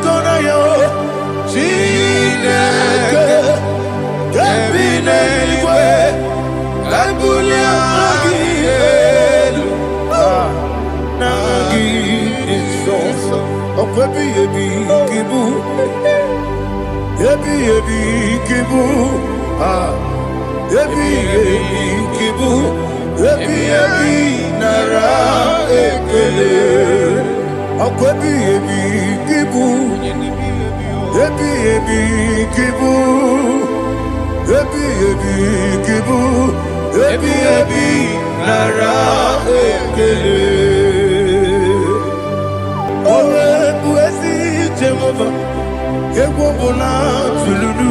kona yo Chineke Kebine igwe Kabulia Magielu Nagi Isoso Okwebi Ebi Kibu Ebi Kibu Ebi Kibu Ebi Nara Ekele Okwebi Kibu Ebi Kibu Ebi Kibu Ebi Nara Ekele Owe Buesi Jehovah Ewobola Tululu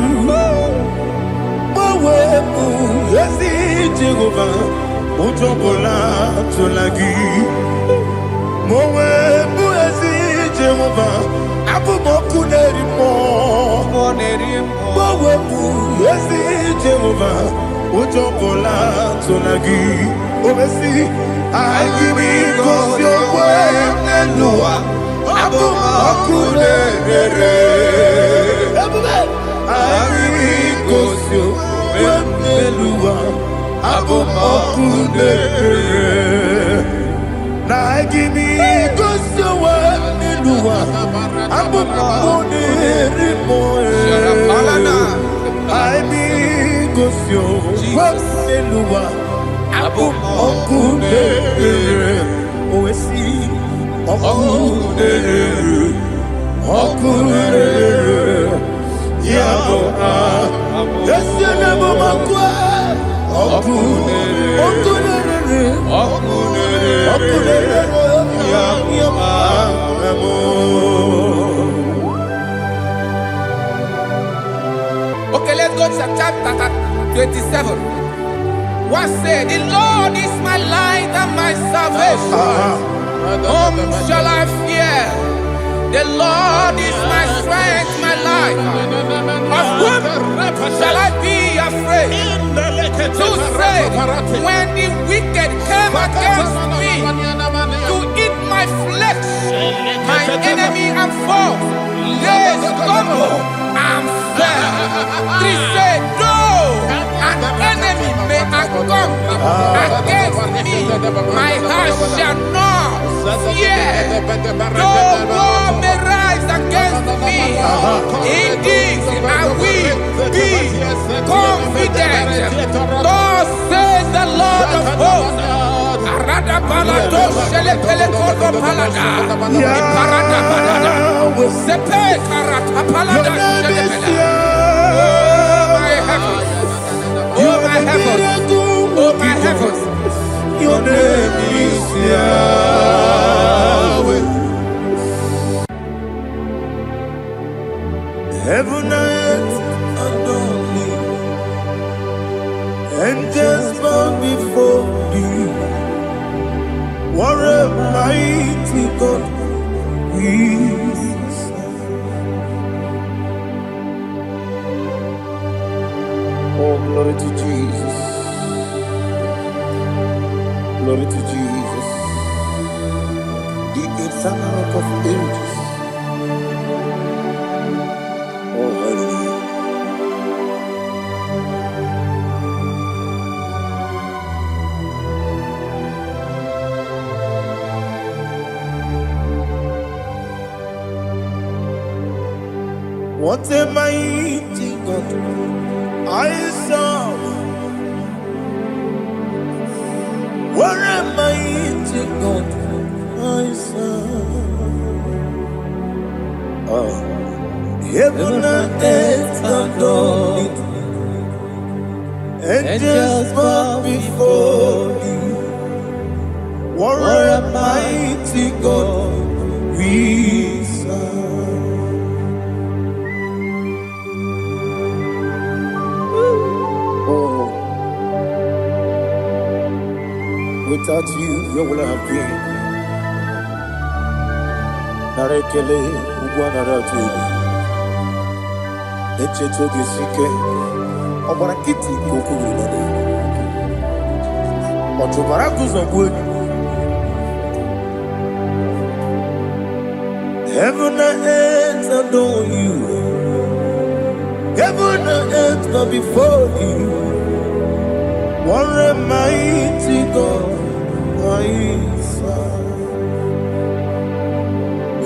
Owe Buesi Jehovah Utobola Tulagi Mowe Buesi Jehovah Abu Moku Nerimo Mowe Buesi Jehovah Utobola Tulagi Obesi IGBO Nelua Abu Moku Nerere IGBO Nelua Abu Moku Nerere Na IGBO Nelua Abu Moku Nerimo IGBO Nelua Abu Moku Nerere Oesi Moku Nerere Moku Nerere Yabo Yesene Momakwa Moku Nerere Moku Nerere Yabo Okay, let's go to chapter 27. What said, the Lord is my light and my salvation. Whom shall I fear? The Lord is my strength, my life. Of whom shall I be afraid? To say, when the wicked came against me to eat my flesh, my enemy and foe, they stumble and fell. Three said, no, an enemy may come against me, my heart shall not fear. No war may rise against me. In this I will be confident. Thus says the Lord of hosts. Arada balado shele pele kodo palada. Iparada balada. Sepe karata palada shele pele. Oh my heavens. Oh my heavens. Your name is Yahweh. Heaven and earth adore me, angels bow before thee. What a mighty God we serve. Oh, glory to Jesus. Glory to Jesus. The eternal rock of ages. Oh, hallelujah. What a mighty God I serve. What a mighty God I serve. Oh. Heaven and earth adore it. Angels bow before thee. What a mighty God we serve. Oh. Without you, where would I have been? Narekele, Ugwanaratu. Echetoge sike, obara kiti kokuru nade. Otobara kuzongwe. Heaven and earth adore you. Heaven and earth bow before you. What a mighty God I serve.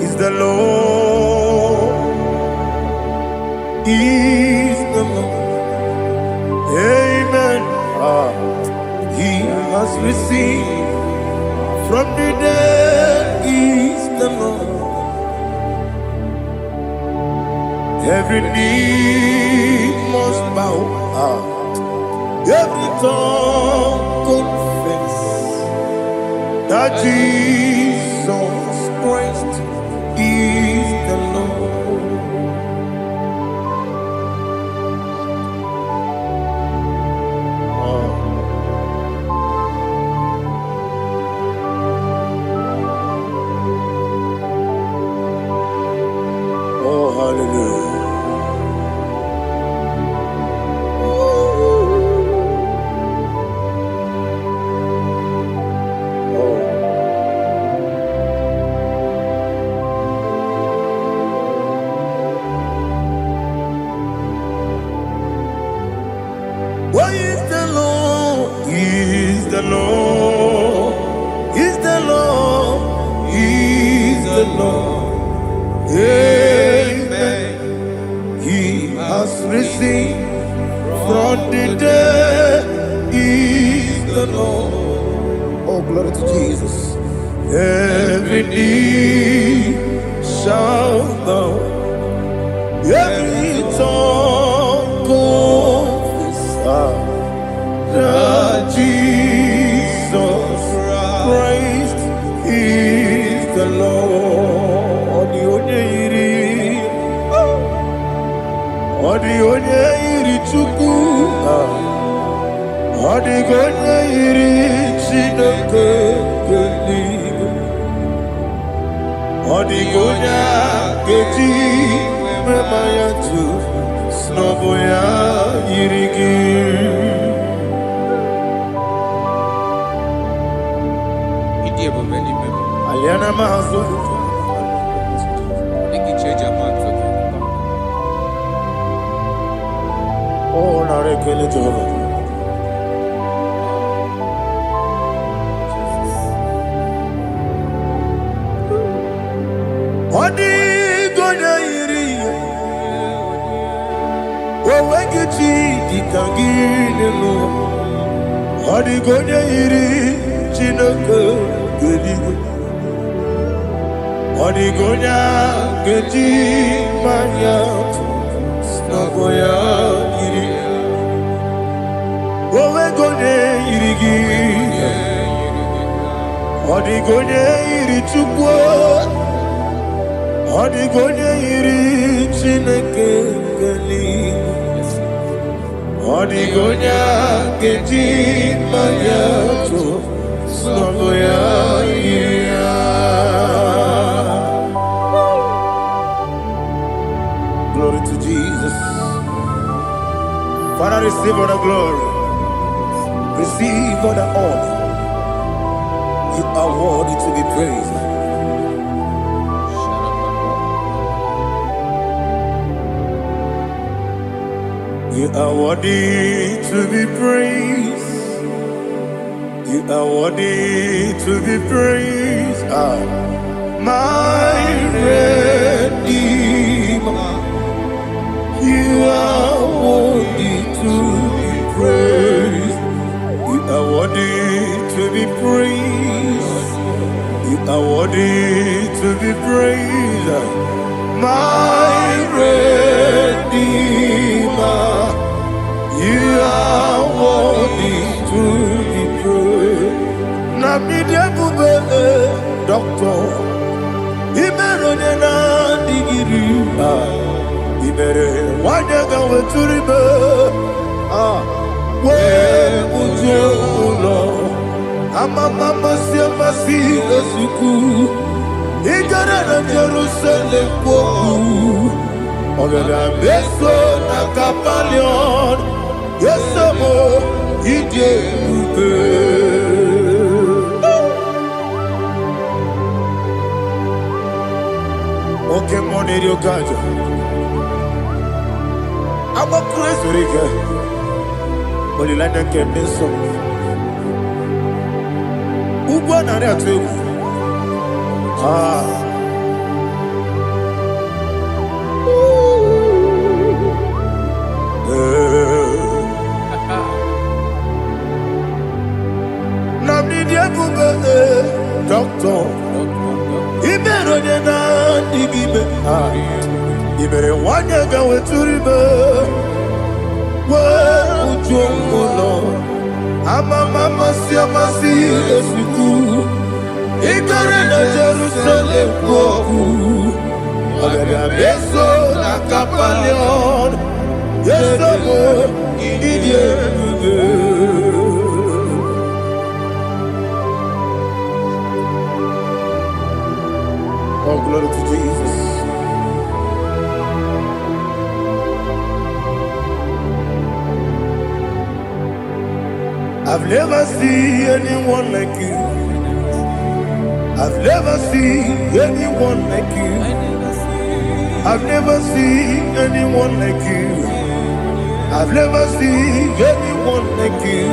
Is the Lord. Is the Lord. Amen. He has received from the dead. Is the Lord. Every knee must bow. Every tongue confess that Jesus Christ is the Lord. Oh, hallelujah. What is the Lord? Is the Lord. Is the Lord. Is the Lord. Amen. He has risen from the dead. Is the Lord. Oh, glory to Jesus. Every knee shall bow. Every tongue confess that Jesus Christ is the Lord. Odi onye iri Chukwu, odi onye iri Chineke eluigwe, odi onye keji mema ya tu snobo ya yiri gị. Aliana mazo. Oh, na rekele Jehovah. Odi gonya iri, owegichi dikangine lo. Odi gonya iri, Chineke eluigwe. Odi gonya keji manya snobo ya iri. Owe gonya iri gi. Odi gonya iri Chukwu. Odi gonya iri Chineke eluigwe. Odi gonya keji manya snobo ya iri. Glory to Jesus. Father, receive all the glory. Receive all the honor. You are worthy to be praised. You are worthy to be praised. You are worthy to be praised. My Redeemer. You are worthy to be praised. You are worthy to be praised. You are worthy to be praised. My Redeemer. You are worthy to be praised. Namidebube, Doctor. Imeronena digiri. Ibere wanyaga weturibe we ujulo amama masi esuku igara na Jerusalem kwoku ogada beso na Kapalion yesemo ije ube. Okay, money you got. I'm a crazy Riga. But you like to get this song. Who won that too? Ah. Namni dia kuba doctor. Ibero de na IGBO. Ah. Ibere wanya gawe turibe. Wa ujongo. Ama mama si esiku. Ikare na Jerusalem koku. Abebe beso na kapalion. Yeso mo idie. Oh, glory to Jesus. I've never seen anyone like you. I've never seen anyone like you. I've never seen anyone like you. I've never seen anyone like you.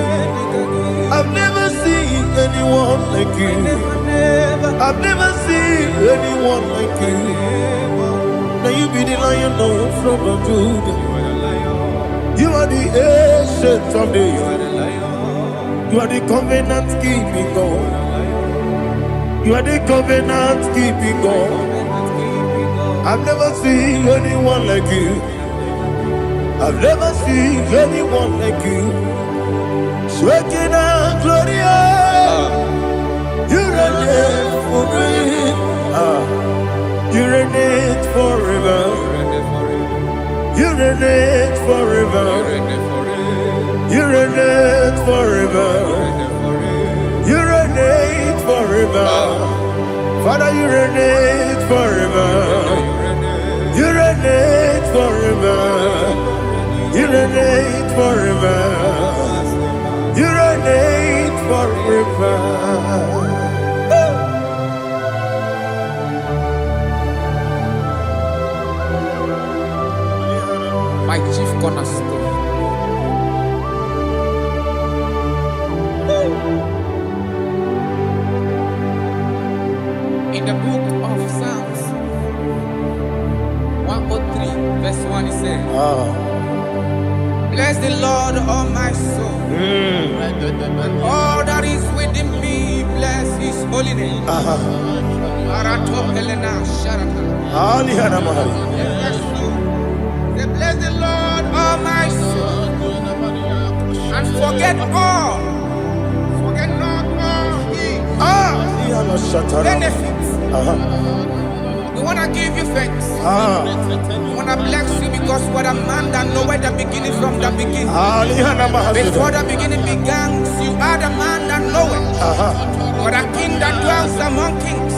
I've never seen anyone like you. I've never seen anyone like you. Now you be the Lion from the Judah. You are the ancient of days. You are the covenant keeping God. You are the covenant keeping God. I've never seen anyone like you. I've never seen anyone like you. Shaking and glorious. You reign for me. You reign forever. You reign forever. You reign forever. You reign forever. Father, you reign forever. You reign forever. You reign forever. You reign forever. My chief cornerstone. In the book of Psalms 103 verse 1 it says, bless the Lord, all my soul. All that is within me, bless his holy name. Say, bless the Lord, all my soul, and forget all. Forget not all his benefits. We want to give you thanks. We want to bless you because what a man that knoweth the beginning from the beginning. Before the beginning began, you are the man that knoweth. For the king that dwells among kings.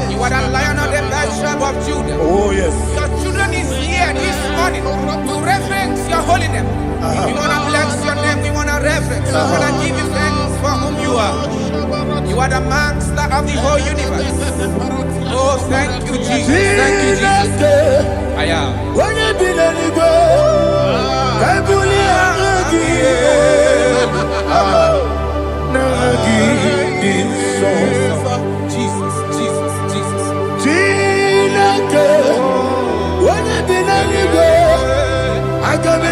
You are the Lion of the tribe of Judah. Oh yes. Your children is here this morning to reverence your holy name. We want to bless your name. We want to reverence. We want to give you thanks for whom you are. You are the master of the whole universe. Oh, thank you, Jesus. Thank you, Jesus. I am. When you be the nigga, I Jesus, Jesus, Jesus. When you be the nigga, I can be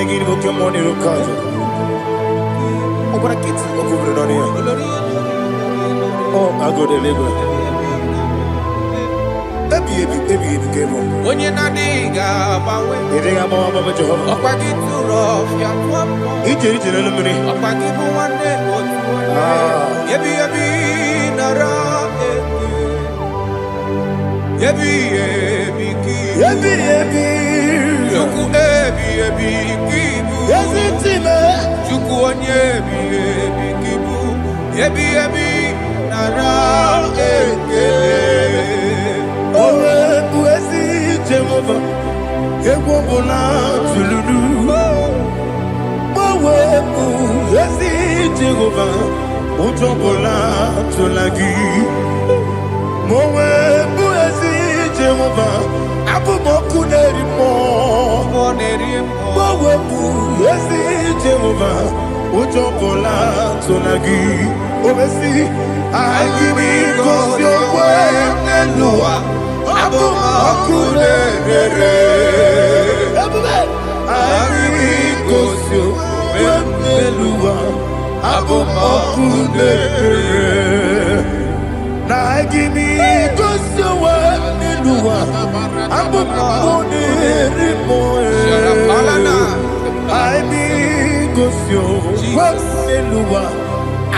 Igi ni boke money ro kaje. Okora kiti okubre no ni. Oh, I go the labor. Baby game on. Onye na diga bawe. Diga bawa baba Jehovah. Okwagi turo fia tuapo. Ije na lumini. Okwagi muwane otuwane. Yebi nara eke. Yebi ki. Yebi. Chuku ebi kibu. Yesi time. Chuku onye ebi kibu. Yebi nara eke. Owe buesi Jehovah. Egwobola tululu. Owe buesi Jehovah. Utobola tulagi. Mowe buesi Jehovah. Abumoku nerimo. Mowe buesi Jehovah. Utobola tulagi. Obesi IGBO Nelua Abumoku nerere. IGBO Nelua Abumoku nerere. Na IGBO Nelua Abumoku nerimo. IGBO Nelua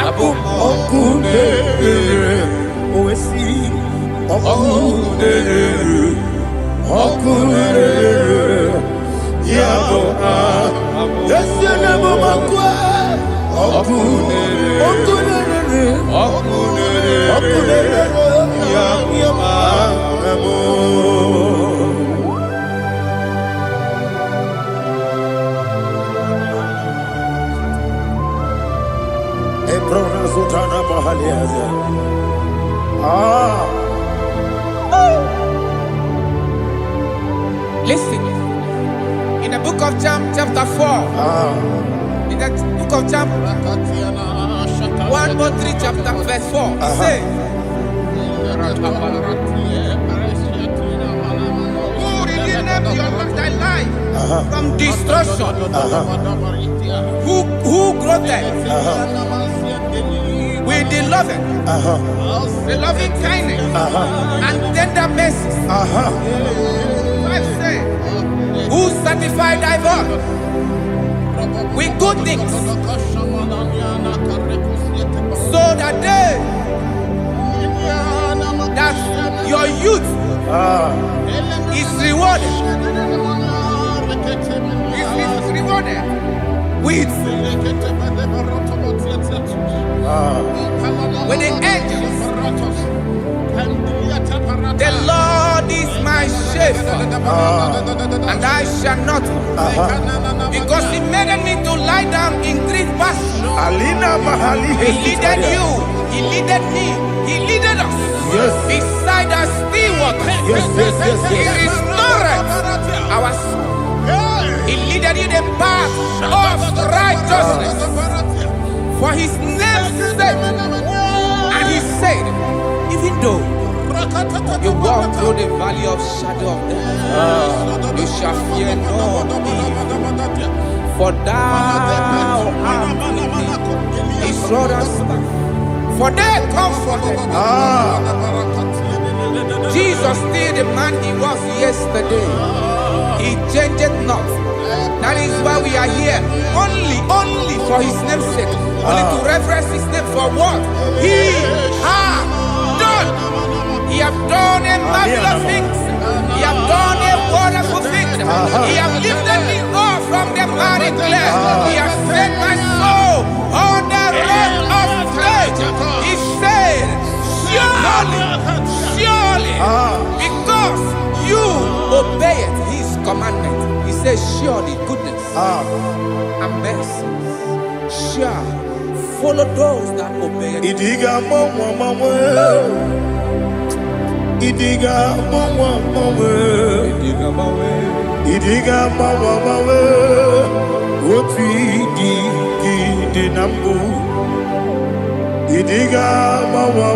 Abumoku nerere. Oesi Oku nerere. Yabo Yesu nabo makwa. Oku nerere. Yabo amo. Ebrona zutana mahali haza. Listen, in the book of John, chapter 4, in the book of John, 1:3, chapter verse 4, it says, who redeemed thy life from destruction? Who groweth with the loving kindness and tender mercies? Who satisfy thy voice with good things, so that your youth is rewarded with the angels. The Lord is my shepherd, and I shall not want, because He made me to lie down in green pastures. He leaded you, He leaded me, He leaded us beside the still waters. He restored our soul. He leaded you the path of righteousness for His name's sake. And He said, even though you walk through the valley of shadow of death, you shall fear no evil, for thou art with me. His rod and staff, for they comforted. Jesus still the man He was yesterday. He changed not. That is why we are here. Only for His name's sake. Only to reference His name for what He has done. He has done a marvelous things. He has done a wonderful thing. He has lifted me up from the miry clay. He has set my soul on the rock of faith. He said, surely, because you obeyed His commandment. He says, surely goodness and mercy shall follow those that obey. Idiga mawe Oti di nambu. Idiga mawe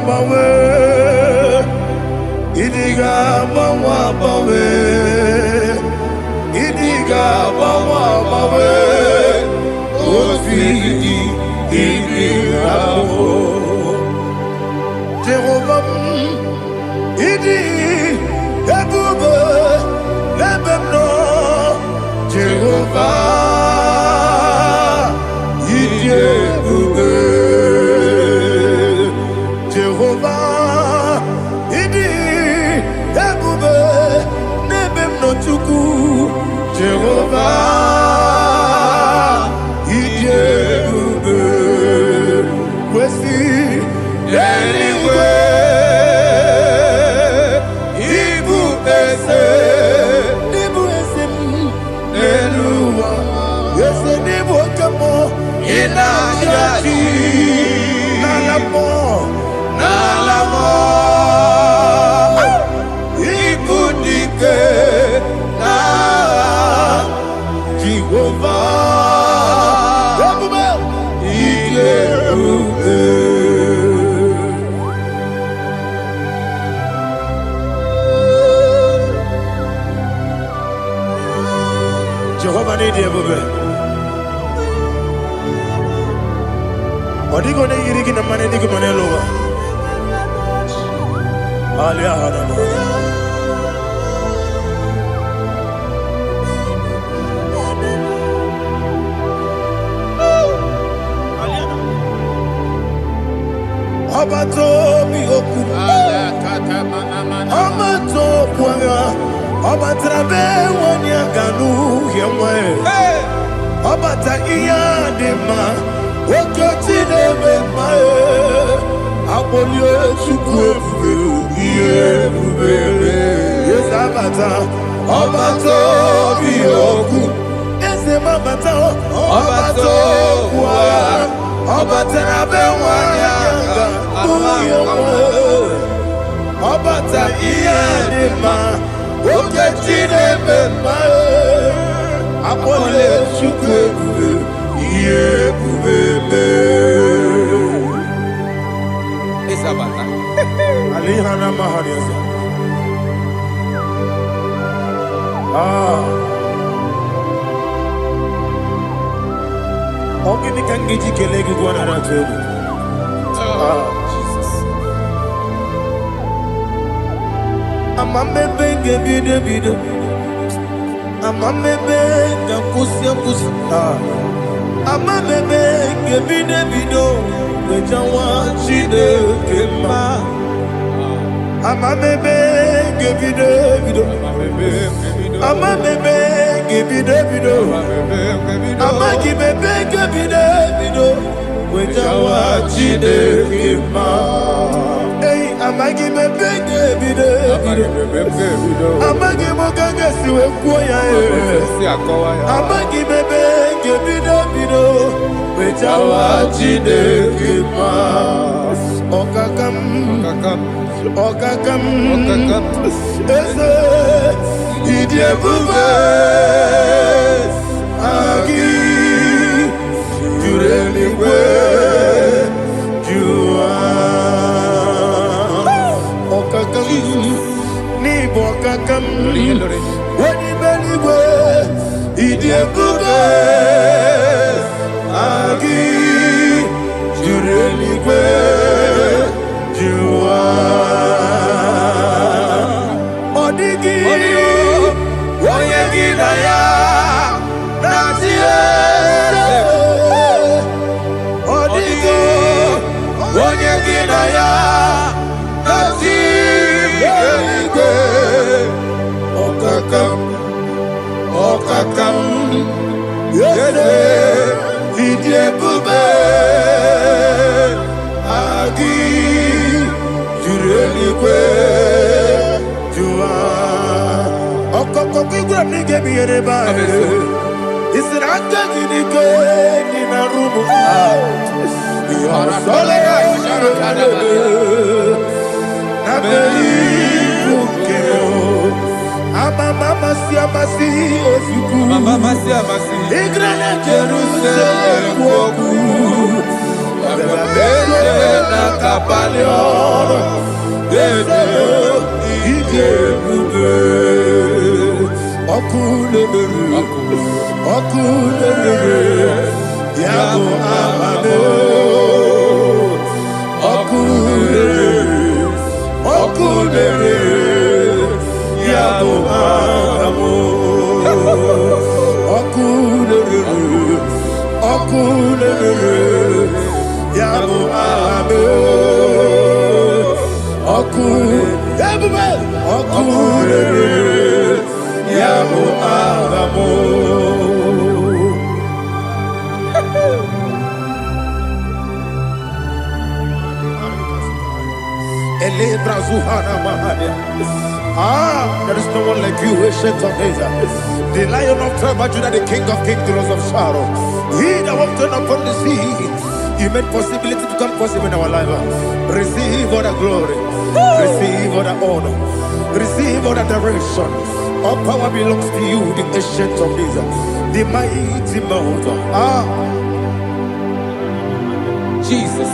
Idiga Jehovah, idi ebube lebemno. Jehovah, idi ebube. Jehovah, idi ebube lebemno chuku. Jehovah, idi ebube. Kwesi anyway, Ibu ese, Eluwa, ese Ibu kamo, inajaji, nalamo, Ibu dike, na Jehovah, Jehovah need ebube. Odigo ne yiri kina mane digo mane lowa. Ali ahana mo. Abato mi oku. Abato kwanga. Obatrabe wonya ganu yemwe. Obata iya dema. Okoti deme mae. Abolio chukwe iye bubele. Yes abata. Obato biyoku. Ese mabata. Obato kwa. Obatrabe wonya ganu yemwe. Obata iya dema. Oketi deme mae. Apole chukwe iye bubele. Isabata. Ali hana mahariasa. Ogini kangiji kelegi gwana ratubu. Jesus. Amamebe gebide bido. Amamebe gakusi. Amamebe gebide bido. Bejawa chide kema. Amamebe gebide bido. Amamebe gebide bido. Amagibebe gebide bido. Bejawa chide kema. Hey, amagibebe gebide bido. Amagimogaga siwe kuya. Amagibebe gebide bido. Bejawa chide kema. Okakam. Ese idie bube. Agi jureliwe jua. Okakam ni bokakam. Wani beliwe idie bube. Agi jureliwe jua. Odigi oyegi na ya natie. Odigi oyegi na ya natie. Okakam yede idie bube. Agi jureliwe jua. Okokokigwa nige biyereba. Isiranga nige nina rumu. Yosole nabeli bukeo. Mama siamasi osuku. Mama siamasi. Igrana Jerusalem woku. Bebe na kapalion. Bebe ije bube. Okule Okunere, Yabo Amamo. Okunere, Okunere, Yabo Amamo. Okunere, Okunere, Yabo Amamo. Okunere, Yabo Amamo. There is no one like you, ancient of days. The Lion of tribe of Judah, the King of kings, the Rose of Sharon. He that walked upon the sea. You made possibility to come possible in our life. Receive all the glory. Receive all the honor. Receive all the direction. All power belongs to you, the ancient of days, the mighty mountain. Jesus.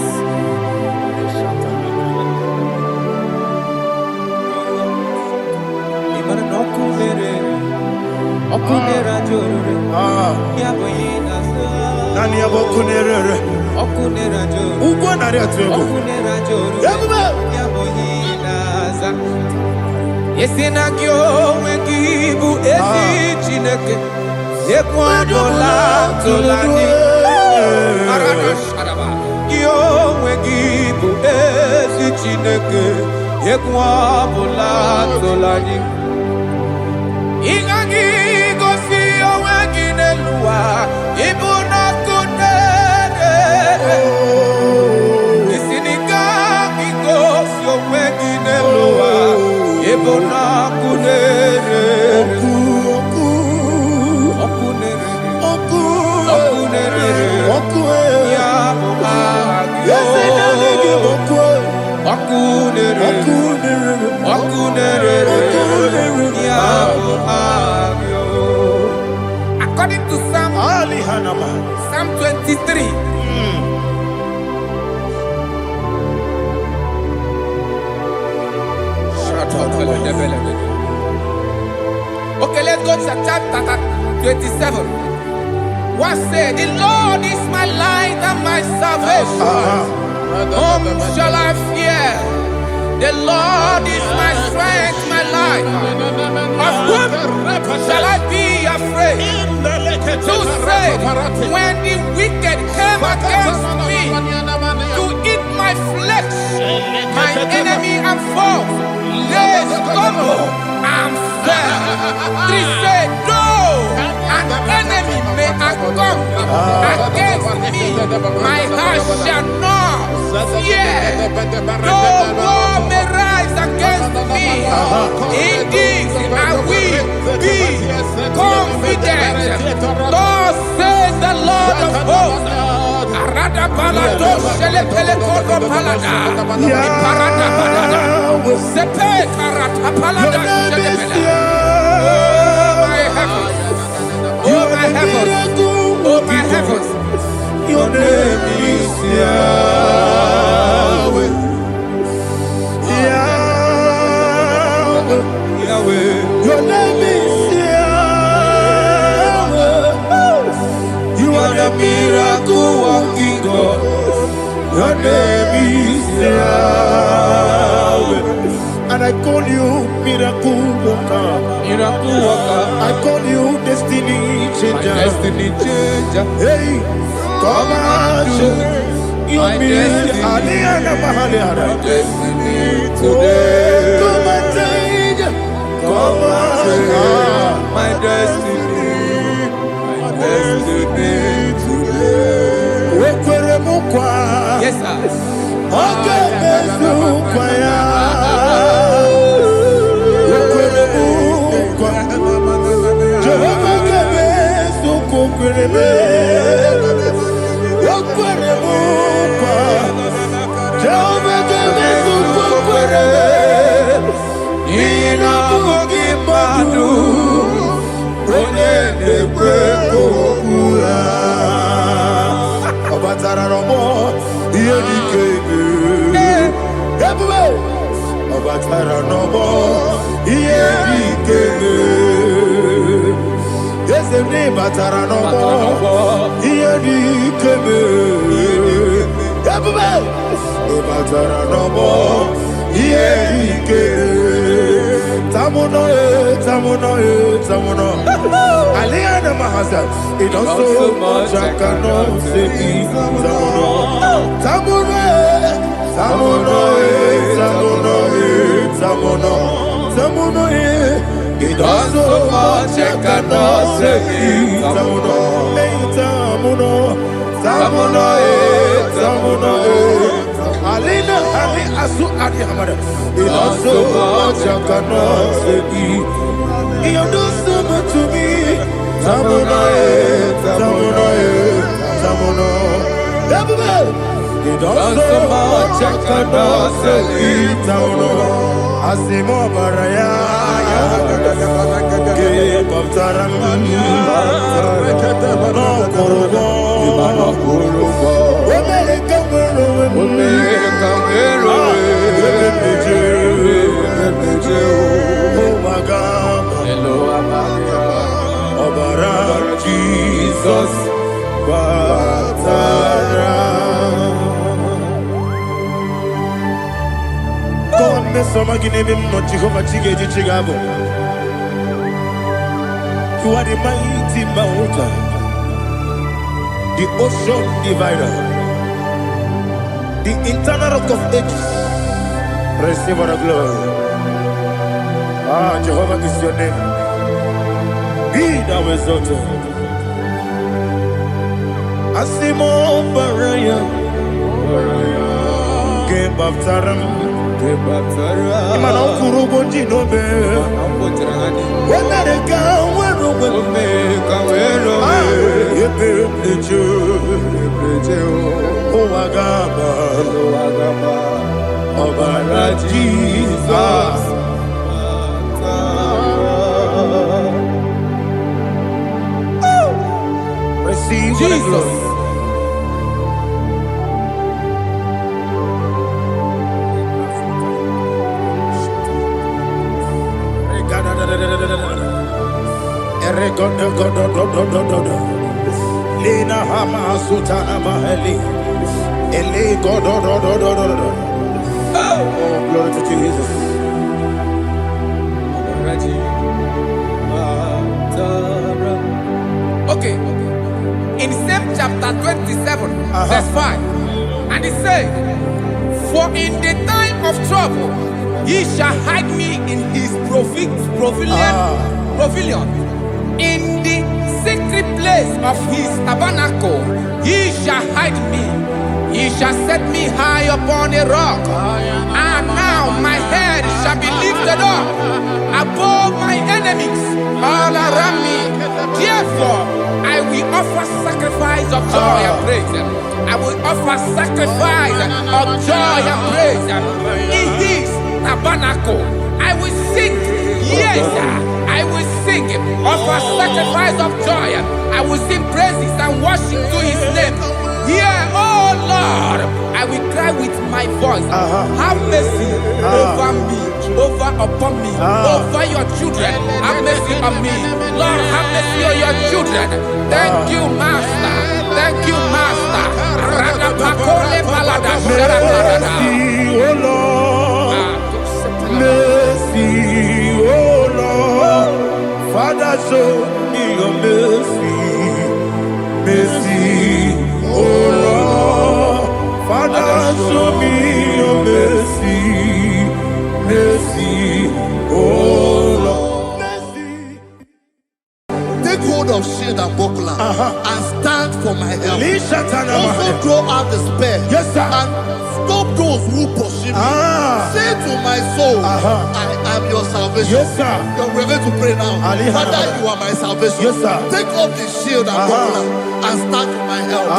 Nani abokunere. Okunera joro. Ugo nari atugo. Okunera joro. Yabuba. Yaboyinaza. Yesina kyo wengibu esi chineke. Yekwadola tolani. Arana sharaba. Kyo wengibu esi chineke. Yekwadola tolani. Ingagi gosi owenginelua. Ibuna kunere. Isinika gosi owenginelua. Ibuna kunere. Okunere. Yabo agyo. Okunere. Yabo agyo. According to Psalm 23. Okay, let's go to chapter 27. What said? The Lord is my light and my salvation. Whom shall I fear? The Lord is my strength, my life. Of whom shall I be afraid? To say, when the wicked came against me to eat my flesh, my enemy and foe, they stumble and fell. 3 said, no, an enemy may come against me, my heart shall not fear. No war may rise against me. In this I will be confident. Thus says the Lord of hosts. Arada balado shele pele kodo palada. Iparada balada. Sepe karata palada shele pele. Oh my heavens. Oh my heavens. Your name is Yahweh. Yahweh. Your name is Yahweh. You are the miracle working God. Your name is Yahweh. And I call you miracle worker. Miracle worker. I call you destiny changer. Destiny changer. Hey, come on, you mean Aliana Mahaliana. Destiny today. Come on, change. Come on, my destiny. My destiny today. Yes, sir. Okay, Sene batara no more. Iedi kebe. Yabuba. Batara no more. Iedi kebe. Tamuno. Aliana Mahasa. It also much I cannot say. Tamuno. It also much I cannot say. Tamuno. Alina Ali Asu Adi Hamada. It also much I cannot say. You do so much to me. Tamuno. It also much I cannot say. Tamuno. Asimo Baraya. Give up Taram. No Kurubo. Jesus, God, me some again him not Jehovah Chigabo. You are the mighty mountain, the ocean divider, the internal rock of ages. Receive our glory. Jehovah is your name. Be thou exalted. Asimo Baraya. Give up Taram. Imano Kurubo Jinobe. When they go, Jesus. Receive Jesus. Lina Hama Sutana Maheli. Ele God. Oh, glory to Jesus. Okay. In same chapter 27, verse 5, and it says, for in the time of trouble, he shall hide me in his pavilion. In the secret place of his tabernacle, he shall hide me. He shall set me high upon a rock. And now my head shall be lifted up above my enemies all around me. Therefore, I will offer sacrifice of joy and praise. I will offer sacrifice of joy and praise in his tabernacle. I will sing, yes, I will sing, offer sacrifice of joy. I will sing praises and worship to his name. Here, oh Lord, I will cry with my voice. Have mercy over me, upon me, over your children. Have mercy on me. Lord, have mercy on your children. Thank you, Master. Thank you, Master. Mercy, oh Lord. Mercy, oh Lord. Father, show me your mercy. Mercy, oh Lord. Father, show me your mercy. Mercy, oh Lord. Mercy. Take hold of shield and buckler and stand for my help. Also throw out despair. Yes, sir. And stop those who pursue me. Say to my soul, I am your salvation. Yes, sir. You're ready to pray now. Father, you are my salvation. Yes, sir. Take off the shield and buckler and stand for my help.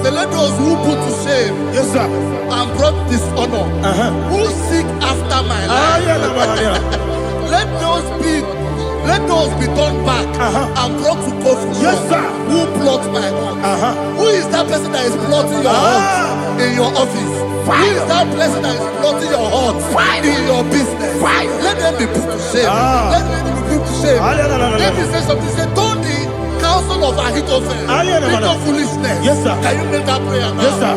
So let those who put to shame, yes, sir, and brought dishonor, who seek after my life, let those be turned back and brought to confusion. yes, sir, Who plot my own? Who is that person that is plotting your heart in your office? Who is that person that is plotting your heart in your business? Let them be put to shame. Let them be put to shame. Let me say something. Say, don't the counsel of Ahithophel think of foolishness. Yes, sir. Can you make that prayer now? Yes, sir.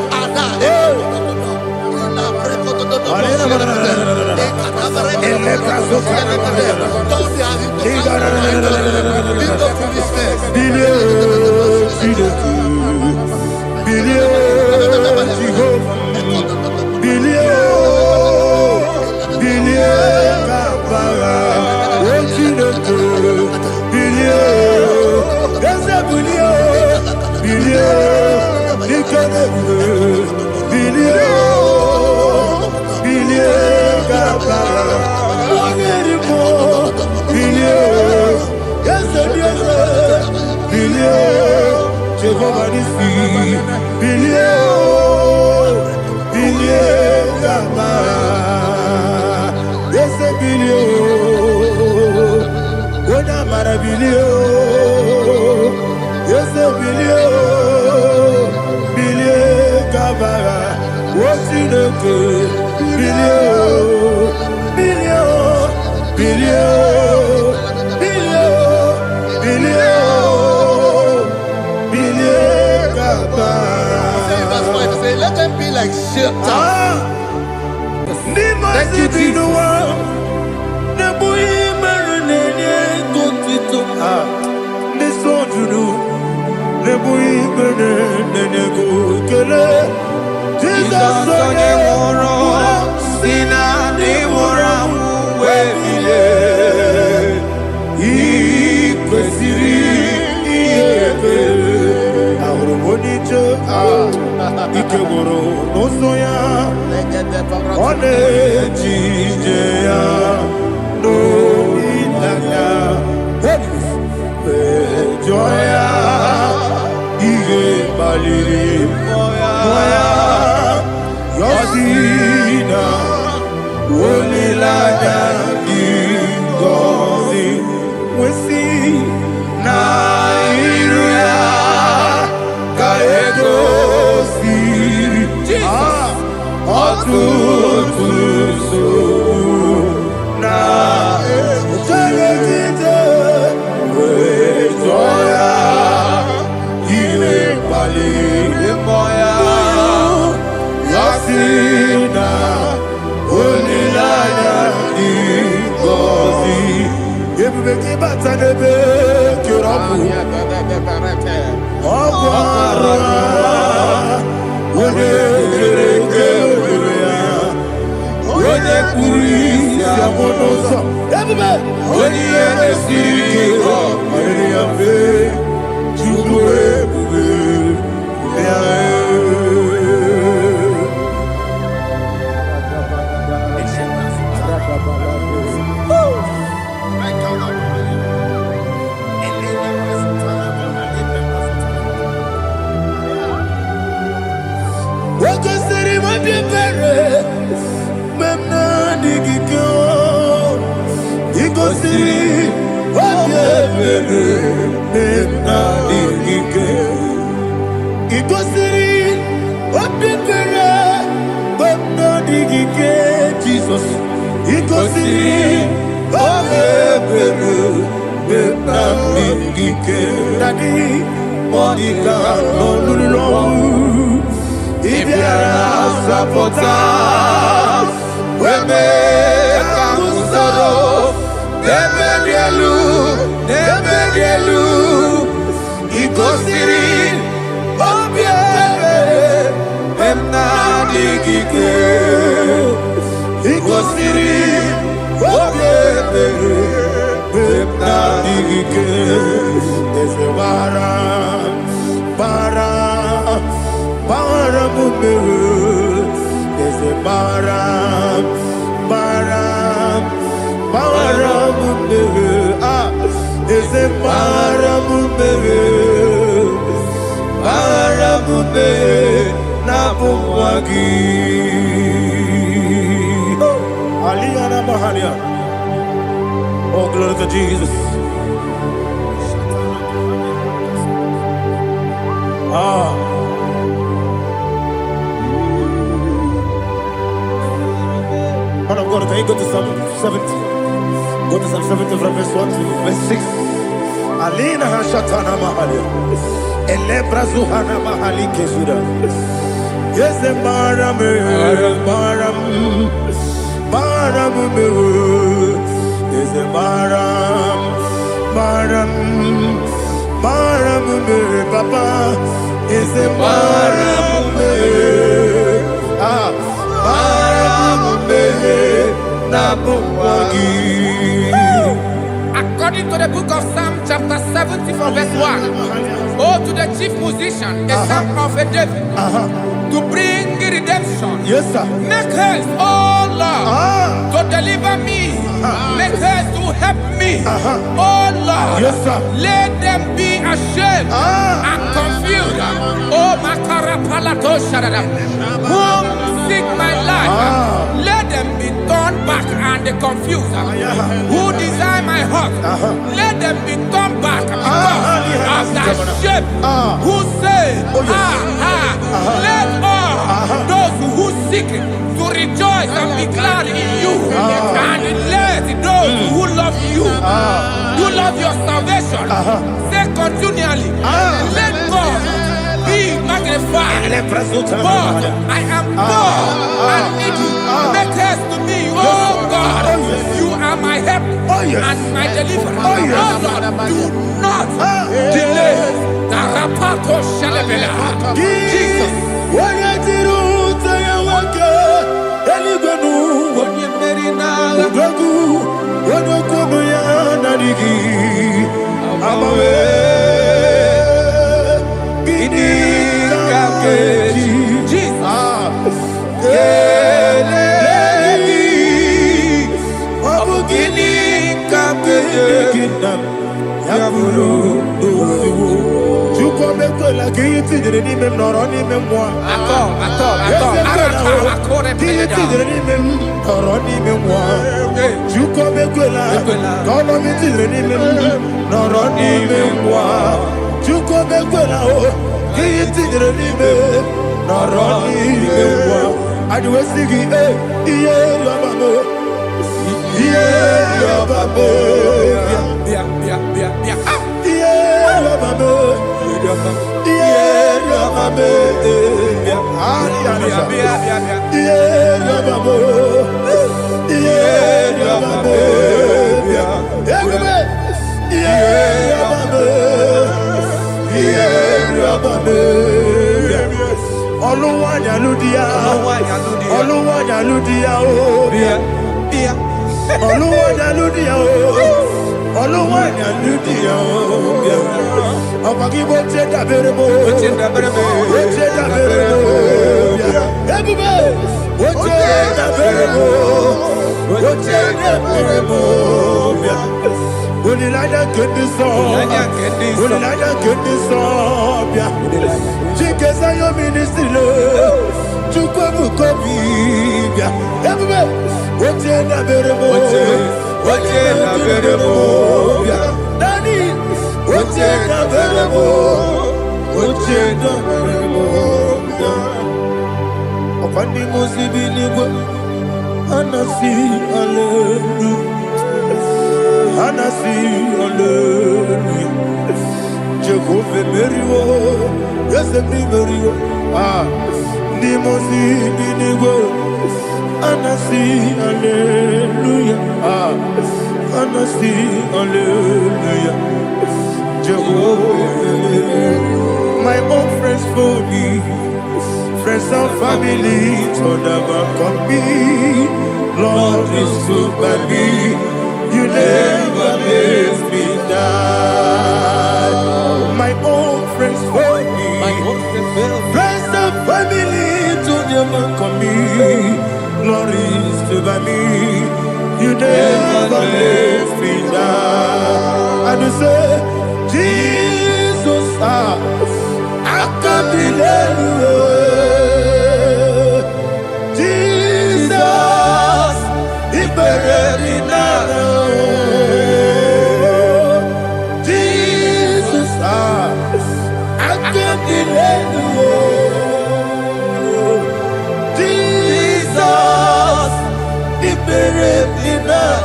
Let them be like shelter. Thank you, Jesus. Ikegoro nosoya one jijeya no ilaya joya ige baliri moya yosina olilaya ingozi wesi na iruya kaego Daddy Aligike Eze bara bara bara mumewe Eze bara bara bara mumewe Eze bara mumewe bara mumewe na bumwagi Aliyana Mahalia. Oh, glory to Jesus. Man of God, can you go to Psalm 70? Go to Psalm 70 from verse 1 to verse 6. Alina Hashatana Mahalia. Elebra Zuhana Mahali Kesura. Yes, the Maram, Maram, Maram, is a Maram, Maram, Maram, Papa, is a Maram, Maram, Nabuwagi. According to the book of Psalm chapter 70 from verse 1, oh, to the chief musician, a psalm of a David, to bring redemption. Yes, sir. Make haste, oh Lord, to deliver me. Make haste to help me. Oh Lord, yes, sir. Let them be ashamed and confused. Oh Makara Palato Shadadam, whom seek my life, let them be turned back and confused. Who desire my heart, let them be turned back because of that shame. Who say, let all those who seek to rejoice and be glad in you, and let those who love you, who love your salvation, say continually, let God be magnified. God, I am poor and needy. Make haste to me, oh God. You are my help and my deliverer. Oh Lord, do not delay. Tarapato Shalabela. Jesus. My own friends for me, friends and family, told about me. Lord is good by me. You never let me down. by me. You never let me down. And you say, Jesus, I can't believe you. Jesus, He buried me now. Jesus, I can't believe you. Jesus, He buried me now.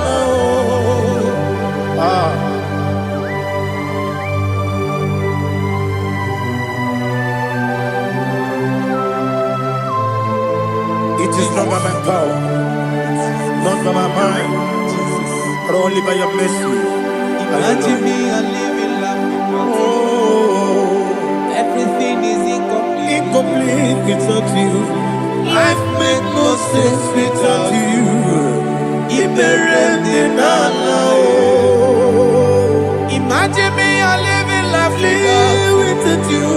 It is not by my power, not by my mind, but only by your mercy. Imagine me a living life without you. Everything is incomplete. Incomplete without you. Life makes no sense without you. Imagine me a living life without you.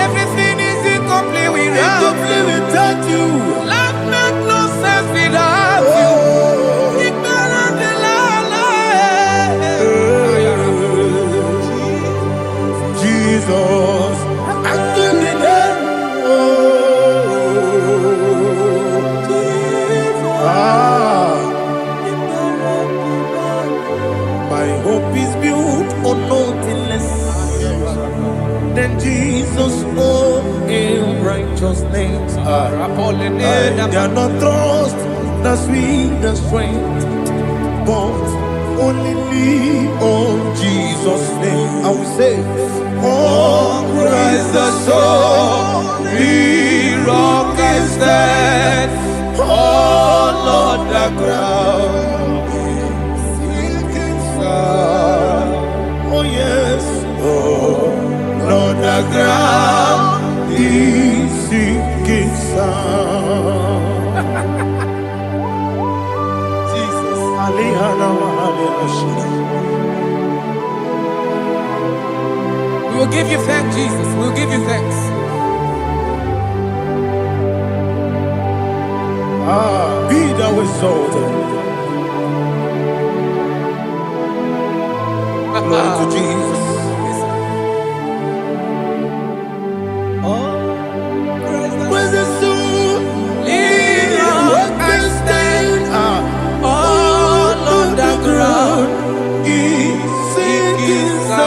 Everything is incomplete without you. Life makes no sense without you. Jesus, I can't be there. My hope is built on nothing less than Jesus' own righteousness. They are not trust, that's sweet, the strength, but only me on Jesus' name. I will say, oh, Christ the solid rock is dead. Oh, Lord, the ground is sinking sun. Oh, yes. Oh, Lord, the ground is sinking sun. Jesus. We will give you thanks, Jesus. We will give you thanks. Be thou exalted. Glory to Jesus. Where's the soul? What can stand? All on the ground is sinking sun.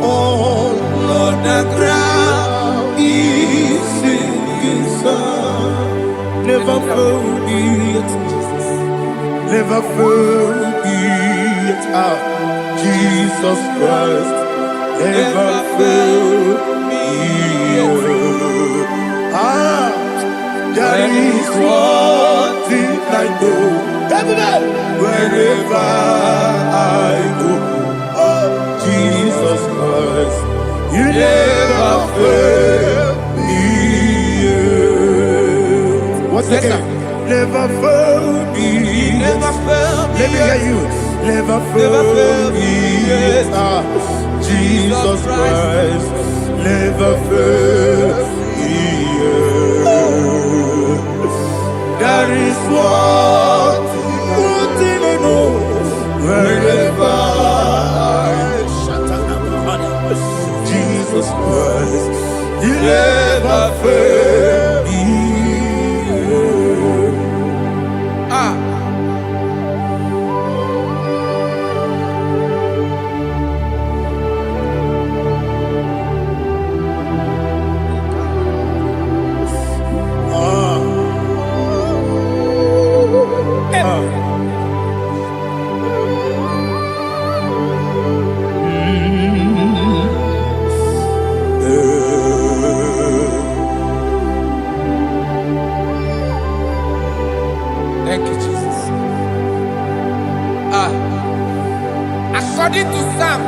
All on the ground is sinking sun. Never forget, never forget, Jesus Christ. Never fail me. There is one thing I know. Wherever I go, oh Jesus Christ, you never fail me. What's again? Never fail me. Never fail me. Let me hear you. Never fail me. Jesus Christ, never fail me. There is one thing I know. Wherever Jesus Christ, you never fail me. Thank you, Jesus. According to Psalm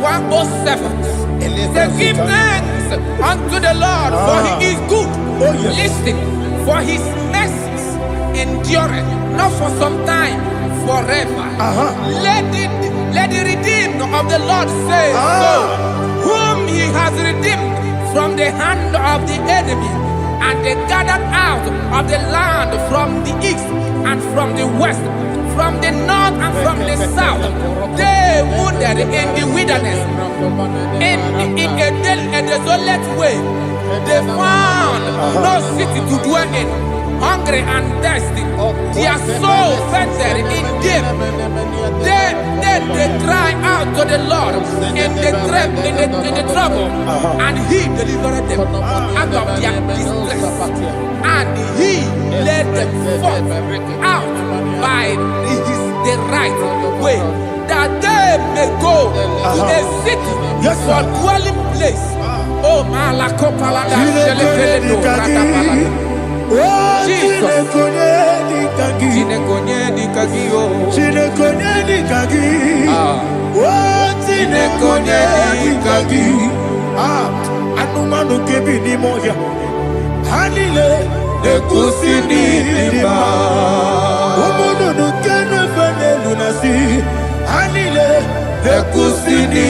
107, it says, give thanks unto the Lord, for he is good. Listen, for his mercies endureth, not for some time, forever. Let the redeemed of the Lord say so, whom he has redeemed from the hand of the enemy, And they gathered out of the land from the east and from the west, from the north and from the south. They wandered in the wilderness, in a desolate way. They found no city to dwell in, hungry and thirsty. Their soul fainted in deep. They cry out to the Lord in the trouble, and He delivered them out of their distress, and He led them forth out by the right way, that they may go to a city for dwelling place. Oh, Malakopalada, Jesus. Anumanu kebi ni moya Hanile Nekusini nima Umudu nukenu fene lunasi Hanile Nekusini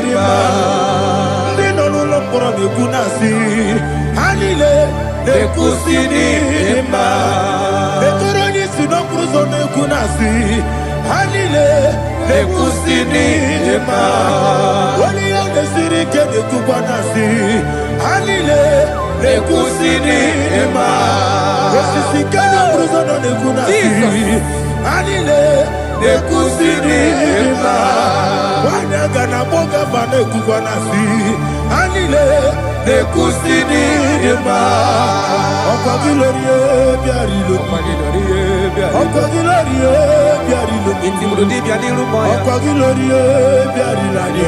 nima Ndino lulopura mikunasi Hanile Nekusini nima Nekuroni sinokruzo nekunasi Hanile Nekusini nima Wali yone sirike nekubanasi Hanile Nekusini nima Wesisikana bruzo nekunasi Hanile Nekusini nima Wanaga na boga vane kubanasi Hanile Nekusini nima Okwa gilorie biarilo Okwa gilorie biarilo Okwa gilorie biarilani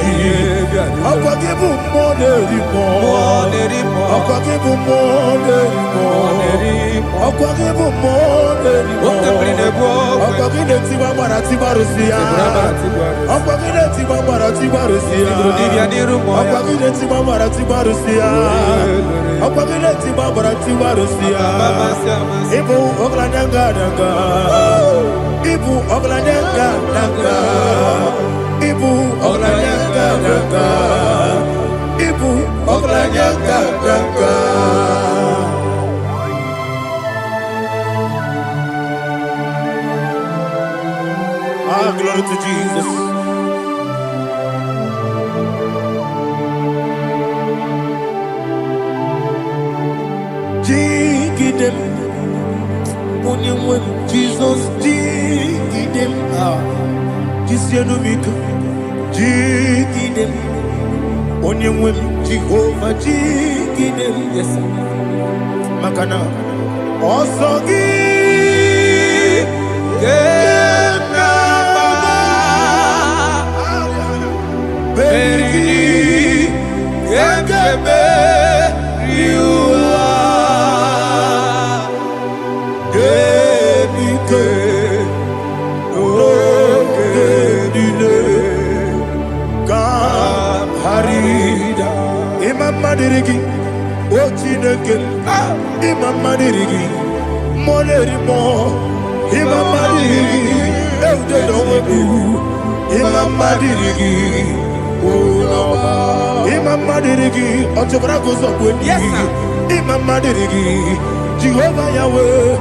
Okwa gibu monerimo Okwa gibu monerimo Okwa gibu monerimo Okwa gine tiba mara tiba rusia Okwa gine tiba mara tiba rusia Okwa gine tiba mara tiba rusia Okwa gine tiba mara tiba rusia Ibu oglanyanga nanga Ibu oglanyanga nanga Ibu oglanyanga nanga Ibu oglanyanga nanga Ah, glory to Jesus. Jigidem, Onyemwem, Jesus, Jigidem, Jisianumika, Jigidem, Onyemwem, Jehovah, Jigidem, yes, Makana, Osogi, Beri, Gekebe, Madirigi, Ochineke, Imam Madirigi, Molerimo, Imam Madirigi, Eudedobu, Imam Madirigi, Imam Madirigi, Otobragos of Wendy, Imam Madirigi, Jehovah Yahweh,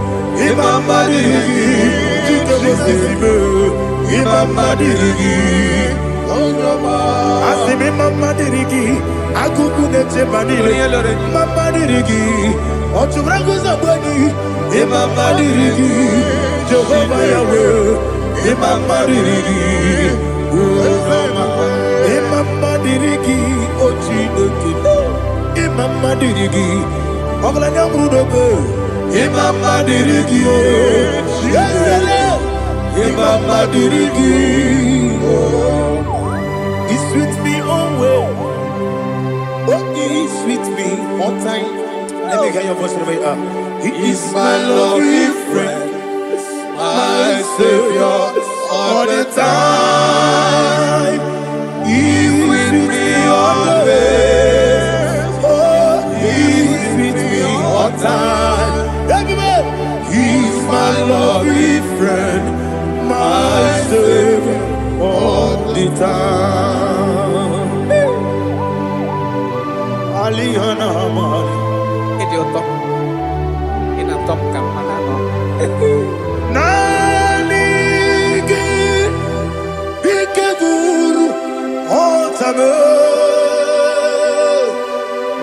Imam Madirigi, Imam Madirigi, Asimi Mama Dirigi, Akuku Nete Manile, Mama Dirigi, Otubrago Zabani, Mama Dirigi, Jehovah Yahweh, Mama Dirigi, Mama Dirigi, Ochinoki, Mama Dirigi, Oglanya Brudobe, Mama Dirigi, Mama Dirigi. He's with me always. Oh, he's with me all time. Let me hear your voice wherever you are. He is my lovely friend, my Savior all the time. He's with me always. Oh, he's with me all time. Everybody, he's my lovely friend, my Savior all the time. Idiota. Nanigi ikeguru otame.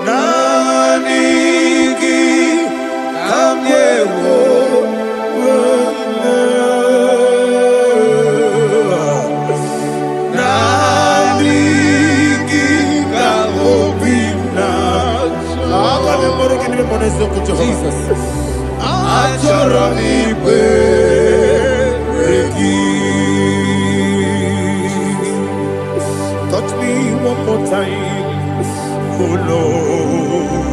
Nanigi kamyewo. Jesus. Touch me one more time, oh Lord.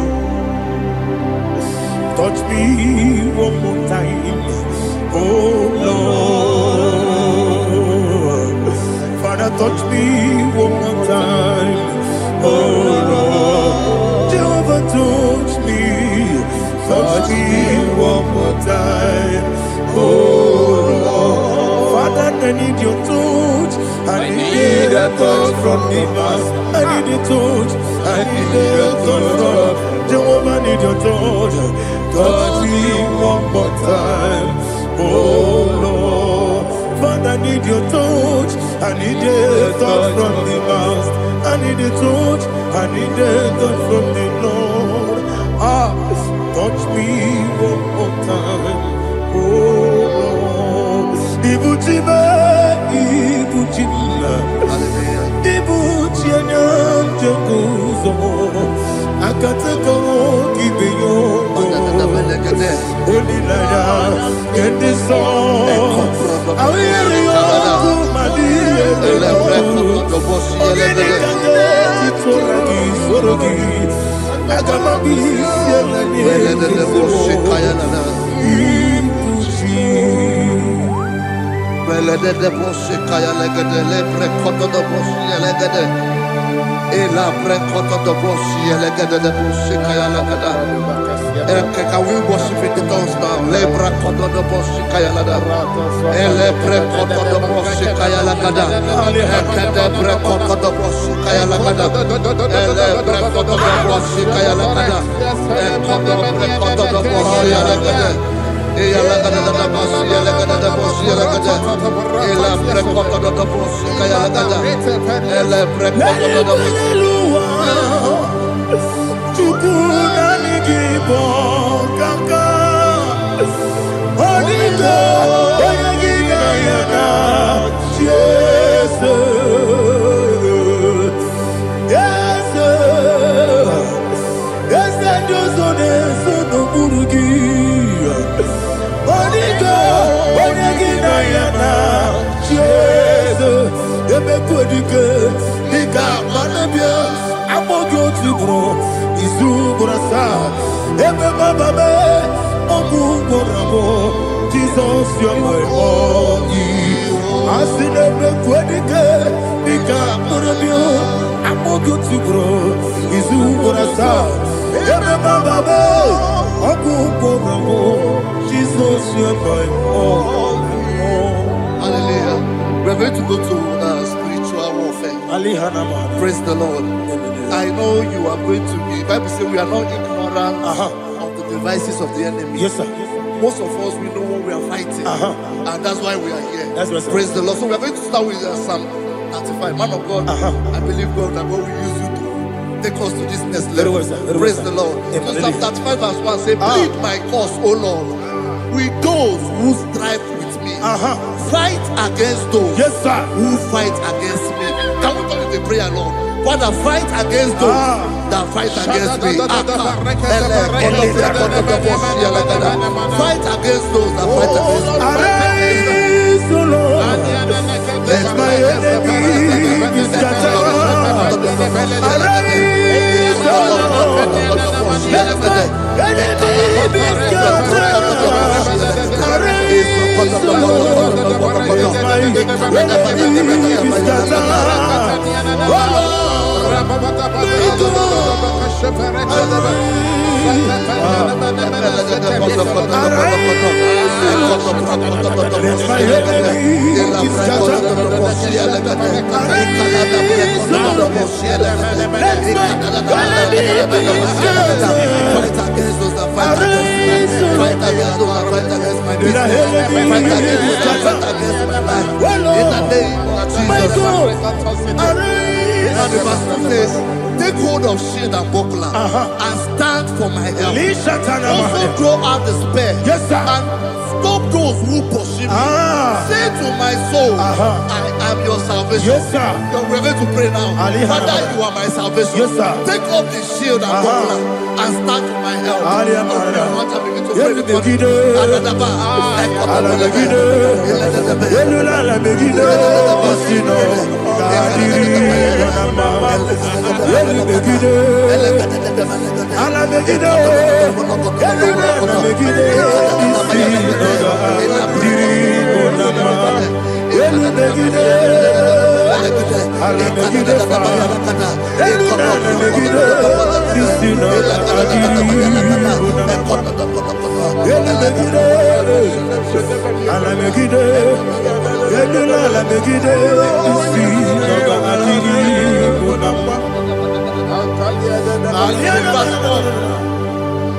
Touch me one more time, oh Lord. Father, touch me one more time, oh Lord. Jehovah, touch me. Touch me one more time, oh Lord. Father, I need your touch. I need a touch from the Master. I need a touch. I need a touch from Jehovah. I need your touch. Touch me one more time, oh Lord. Father, I need your touch. I need a touch from the Master. I need a touch. I need a touch from the Lord. Touch me one more time, oh Lord. Ibuchime, Ibuchime, Ibuchime, Jaguzo. Akateko kibeyo, Olilaya, get this song. I will hear you, Madi, Soragi. Can we worship in the tongues now? Lebra koto do boshi kaya lada. Elebre koto do boshi kaya lada. Ekede bre koto do boshi kaya lada. Elebre koto do boshi kaya lada. Ekodo bre koto do boshi lada. Eya lada da boshi lada da boshi lada. Elebre koto do boshi kaya lada. Elebre koto do boshi. IGBO kaka Onigo Oyagina yana Yes Yes Yes Josone Sono Burugi Onigo Oyagina yana Yes Ebe Kodike Nika Manabia Amogo Tibro Izubrasa, Ebe Bababe, Oguborabo, Jesus, you're my only. I see the Quedike, Nika Morabio, Amogo Tibro, Izubrasa, Ebe Bababe, Oguborabo, Jesus, you're my only. Hallelujah. We're going to go to spiritual warfare. Praise the Lord. I know you are going to be. Bible says we are not ignorant of the devices of the enemy. Yes, sir. Most of us, we know what we are fighting. And that's why we are here. That's right, sir. Praise the Lord. So we are going to start with Psalm 35. Man of God, I believe God that God will use you to take us to this next level. Well, sir. Praise the Lord. So Psalm 35 verse 1 say, plead my cause, O Lord, with those who strive with me. Fight against those who fight against me. Can we turn the prayer, Lord? Father, fight against those that fight against me. Fight against those that fight against me. Arise, O Lord. Let my enemy be scattered. Arise, O Lord. Let my enemy be scattered. Arise, O Lord. Let my enemy be scattered. Oh Lord. business. Fight against my life. In the name of Jesus. And the verse 2 says, take hold of shield and buckler and stand for my help. Also throw out the spear. Yes, sir. And stop those who pursue me. Say to my soul, I am your salvation. Yes, sir. We're going to pray now. Father, you are my salvation. Yes, sir. Take up the shield and buckler and stand for my help.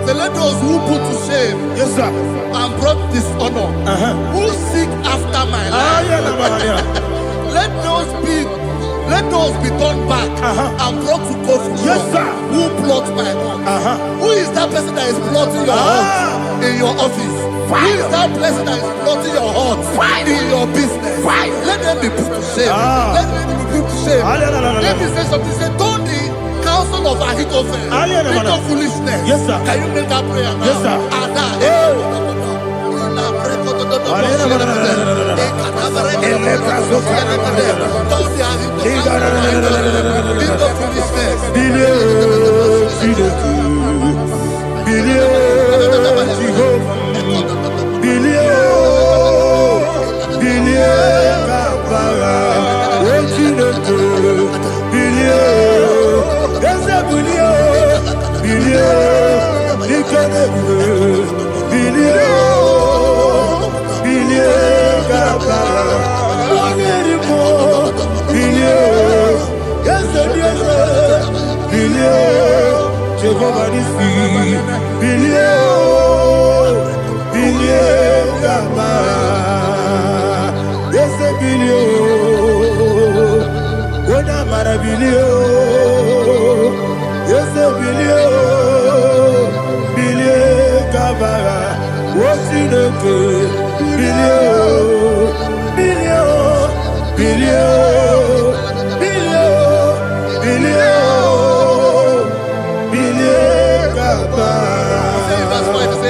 So let those who put to shame, yes, sir, and brought dishonor, who seek after my life, let those be turned back and brought to confusion. Yes, sir. Who plot my home? Who is that person that is plotting your home in your office? Who is that person that is plotting your heart in your business? Let them be put to shame. Let them be put to shame. Let me say something. Say, don't the counsel of Ahithophel into foolishness. Yes, sir. Can you make that prayer now? Yes, sir.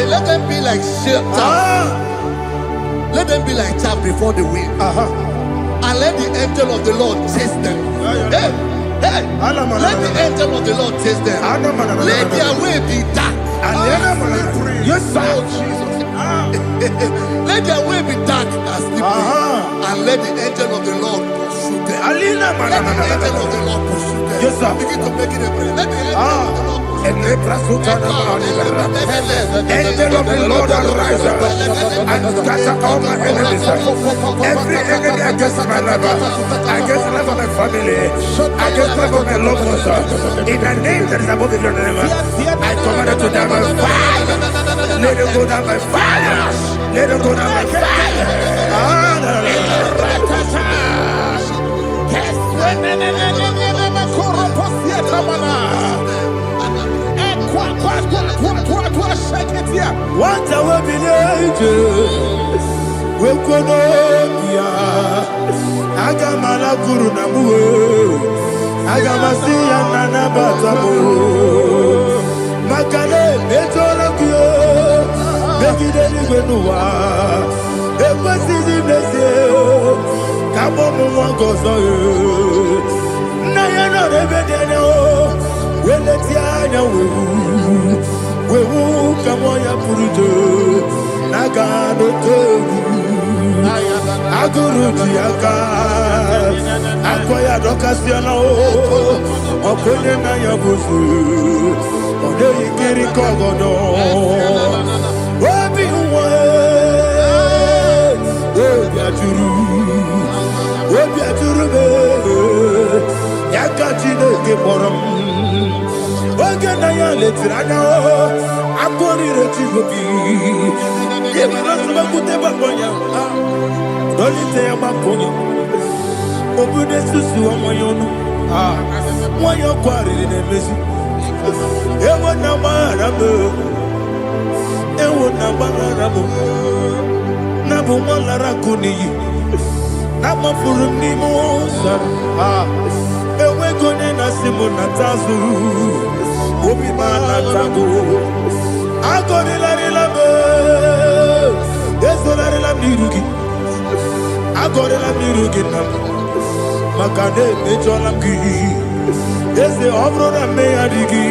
Let them be like chaff. Let them be like chaff before the wind. And let the angel of the Lord chase them. Hey, let the angel of the Lord chase them. Let their way be dark. Yes, sir. Let their way be dark and slippery. And let the angel of the Lord pursue them. Let the angel of the Lord pursue them. Yes, sir. Begin to make it a prayer. Let the angel of the Lord Angel of the Lord arise and scatter all my enemies. Every enemy against my life, against the life of my family, against the life of my loved ones. In the name that is above your name, I command it to die by fire. Let it go down by fire. Let it go down by what I will be angels, we could Agamala Guru Namu, Agamasia Nana Batamu, Makale, Betolakio, Begideni Benua, Epasi Nesio, Kabomu Gozo, Nayana Rebedeno, Weletiana. Wewu kamoya purujo nagano togu aguru diaka akoya dokasiana o okonye na yabuzu ode ikiri kogodo obi uwe obi aturu be yakati ne keporam. Oge na ya letiranya akori reti gobi Makade mejolamgi, ese obrona me adigi.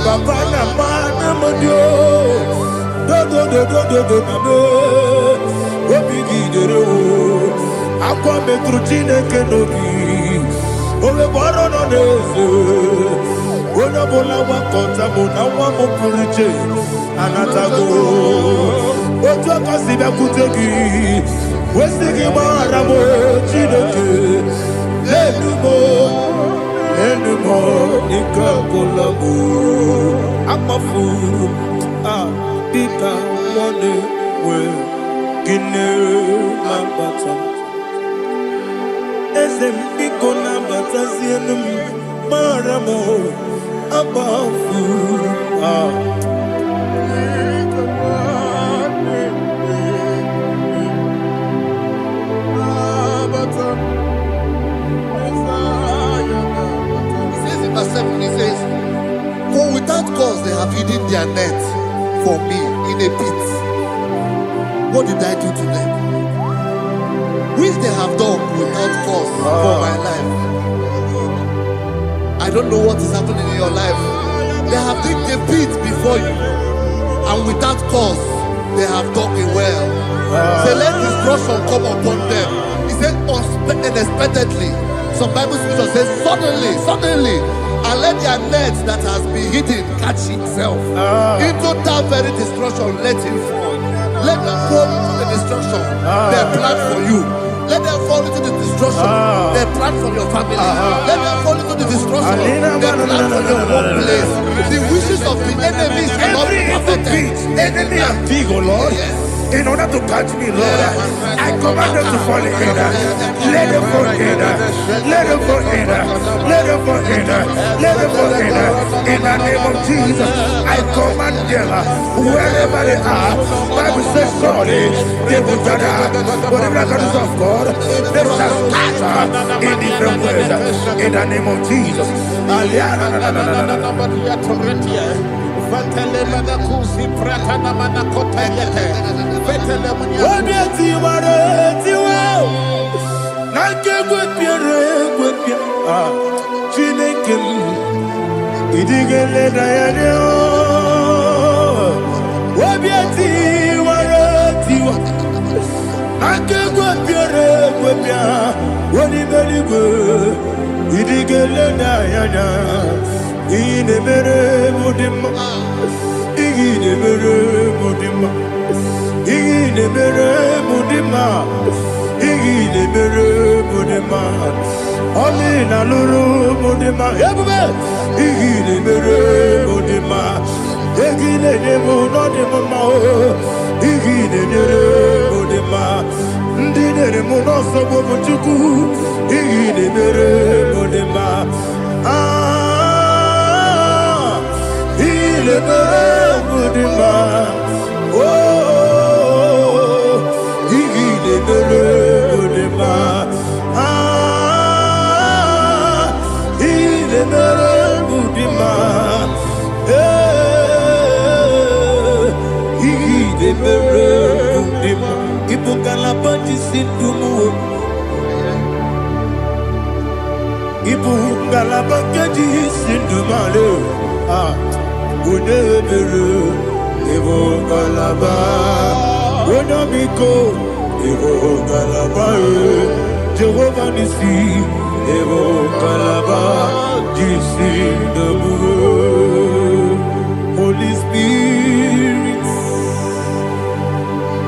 Papa na mana modio, do na me, obigi dero. Aqua metrutine kenobi, ole boro no neze. Ona bola wakota mona wamo puriche, anatago. Ojo kasiba kutegi. Wesigi maramo chineke Lenumo Nikakolamu Amafu Pika Mone We Gine Mambata Ezem Piko Nambata Zienum Maramo Amafu He says, for without cause they have hidden their net for me in a pit. What did I do to them? Which they have done without cause for my life. I don't know what is happening in your life. They have digged a pit before you, and without cause they have dug it well. Say, let destruction come upon them. He said, unexpectedly. Some Bible scripture says, suddenly, and let their nets that has been hidden catch itself. Into that very destruction, let him fall. Let them fall into the destruction they plan for you. Let them fall into the destruction they plan for your family. Let them fall into the destruction they plan for your workplace. The wishes of the enemies cannot be perfected. Enemy and big, oh Lord. Yes. In order to catch me, Lord, I command them to fall in. Let them fall in. Let them fall in. Let them fall in. Let them fall in. In the name of Jesus, I command them wherever they are. Bible says surely they will gather. But the miracles of God, they shall scatter in different ways. In the name of Jesus. Ine mere mudima, ine mere mudima, ine mere mudima, ine mere mudima. Oli na luru mudima, ebube. Ine mere mudima, ine nemo no nemo ma. Ine mere mudima, ndine nemo no sobo muchuku. Ine mere mudima. Il est Mudima, oh, il est Mudima, il est Mudima, il est Mudima. Il faut qu'à la bâtisse tout il faut qu'à la bâtisse tout ah. Unebere, Evo Galaba, Unamiko, Evo Galaba, Jehovah Nissi, Evo Galaba, Jisi Namu, Holy Spirit,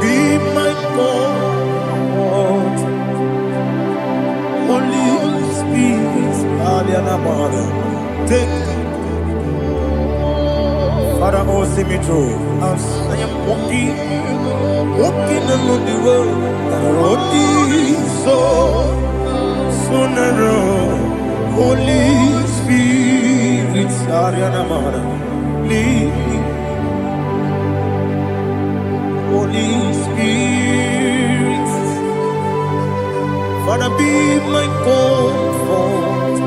be my God, Holy Spirit, Aliana Mara, take. Father, oh, see me through. I am walking walking along the road. The road is so narrow. Holy Spirit, Ariana Mara, lead me. Holy Spirit, Father, be my comfort.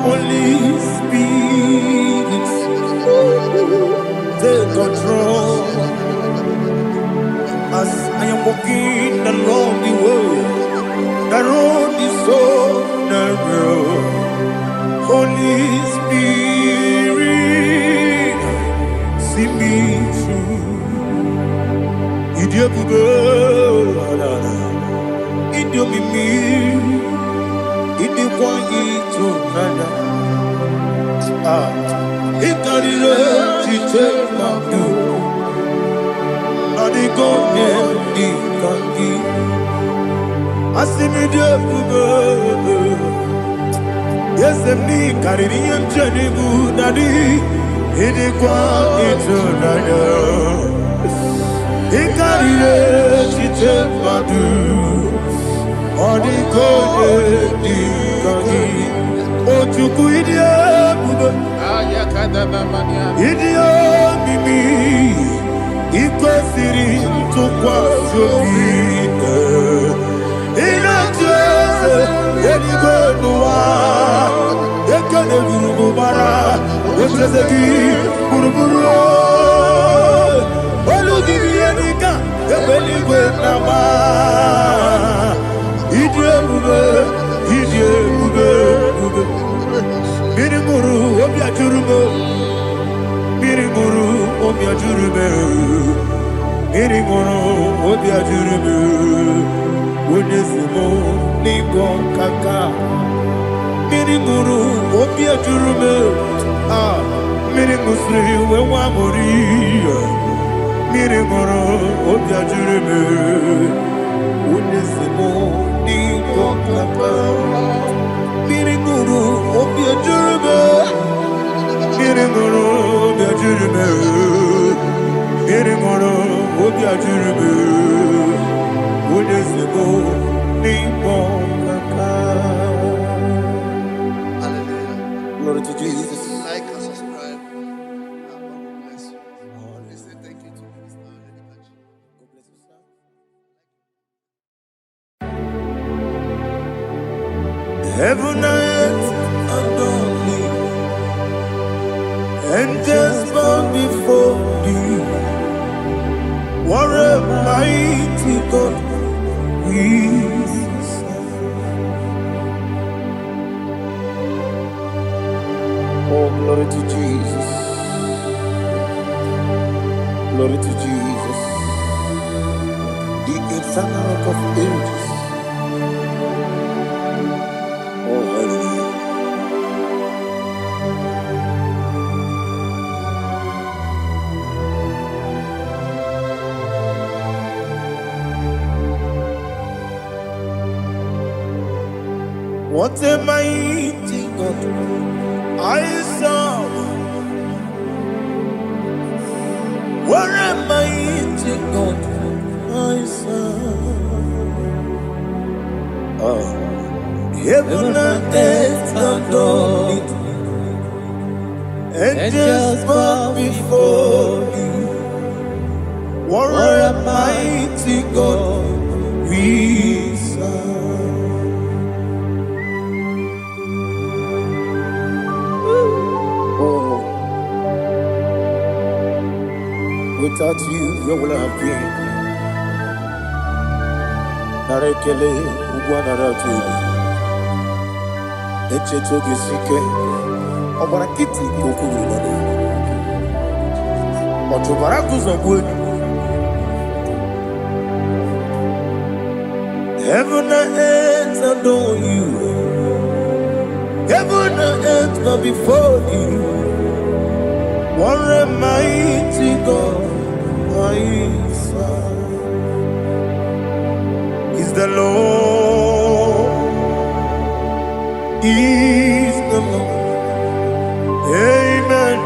Holy Spirit, take control as I am walking along the way. The road is so narrow. Holy Spirit, see me through. Idiabube, Idiomimi, Idiokwa Itonaya. Ikarire Chichemadu, Adigone Ikangi, Asimidiabube. Yes, me Caribbean Jenibu Nadi, Idiokwa Itonaya. Ikarire Chichemadu, Adigone Ikangi. Otuku Idiabube, Idiomimi, Ikosiri Tukwa Sopine, Inatese, Edigonua, Ekane Gurubara, Oteseki, Guruburu, Oludivianika, Ebeligwe Nama, Idiabube, Idiabube. Mirimuru, Obia Jurume, Mirimuru, Obia Jurume, Mirimuru, Obia Jurume, Unesimo, Nigo Kaka, Mirimuru, Obia Jurume, Mirimusri, Wewamuri, Mirimuru, Obia Jurume, Unesimo, Nigo Kaka. Mirimuru, Obia Jurume, Mirimuru, Obia Jurume, Mirimuru, Obia Jurume, Unesimo, Nigo Kaka. Hallelujah. Glory to Jesus. Like and subscribe. God bless you. Please say thank you to Minister Eddie Kachi. God bless you, sir. Heaven and earth adore me, angels bow before thee. What a mighty God we serve. Oh, glory to Jesus. Glory to Jesus. The eternal rock of ages. Oh, hallelujah. What a mighty God I serve. What a mighty God I serve. Heaven and earth adore it. Angels bow before thee. What a mighty God we serve. Oh, without you, where would I have been? Narekele, Ugwanaratu. Echetoge sike, Obarakiti Kokuru, Otobarakus of wood. Heaven and earth adore you. Heaven and earth bow before you. What a mighty God I serve. Is the Lord. Is the Lord. Amen.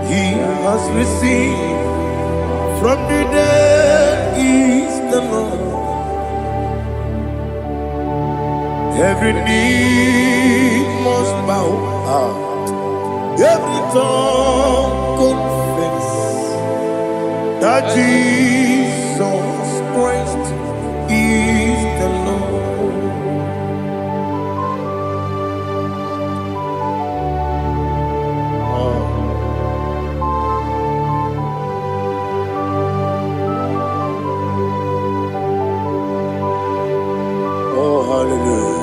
He has received From the dead is the Lord. Every knee must bow. Every tongue confess that Jesus Christ is the Lord. Oh, hallelujah.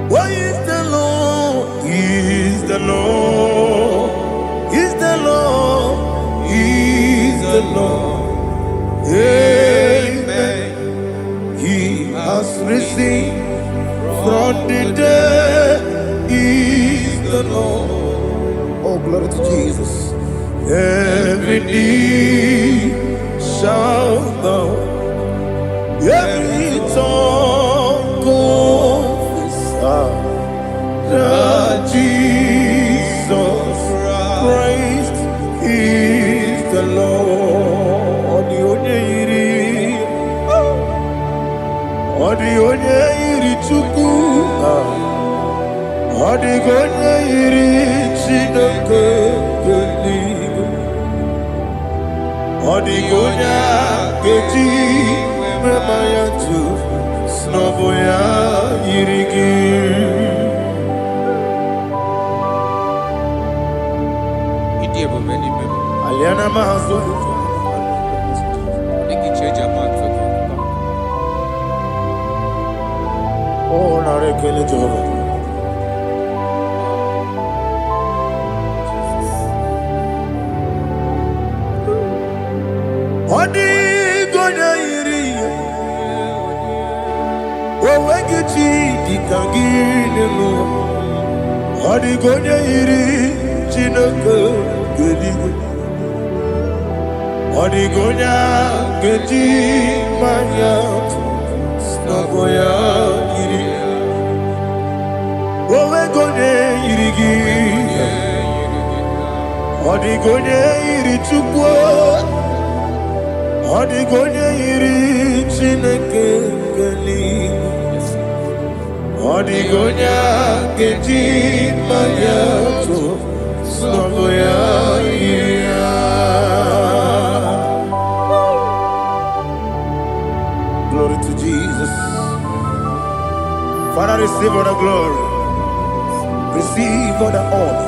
Why is the Lord? He is the Lord. He's the Lord. He's the Lord. Amen. He has risen from the dead. He's the Lord. Oh, glory to Jesus. Every knee shall bow. Every tongue confess that Jesus Christ is the Lord. Odi onye iri Chukwu, odi onye iri Chineke eluigwe, odi onye ga-eji mema ya tu n'ọbụ ya yiri gị. Aliana mazo oh narekele Jehova. Odi gonya yiri owegi chi dika gị n'elu. Odi gonya yiri Chineke eluigwe. Odi gonya geji manya n'ọbụ ya yiri. Owe gonya yiri gị. Odi gonya yiri Chukwu. Odi gonya yiri Chineke eluigwe. Odi gonya geji manya n'ọbụ ya yiri. Glory to Jesus. Father, receive all the glory. Receive all the honor.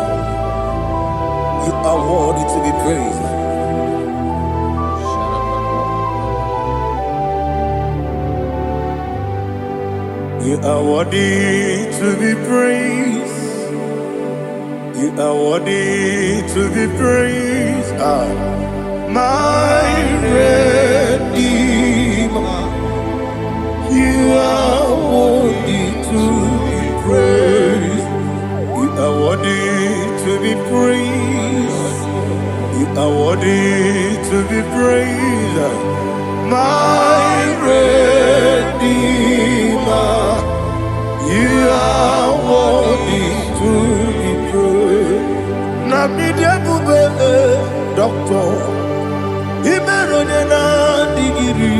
You are worthy to be praised. You are worthy to be praised. You are worthy to be praised. My Redeemer. You are worthy to be praised. You are worthy to be praised. You are worthy to be praised. My Redeemer. You are worthy to be praised. Nabidebube doctor. Imerone na digiri.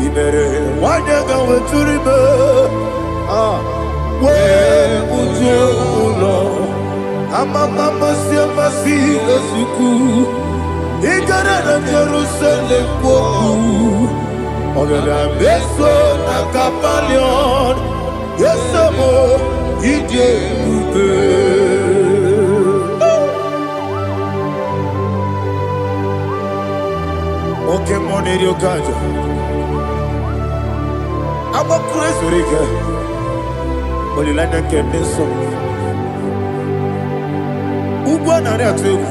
Ibere wanyaga weturibe we ujo ulo amama masi esuku igara na Jerusalem kwoku ogada beso na kapalion yesemo ije ube oke moneri okaja I'm a crazy rigger. Only like that can be so. Ugwana na tegu.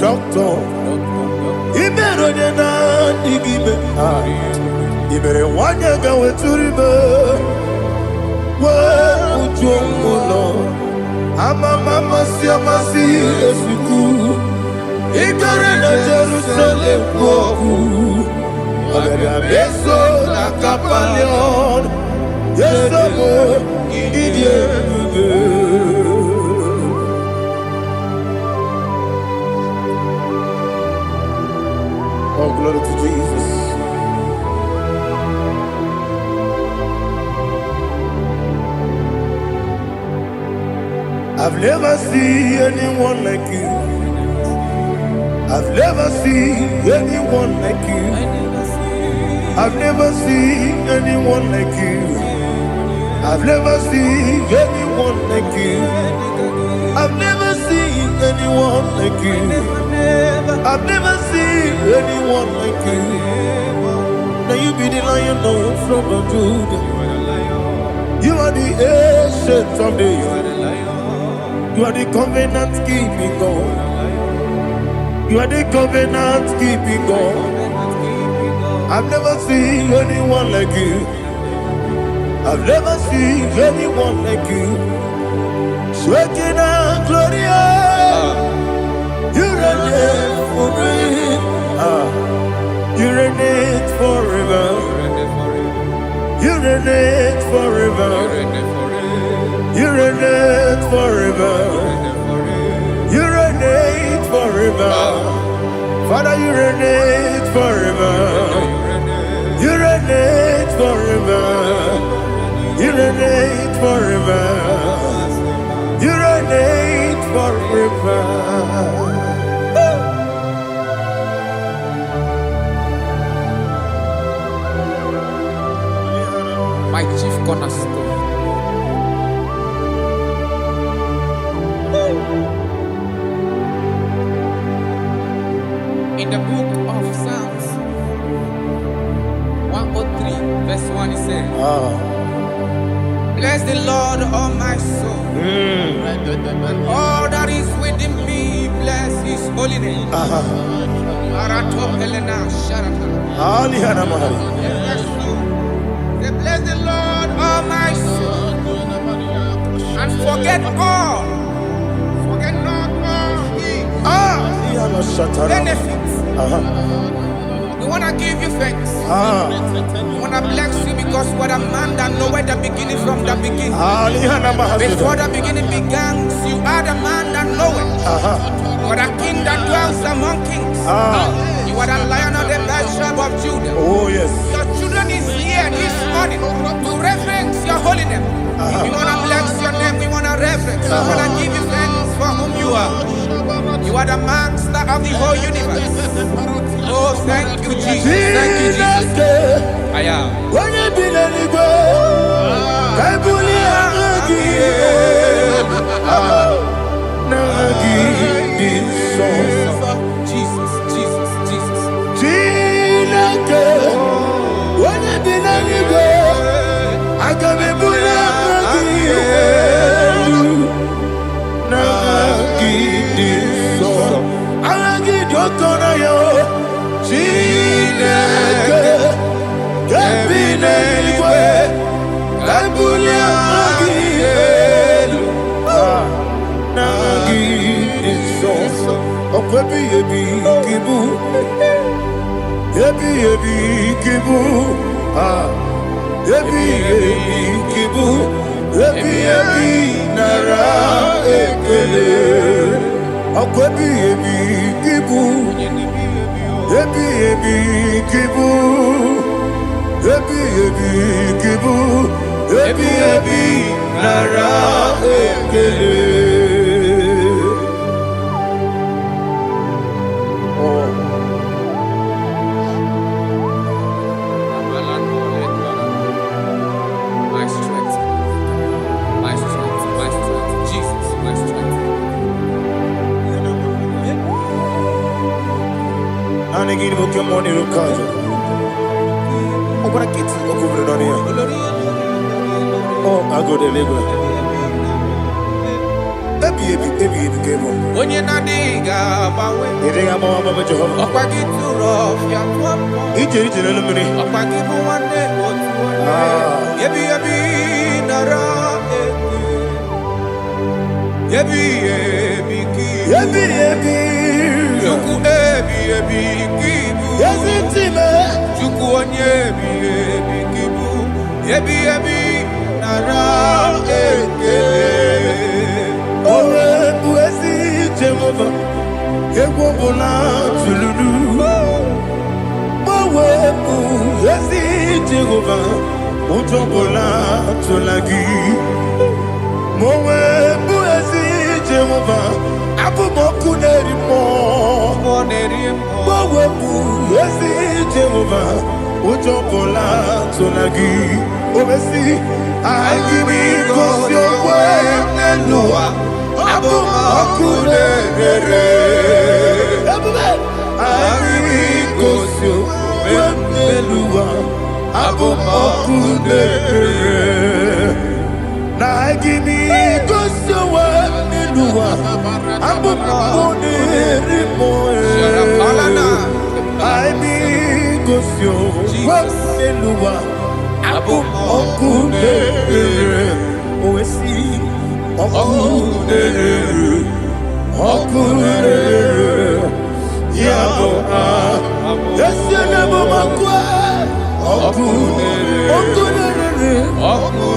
doctor. Ibero na IGBO. Ibere wanya gawe turibe. Wa ujongulo. Mama si esiku. Ibere na Jerusalem woku. Abere beso na kapalion. Yesomo idie. Oh, glory to Jesus. I've never seen anyone like you. I've never seen anyone like you. I've never seen anyone like you. I've never seen anyone like you. I've never seen anyone like you. I've never seen anyone like you. Now you be the lion from the Judah. You are the ancient of days. You are the covenant keeping God. You are the covenant keeping God. I've never seen anyone like you. I've never seen anyone like you. Sweating and Gloria, you reign forever. You reign forever. You reign forever. You reign forever. You reign forever. Father, you reign forever. You reign forever. You reign forever. You reign forever. My chief cornerstone. In the book of Psalms 103, verse 1, it says, bless the Lord, all my soul, and all that is within me, bless his holy name. Bless the Lord, all my soul, and forget not all his benefits. We want to give you thanks. We want to bless you because what a man that knoweth the beginning from the beginning. Before the beginning began, you are the man that knoweth. You are the king that dwells among kings. You are the lion of the tribe of Judah. Oh yes. Your children is here this morning to reverence your holy name. We want to bless your name. We want to reverence. We want to give you thanks for whom you are. You are the master of the whole universe. Oh, thank you, Jesus. Thank you, Jesus. I am. Jesus, Jesus, Jesus. Onye na diga bawe. Okwagi turo fia tuapo. Okwagi muwane otuwane. Yebi nara eke. Yebi ki. Juku kibu. Juku onye kibu. Yebi nara eke. Owe buezi Jehova, Ewobola tululu. Owe buezi Jehova, Utobola tulagi. Mowe buezi Jehova, Abumoku nerimo. Mowe buezi Jehova, Utobola tulagi. Ovesi, IGBO Nelua, Abumoku nerere. IGBO Nelua, Abumoku nerere. Na IGBO Nelua, Abumoku nerimo. IGBO Nelua. Abumoku nerere, owesi oku nerere, yabo yesene bomakwa oku nerere, yabo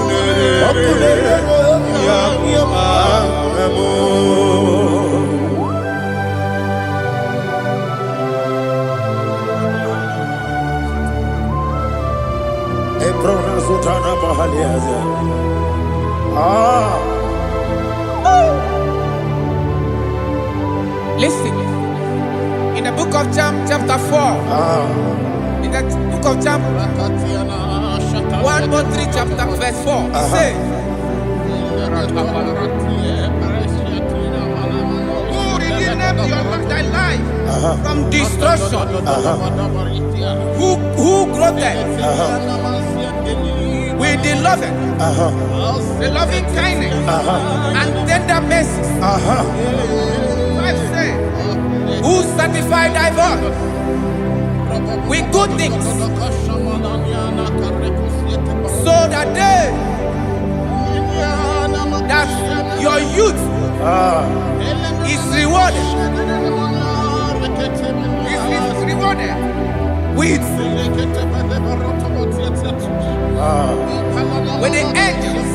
amo. Listen, in the book of John, chapter 4, in the book of John 1:3, chapter verse 4, it says, who redeemed thy life from destruction? Who groweth with the loving kindness and tender mercies. Who satisfy thy voice with good things, so that your youth is rewarded. Is rewarded with the angels.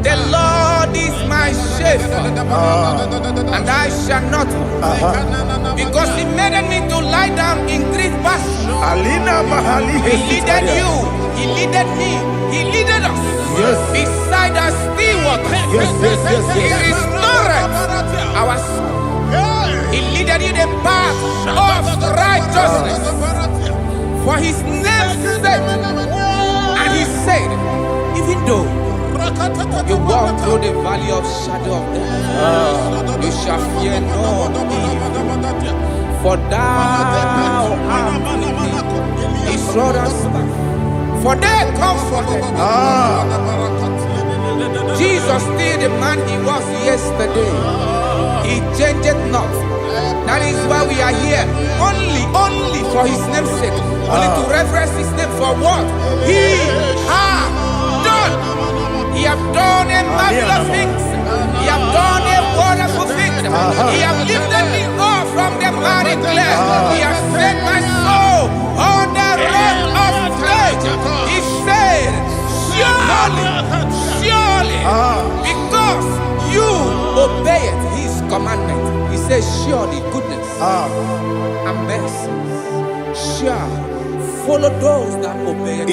The Lord is my shepherd, and I shall not, because He made me to lie down in green pastures. He leaded you, He leaded me, He leaded us beside the still waters. He restored our soul. He leaded you the path of righteousness for His name's sake. And He said, even though you walk through the valley of shadow of death, you shall fear no evil, for thou art with me. His rod and staff, for they comforted. Jesus still the man He was yesterday. He changed not. That is why we are here. Only for His name's sake. Only to reverence His name for what He has done. He has done a marvelous things. He has done a wonderful thing. He has lifted me up from the miry clay. He has set my soul on the rock of faith. He said, surely, because you obeyed His commandment. He says, surely goodness and mercy shall follow those that obey it.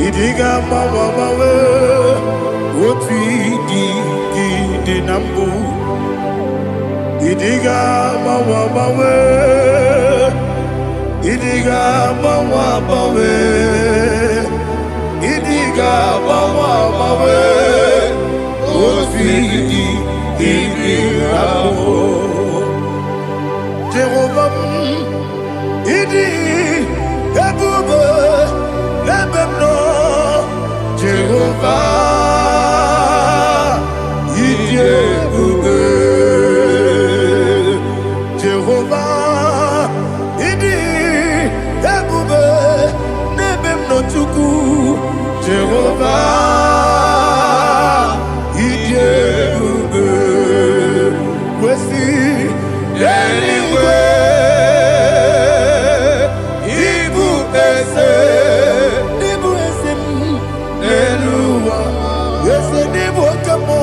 Idiga mawe, oti di nambu. Idiga mawe, idiga mawe, idiga mawe, oti di nambu. Jehovah, idi Yes, the name of Kamo.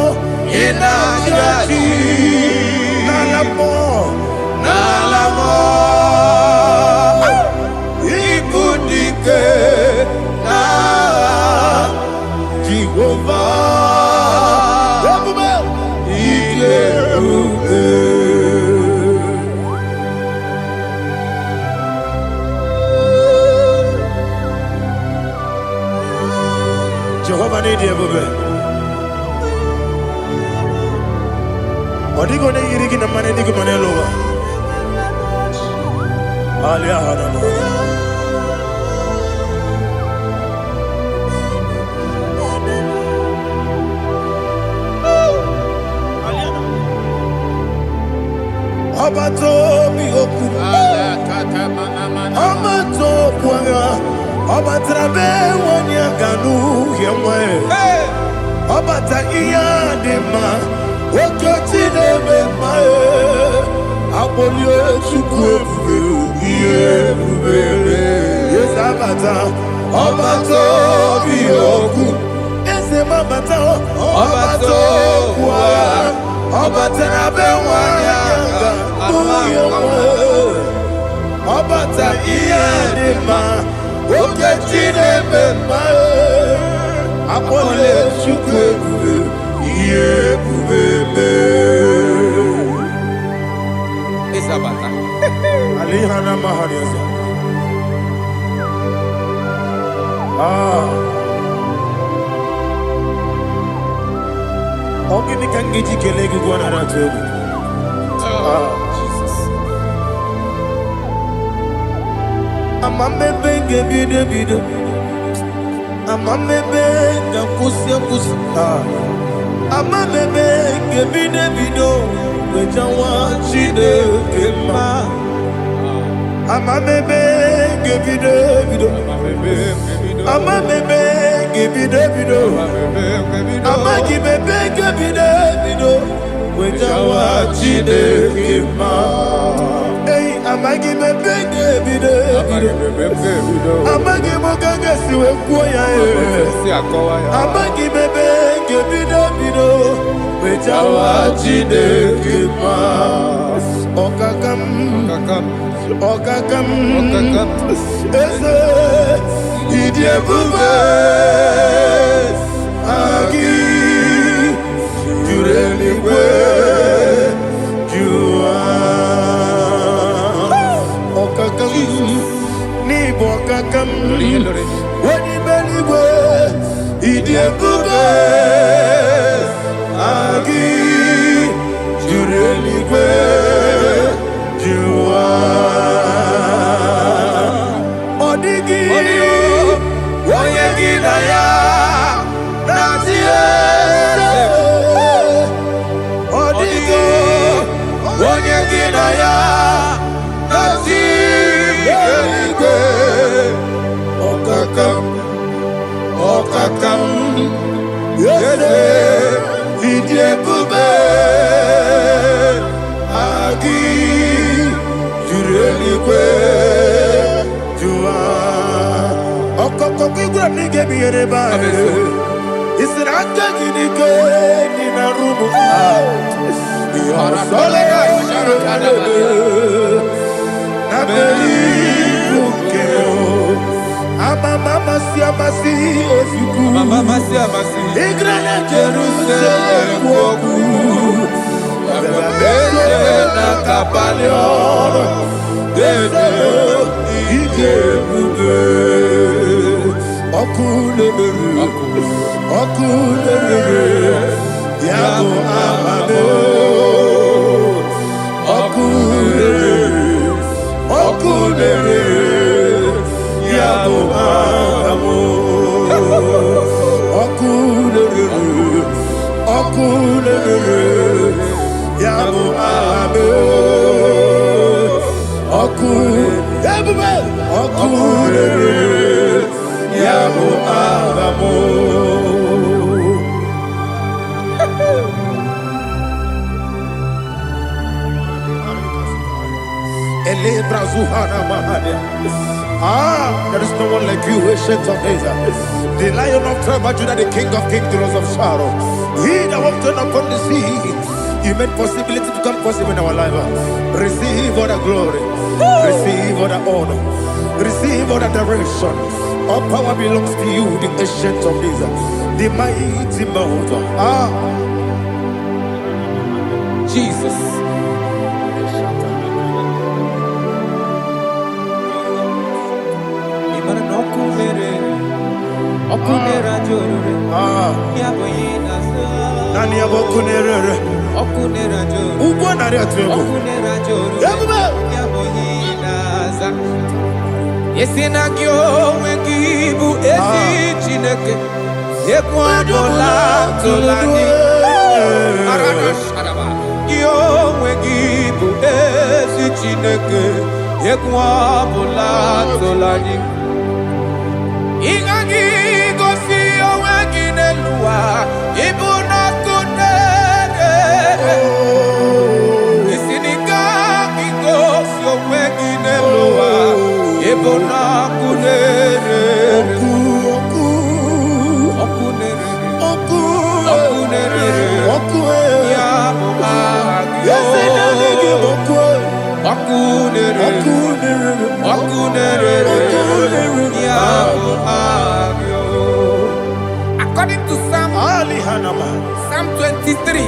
Inajaji. Nalamo. Nalamo. Ikudike. Na. Jehovah. Ile. Jehovah need you, baby. What are you going to eat in the money? You can lower. Alia Hadam. Abato bihoku. Abato puanga. Abatrabe wanya ganu yemwe. Abata iya dema. Okoti deme mae. Abolio chukwe iye bubebe. Yes abata. Abato bihoku. Ese mabata. Abato kwa. Abatrabe wanya ganu yemwe. Abata iya dema. Okoti deme mae. Abolio chukwe iye bubebe. Isabata. Alihana mahariasa. Ogini kangiji kelegi gwana ratubu. Jesus. Amambe bide bide. Amambe kusia kusia. Amambe bide bide. Wejawa chide kema. Amambe bide bide. Amambe bide bide. Amagi bebe bide bide. Wejawa chide kema. Hey, amagi bebe bide. Amagi mogaga siwe kuya. Amagi bebe bide bide. Wejawa chide kema. Okakam. Ese idie bube. Agi jureli kwe jua. Okakam ni bokakam. Wani beli kwe idie bube. Agi jureli kwe jua. Odigi oyegi na ya natie. Odigi oyegi na ya natie. Okakam yese idie bube. Agi jureli kwe jua. Okokokigura nige biyereba. Isiraka ginike nina rumu. Yarasolega sharakadaba. Nabeli ukeo. Mama siamasi ofiku. Mama siamasi. Igrana Jerusalem woku. Bebe na kapalion. Dede ije bube. Okulere. Yabo amamo. Okulere. Yabo amamo. Okulere. Yabo amamo. Okulere. Yabo amamo. Elebra zuhana mahania. There is no one like you, ancient of days. The Lion of tribe of Judah, the King of kings, the Rose of Sharon. He that walked upon the sea. You made possibility to become possible in our life. Receive all the glory. Receive all the honor. Receive all the direction. All power belongs to you, the ancient of days, the mighty mountain. Jesus. Nani abokunere. Ugbo nari atuego. Yesina kyo wengibu esi chineke. Yekwadola tolani. Arana sharaba. Kyo wengibu esi chineke. Yekwadola tolani. Ingagi gosi owegine luwa. Ibuna kunere. Isinika gosi owegine luwa. Ibuna kunere. According to Psalm 23.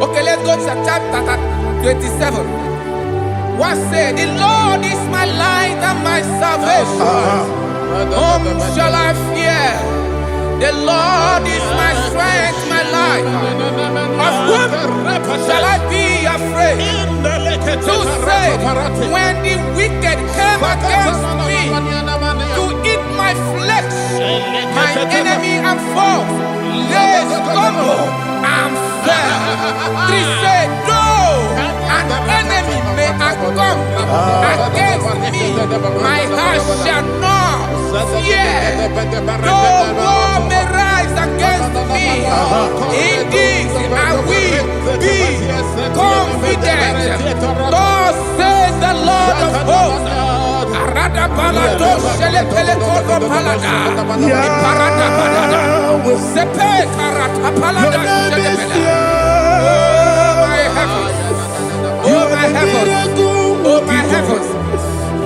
Okay, let's go to chapter 27. What said? The Lord is my light and my salvation. Whom shall I fear? The Lord is my strength, my life. Of whom shall I be afraid? To say, when the wicked came against me to eat my flesh, my enemy and foe, they stumble and fell. 3 said, though an enemy may come against me, my heart shall not fear. Though war may rise against me, in this I will be confident. Thus says the Lord of hosts. Arada balado shele pele kodo palada. Iparada balada. Sepe karata palada shele pele. Oh my heavens. Oh my heavens.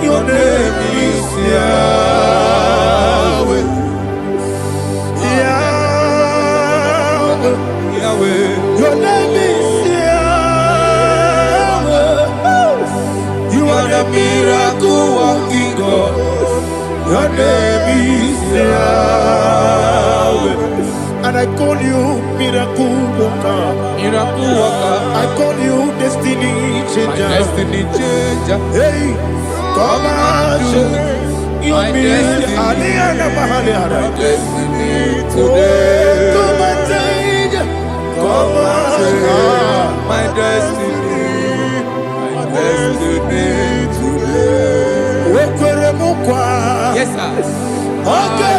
Your name is Yahweh. Yahweh. Your name is Yahweh. You are the miracle working God. Your name is Yahweh. And I call you miracle worker. Miracle worker. I call you destiny changer. Destiny changer. Hey, come on, your destiny. Today. Come and change. Come on, my destiny. My destiny today. Yes, sir. Okay,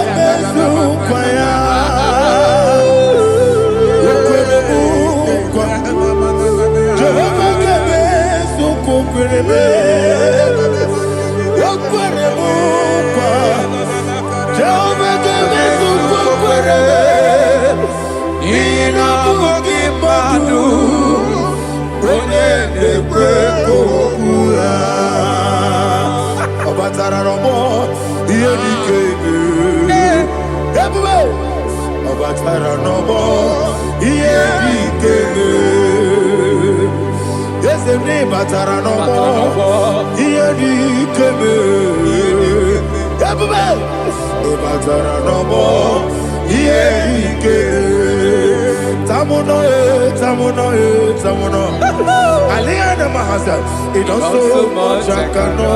it also much I cannot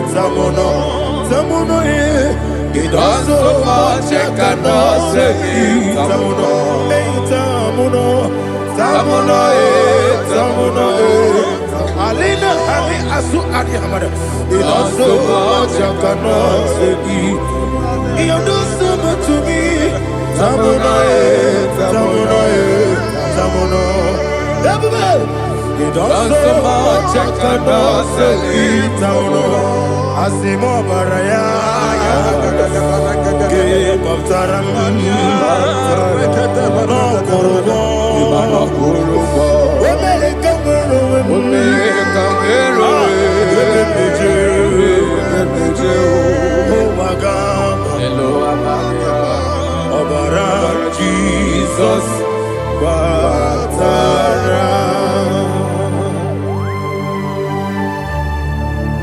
say. It also much I cannot say. Alina, asu adi hamada. It does so much I cannot say. You do so much to me. Tamono, tamono, tamono. Everybody. It does so much I cannot say. Tamono. Asimo baraya. Give up taram. No korogo. Jesus,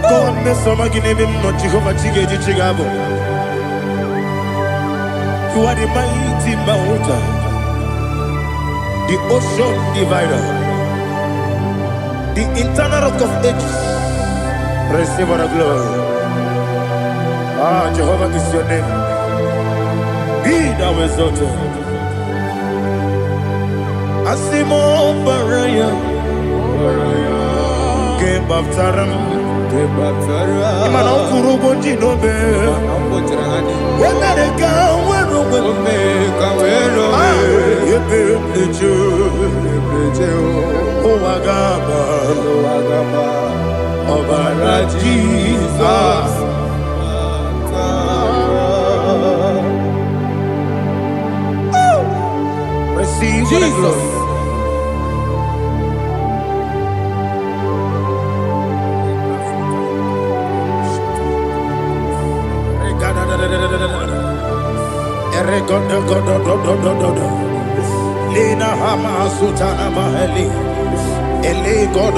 God, me some give him not Jehovah Chigabo. You are the mighty mountain, the ocean divider, the internal rock of ages. Receive the glory. Ah, Jehovah is your name. Be thou exalted. Asimo baraya, game baptaram, imano kurubo jinobe. When they come, when we yepe nejo, oh agama, obara Jesus. Receive Jesus. Lina hama sutana maheli. Ele God.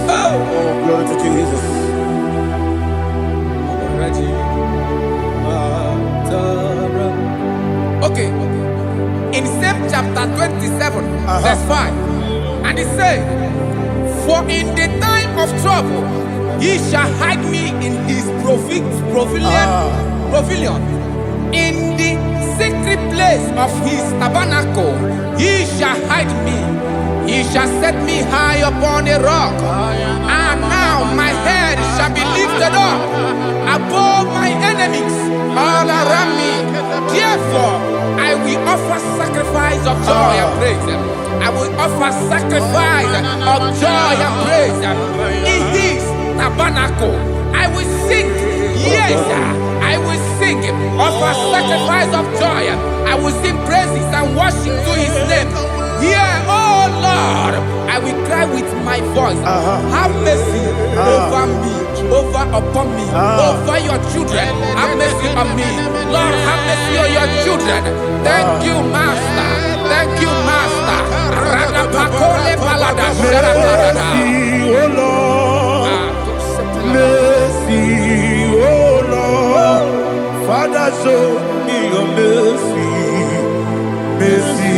Oh, glory to Jesus. Okay. In same chapter 27, verse 5, and it says, for in the time of trouble, he shall hide me in his pavilion. In the secret place of his tabernacle, he shall hide me. He shall set me high upon a rock. And now my head shall be lifted up above my enemies all around me. Therefore, I will offer sacrifice of joy and praise. I will offer sacrifice of joy and praise. In his tabernacle, I will sing. Yes, I will sing. Offer sacrifice of joy. I will sing praises and worship to his name. Here, oh Lord, I will cry with my voice. Have mercy over me, upon me, over your children. Have mercy on me. Lord, have mercy on your children. Thank you, Master. Thank you, Master. Mercy, oh Lord. Mercy, oh Lord. Father, show me your mercy. Mercy,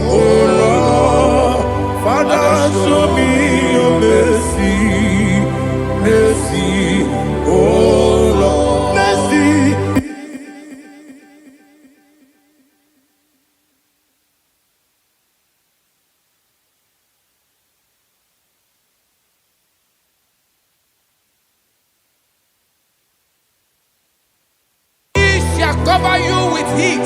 oh Lord. Father, show me your mercy. Mercy, oh Lord. Mercy. Cover you with his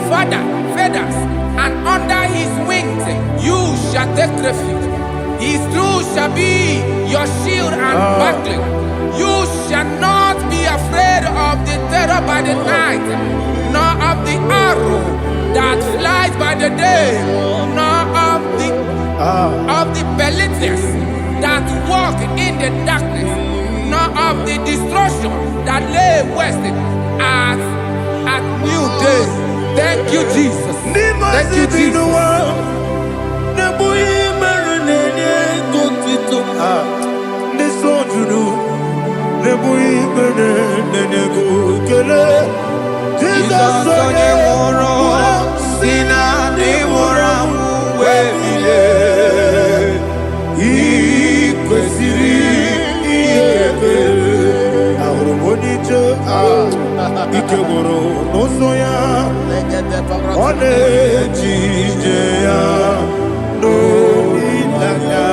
feathers, and under his wings you shall take refuge. His truth shall be your shield and buckler. You shall not be afraid of the terror by the night, nor of the arrow that flies by the day, nor of the pestilence that walk in the darkness, nor of the destruction that lay west at new day. Thank you, Jesus. Thank you, Jesus. Ikegoro nosoya one jijeya no ilaya.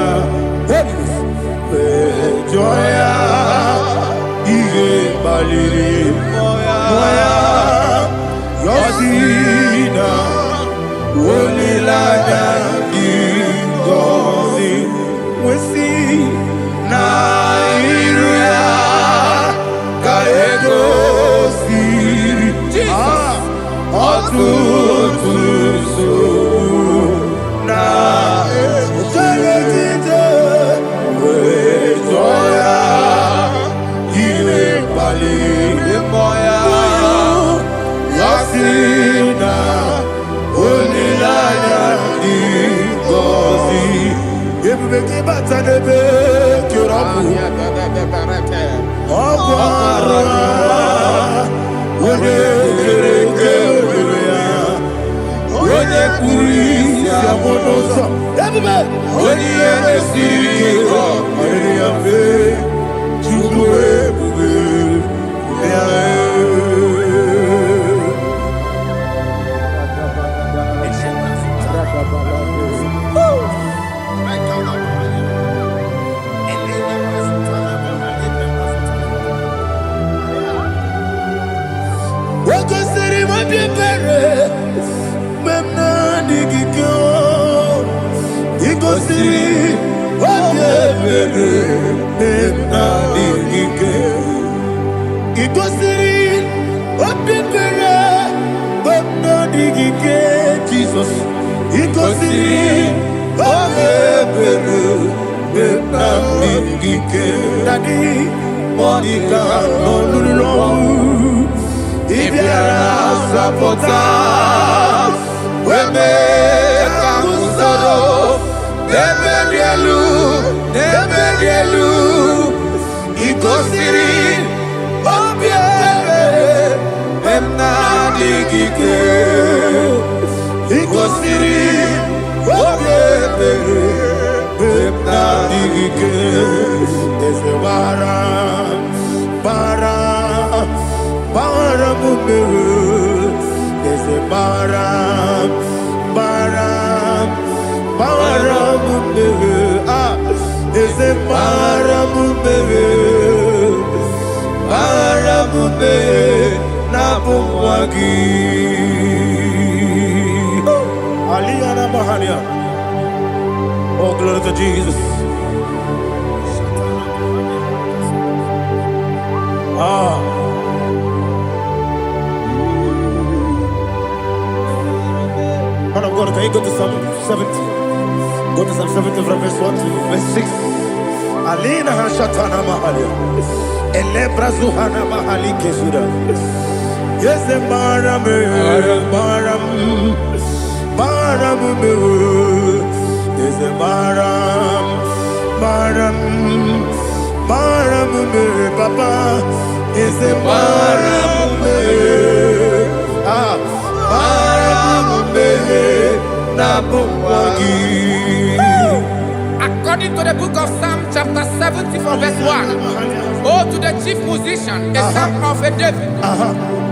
paliri moya yosina wolilanya ingozi wesi na iruya kaego siri otutuso na teletite wetoya ile paliri moya yosina olilanya ingozi ebubeke batanebe kyorabu ọkwara onye kereke ya onye kpuru isi abụ n'ụzọ ebube onye ihe mesiri ike ọrịrị ya mfe chukwu ebube ya Wakosiri mabibere memna digikyo ikosiri mabibere memna digikyo ikosiri mabibere memna digikyo Jesus ikosiri mabibere memna digikyo Daddy Monica no lulu Ibiara sapota weme kamusoro nebelielu ikosiri obiere emna digike ikosiri obiere emna digike ese bara ese bara ese na bumwagi Aliyana Mahalia. Oh, glory to Jesus. Man of God, can you go to Psalm 70? Go to Psalm 70 from verse 1 to verse 6. Alina Hashatana Mahalia. Elebra Zuhana Mahali Kesuda. Yes, the Baram. Yes, the Baram. Papa. Yes, the Baram. According to the book of Psalm chapter 70 from verse 1, oh, to the chief musician, a psalm of a David,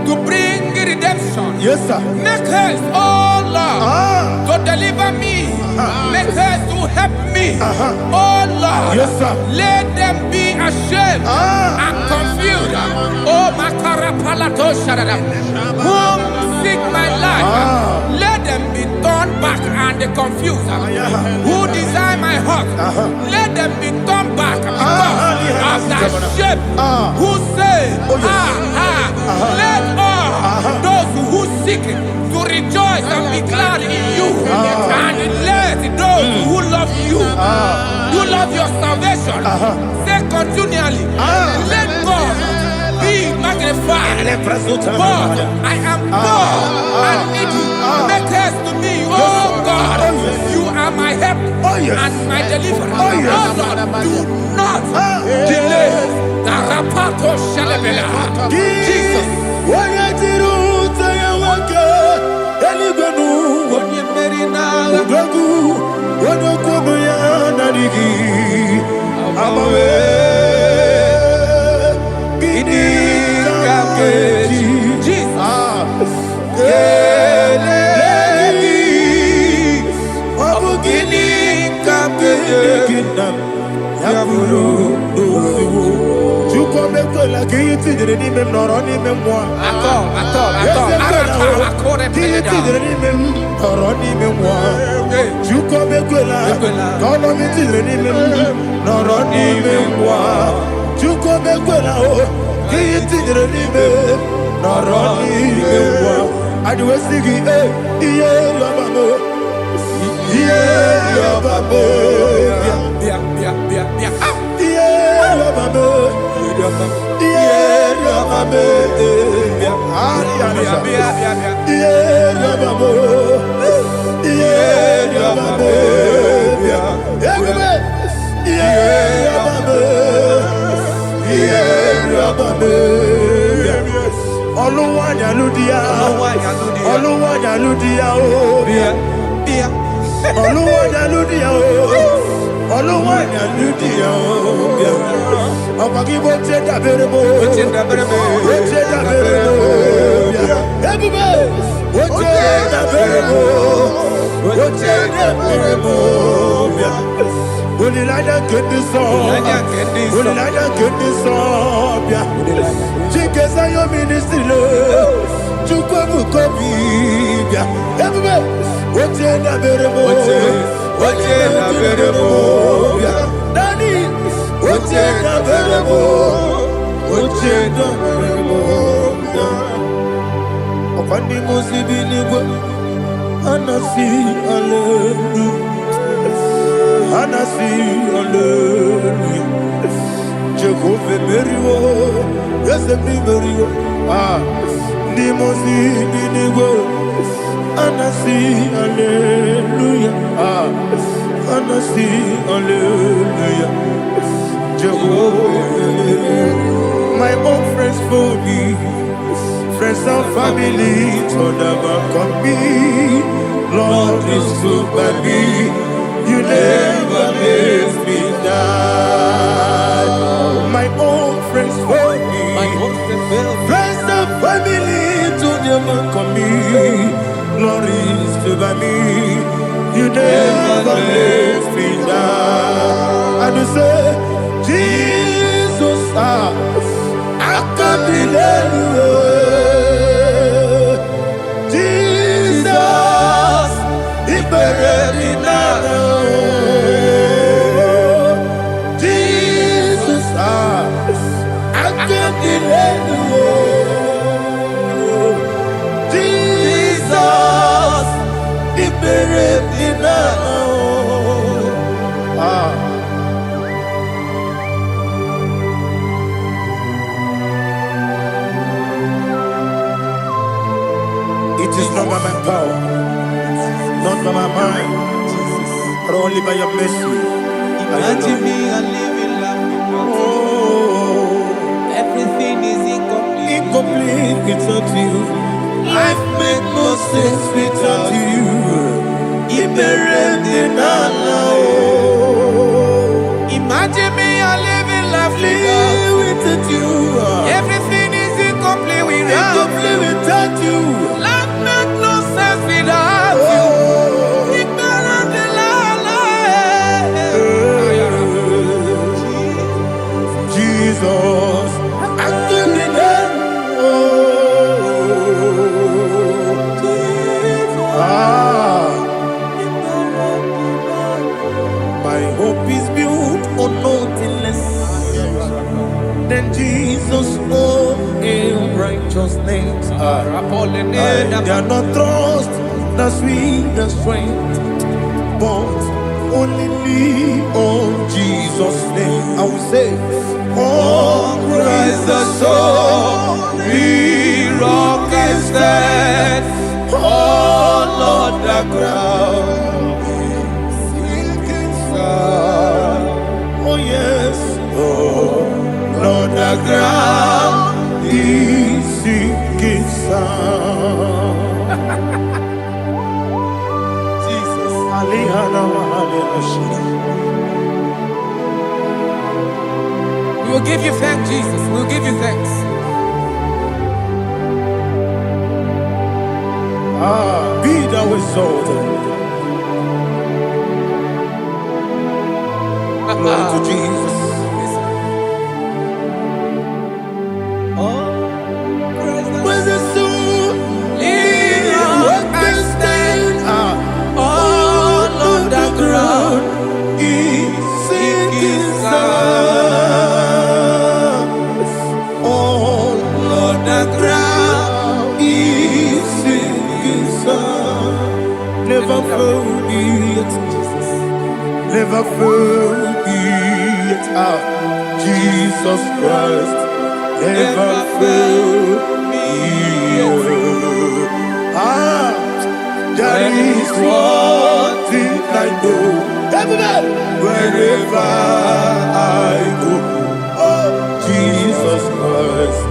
to bring redemption. Yes, sir. Make haste, oh Lord, to deliver me. Make haste to help me. Oh Lord, yes, sir. Let them be ashamed and confused. Oh, Makara Palato Shadadam, whom seek my life, let them be turned back and confused. Who desire my heart, let them be turned back because of that shape. Who say, let all those who seek to rejoice and be glad in you, and let those who love you, who love your salvation, say continually, let God be magnified. God, I am poor and needy. Make haste to me, oh God. You are my help and my deliverer. Oh Lord, do not delay. Tarapato Shalabela. Jesus. You come back to like My own friends for me, friends and family, told never come me. Lord is good by me, you never let me die. My own friends for me, friends and family, told never come me. Lord is good by me, you never let me die. And you say, Jesus, I can't believe you. Jesus, He buried me now. Jesus, I can't believe you. Jesus, He buried me now. It is not by my power, not by my mind, but only by your mercy. Imagine me and living life without you. Everything is incomplete. Incomplete without you. Life makes no sense without you. Imagine me and living life without you. Everything is incomplete without you. Life makes no sense without you. Jesus, I give you my hope is built on nothing less than Jesus' own righteousness. I cannot trust the sweet the strength, but only lean on Jesus' name. I will say, on Christ the solid rock is stand. Oh Lord, the ground is sinking sand. Oh yes, oh Lord, the ground is sinking sand. Jesus, We will give you thanks, Jesus. We will give you thanks. Be thou exalted. Glory to Jesus. Oh. never failed me yet. Never failed me yet. Jesus Christ never failed me yet. There is one thing I know. Wherever I go, Jesus Christ,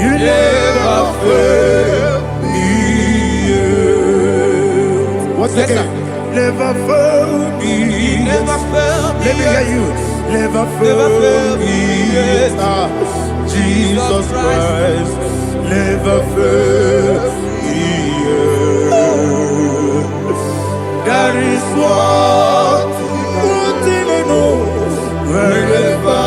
you never fail me. What's again? Never fail me. Never fail me. Let me hear you. Never fail me. Jesus Christ, never fail me. There is one thing I know. Wherever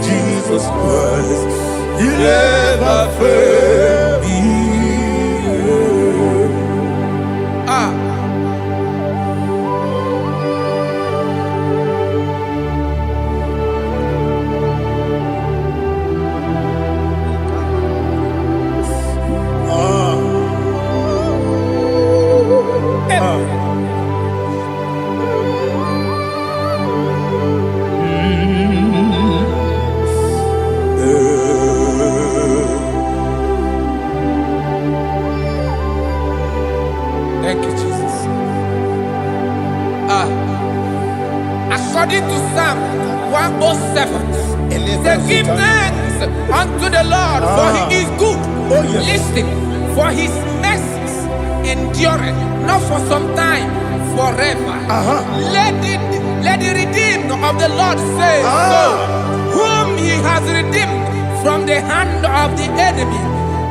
Jesus Christ, you never fail me. Thank you, Jesus. According to Psalm 107, say, give thanks unto the Lord, for he is good. Listen, for his mercies endureth, not for some time, forever. Let the redeemed of the Lord say so, whom he has redeemed from the hand of the enemy,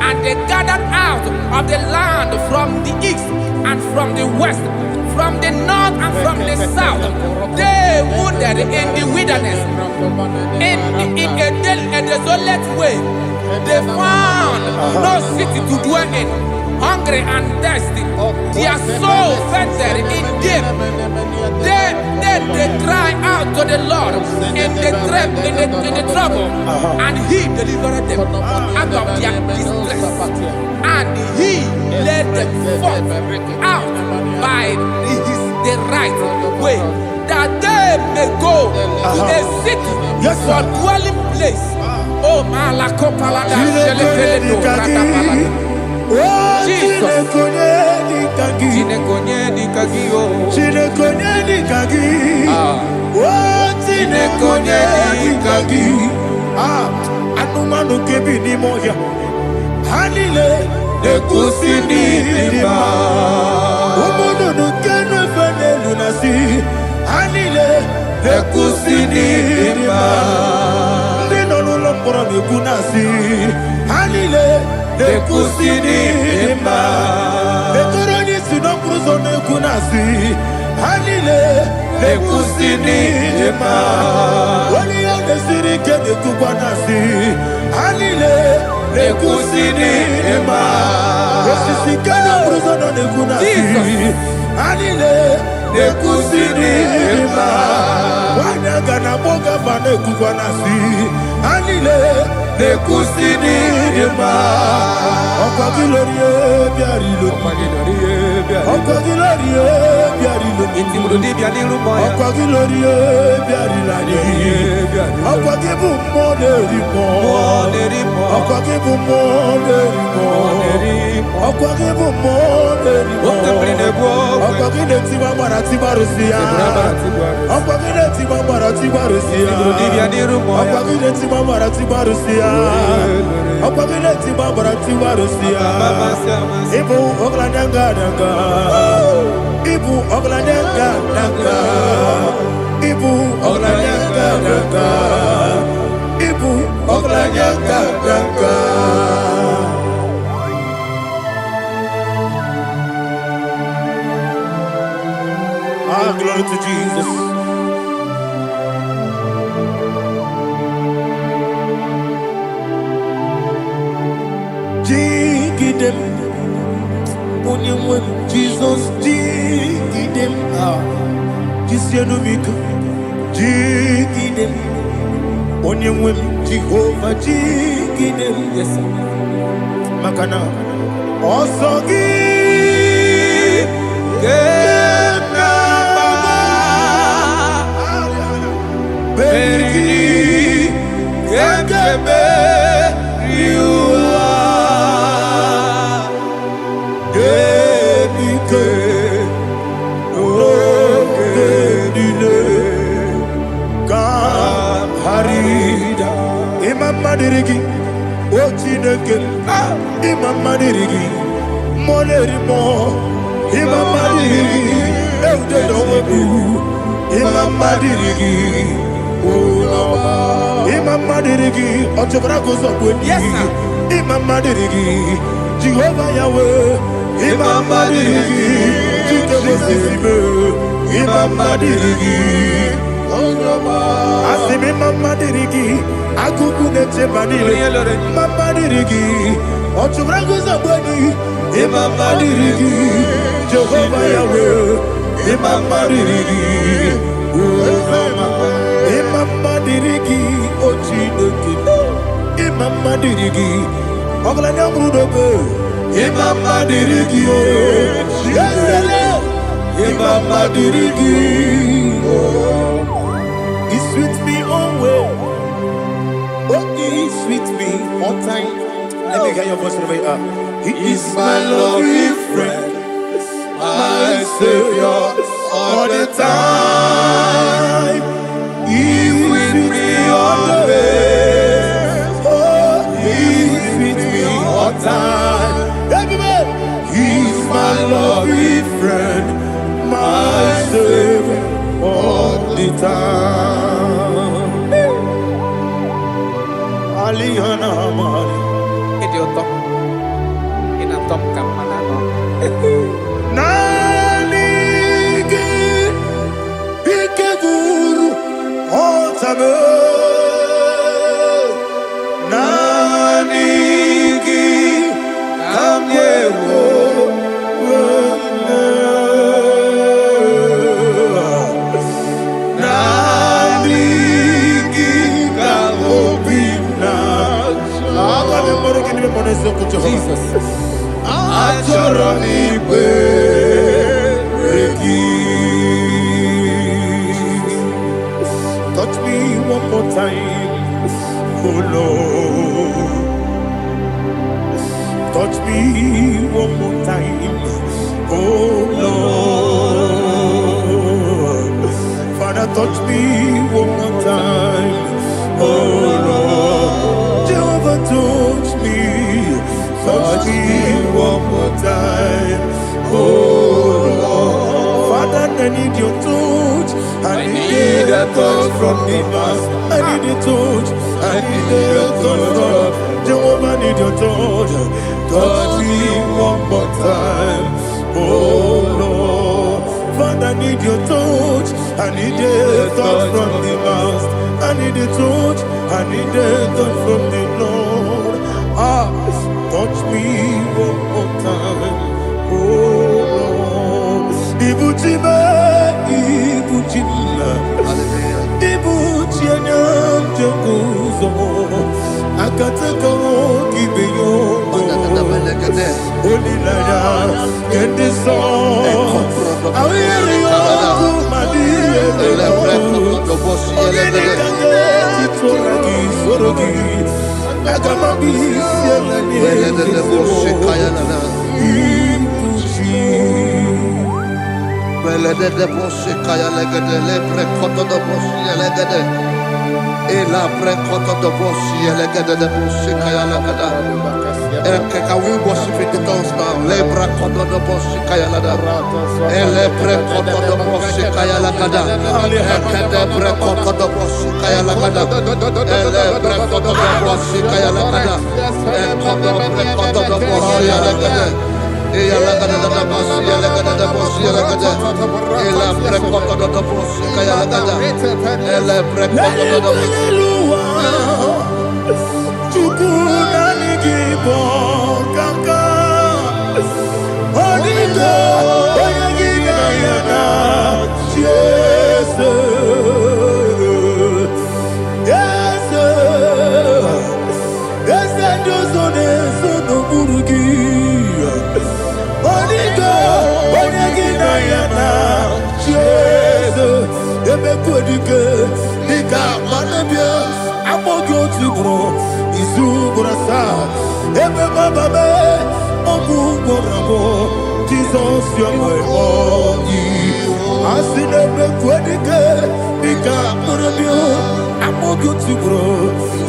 and they gathered out of the land from the east and from the west, from the north and from the south. They wandered in the wilderness, in a desolate way. They found no city to dwell in, hungry and thirsty. Their soul fainted in death. They cry out to the Lord in the trouble, and he delivered them out of their distress, and he led them forth out by the right way, that they may go to a city for dwelling place. Oh, Malakopalada, Jesus. Anumanu kebi ni moya Hanile Nekusini nima Umudu nukenu fene lunasi Hanile Nekusini nima Nino nulopora nukunasi Hanile Nekusini nima Netoroni sinokruzo nukunasi Hanile Nekusini nima Wali ya nesiri kene kubanasi Hanile Nekusini nima Nesisi kene bruzo nukunasi Hanile Nekusini nima Wanaga na boga vane kubanasi Hanile Nekusini nima Okwa gilorie biarilo Okwa gilorie biarilo Okwa gilorie biarilani Okwa gibu moderimo Okwa gibu moderimo Okwa gibu moderimo Okwa gine tiba marati barusia Okwa gine tiba marati barusia Okwa gine tiba marati barusia Okwa gine tiba marati barusia Ibu ogladanga danga Ibu ogladanga danga Ibu ogladanga danga Ibu ogladanga danga Glory to Jesus. Dig them, Jesus, dig them. Kisianumika, dig them. Jehovah, dig them. Yes, makana osogi Kena baba Beri Kekebe Riua Genike Genine Harida Imam Madirigi Ochineke Imam Madirigi Molerimo Imam Madirigi Eudedowebu Imam Madirigi Imam Madirigi Ochobrakozobweni Yes, sir. Imam Madirigi Jehovah Yahweh Imam Madirigi Jitewesisime Imam Madirigi Asimi Imam Madirigi Akukunete Manile Imam Madirigi Ochobrakozobweni Imam Madirigi Jehovah Yahweh Imam Madirigi Imam Madirigi Ochineke Imam Madirigi Oglanya Mudobe Imam Madirigi Imam Madirigi He sweet me always. Oh, he sweet me all time. Let me hear your voice wherever you are. He is my lovely friend, my Savior all the time. He with me always. Oh, he with me all time. Everybody, he's my lovely friend, my Savior all the time. Aliyana Mari. Idioto Inatom Kamanano Nanigi Ikeguru Otame Nanigi Kamyewo Nanigi Kamobina Jesus Achoronipe touch me one more time, oh Lord. Touch me one more time, oh Lord. Father, touch me one more time, oh Lord. Jehovah, touch me one more time, oh Lord. Father, I need your touch. I need a touch from the past. I need a touch. I need a touch from Jehovah. I need your touch. Touch me one more time, oh Lord. Father, I need your touch. I need a touch from the past. I need a touch. I need a touch from the Lord. Touch me one more time, oh Lord. Ibuchime, Ibuchime, Ibuchianyam Jakuzo. Akataka Kibeyo, Olilaya, Kendiso. I will you my dear. Can we worship in the tongues now? Lebra koto do boshi kaya lada. Elebre koto do boshi kaya lada. Ekede bre koto do boshi kaya lada. Elebre koto do boshi kaya lada. Ekodo bre koto do boshi lada. Eya lada da boshi lada da boshi lada. Elebre koto do boshi kaya lada. Elebre koto do boshi. Yes, kwedike dika manebia amogo tibro isu brasa ebe bababe ogu gorabo Jesus your boy asinebe kwedike dika manebia amogo tibro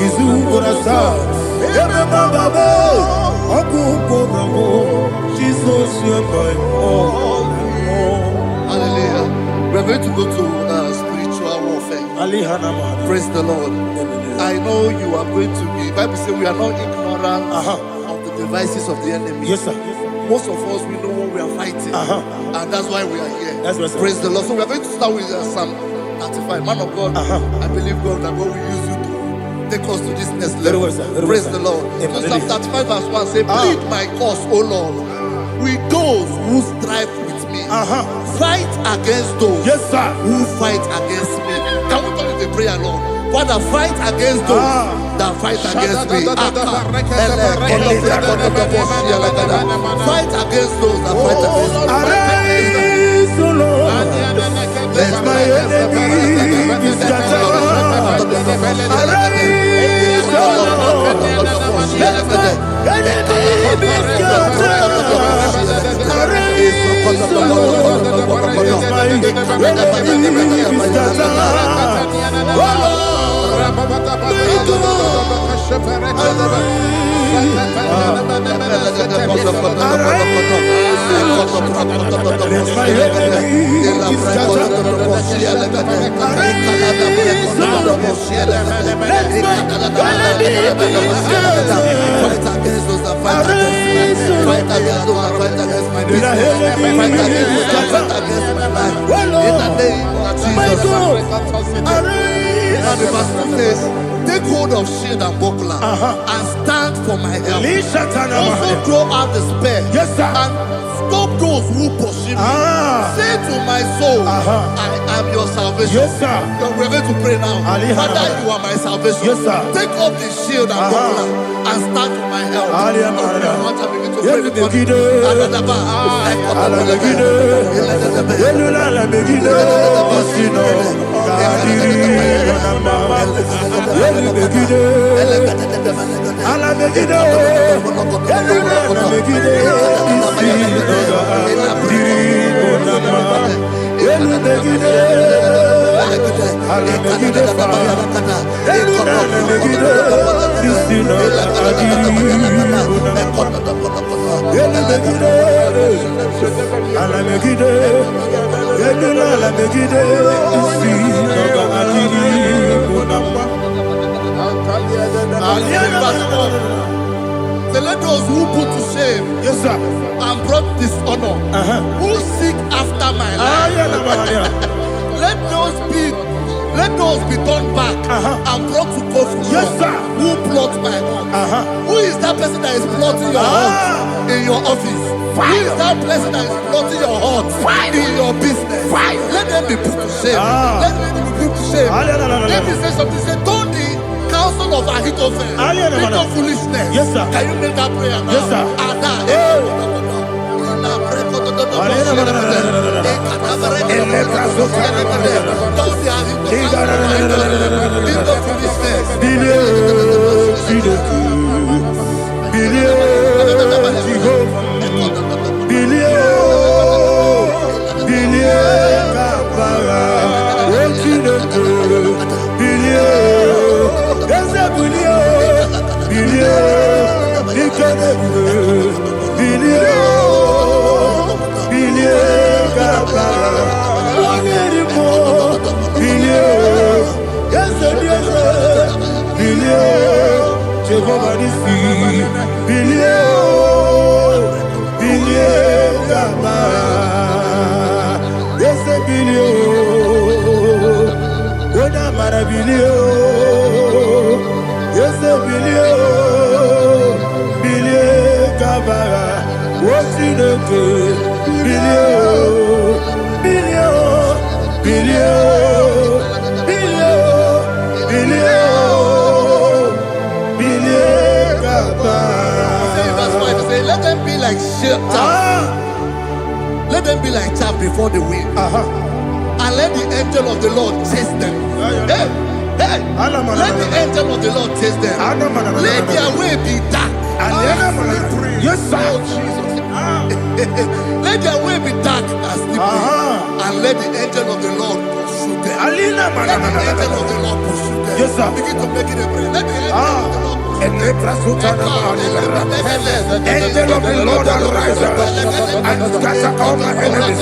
isu brasa ebe bababe ogu gorabo Jesus your boy. Hallelujah. We're going to go to spiritual warfare. Praise the Lord. I know you are going to be. Bible says we are not ignorant of the devices of the enemy. Yes, sir. Most of us, we know what we are fighting. And that's why we are here. That's right, sir. Praise the Lord. So we are going to start with Psalm 35. Man of God, I believe God that God will use you to take us to this next level. Well, sir. Praise well, the Lord. So Psalm 35 verse 1 say, plead my cause, O Lord, with those who strive with me. Fight against those who fight against me. Can we turn the prayer, Lord? Father, fight against those that fight against me. Fight against those that fight against me. Arise, O Lord, let my enemy be scattered. Arise, O Lord, let my enemy be scattered. Arise, O Lord, let my enemy be scattered. Oh And the verse 2 says, take hold of shield and buckler and stand for my help. Also throw out the spear and stop those who pursue me. Say to my soul, I am your salvation. We're going to pray now. Father, you are my salvation. Take up the shield and buckler and stand for my help. So let those who put to shame and brought dishonor, who seek after my life, let those be turned back and brought to confusion. Who plot my hurt? Who is that person that is plotting your hurt in your office? Who is that person that is plotting your hurt in your business? Let them be put to shame. Let them be put to shame. Let me say something. Say, don't the counsel of Ahithophel become foolishness. Can you make that prayer now? Let them be like chaff. Let them be like chaff before the wind. And let the angel of the Lord chase them. Hey, hey, let the angel of the Lord chase them. Let their way be dark. Yes, sir. Let their way be dark as slippery, and let the angel of the Lord pursue them. Let the angel of the Lord pursue them. Yes, sir. Begin to make it a prayer. Let the angel of the Lord Angel of the Lord arise and scatter all my enemies.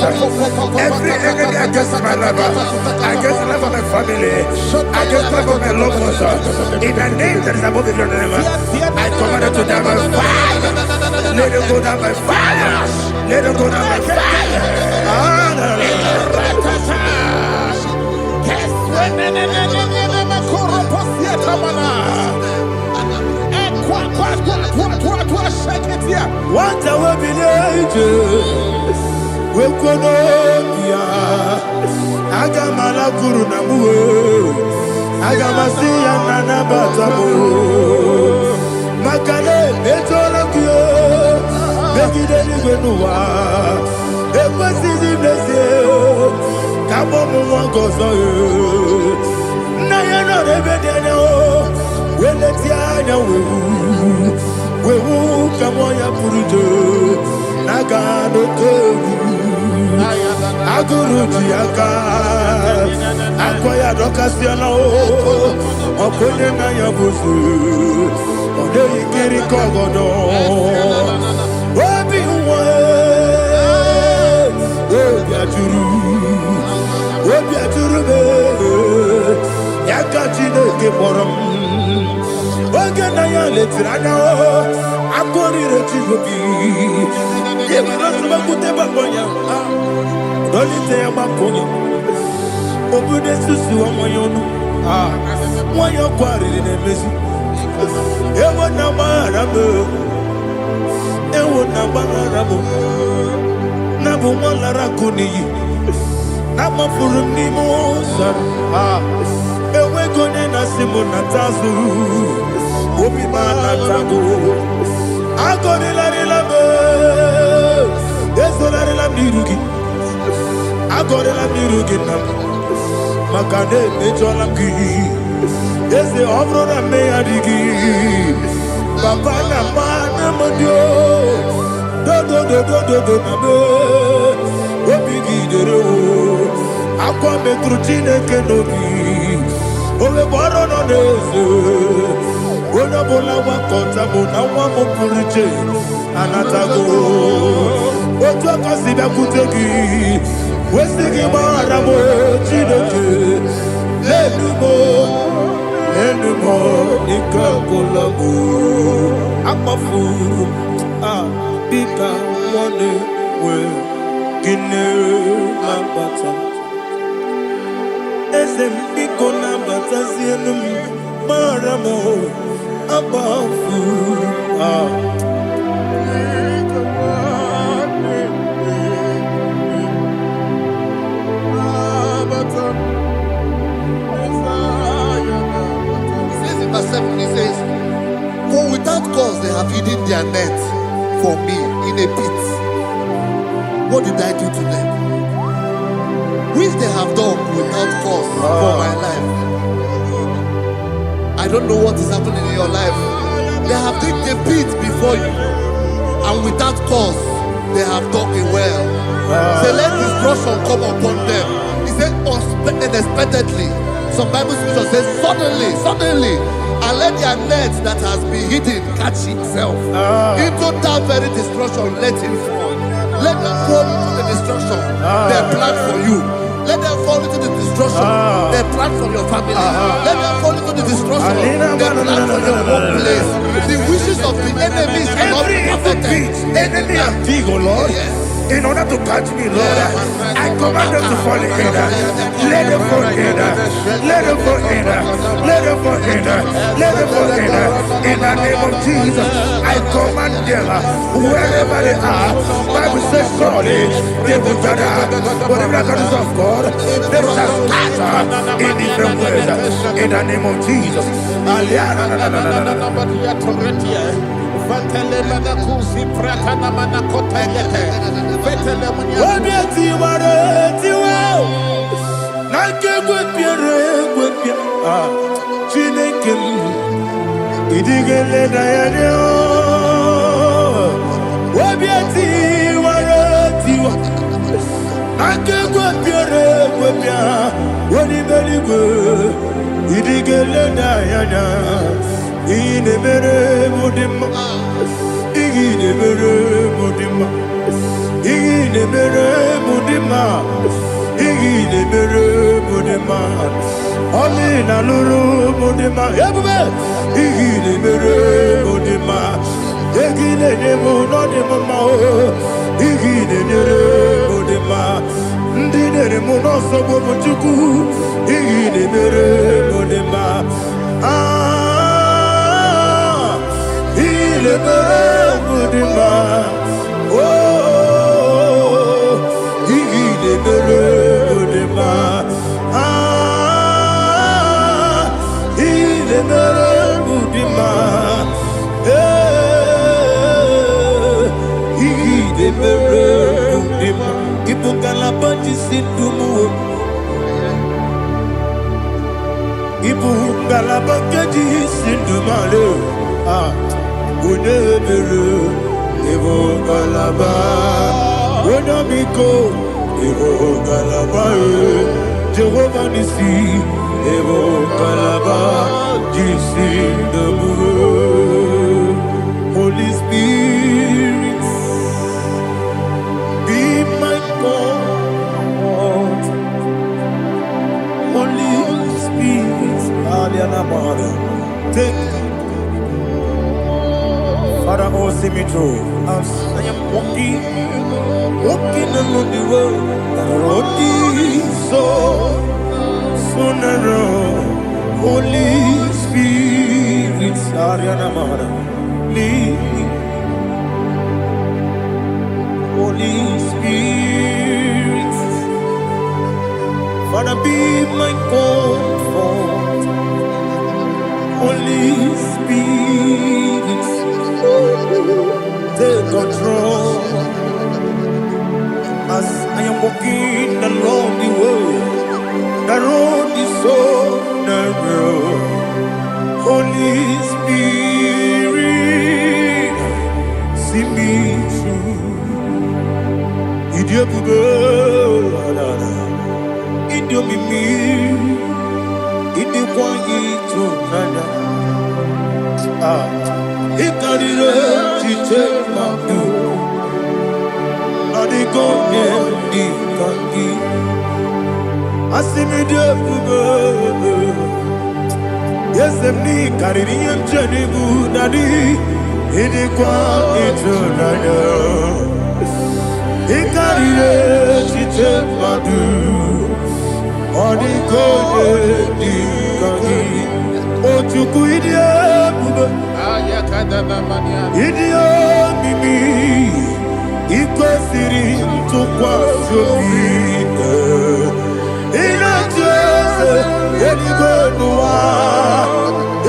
Every enemy against my life, against the life of my family, against the life of my loved ones. In the name that is above every name, I command it to down by fire. Let it go down by fire. Let it go down by fire. What I will be angels, we could not Agamala Guru Namu, Agamasia Nana Batamu, Makale, Betolakio, Begideni Benua, Equasisi Blessio, Kabomu Wangozo, Nayana Rebedeno, Weletiana we come on ya purujo nagano kogu aguruji aka akoya dokasiana o okonye na ya buzu ode ikiri kogodo obi uwe obi aturu be yakachine ke borom Oganaya letrana akori rechigobi yebira tuba kuteba bonya dolite amakonya obude susu omoyonu moyo kwari nemezi ewo na marabo na bu molara kuni na mafuru ni mosa ewe gone na simona tazu Obi mana tago, agori la rilabe, desolari la mirugi, agori la mirugi nam, makane mejola ki, dese ovro na me adigi, papa na mana modio, do na me, obi gidero, akwa metrutine kenobi, obe boro no deso. Bona bola wakota bona wamopurije anatago otu akasiba kutegi wesigi maramo chidoke lenumo ikakolago akpafu bika one we gine nambata ese biko nambata sienum maramo above verse 7, he says, for without cause they have hidden their net for me in a pit. What did I do to them? Which they have done without cause for my life. I don't know what is happening in your life. They have digged a pit before you, and without cause they have dug a well. Say, let destruction come upon them. He said, unexpectedly. Some Bible scripture says, suddenly, and let their net that has been hidden catch itself. Into that very destruction, let it fall. Let them fall into the destruction they plan for you. Let them fall into the destruction they plan for your family. Let them fall into the destruction they plan for your workplace. The wishes of the enemies cannot be perfected. Enemy and dig, oh Lord. Yes. In order to catch me, Lord, I command them to fall in. Let them fall in. Let them fall in. Let them fall in. Let them fall in. In the name of Jesus, I command them wherever they are. Bible says surely they will gather. Whatever the is of God, they shall scatter in different ways. In the name of Jesus. Chineke idigele dayanya Wabiati waratiwa Ake gwapiere gwapia Wani beligwe idigele dayanya Ine mere mudima Ine mere mudima Ine mere mudima Ine mere mudima Ami na luru mudima Yabube Ine mere mudima Ine nemo no dema mao Ine nere mudima Ndine nemo no sobo mchuku Ine mere mudima Ine mere mudima Oh Ine mere mudima Ine mere mudima Ine mere mudima Ibukala bati sindumu Ibukala bati sindumale Unebere Ibukala ba Unabiko Ibukala ba Jehovah Nisi Ibukala ba Jisindumu Holy Spirit be my God Holy Spirit Aliana Mara take Father, oh, see me through. As I am walking along the road, the road is so narrow. Holy Spirit, Ariana Mara, lead me. Holy Spirit, Father, be my comfort. Holy Spirit, take control as I am walking along the way. The road is so narrow. Holy Spirit, see me through. Idiopube, Idiomimi, Idikwanyito nana. Ikarire take my view. Nadi go di kangi. Asimi de bube. Yes, ni kariri mjeni bu nadi. Idi kwa ito nana. Ikarire take my view. Nadi go di kangi. Ochuku idie bube. Idio mimi iko siri tukwa sobi inatese eligwe nuwa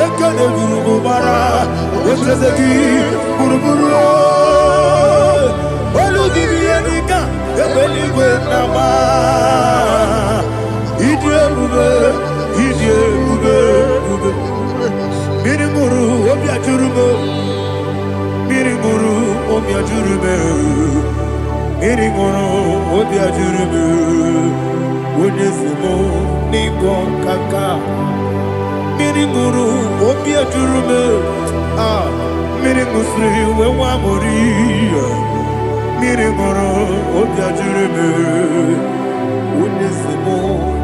ekene gurugu bara wetezeki buruburu olugibi enika ebeligwe nama idie bube Miringuru obia jurume Miringuru obia jurume Miringuru obia jurume Unesimo nigo kaka Miringuru obia jurume Miringusri wewa mori Miringuru obia jurume Unesimo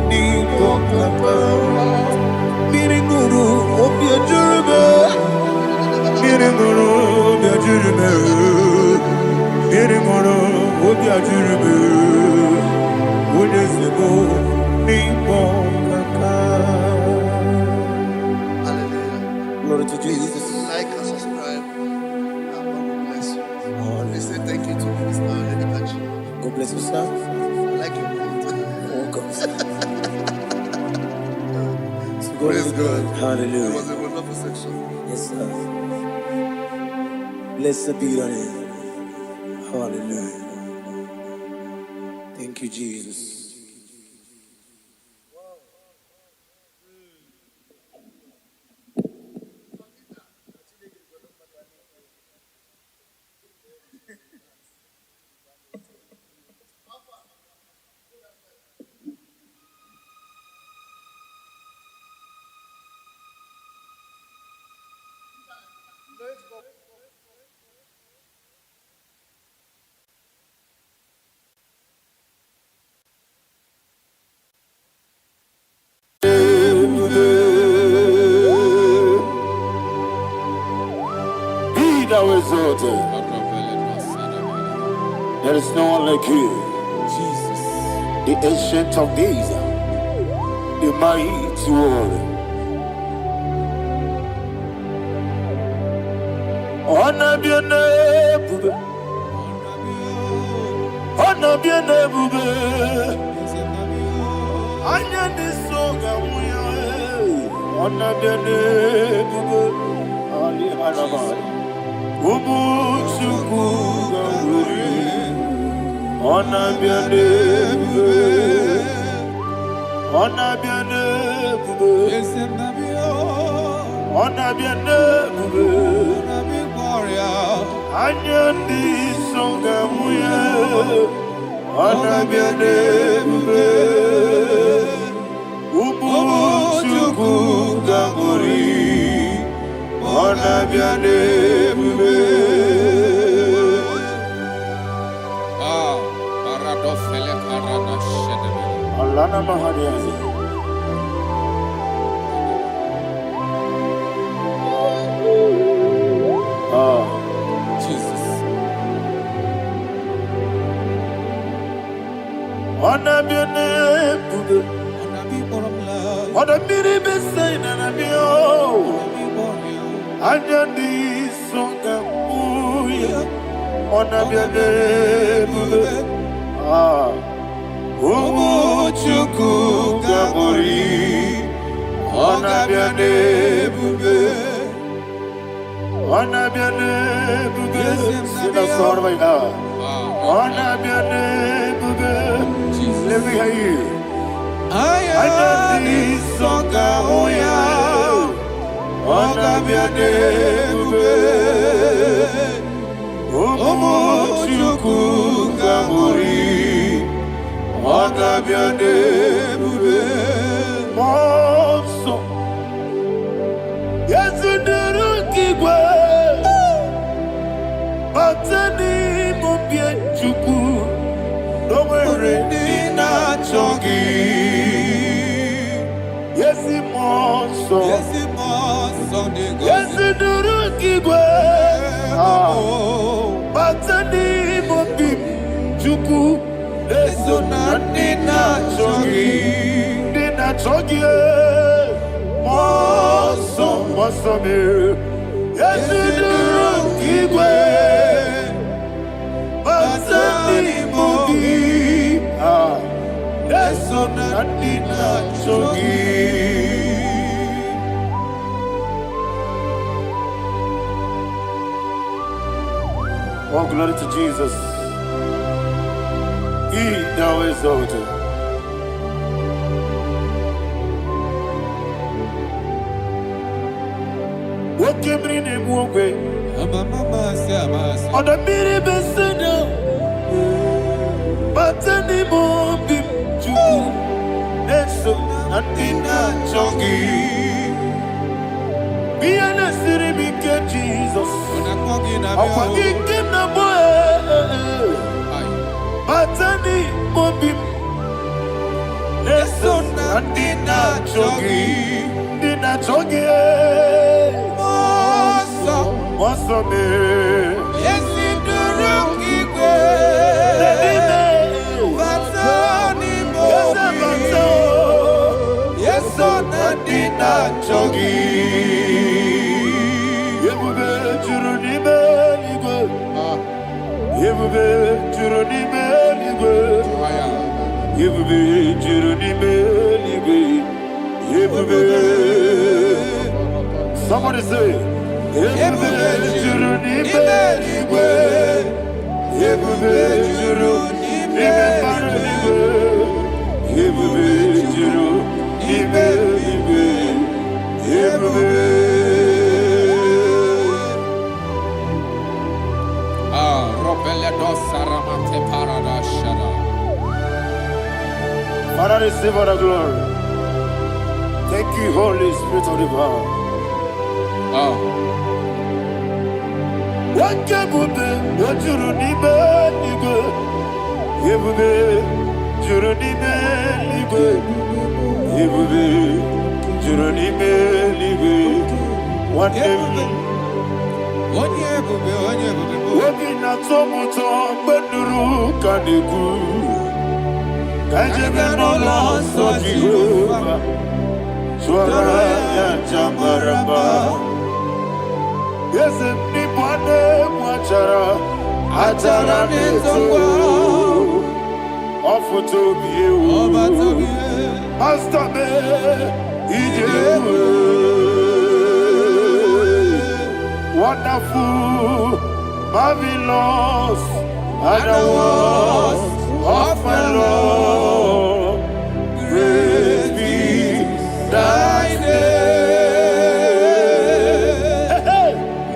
nigo kaka Miringuru obia jurume Miringuru obia jurume Miringuru obia jurume Unesimo nigo kaka. Hallelujah. Glory to Jesus. Like and subscribe. And God will bless you. They say thank you to Mr. Edikachi. God bless you, sir. I like your quote. Welcome. Praise God. Hallelujah. It was a wonderful section. Yes, sir. Blessed be your name. Hallelujah. Thank you, Jesus. exalted. There is no one like you. Jesus. The ancient of days, the mighty warrior. Honor be your name, bube. Honor be your name, bube. Anya ni soga muya. Honor be your name, bube. Ali Anamari. Ubu chuku gamburi. Honor be your name, bube. Honor be your name, bube. Honor be your name, bube. Anya ni soga muya. Honor be your name, bube. Ubu chuku gamburi. Honor be your name, bube. Alana Mahadiazi. Jesus. Honor be your name, bube. Honor be the best sign and be oh. Anya di songa muya. Honor be your name, bube. Umuchuku gaburi. Honor be your name, bube. Honor be your name, bube. Sing a song right now. Honor be your name, bube. Let me hear you. Ayani songa oya. Honor be your name, bube. Umuchuku gaburi. Honor be your name, bube. Monso. Yes, you do kigwe. Batani mubye chuku. Domere dina chogi. Yes, monso. Yes, you do kigwe. Batani mubye chuku. Eso na dina chogi, moso me. Yesu duru kigwe, basani mogi. Eso na dina chogi. Oh, glory to Jesus. He thou exalted. What came in him one way? On the mini besino, but any more bim to Neso and Dina Chogi. Be an assyri big Jesus. I'm forgetting the boy. Batani mobim, Neson and Dina Chogi, Moso me. Yes, in the rocky Batani mobim, yes, on and Dina Chogi. Yebube Juruni Beligwe, Yebube Juruni Beligwe. Yebube Juruni Beligwe, Yebube. Somebody say, Yebube Juruni Beligwe, Yebube Juruni Beligwe, Yebube Juruni Beligwe, Yebube. Father, receive all the glory. Thank you, Holy Spirit of the power. What can you do? What you need, you go. You will be, you need, you go. You will be, you need, you go. What Wobina tomuto beduru kaniku. Kajebe no loso Jehovah. Swara ya jambaraba. Yese ni bwane mwachara. Achara neto. Ofuto biyewu. Master me. Ijewu. Wonderful, marvelous, are the words of my Lord. Praise be thy name.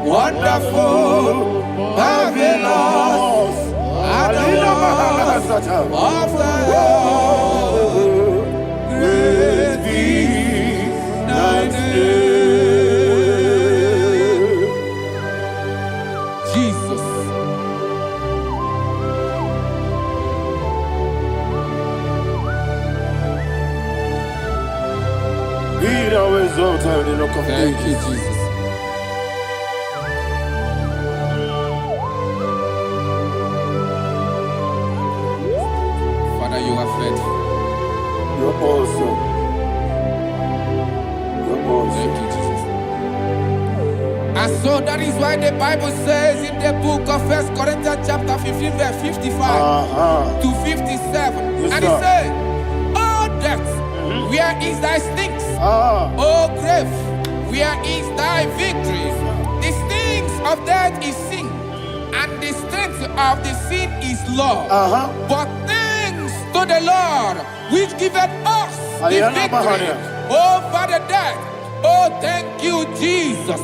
Wonderful, marvelous, are the words of my Lord. Praise be thy name. Thank you, Jesus. Father, you are faithful. You're awesome. You're awesome. Thank you, Jesus. And so that is why the Bible says in the book of 1 Corinthians chapter 15, verse 55 to 57. Yes, and sir. it says, "Oh death, where is thy stings? Oh grave, where is thy victory? The stings of death is sin, and the strength of the sin is law. But thanks to the Lord, which giveth us the victory over the death." Oh, thank you, Jesus.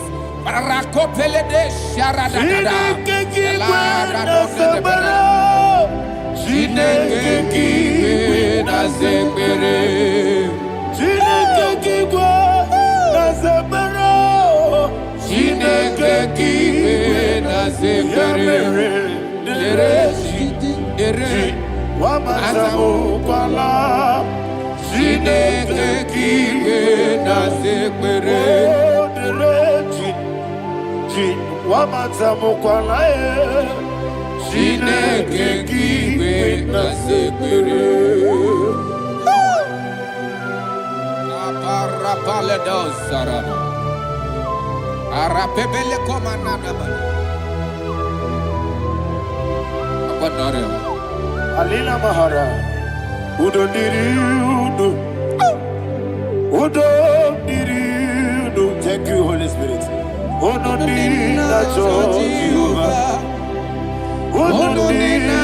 Alina Mahara, Udo Diriudo, Udo Diriudo. Thank you, Holy Spirit. Udo Diriudo, Udo Diriudo.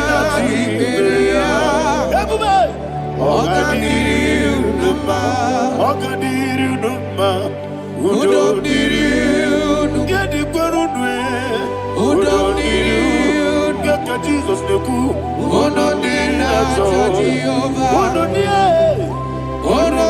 Everybody, Udo Diriudo, Udo Diriudo. Get the Gurudwe, Udo Diriudo. Jesus the coup, Udo Diriudo, Udo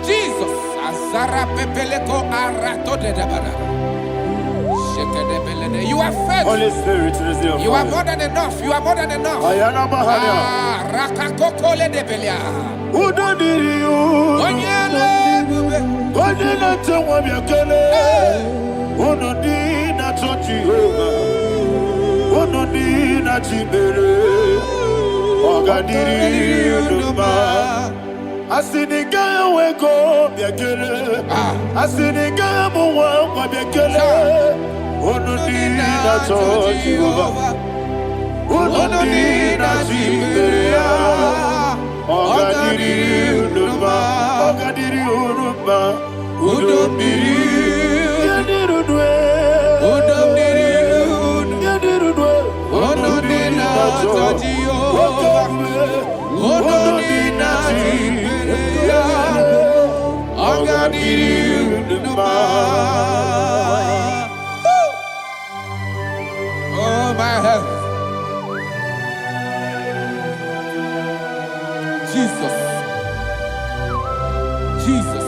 Jesus, Azara Pepeleko Arato de Dabara. You are faithful. Holy Spirit, you are more than enough. You are more than enough. Rakakokole de Belia. Udo Diriudo, Onyele Tewa Biakele, Udo Diriudo Jehovah, Udo Diriudo, Oga Diriudo. Asiniga weko biakele, asiniga muwa biakele. Udo Diriudo Jehovah, Udo Diriudo. Oga Diriudo, Oga Diriudo, Udo Diriudo, Udo Diriudo, Udo Diriudo, Jehovah, Udo Diriudo, Oga Diriudo. Oh my health. Jesus. Jesus.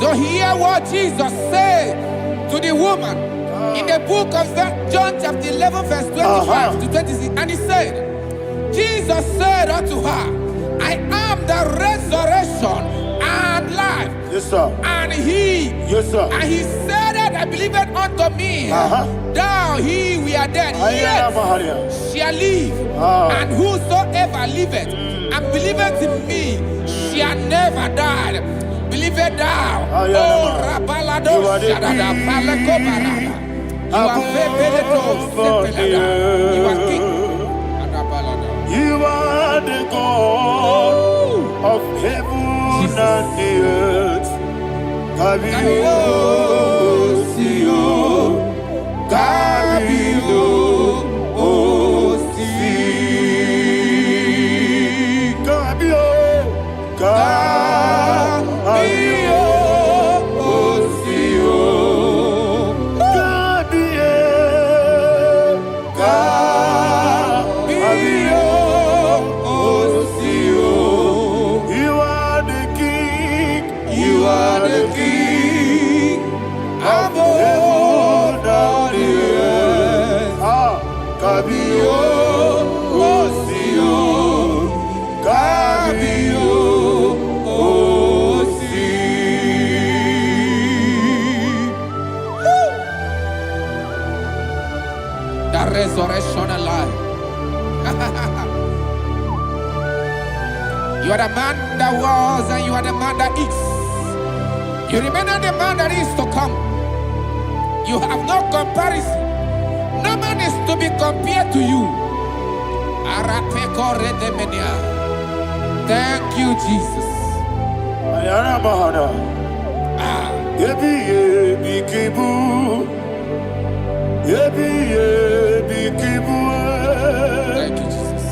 to hear what Jesus said to the woman in the book of John chapter 11 verse 25 to 26. And he said, Jesus said unto her, I am the resurrection and life. Yes, sir. And he, yes, sir. And he said that I believed unto me, thou he we are dead, yet shall live. And whosoever liveth and believeth in me shall never die. Believe it thou. Oh, Rabalado, Shadada, Palako Barada. You are You are king. You are the God of heaven and the earth. Kabio, Sio, Kabio, Si, Kabio, Kabio, Sio, Kabio, Sio. You are the king. You are the king. Above the earth. Kabio, Sio, Kabio, Si. The resurrection alive. You are the man that was and you are the man that is. You remain the man that is to come. You have no comparison. No man is to be compared to you. Thank you, Jesus. Thank you, Jesus.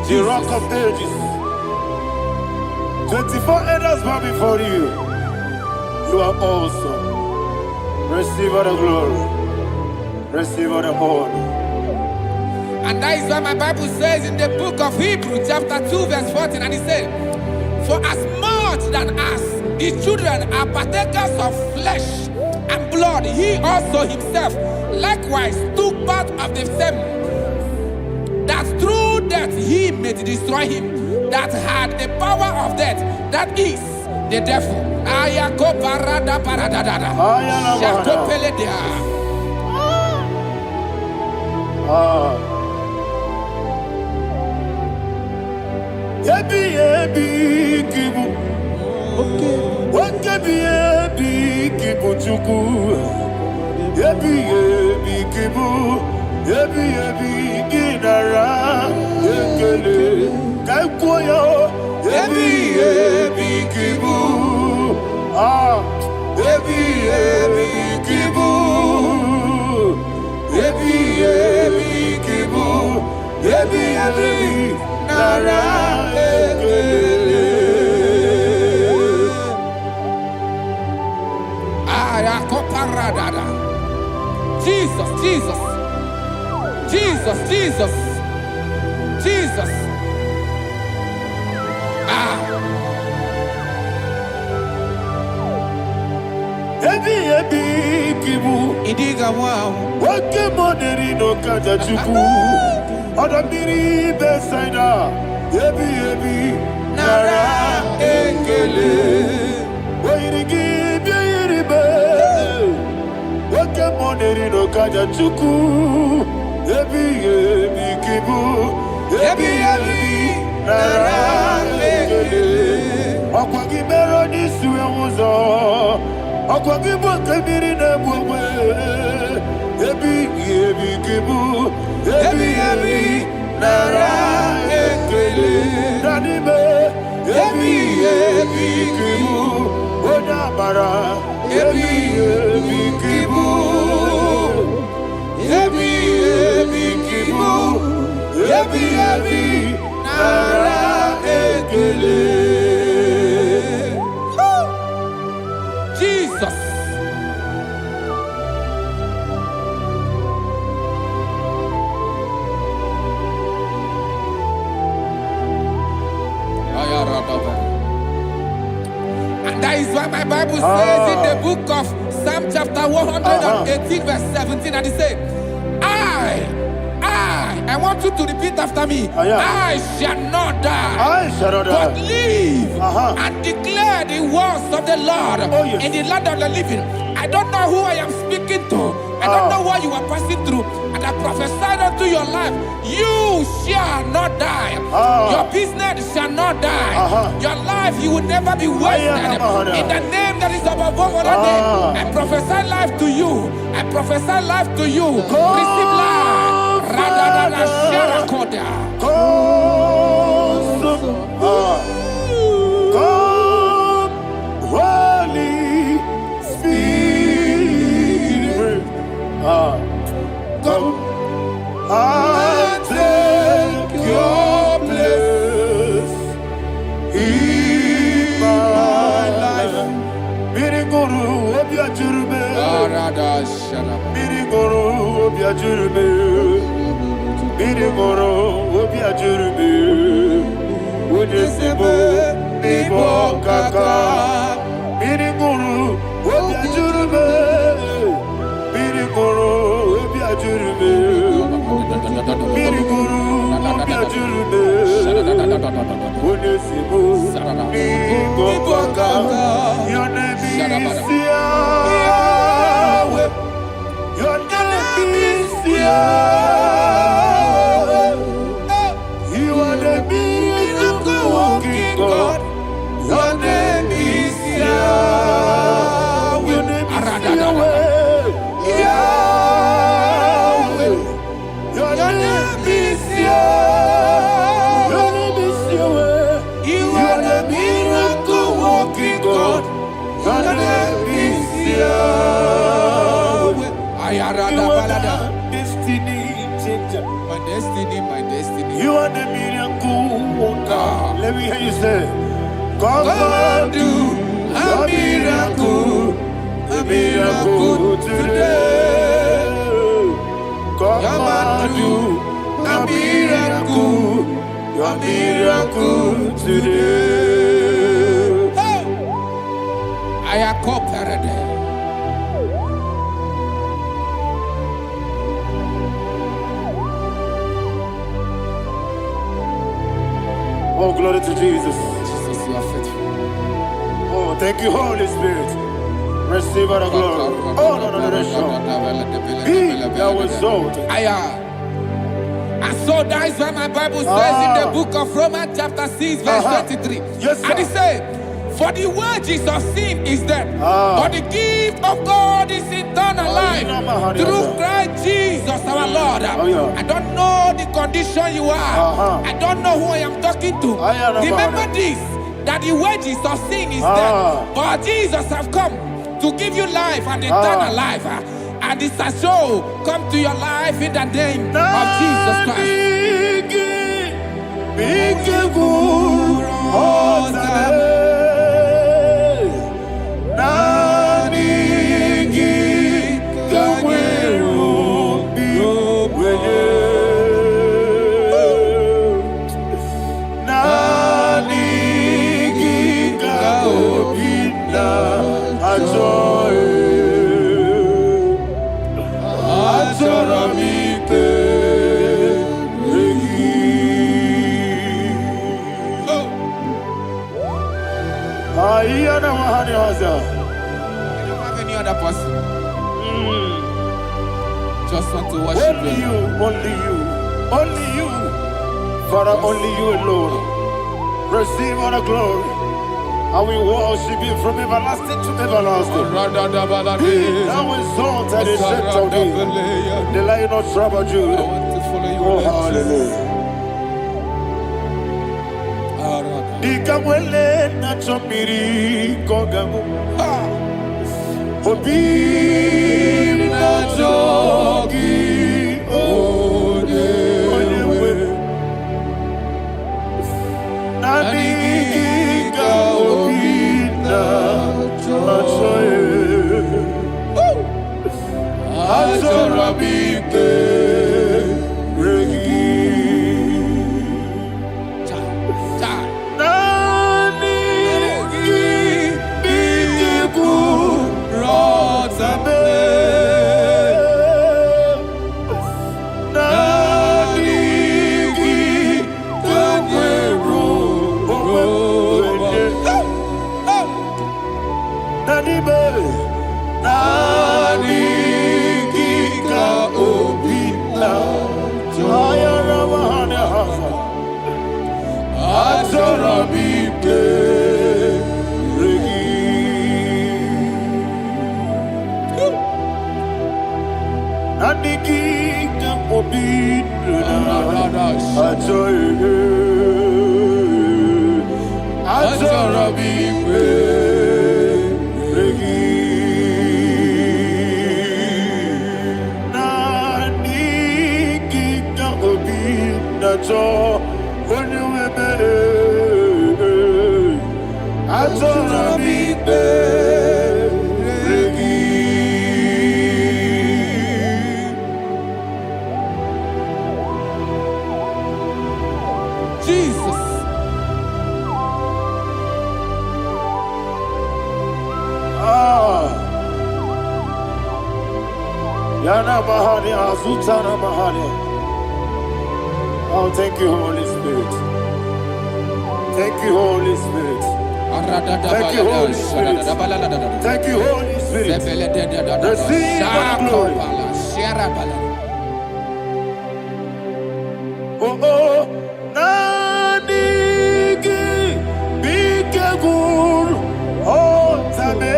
The rock of ages. 24 elders bow before you. You are awesome. Receive all the glory. Receive all the honor. And that is what my Bible says in the book of Hebrews chapter 2 verse 14. And it said, for as much than us, the children are partakers of flesh and blood, he also himself likewise took part of the same, that through death he may destroy him that had the power of death, that is the devil. Jesus, Jesus, Jesus, Jesus, Jesus. Idiga wow. Wake money no kaja chuku. Odamiri besaida. Ebi nara ekele. Wairigi biiribe. Wake money no kaja chuku. Ebi kibu. Ebi nara ekele. Okwagi mero ni suwe muzo. Okwagi bote miri ne bwwe. Ebi kibu. Ebi nara ekele. Nanibe. Ebi kibu. Odabara. Ebi kibu. Ebi kibu. Ebi nara ekele. Jesus. And that is why my Bible says in the book of Psalm chapter 118 verse 17, and it says, I want you to repeat after me. I shall not die, but live and declare the words of the Lord in the land of the living. I don't know who I am speaking to. I don't know what you are passing through. And I prophesy unto your life, you shall not die. Your business shall not die. Your life, you will never be wasted. In the name that is above all other name, I prophesy life to you. I prophesy life to you. Receive life. Radadada Sharakoda. Come, Holy Spirit. Come and take your place in my life. Miriguru obiajurube. Miriguru obiajurube. Miriguru obiajurube. Udesibo nibo kaka. Miriguru obiajurube. Miriguru obiajurube. Miriguru obiajurube. Udesibo nibo kaka. Your name is Yahweh. Your name is Yahweh. You are the miracle working God. Your name is Yahweh. Your name is Yahweh. Yahweh. Your name is Yahweh. Your name is Yahweh. You are the miracle working God. Your name is Yahweh. You are the destiny changer. My destiny. You are the miracle worker. Let me hear you say, come and do a miracle today. Come and do a miracle today. I am cooperative. Oh, glory to Jesus. Jesus, you are faithful. Oh, thank you, Holy Spirit. Receive all the glory. Oh, no, Be thou exalted. And so that is why my Bible says in the book of Romans chapter 6 verse 23. Yes, sir. And it says, for the wages of sin is death, but the gift of God is eternal life through Christ Jesus our Lord. I don't know the condition you are. I don't know who I am talking to. Remember this, that the wages of sin is death, but Jesus have come to give you life and eternal life. And this shall come to your life in the name of Jesus Christ. I don't have any other person. Just want to worship only you, only you, Father, only you alone. Receive all the glory, And we worship Him from everlasting to everlasting. Be thou exalted and set of thee, the Lion of tribe of Judah. Oh, hallelujah. Dikamwele na chomiri kogamu. Obi na jogi onewe. Nani ka obi na jogi. Atorabike regi. Oh, thank you, Holy Spirit. Thank you, Holy Spirit. Thank you, Holy Spirit. Thank you, Holy Spirit. Receive my glory. Oh, oh, Nanigi, Bikagur, oh, Tame.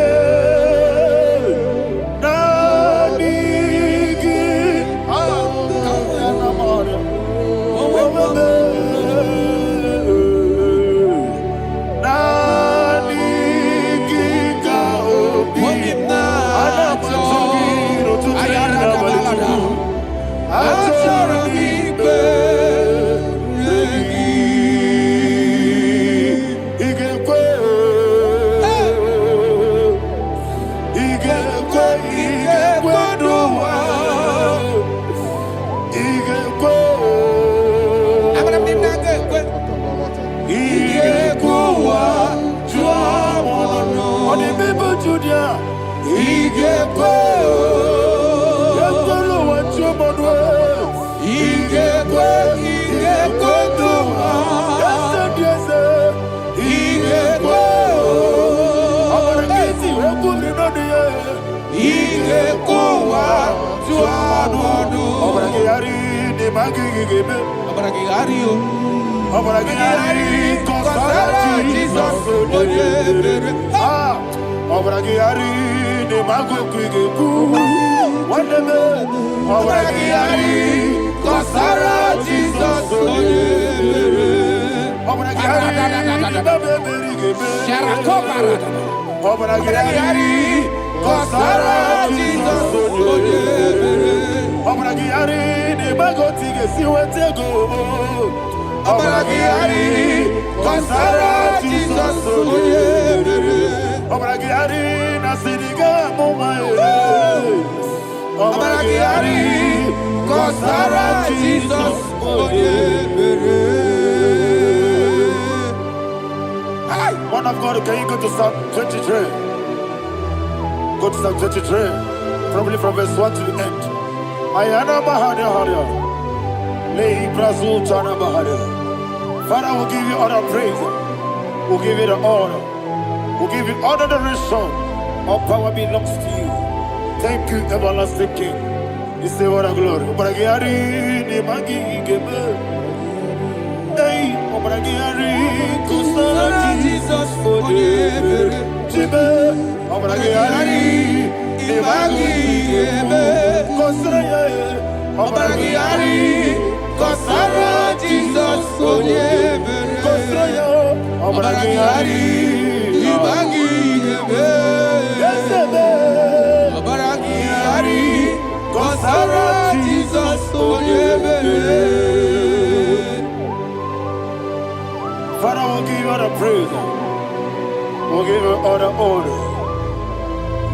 Man of God, can you go to Psalm 23? Go to Psalm 23, probably from verse 1 to the end. Ayana Bahada Haria. Lehi Brazil Chana Bahada. Father, we'll give you all the praise. We'll give you the honor. We'll give you all the adoration. All power belongs to you. Thank you, everlasting King. You say what a glory. Hey, Obragiari, Kusara Jesus, Onyebere. Jibe, Obragiari, Ibagi, Kosara, Obragiari, Kosara, Jesus, Onyebere. Kosara, Obragiari, Ibagi, Yesebe, Obragiari, Kosara, Jesus, Onyebere. Father, we'll give you all the praise. We'll give you all the honor.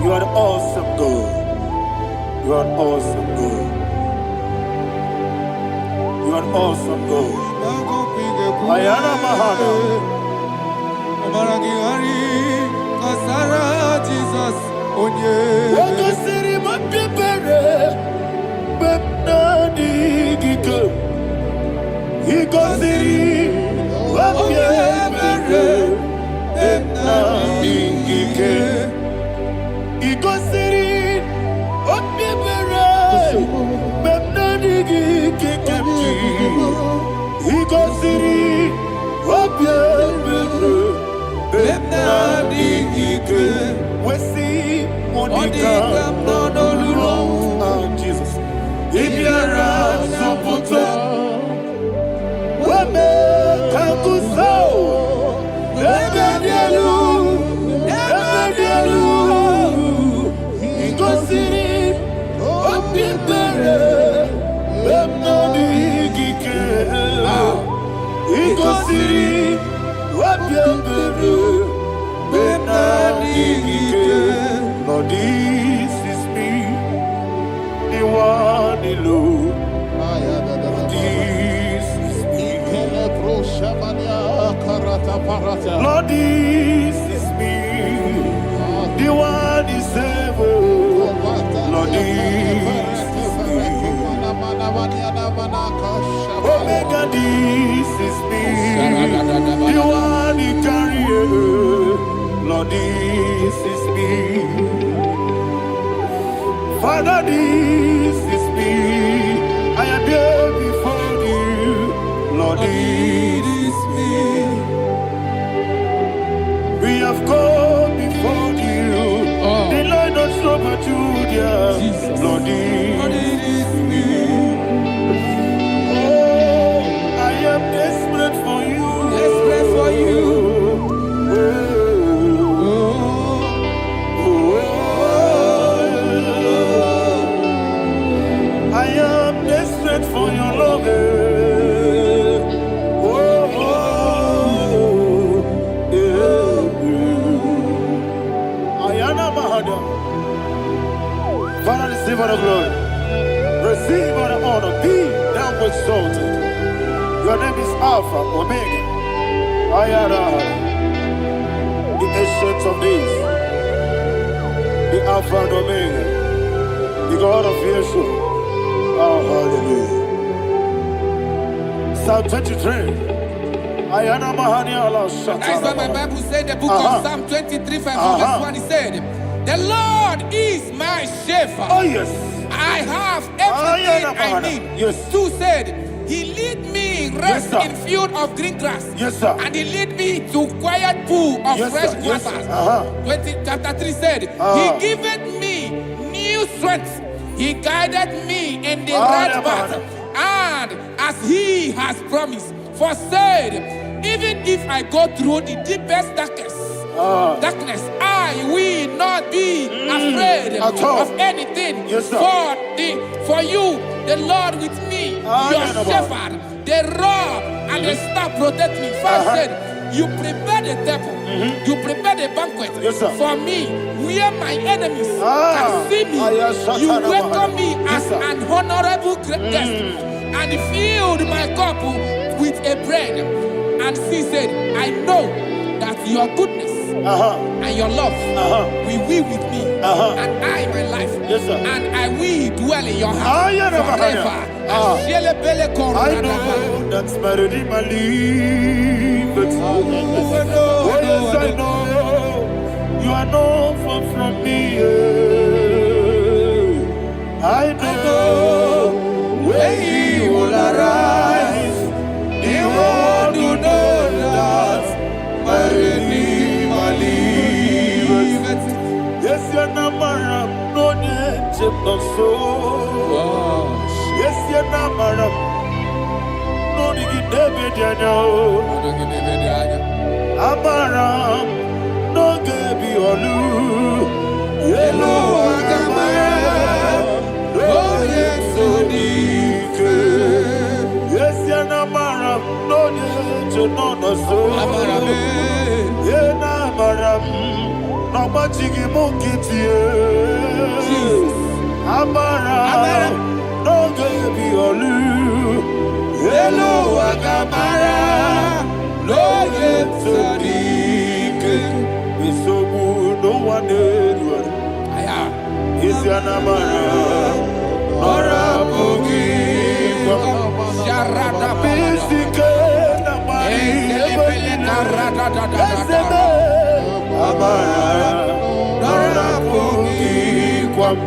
You are the awesome God. You are awesome God. You are awesome God. Ayana Mahana. Obragiari, Kosara, Jesus, Onyebere. Waka siri mapipere. Bepna digike. Iko siri mapipere. Bepna digike. Iko siri mapipere. Bepna digike. Iko siri mapipere. Bepna digike. We see Monica. Oh, Jesus. If you're a Soputo, Wame Kankuso, Ebedielu, Igosiri, Opipere, Bemnodikike, Igosiri, Opipere, Bemnodikike. Lord, this is me, the one alone. This is me. Lord, this is me, the one is able. Lord, this is me. Omega, this is me, the one you carry. Lord, this is me. Father, this is me. I am here before you. Lord, this is me. We have come before you. The Lord not so much Judah. Lord, this is me. Oh, I am desperate for you. Desperate for you. I am desperate for your love. Ayana Mahada. Father, receive all the glory. Receive all the honor. Be thou exalted. Your name is Alpha, Omega. Ayana. The ancient of days. The Alpha and Omega. The God of Yeshua. Oh, hallelujah. Psalm 23. Ayana Mahani Allah Shata. That's what my Bible said, the book of Psalm 23, verse 1. He said, the Lord is my shepherd. Oh, yes. I have everything I need. Yes. 2 said, he lead me rest in field of green grass. Yes, sir. And he lead me to quiet pool of fresh Yes, waters. sir. Chapter 3 said, he giveth me new strength. He guided me in the right path. And as he has promised, for said, even if I go through the deepest darkness, I will not be afraid of anything. Yes, sir. For you, the Lord with me, your shepherd, the rod and the staff protect me. First said, you prepare the table, you prepare the banquet for me, where my enemies can see me. You welcome me as an honorable guest, and filled my cup with a bread. And she said, I know that your goodness and your love will be with me, and I, my life, and I will dwell in your house forever. I know that's better than my life. Oh, yes, I know you are not far from me. I know where he will arise. He will you na maram. No digi David yanyo. Amaram. No gebi olu. Yelo agamara. No yesodike. Yes you na maram. No yecho no no so. Amaram. Ye na maram. No machigi mukiti. Amaram. No gebi olu. Hello, Agamara, no yetsodike. Misobu, no one edward. Is Yanamara, Nora Bogi, Sharada Pisike, Namari, Amara, Nora Bogi,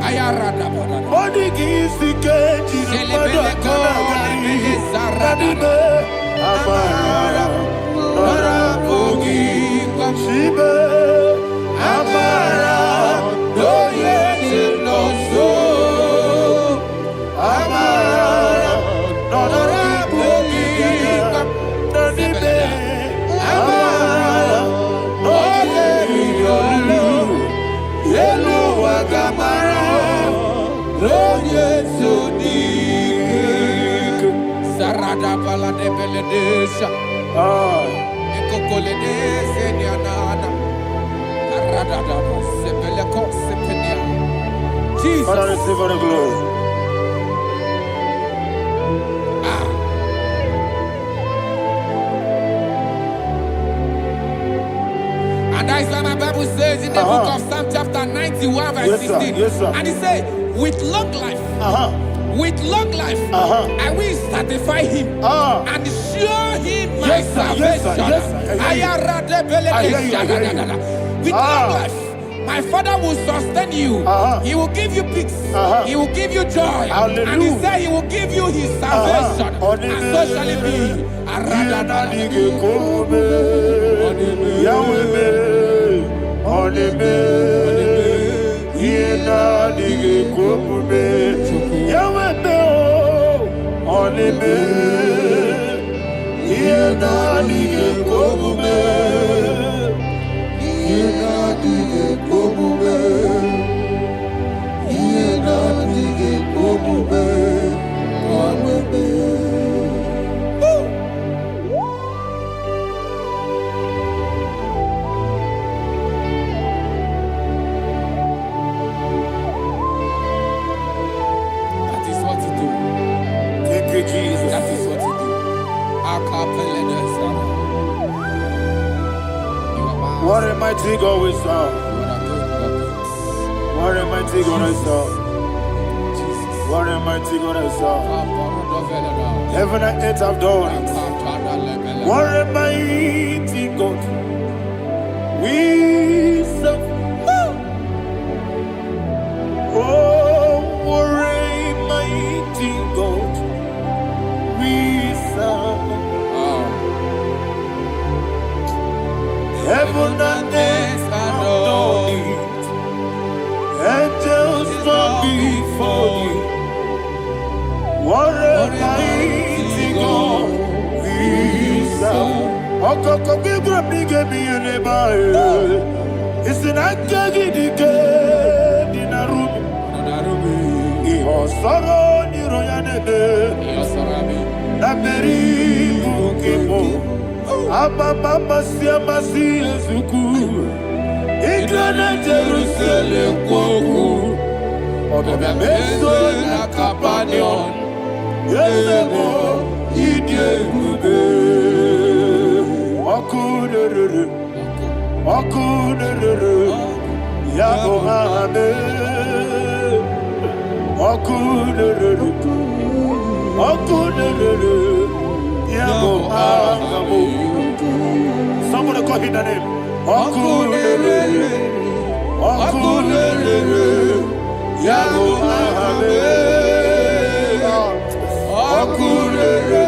Ayarada, Bodigizike, Amara, Nora Bogi, Shibe, Amara, no yes, no so, Amara, Nora Bogi, Shibe, Amara, no yes, Yellow Agamara, no yes, so Sarada bala de beledesha. Ekokoledese ni anana. Arada da sebeleko sepenia. Jesus. Father, receive all the glory. And that is why my Bible says in the book of Psalm chapter 91 verse 16. Yes, sir. And it says, with long life. With long life, I will satisfy him and show him my salvation. With long life, my Father will sustain you. He will give you peace. He will give you joy. Hallelujah. And he said he will give you his salvation. And so shall it be. Jesus. That is what you do. What a mighty God we serve. What a mighty God I serve. What a mighty God I serve. Heaven and earth have done it. What a mighty God we serve. Oh, what a mighty God we serve. Heaven and earth have done it. Angels bow before you. What a mighty God we serve. Okoko bigro bige mi eneba. It's an akagi dike dinarubi. Iho soro ni royanebe. Naberi bukimo. Ababa siama si ezuku. Igrana Jerusalem koku. Obe meso na kapanion. Yesemo idye gube. Okudere. Okudere. Yago hame. Okudere. Okudere. Yago hame. Somebody call him the name. Okudere. Okudere. Yago hame. Okudere.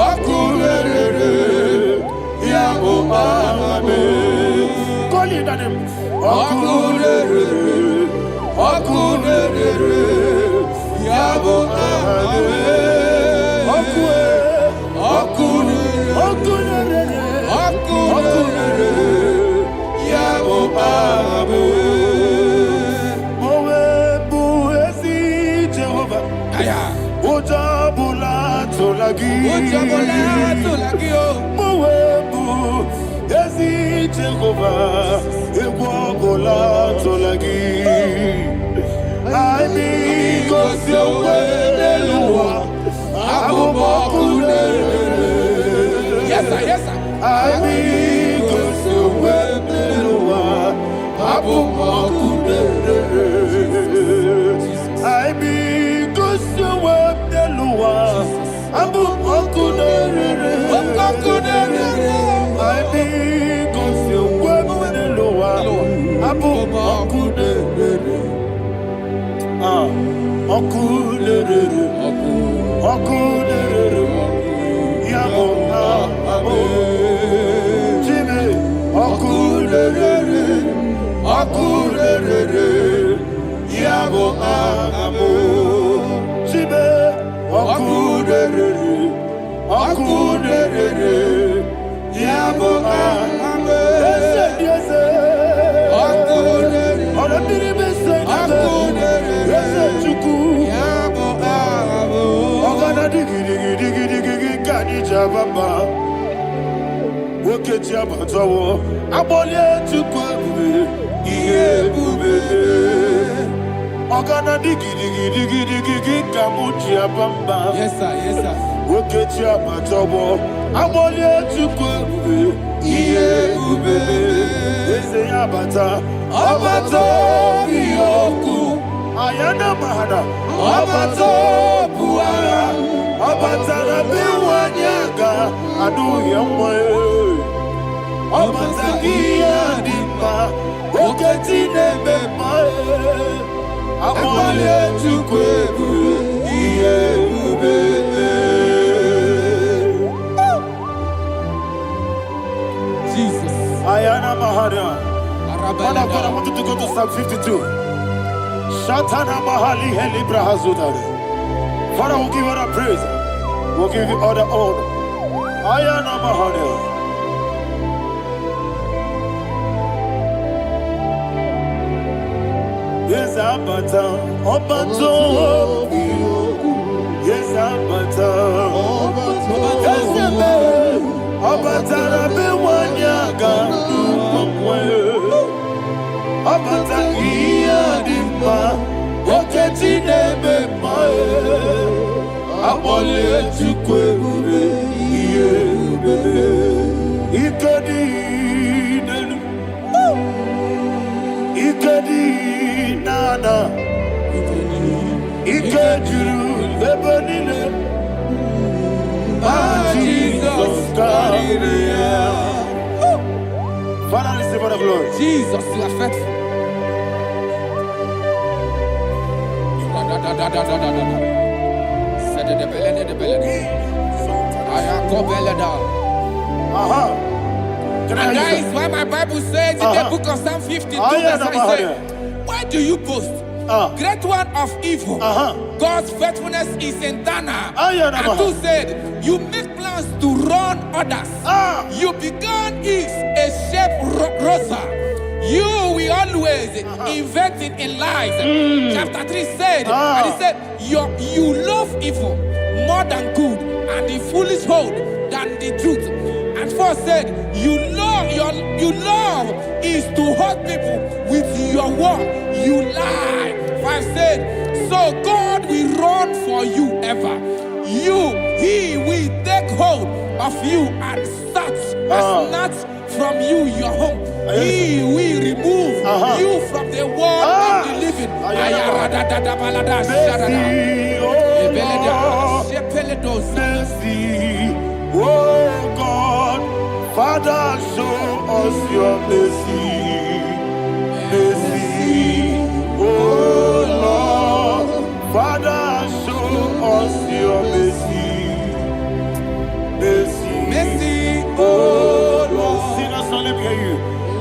Okudere. Yago hame. Call him the name. Okudere. Okudere. Yago hame. Ojabula tolagi. Mowebu ezi Jehovah. Ebobola tolagi. Ani kosyowe neluwa. Abubakune. Yes, sir. Yes, sir. Ani kosyowe neluwa. Abubakune. Ani kosyowe neluwa. Abubakune. Ani kosyowe neluwa. Abubakune. Okulere, yabo abo, Jimmy, okulere, yabo abo, Jimmy, okulere, yabo abo, yes, okulere, okulere, digi kani jababa woke jabatawo abole tukwe iye bube ogana digi kamu jabamba. Yes, sir. Yes, sir. Woke jabatawo abole tukwe iye bube ese abata biyoku ayana mahana abato buara abatara biwanyaga adu yamwe abatagia dipa oketi nebema abole tukwebu iye ube. Jesus. Ayana mahana. Father, I want you to go to Psalm 52. Shatana Mahali Helibra Hazudare. Father, we'll give you all the praise. We'll give you all the honor. Ayana Mahali. Yes, Abata. Obato. Yes, Abata. Yes, Abata. Rabe Wanyaga. Abata iya dimba, oketi nebe mae, abole tukwe ube iye ube, ikedi nenu, ikedi nana, ikediru lebenine, Jesus God. Father, receive all the glory. Jesus, you are faithful. And that is why my Bible says in the book of Psalm 52, verse 37, why do you boast? Great one of evil. God's faithfulness is eternal. And two said, you make plans to run others. You began is a shape rosa. You will always invent in lies. Chapter 3 said, and he said, you love evil more than good, and the foolish hold than the truth. And 4 said, you love is to hurt people with your word. You lie. 5 said, so God will run for you ever. He will take hold of you and snatch from you your home. He will remove you from the world of the living. Oh God, Father, show us your mercy. Oh Lord, Father, show us your mercy. Oh Lord, sinners only hear you.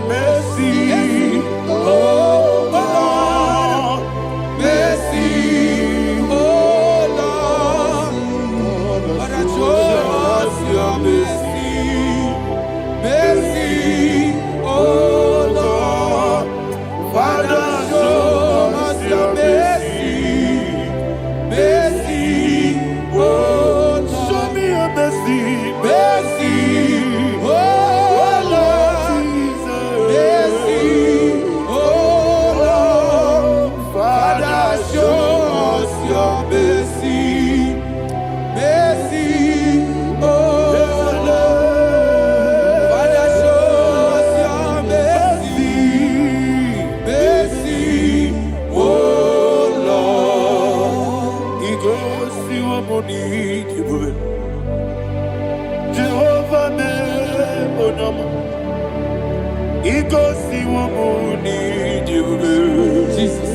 Mercy, oh Lord, mercy, oh Lord, Father, show us your mercy, oh wamuni jibube. Jehovah me onama. Igosi wamuni jibube. Jesus.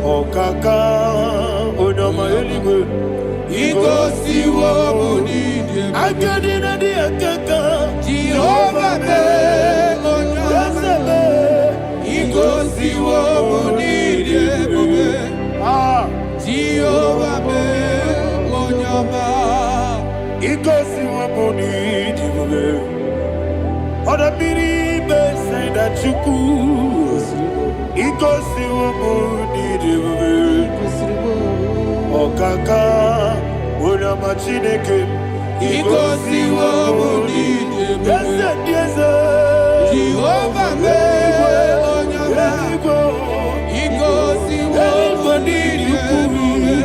Okaka onama eligwe. Igosi wamuni jibube. Akadina di akaka. Jehovah me onama. Igosi wamuni jibube. Jehovah me onama. Igosi wamuni jibube. Oda biri bese da chuku. Igosi wamuni jibube. Okaka onama chineke. Igosi wamuni jibube. Yes. Jehovah me onama. Igosi wamuni jibube.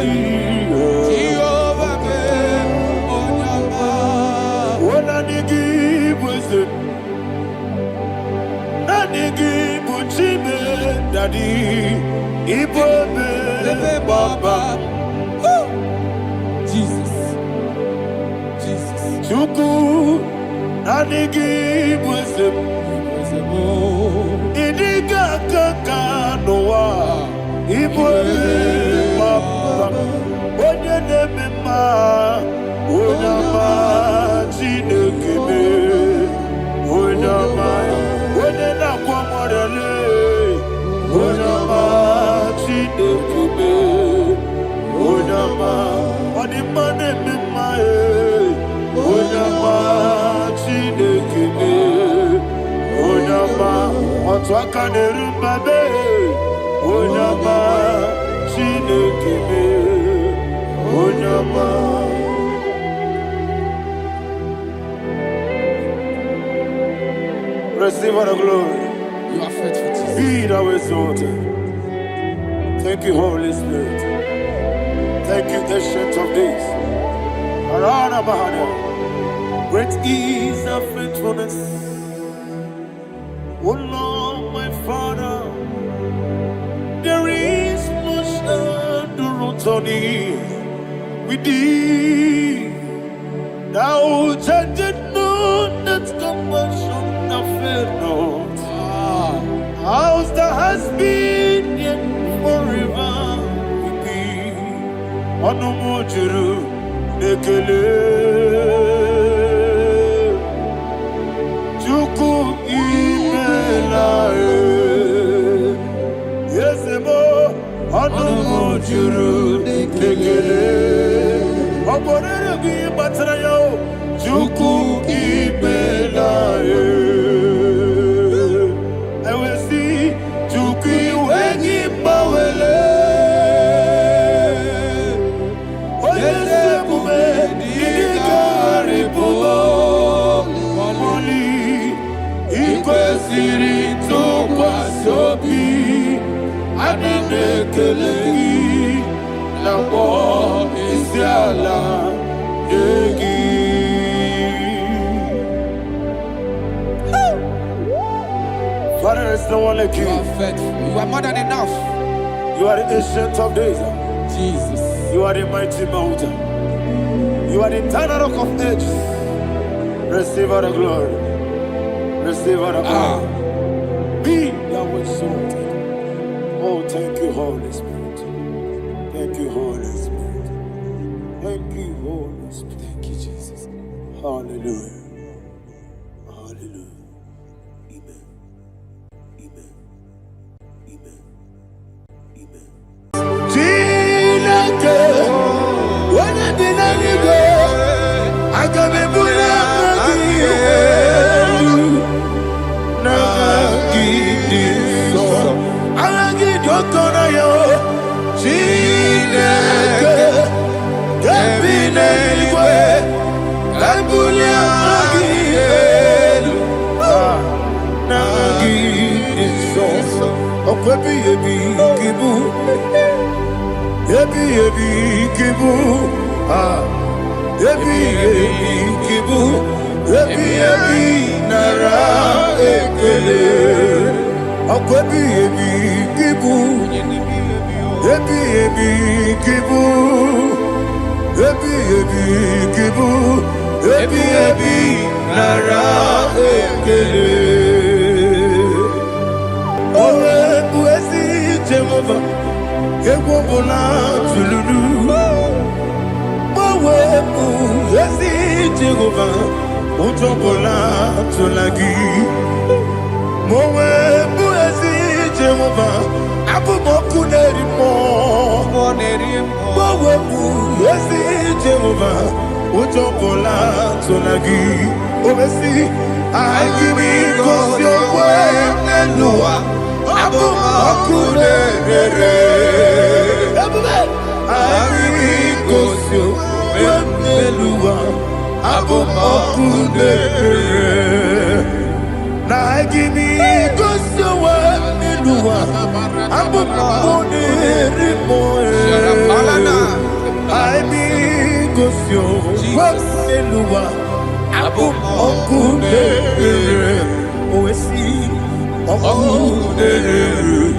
Jehovah me onama. Wona nigi bwese. Na nigi buchime dadi. Ibobe baba. Jesus. Jesus. Chuku. Na nigi bwese. Idiga kaka noa. Ibobe baba. Onye nemema. Onama chinekebe. Onama. Onye nakwa morele. Onama chinekebe. Onama. Onimane mema Onama chinekebe. Onama. Otwaka nerumbabe. Onama chinekebe. Onama. Receive all the glory. You are faithful, Jesus. Be thou exalted. Thank you, Holy Spirit. Thank you, Ancient of Days. Arana Bahana. Great is thy faithfulness. O Lord, my Father, there is much endurance on thee. With thee, thou changest not that compassion that fail not. House that has been yet forever with thee. Onomojuru nekele. Chuku imelae. Yesemo. Onomojuru nekele. Oborere gi batrayo. Chuku imelae. Father, is no one like you. You are faithful. You are more than enough. You are the Ancient of Days. Jesus. You are the mighty mountain. You are the eternal rock of ages. Receive all the glory. Receive all the honor. Be thou exalted. Oh, thank you, Holy Spirit. Thank you, Holy Spirit. Thank you, Holy Spirit. Thank you, Jesus. Hallelujah. Hallelujah. Amen. Amen. Amen. Amen. Tinake, when I did not go, I got me put up again. Nagidi so, I get your corner, yo. Tinake, Gabinete, Gabulia again. Nagidi so, Okwebi ebi kibu. Ebi kibu, ebi kibu, ebi nara ekele. Akwebi kibu, ebi kibu, ebi ebi kibu, ebi ebi nara ekele. Owe buesi Jehova, egwobola tululu. Owe buesi Jehova, utobola tulagi. Mowe buesi Jehova, abumoku nerimo. Mowe buesi Jehova, utobola tulagi. Obesi, IGBO Nelua, abumoku nerere. IGBO Nelua, abumoku nerere. Na IGBO Nelua, abumoku nerimo. IGBO Nelua, abumoku nerere. Oesi, oku nerere,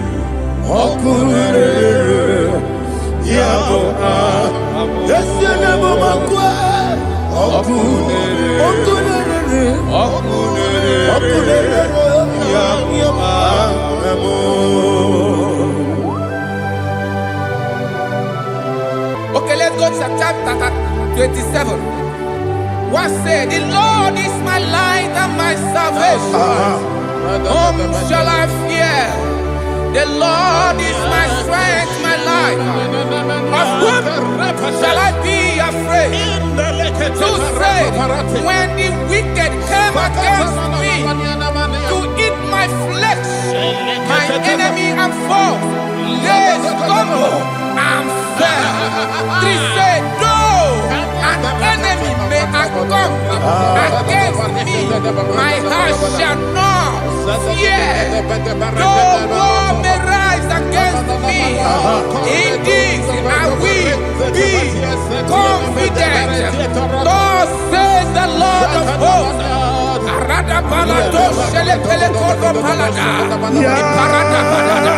oku nerere. Yabo Yesu nebo makwa, oku nerere, oku nerere, oku nerere. Yabo. Okay, let's go to chapter 27. What said? The Lord is my light and my salvation. Whom shall I fear? The Lord is my strength, my life. Of whom shall I be afraid? To say, when the wicked came against me to eat my flesh, my enemy and foe, they stumble and fell. Three said, though an enemy may come against me, my heart shall not fear. Though war may rise against me, in this I will be confident. Thus says the Lord of hosts. Arada balado shele pele kodo palada. Iparada balada.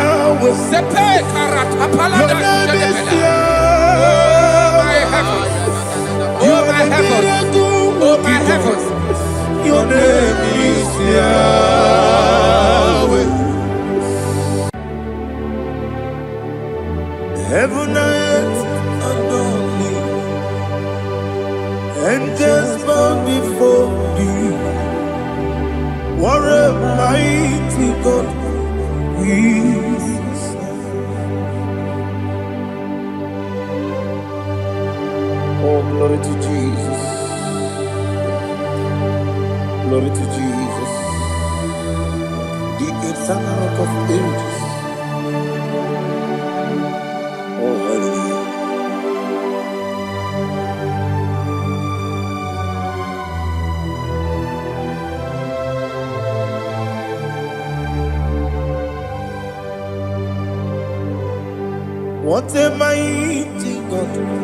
Sepe karata palada shele pele. Oh my heavens, oh my heavens. Your name is Yahweh. Heaven and earth adore me, angels bow before thee. What a mighty God we serve. Oh, glory to Jesus. Glory to Jesus, the eternal rock of ages. Oh, hallelujah. What a mighty God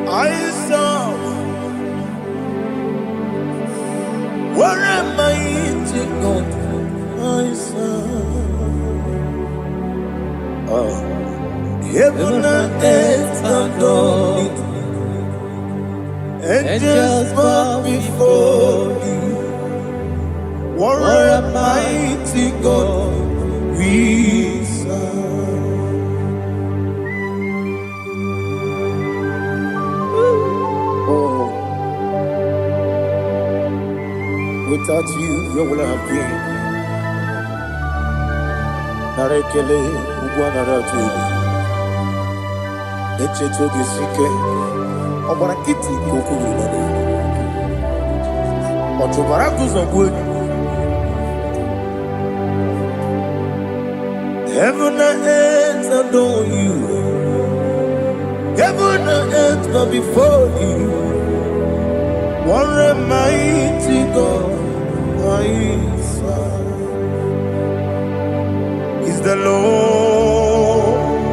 I serve. What a mighty God I serve. Oh, heaven and earth adore it, angels bow before you. What a mighty God we serve. Oh, without you, where would I have been? Narekele, Uguanaratu, Echetoge Sike, Obarakiti, Kokuru, Otobarakus of wood. Heaven and earth adore you. Heaven and earth bow before you. What a mighty God I serve. Is the Lord,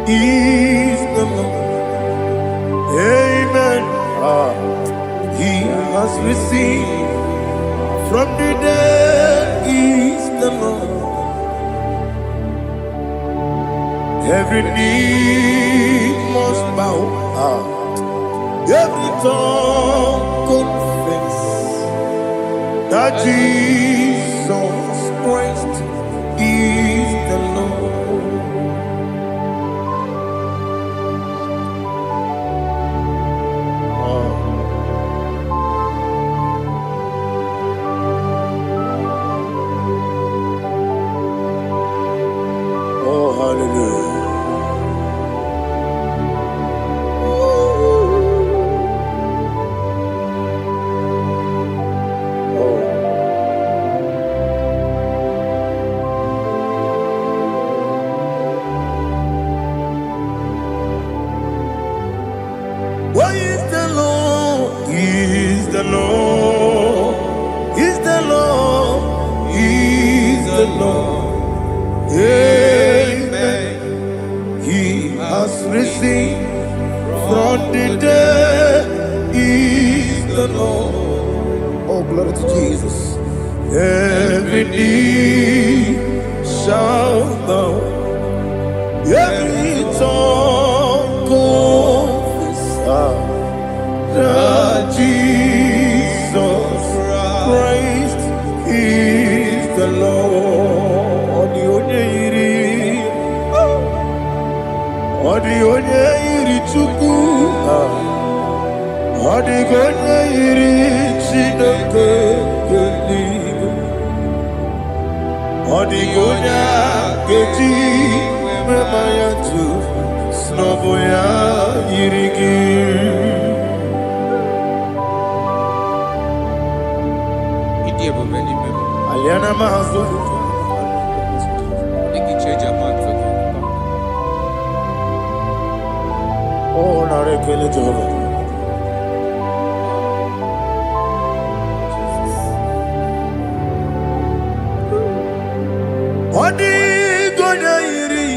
is the Lord. Amen. He has received from the dead, is the Lord. Every knee must bow Every tongue confess that Jesus Christ is the Lord. Oh, hallelujah. Why is the Lord? He is the Lord. He's the Lord. He's the Lord. Amen. He has risen from the dead. He's the Lord. Oh, glory to Jesus. Every knee shall bow. Every tongue confess that Jesus Christ is the Lord. Odi onye iri Chukwu, odi onye iri Chineke eluigwe, odi onye ga-eji mema ya tu n'ọbụ ya yiri gị. Aliana mazo oh narekele Jehova. Odi gonya yiri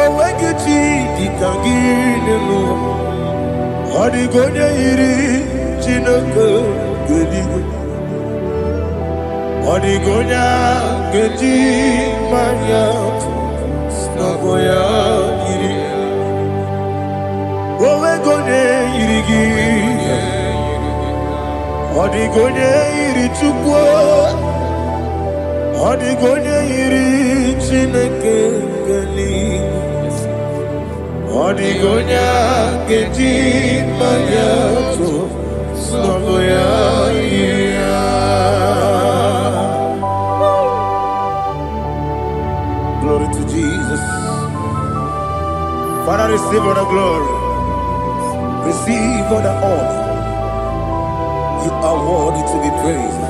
owegiti ditagine no. Odi gonya yiri Chineke eluigwe, odi gonya geji manya n'ọbụ ya yiri. Owe gonya yiri gị, odi gonya yiri Chukwu, odi gonya yiri Chineke eluigwe, odi gonya geji manya n'ọbụ ya yiri. Glory to Jesus. Father, receive all the glory. Receive all the honor. You are worthy to be praised.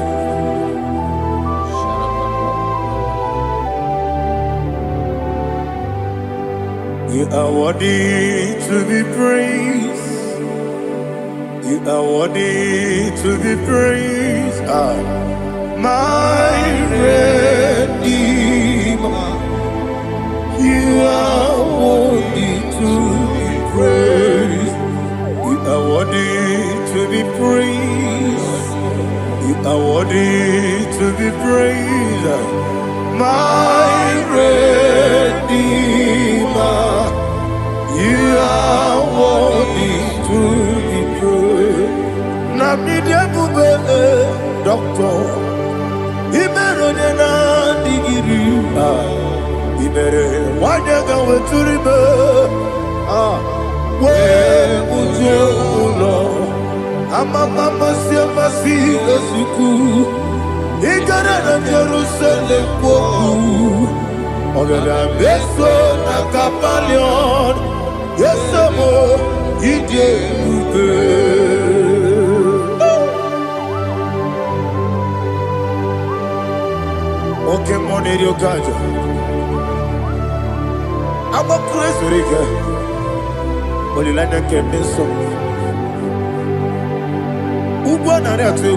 You are worthy to be praised. You are worthy to be praised. My Redeemer. You are worthy to be praised. You are worthy to be praised. You are worthy to be praised. My Redeemer. You are worthy to be praised. Namidia bube doctor. Imeronena digiri. Ibere wanyaga weturibe we ujo ulo amama masi esuku igara na Jerusalem kwoku ogada beso na kapalion yesemo ide ube oke moneri okaja. I'm a praise Riga. Only like that can be so. Ubana Ratu.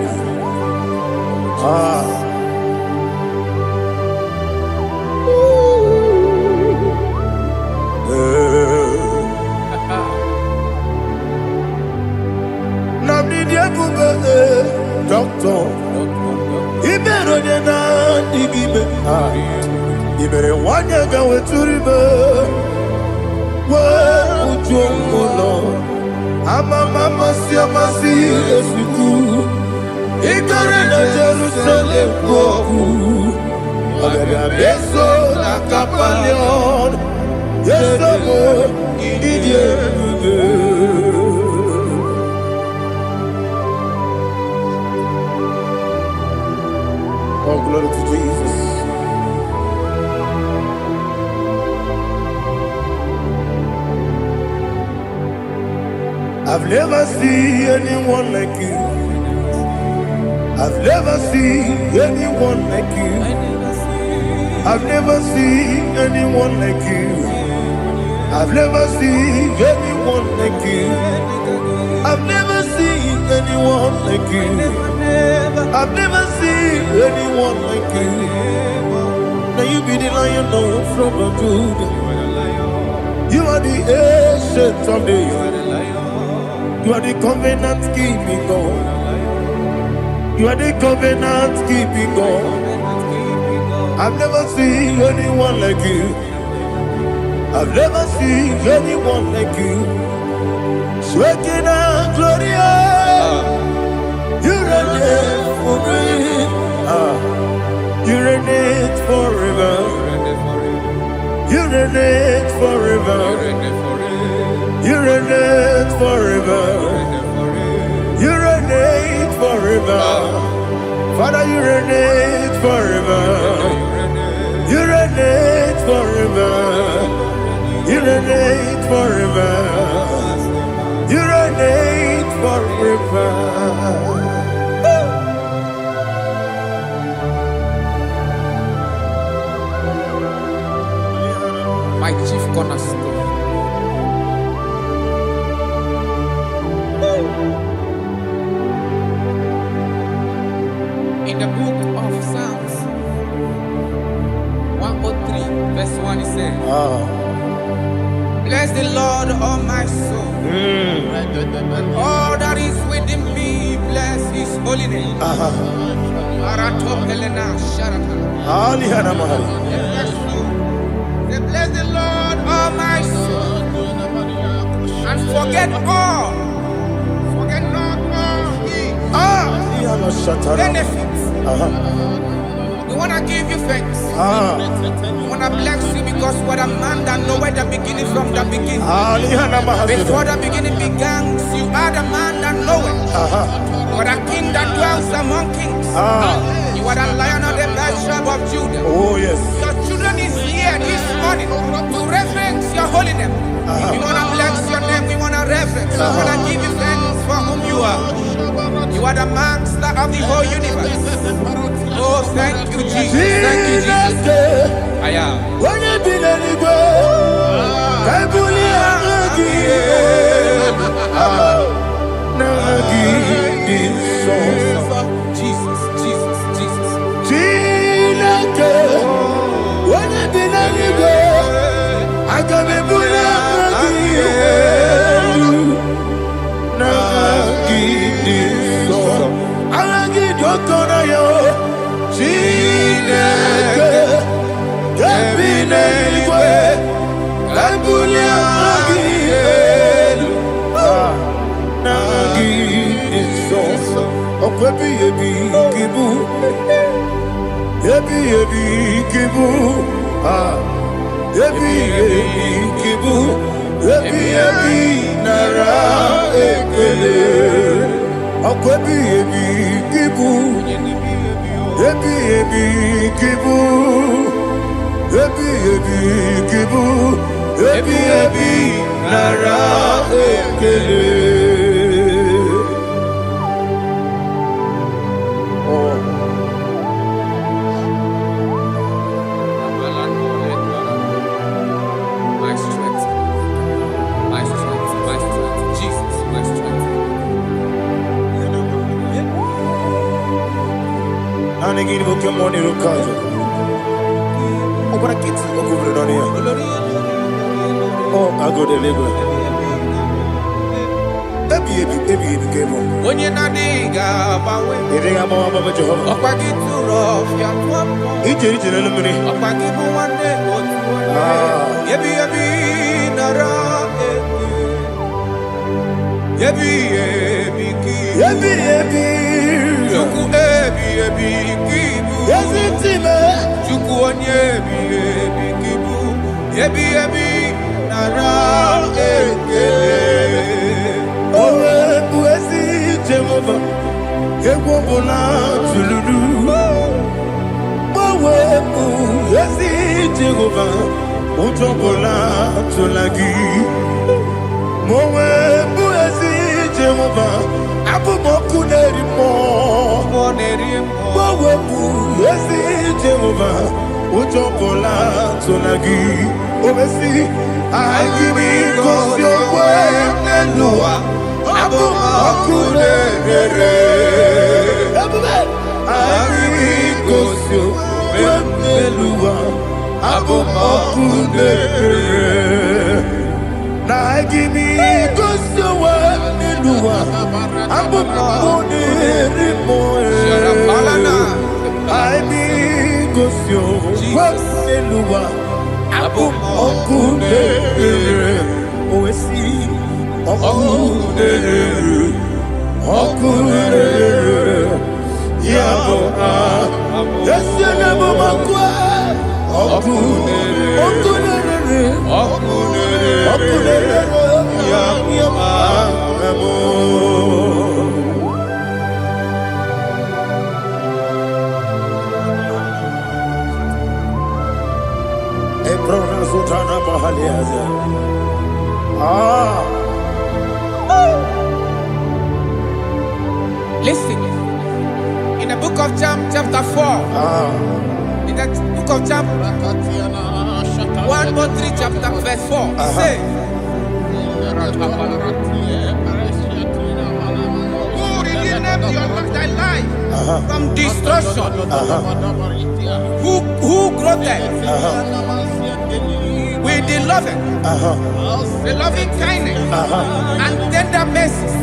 Namnidia Buba, doctor. Iberonena Digibe. Ibere Wanya Gawe Turibe. mama siamasi esuku. Ikare na Jerusalem boku. Abebe beso na kapalion. Yesomo ididie. Oh, glory to Jesus. I've never seen anyone like you. I've never seen anyone like you. I've never seen anyone like you. I've never seen anyone like you. I've never seen anyone like you. I've never seen anyone like you. Now you be the lion from the Judah. You are the ancient of days. You are the covenant keeping God. You are the covenant keeping God. I've never seen anyone like you. I've never seen anyone like you. Shaking and glorious. You reign forever. You reign forever. You reign forever. You reign forever. You reign forever. Father, you reign forever. You reign forever. You reign forever. You reign forever. My chief cornerstone. In the book of Psalms 103, verse 1, it says, bless the Lord, all my soul, and all that is within me, bless his holy name. Bless the Lord, all my soul, and forget not all his benefits. We want to give you thanks. We want to bless you because what a man that knoweth the beginning from the beginning. Before the beginning began, you are the man that knoweth. You are the king that dwells among kings. You are the lion of the tribe of Judah. Oh yes. Your children is here this morning to reverence your holy name. We want to bless your name. We want to reverence. We want to give you thanks for whom you are. You are the master of the whole universe. Oh, thank you, Jesus. Thank you, Jesus. I am. Jesus, Jesus, Jesus. My strength, my strength, my strength, Jesus, my strength. Oh, I go to Lagos. When you're not dig about You think I'm all about Jehovah? up, I get too rough, you're Each in a minute. up, I give you one day, Ebi ebi ki. Ebi ebi. Chuku ebi ebi kibu. Yazitime. Chuku onye ebi ebi kibu. Ebi ebi nara ekele. Owe buezi Jehova. Egwo bona tululu. Owe buezi Jehova. Ojo bona tulagi. Owe buezi Jehova. Abu moku nerimo. Owe buezi Jehova. Ojo bona tulagi. Obesi. I give me cause your way Nelua Abu Makure I give me cause your way Nelua Abu Makure I give me cause your way Nelua Abu Makure I be cause your way Nelua Abu Okune, Oesi, Okune, Okune, Yabo, Yasenabo Makwa, Okune, Okune, Okune, Okune, Yabo. Listen, in the book of chapter 4, in the book of chapter 1, 3, chapter verse 4, it says, who redeemed thy life from destruction, who groweth with the loving kindness and tender mercies.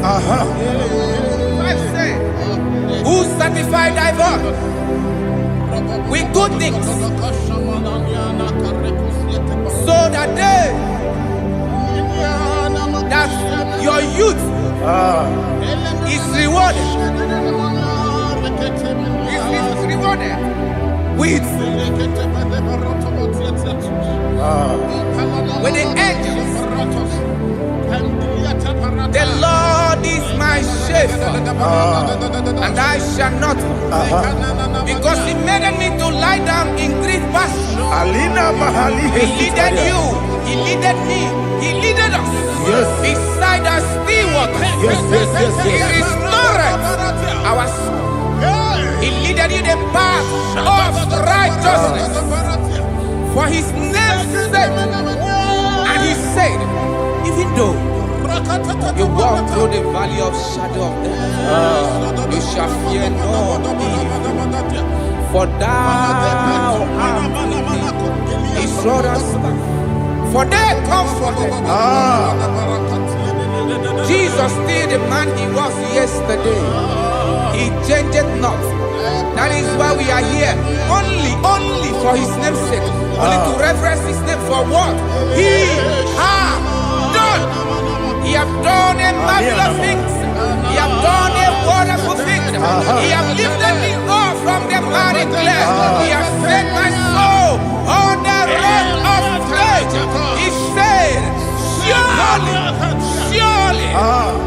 Who sanctify thy body with good things, so that your youth is rewarded. Is rewarded with the angels. The Lord is my shepherd, and I shall not want, because He made me to lie down in green pastures. He leaded you, He leaded me, He leaded us beside the still waters. He restored our soul. He leaded you the path of righteousness for His name's sake. And He said, even though you walk through the valley of shadow of death, you shall fear no evil, for thou art with me. His rod and staff, for they comforted. Jesus still the man He was yesterday. He changed not. That is why we are here. Only for His name's sake. Only to reverence His name for what He has done. He have done a marvelous things. He have done a wonderful thing. He have lifted me up from the miry clay. He has set my soul on the rock of faith. He said, surely,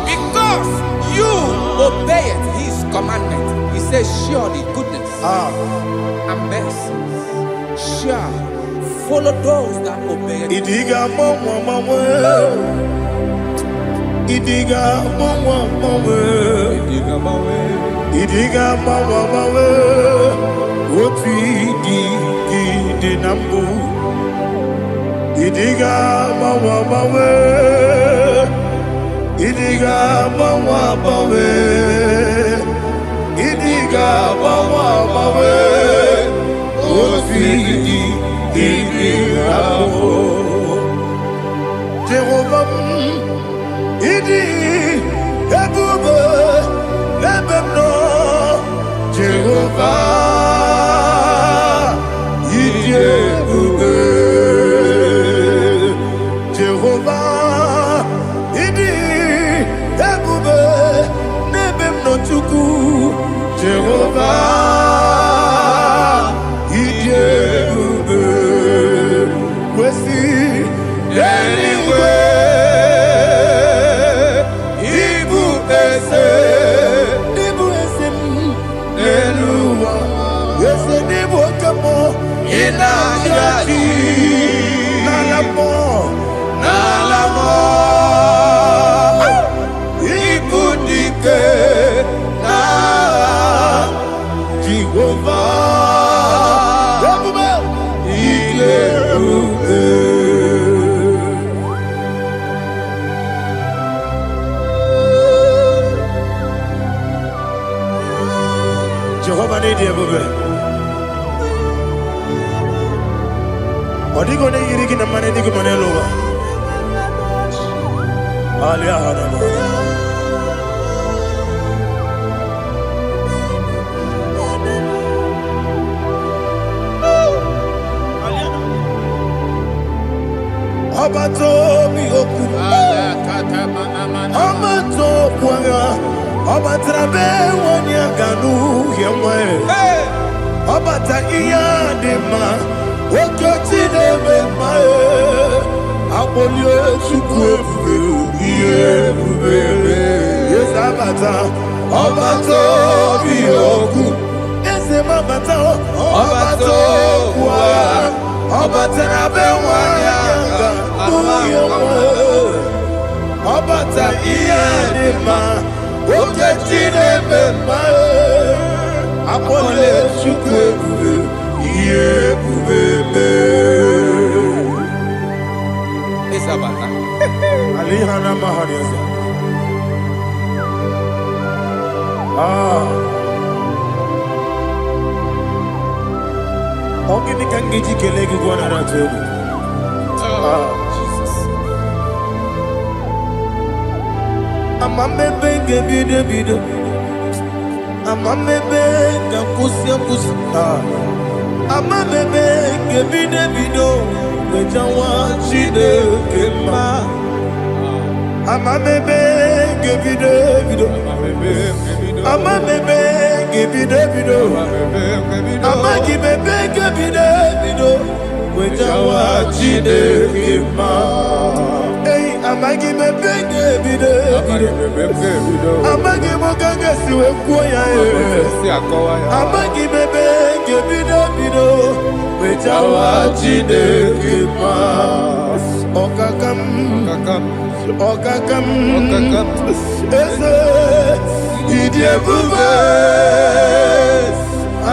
because you obeyed His commandment. He says, surely goodness and mercy shall follow those that obey it. Idiga mawe, oti di nambu. Idiga mawe, idiga mawe, idiga mawe, oti di nambu. Jehovah, idi ebube ebemno. Jehovah, idi ebube. Jehovah, idi ebube. money, dear baby. What are you going to get in the money? Dig money lower. Alia Hanama. Abato mi oku. Abato kwanga. Abatrabe wanya ganu yemwe. Abata iya dema. Okoti deme mae. Abolio chukwe iye bubebe. Yes abata. Abato mi oku. Ese mabata. Abato kwa. Abatrabe wanya ganu yemwe. Abata iya dema. Okoti deme mae. Abolio chukwe iye bubebe. Isabata. Alihana mahariasa. Ogini kangiji kelegi gwana ratobu. Jesus. Amame benge bide. Amame benga kusia. Amame benge bide. Wejawa chide kema. Amame benge bide. Amame benge bide. Amagi benge bide. Wejawa chide kema. Hey, amagi benge bide. Amagi mokanga siwe kuya. Amagi benge bide. Wejawa chide kema. Okakam. Ese idie bube.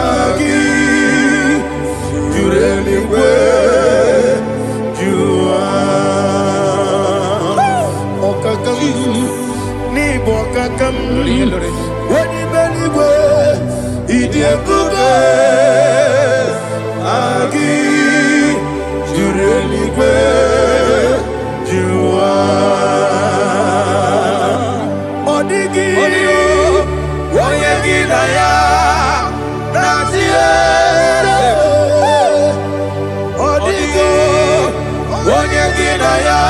Agi jureli we jua. Okakam ni bokakam. Wani beli we idie bube. Agi jureli we jua. Odigi oyegi daya natiere. Odigi oyegi daya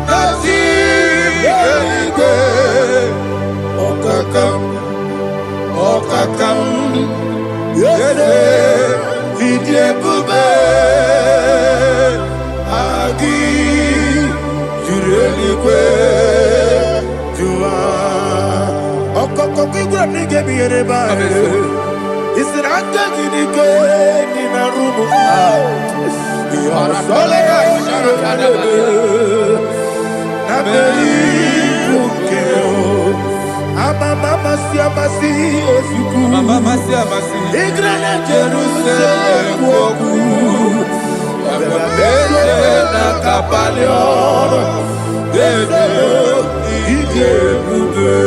natiere. Okakam yese idie bube. Agi jureli kwe jua. Okoko kigura nige biyere ba. Isiraka gidike nina rumu. Yarasolega isharakadaba. Nabei ukeo. Mama siamasi osuku. Mama siamasi. Igrana Jerusalem woku. Bebe na kapaleon. Dede ije bube.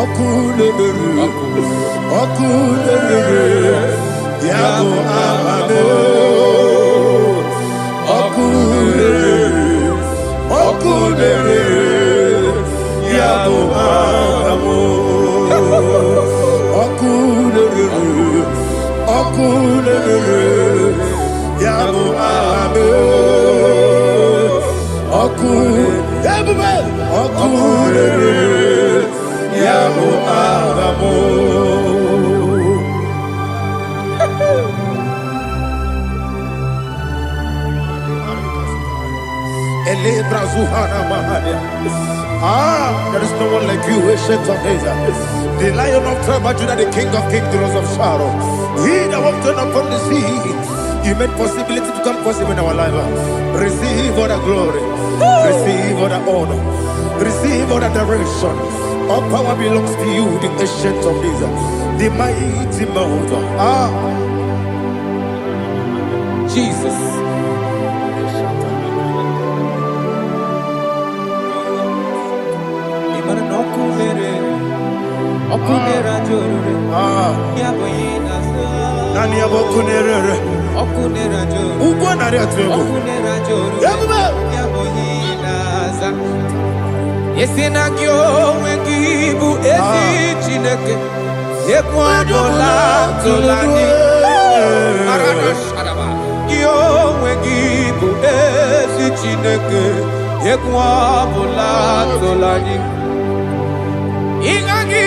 Okulere. Yabo amado. Okulere. Yabo amo. Okulere. Yabo amo. Okulere. Yabo amo. There is no one like you, ancient of days. The Lion of tribe of Judah, the King of kings, the Rose of Sharon. He that walked upon the sea. You made possibility to come possible in our life. Receive all the glory. Receive all the honor. Receive all the direction. All power belongs to you, the ancient of days, the mighty mountain. Jesus. Okunera jorore. Yaboyina sa. Nani abokunere. Okunera jorore. Ugwo nari atwego. Okunera jorore. Yaboyina sa. Yesina kyo wengibu esi chineke. Yekwabola tolani. Arana sharaba. Kyo wengibu esi chineke. Yekwabola tolani. Ingagi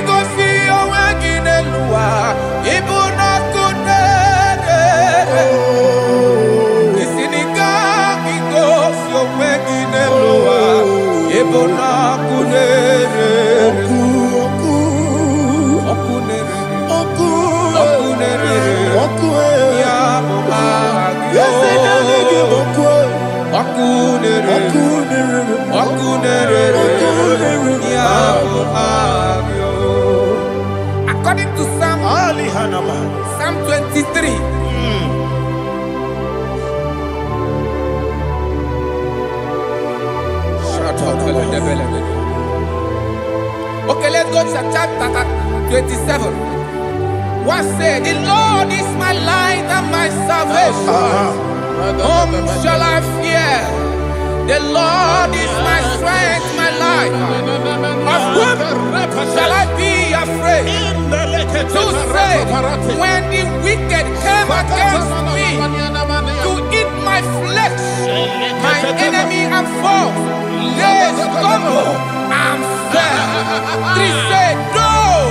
gosi owegine luwa ibuna kunere. Isinika gosi owegine luwa ibuna kunere. Okunere ya bogagyo. Okunere according to Psalm 23. Okay, let's go to chapter 27. What said? The Lord is my light and my salvation. Whom shall I fear? The Lord is my strength, my life. Of whom shall I be afraid? To say, when the wicked came against me to eat my flesh, my enemy and foe, they stumble and fell. 3 said, though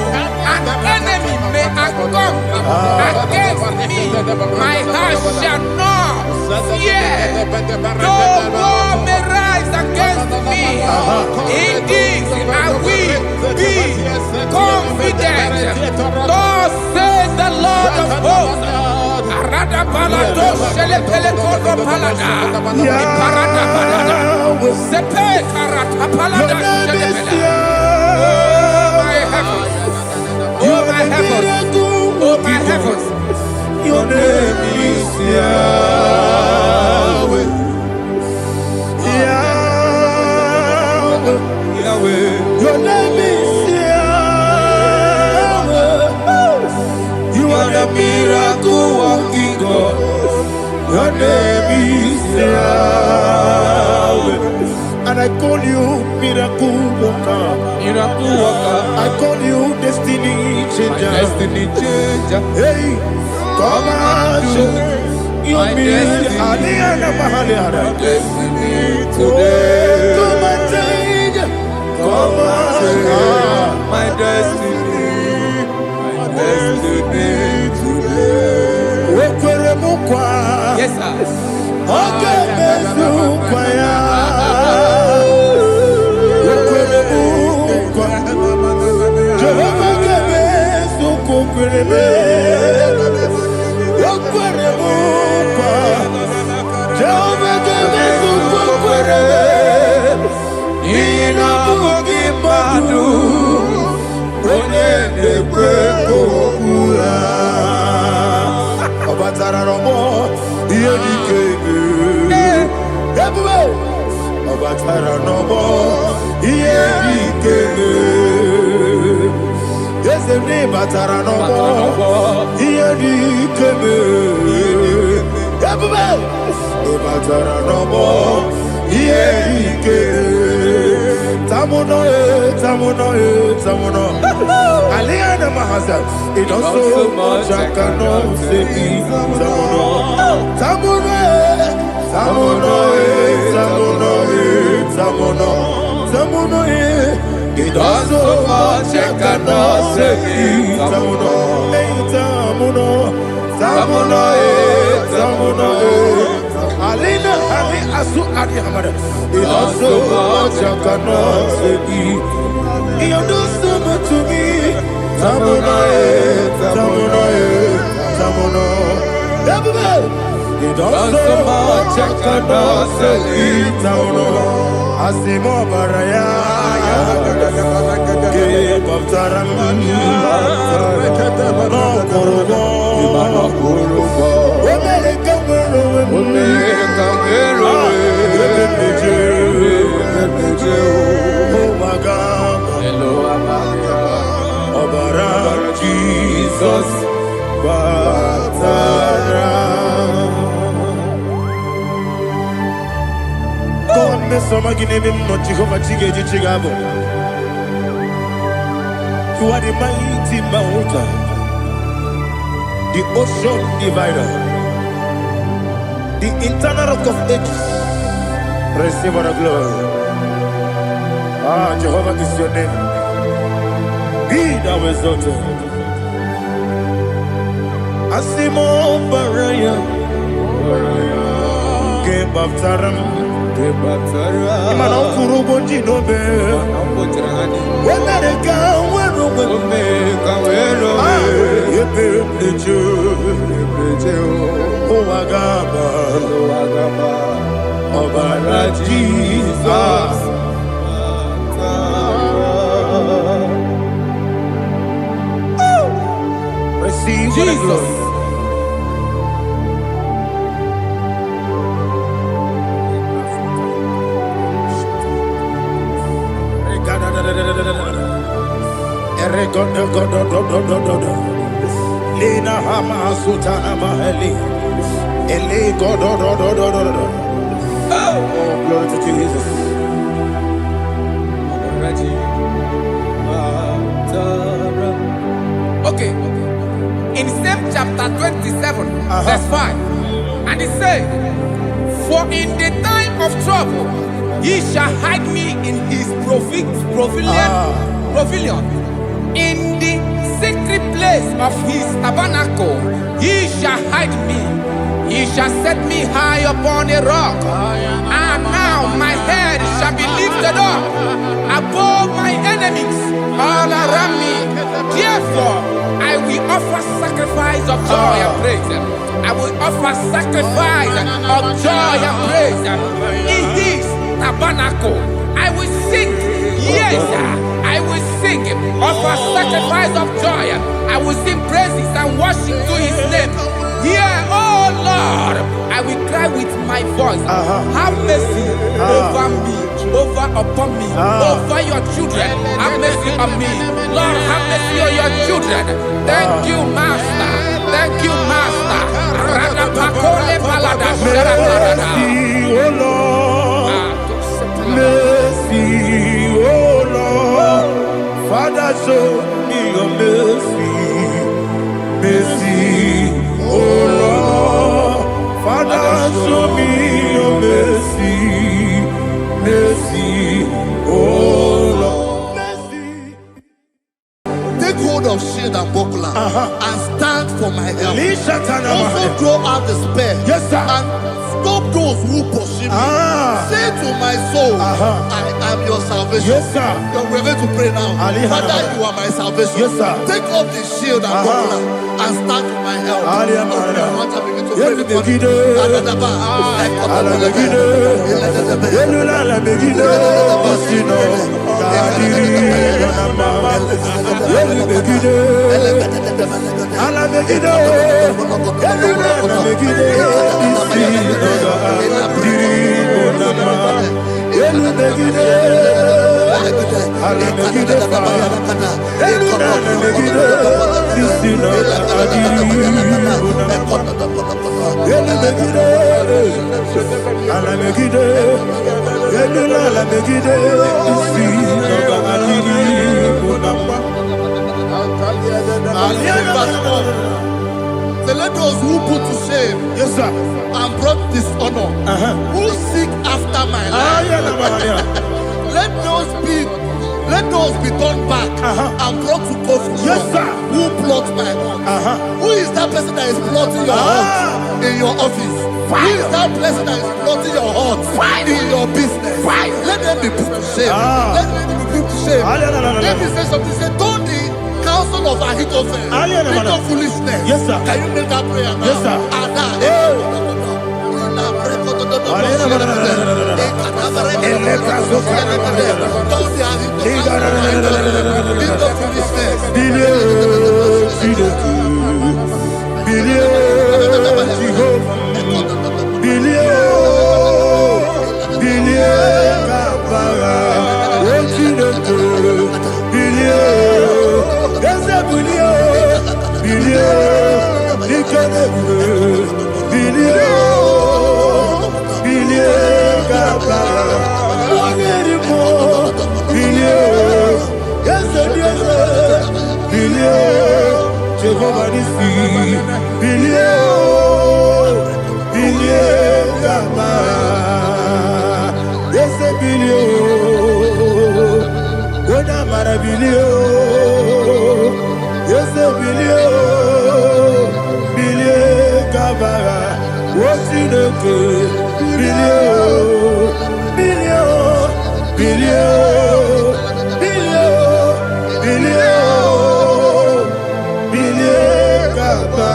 an enemy may come against me, my heart shall not fear. Though war may rise against me, in this I will be confident. Thus says the Lord of hosts. Arada balado shele pele kodo palada. Iparada balada. Sepe karata palada shele pele. Oh my heavens, oh my heavens, your name is Yahweh. Yahweh, Yahweh, your name is Yahweh. You are the miracle working God. Your name is Yahweh. And I call you miracle worker. Miracle worker. I call you destiny changer. My destiny changer. Hey, come on, your destiny. My destiny today. Come on, change. Come on, my destiny. My destiny today. Yes, sir. Okay, it also much I cannot say. It also much I cannot say. Alina Ali Asu Adi Hamada. It also much I cannot say. You do so much to me. Tamuno. It also much I cannot say. Tamuno. Asimo Baraya. Give up Taram. No Kurubo. Oh my God. Hello, You are the mighty mountain, the ocean divider, the internal rock of ages. Receive all the glory. Ah, Jehovah is your name. Be thou exalted. Asimo Baraya, Gebaptaram, Imano Kuruboji Nobe, Wenareka, Wero, Yepeju, Oagaba, Obara Jesus. Receive Jesus. Lena Hama Sutana Maheli. Ele God. Oh, glory to Jesus. Okay. In same chapter 27, verse 5, and it says, "For in the time of trouble, he shall hide me in his pavilion. In the secret place of his tabernacle, he shall hide me. He shall set me high upon a rock. And now my head shall be lifted up above my enemies all around me. Therefore, I will offer sacrifice of joy and praise. I will offer sacrifice of joy and praise. In his tabernacle, I will sing. Yes, I will sing. Offer sacrifice of joy. I will sing praises and worship to his name. Here, oh Lord, I will cry with my voice. Have mercy over me, upon me, over your children. Have mercy on me. Lord, have mercy on your children. Thank you, Master. Thank you, Master. Mercy, oh Lord. Mercy, oh Lord. Father, show me your mercy. Mercy, oh Lord. Father, show me your mercy. Mercy, oh Lord. Mercy. Take hold of shield and buckler and stand for my help. Also throw out despair. Yes, sir. And stop those who pursue me. Say to my soul, I am your salvation. Yes, sir. We're going to pray now. Father, you are my salvation. Yes, sir. Take off the shield and buckler and stand for my help. Let those who put to shame, yes, sir, and brought dishonor, who seek after my life, let those be turned back and brought to confusion. Yes, sir. Who plot my hurt? Who is that person that is plotting your hurt in your office? Who is that person that is plotting your hurt in your business? Let them be put to shame. Let them be put to shame. Let me say something. Say, don't the counsel of Ahithophel into foolishness. Yes, sir. Can you make that prayer now? Yes, sir. nobody see. Billion Gaba. Yes, a billion. What am I a billion? Yes, a billion Gaba. What's in the good? Billion Gaba.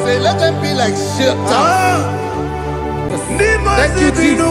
Say, let them be like shelter. Thank you, Jesus.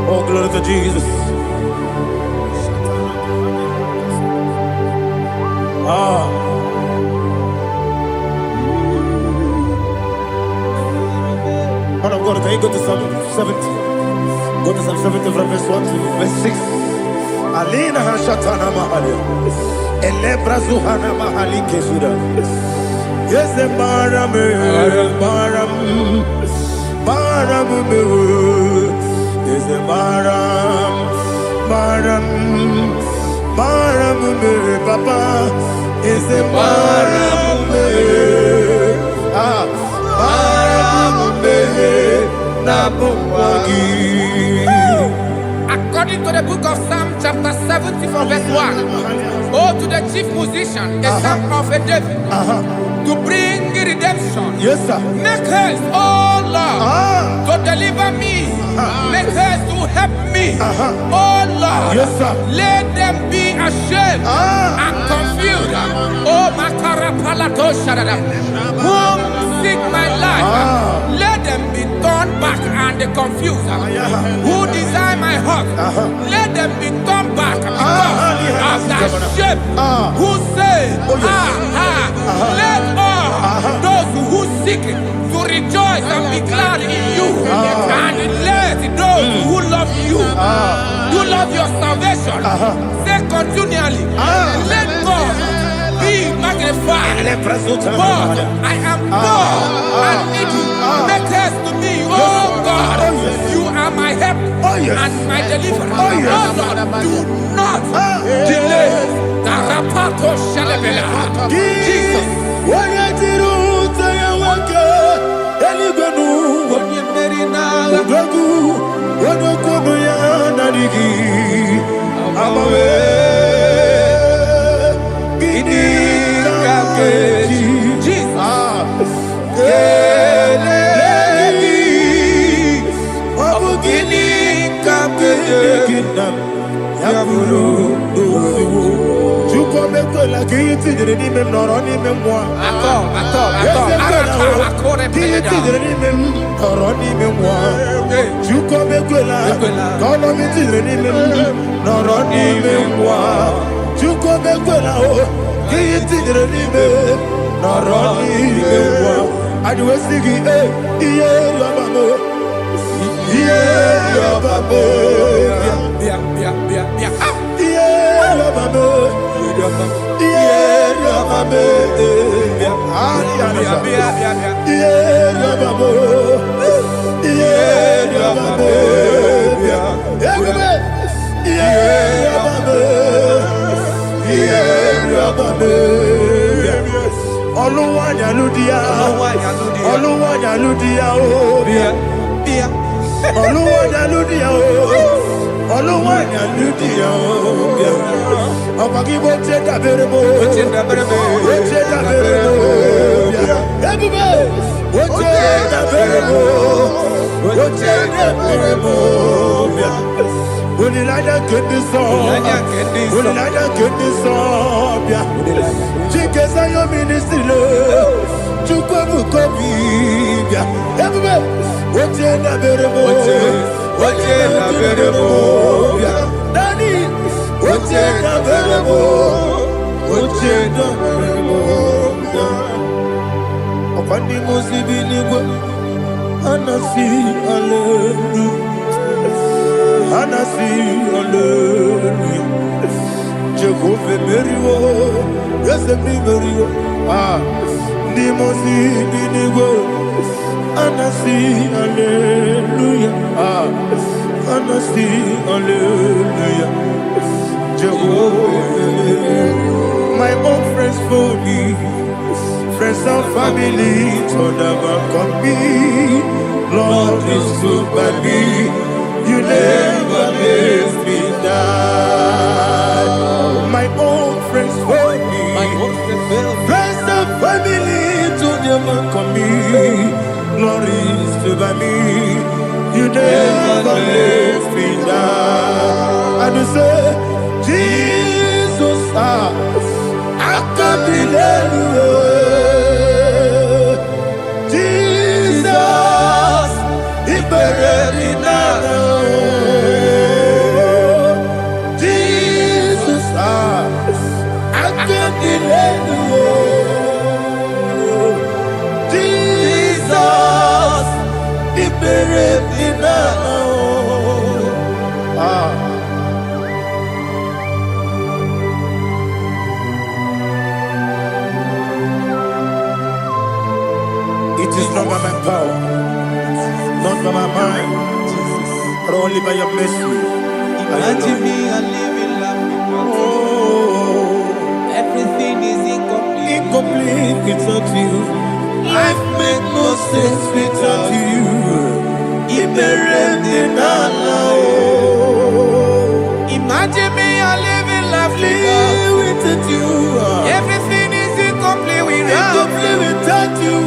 Oh, glory to Jesus. Man of God, can you go to Psalm 70? Go to Psalm 70 from verse 1 to verse 6. Alina Hashatana Mahalia. Elebra Zuhana Mahali Kesuda. Yes, the Baram, yes, the Baram, Papa, is the Baram, According to the book of Psalm chapter 70 from verse 1, oh, to the chief musician, a psalm of a David, to bring redemption. Yes, sir. Make haste, oh Lord, to deliver me. Make haste to help me. Oh Lord, yes, sir. Let them be ashamed and confused confused. Oh, Makarapalatoshadam. Whom seek my life, let them be turned back and confused. Who desire my heart, let them be turned back because of that shape. Who say, let all those who seek to rejoice and be glad in you, and let those who love you, who love your salvation, say continually, let God be magnified. God, I am poor and needy. Make haste to me, oh God. You are my help and my deliverer. Oh Lord, do not delay. Tarapato shalebela. Jesus. My own friends for me, friends and family to never come me. Lord is good by me, you never let me die. My own friends for me, friends and family to never come me. Lord is good by me, you never let me die. And you say, Jesus, I can't believe you. Jesus, He buried me now. Jesus, I can't believe you. Jesus, He buried me now. It is not by my power, not by my mind, but only by your mercy. Imagine me and living life. Oh, Everything is incomplete. incomplete without you. Life makes no sense without you. Imagine me and living life without you. Everything is incomplete without you.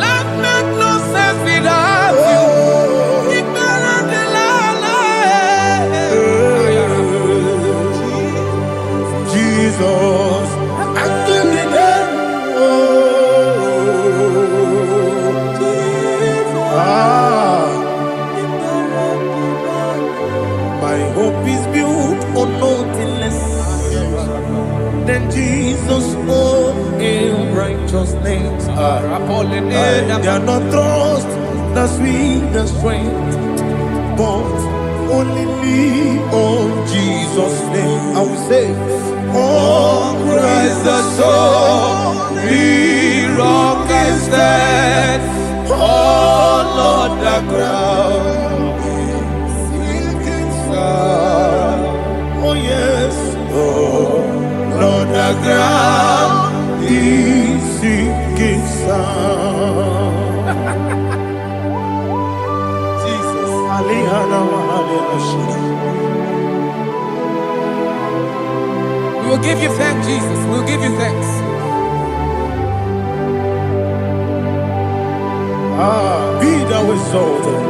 Life makes no sense without you. Ignorant the Jesus, I My hope is built on nothing less than Jesus' own in righteousness. I cannot trust the sweetest strength, but only lean on Jesus' name. I will say, oh, Christ the solid rock and stand. Oh, Lord, the ground is sinking sand. Oh, yes, oh, Lord, the ground is sinking sand. Jesus, we will give you thanks, Jesus. We will give you thanks. Be thou exalted.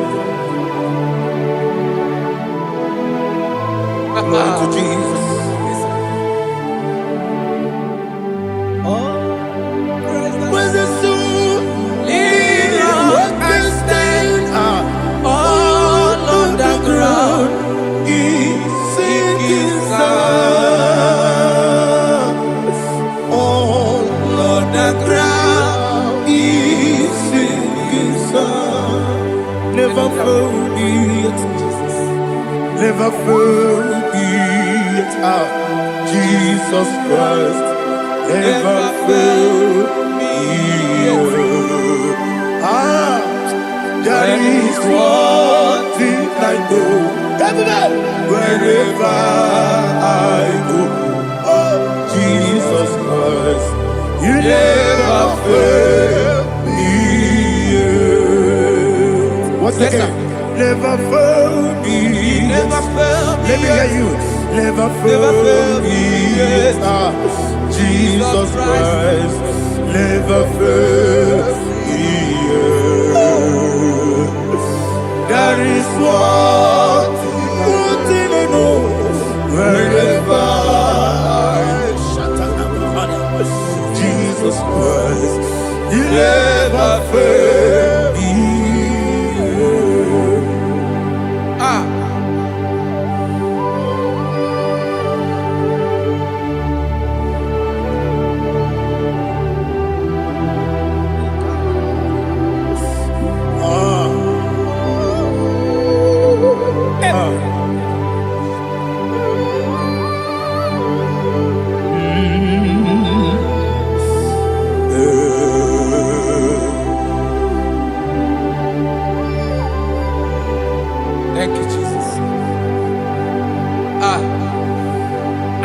Glory to Jesus. Where's the soul? Lean on and stand. All on the ground is sinking sand. All on the ground is sinking sand. Never forget, never forget, Jesus Christ. Never fail me. There is one thing I know. Wherever I go, oh, Jesus Christ, you never fail me. What's that? Never fail me. Never fail me. Let me hear you. Never fail me. Jesus Christ, never fail me. There is one thing I know. Wherever Jesus Christ, you never fail me. Thank you, Jesus.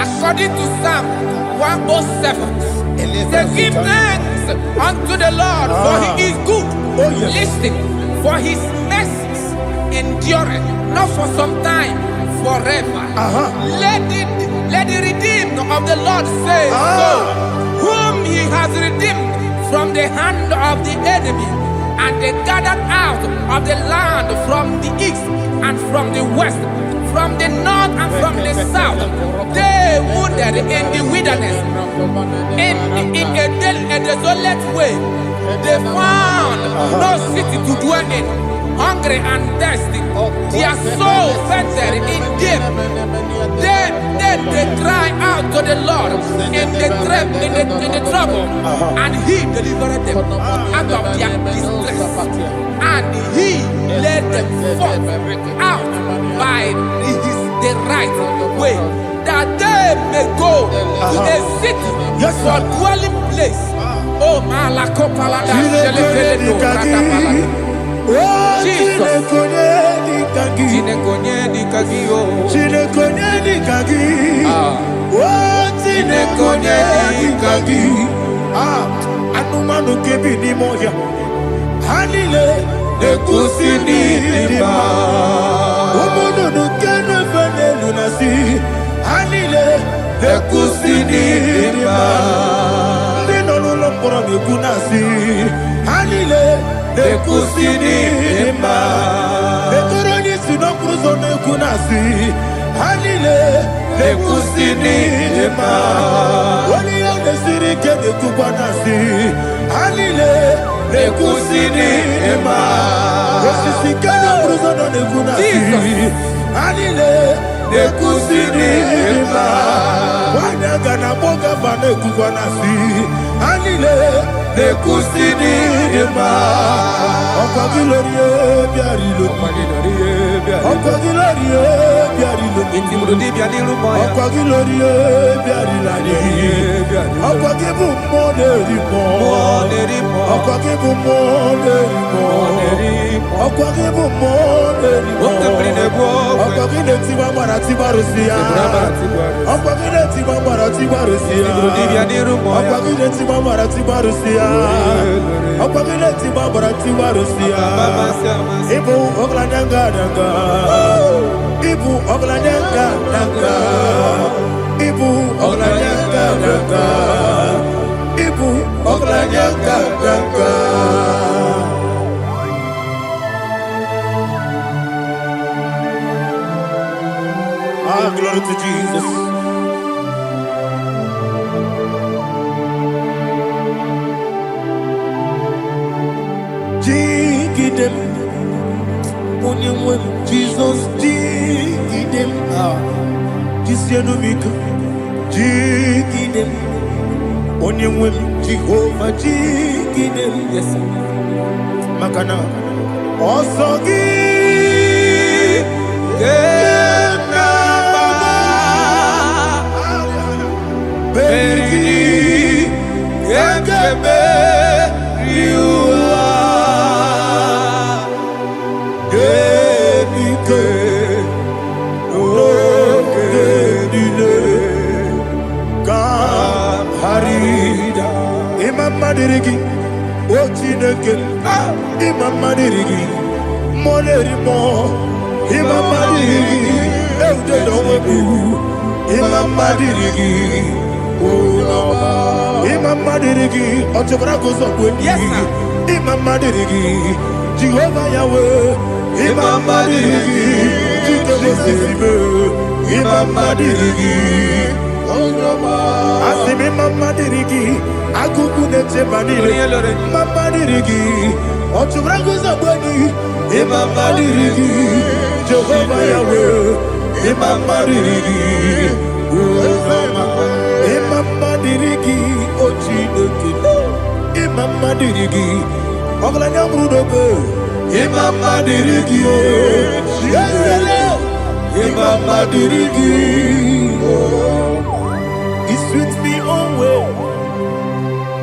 According to Psalm 107, say, give thanks unto the Lord, for he is good. Oh, yes. Listen, for his mercies endureth, not for some time, forever. Let the redeemed of the Lord say so, whom he has redeemed from the hand of the enemy, and they gathered out of the land from the east and from the west, from the north and from the south. They wandered in the wilderness, in a desolate way. They found no city to dwell in, hungry and thirsty. Their soul fainted in deep. Then they cry out to the Lord in the trouble, and he delivered them out of their distress, and he led them forth out by the right way, that they may go to a city for dwelling place. Oh, Malakopalada, Jesus. Anumanu kebi ni moja Hanile Nekusini lima Umudu nukene fene lunasi Hanile Nekusini lima Nino nulambura nikunasi Hanile Nekusini lima Nekuroni sinokruzo nekunasi Hanile Nekusini lima Wali yone sirike nekubanasi Hanile Nekusini lima Wesisikana bruzo nekunasi Anile nekusiri ima Wanyaga na boga bane kukwanasi Anile nekusiri ima Okagilorie biarilo Okagilorie biarilo Okagilorie biarilani Okagibu moderimo Okagibu moderimo Okagibu moderimo Okagine tiba marati barusia Okagine tiba marati barusia Okagine tiba marati barusia Okagine tiba marati barusia Ibu oglanyanga danga Ibu oglanyanga danga Ibu oglanyanga danga Ibu oglanyanga danga Ah, glory to Jesus. Jigidem, only Jesus, jigidem. Ah, Jisianomika, jigidem, only Jehovah, jigidem. Yes, Makana, Osogi, Berigi, Yakebe, Riua, Gedike, Gedile, Kam Harida, Imam Madirigi, Ochineke, Imam Madirigi, Molerimo, Imam Madirigi, Eudedowebu, Imam Madirigi. Imam Madirigi, Otobrako Zokweni. Yes, Imam Madirigi, Jehovah Yahweh. Imam Madirigi, Jikebosebe. Imam Madirigi, Asim Imam Madirigi, Akuku Nechebanile. Imam Madirigi, Otobrako Zokweni. Imam Madirigi, Jehovah Yahweh. Imam Madirigi, Imam Madirigi, Ochineke. Imam Madirigi, Oglanya Brudobe. Imam Madirigi, Imam Madirigi. He's with me always.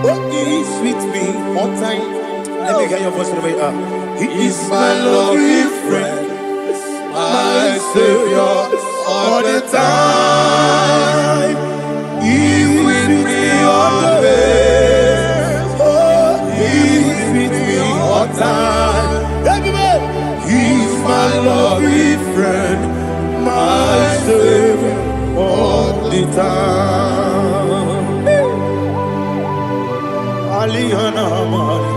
Oh, he's with me all time. Let me hear your voice in the way up. He is my lovely friend, my Savior all the time. He's with me always. Oh, he's with me all time. Everybody, he's my lovely friend, my Savior all the time. Aliyana Amari.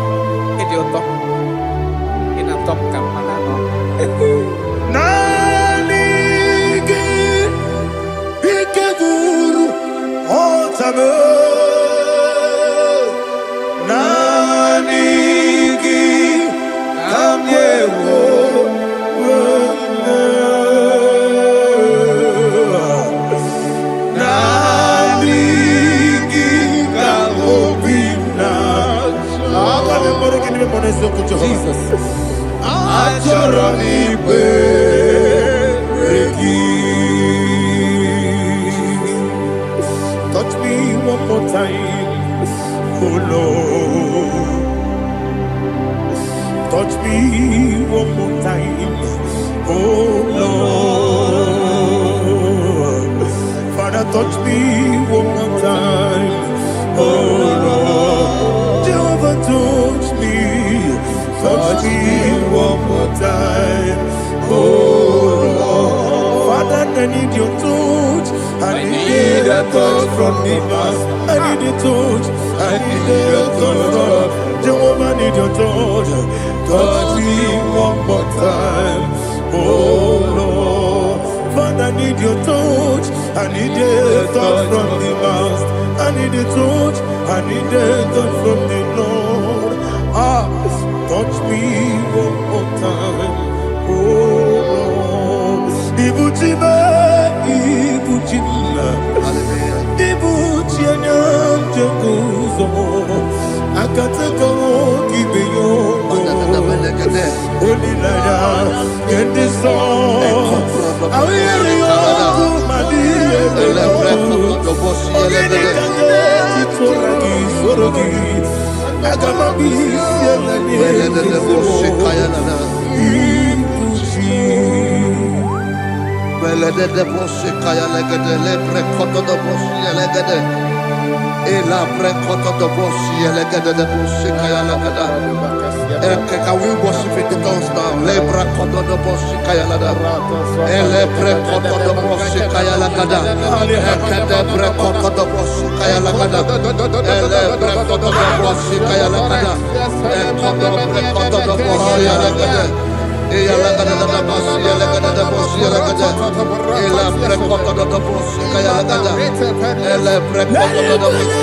Idiota. Inatom kampana. Nanigi Ikeguru Otame Nanigi Kamyewo Nanigi Kamobina Jesus Achoronipe touch me one more time, oh Lord. Touch me one more time, oh Lord. Father, touch me one more time, oh Lord. Jehovah, touch me one more time, oh Lord. Father, I need your touch. I need a touch from the past. I need a touch. I need a touch from Jehovah. I need your touch. Touch me one more time, oh Lord. Father, I need your touch. I need a touch from the past. I need a touch. I need a touch from the Lord. Touch me one more time, oh Lord. Ibuchima, Ibuchima, Ibuchiana, Jaguzo, Akatako, Gibeyo, Holy Lada, get this song. I hear you, Madia, Can we worship in the tongues now? Lebra kodo do boshi kaya lada. Elebre kodo do boshi kaya lada. Ekede bre kodo do boshi kaya lada. Elebre kodo do boshi kaya lada. Ekodo bre kodo do boshi lada. Eya lada da boshi lada da boshi lada. Elebre kodo do boshi kaya lada. Elebre kodo do boshi.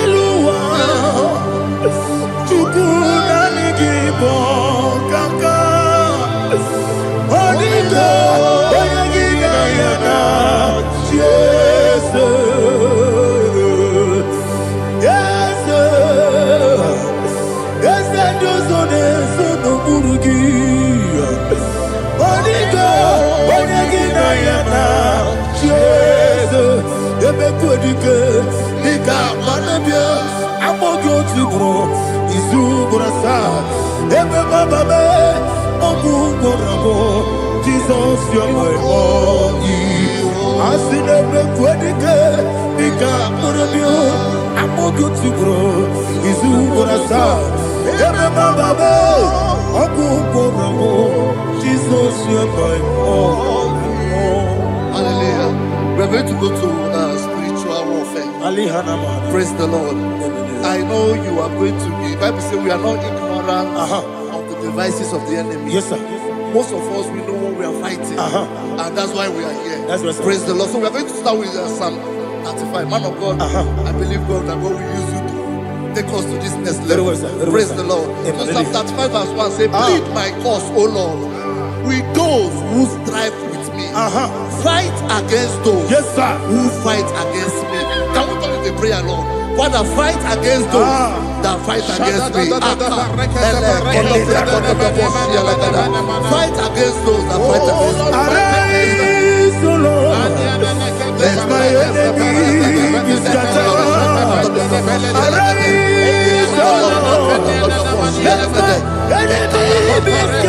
IGBO kaka Onito Oyagina yana Jesus Yes Dozone Sono Murugi Onito Oyagina yana Jesus Ebekodike Nika Manabia Amogo Tibro Izubrasa, Ebe Bababe, Oguborabo, Jesus, you're my only. I see the Quedica, Nika Murabio, Amogo Tibro, Izubrasa, Ebe Bababe, Oguborabo, Jesus, you're my only. Hallelujah. We're going to go to spiritual warfare. Praise the Lord. I know you are going to be. The Bible says we are not ignorant of the devices of the enemy. Yes, sir. Most of us, we know what we are fighting. And that's why we are here. That's right, sir. Praise the Lord. So we are going to start with Psalm 35. Man of God, I believe God that God will use you to take us to this next level. Very well, sir. Praise the Lord. So Psalm 35 verse 1 say, plead my cause, O Lord, with those who strive with me. Fight against those who fight against me. Can we turn to the prayer, Lord? Father, fight against those that fight against me. Fight against those that fight against me. Arise, O Lord, let my enemy be scattered. Arise, O Lord, let my enemy be scattered.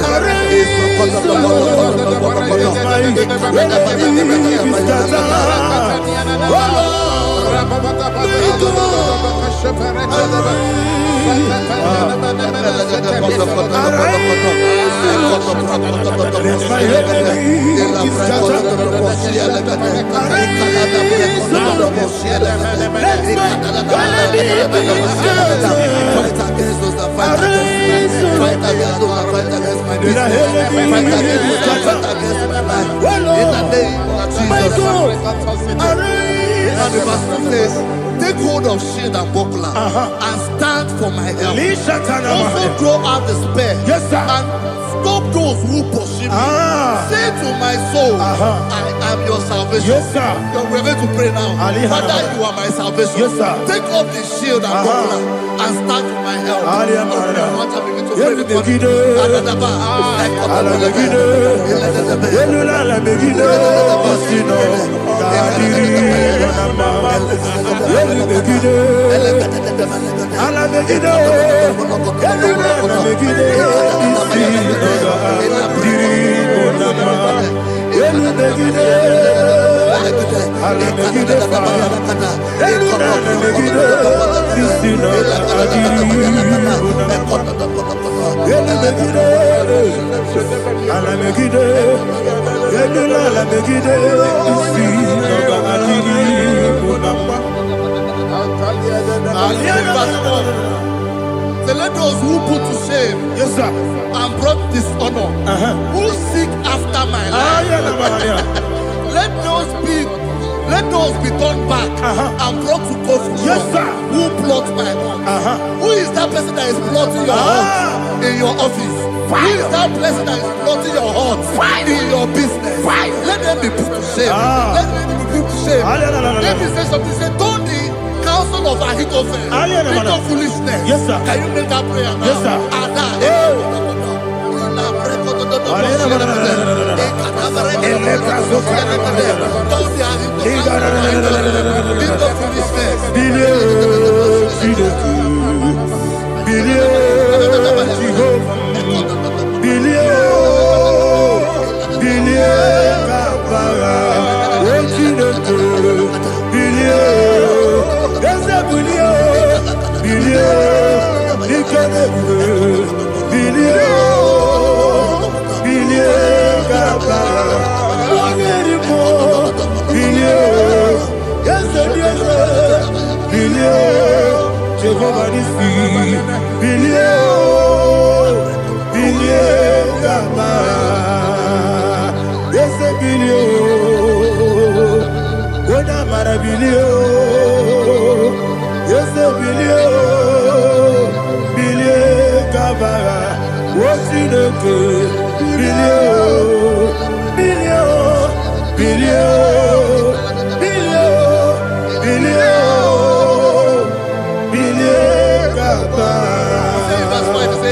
Arise, O Lord, let my enemy be scattered. Oh Lord, take hold of shield and buckler and stand for my help. Also draw out the spear and stop those who pursue me. Say to my soul, I am your salvation. We're going to pray now. Father, you are my salvation. Take off the shield and buckler and stand for my help. So let those who put to shame and brought dishonor, who seek after my life, let Let those be turned back and brought to court for Yes, sir. who plot my hurt. Who is that person that is plotting your hurt in your office? Who is that person that is plotting your hurt in your business? Let them be put to shame. Let them be put to shame. Let me say something. Say, don't the counsel of Ahithophel think of foolishness. Yes, sir. Can you make that prayer now? Yes, sir.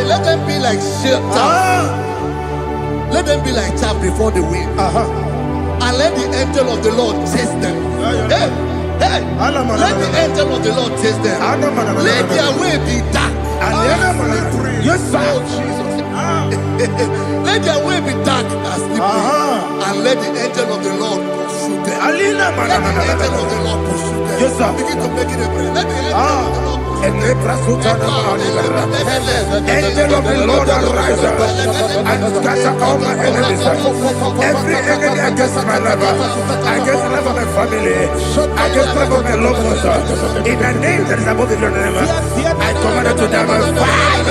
Let them be like chaff. Let them be like chaff before the wind. And let the angel of the Lord chase them. Hey, let the angel of the Lord chase them. Let their way be dark. Yes, sir. Let their way be dark and slippery. And let the angel of the Lord pursue them. Let the angel of the Lord pursue them. Yes, sir. Begin to make it a prayer. Let the angel of the Lord Angel of the Lord arise and scatter all my enemies. Every enemy against my lover, against the life of my family, against the life of my loved ones. In the name that is above the name, I command it to die by fire.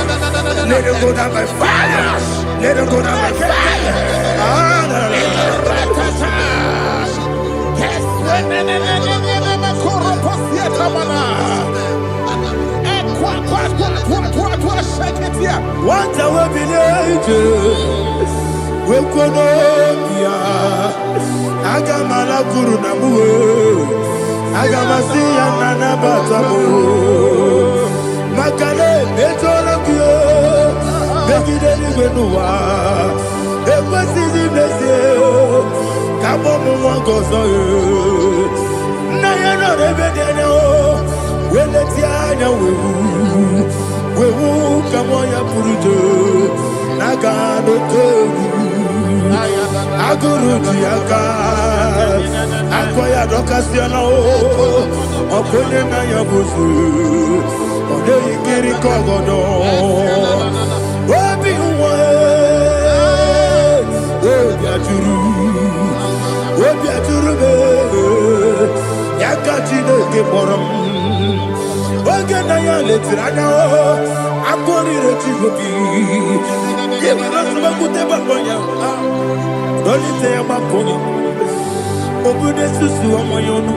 Let it go down by fire. Let it go down by fire. What I will believe, we could be Agamala Kurunamu, Agamasia Nana Batamu, Makale, Betolabio, Begideni Benua, Equasi Blessio, Kabomu Gozo, Nayano Rebedeno, Weletiana. Wewu kamoya purujo nagado togu aguru diaka akoya dokasiana o okone na yabusu ode ikiri kogodo obi uwe obi aturu be yakati no keporom. Oge na ya letirana o akori rechigobi ye bana kute bakonya doli te bakonya obude susu amoyonu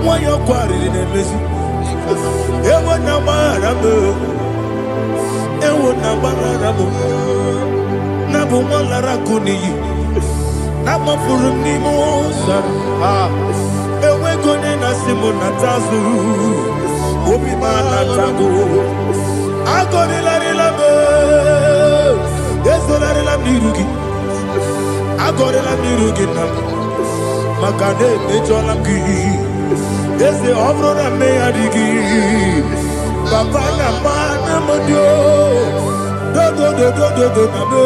moyo kwari ne mesu ewo na marabe na bu molara kuni na mafuru ni mosa ewe gone na simu na tazu Obi mana tango, agori la be, yeso la mirugi, agori la mirugi nam, makane mejo la ki, yese obro na me adigi, papa na mana modio, do na be,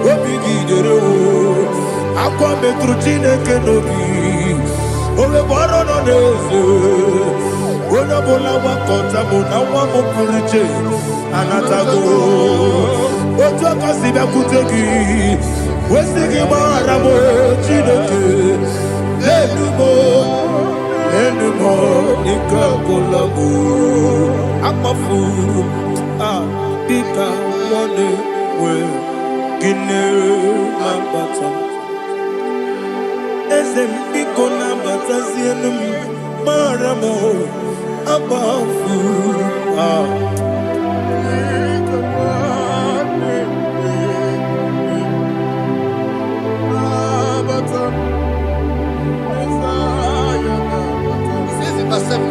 obi gidero, akwa metrutine kenobi, obe baro no nezo. Bona bola wakota bona wamo puriche anatago oto kasiba kuteki wesigi maramo chineke enumo nikakolabu akmafuru dika one we gine mambata Esem ikona batazienum maramo abafu.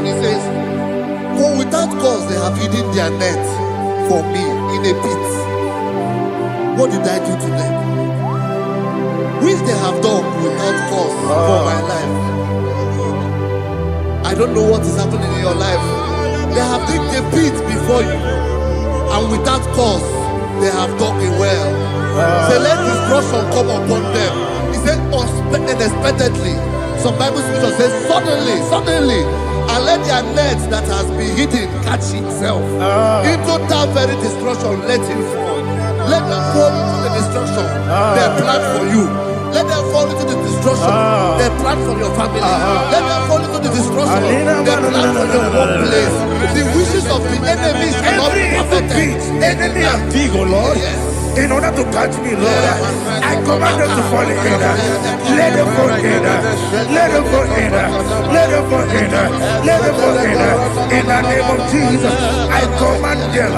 He says, for without cause they have hidden their net for me in a pit. What did I do to them? Which they have done without cause for my life. I don't know what is happening in your life. They have digged a pit before you, and without cause they have dug a well. Say, let destruction come upon them. He said, unexpectedly. Some Bible scripture says, suddenly, and let their net that has been hidden catch itself. Into that very destruction, let it fall. Let them fall into the destruction they plan for you. Let them fall into the destruction they plan for your family. Let them fall into the destruction they plan for your workplace. The wishes of the enemy shall not be perfected. Enemy of dig, oh Lord. Yes. In order to catch me, Lord, I command them to fall in. Let them fall in. Let them fall in. Let them fall in. Let them fall in. In the name of Jesus, I command them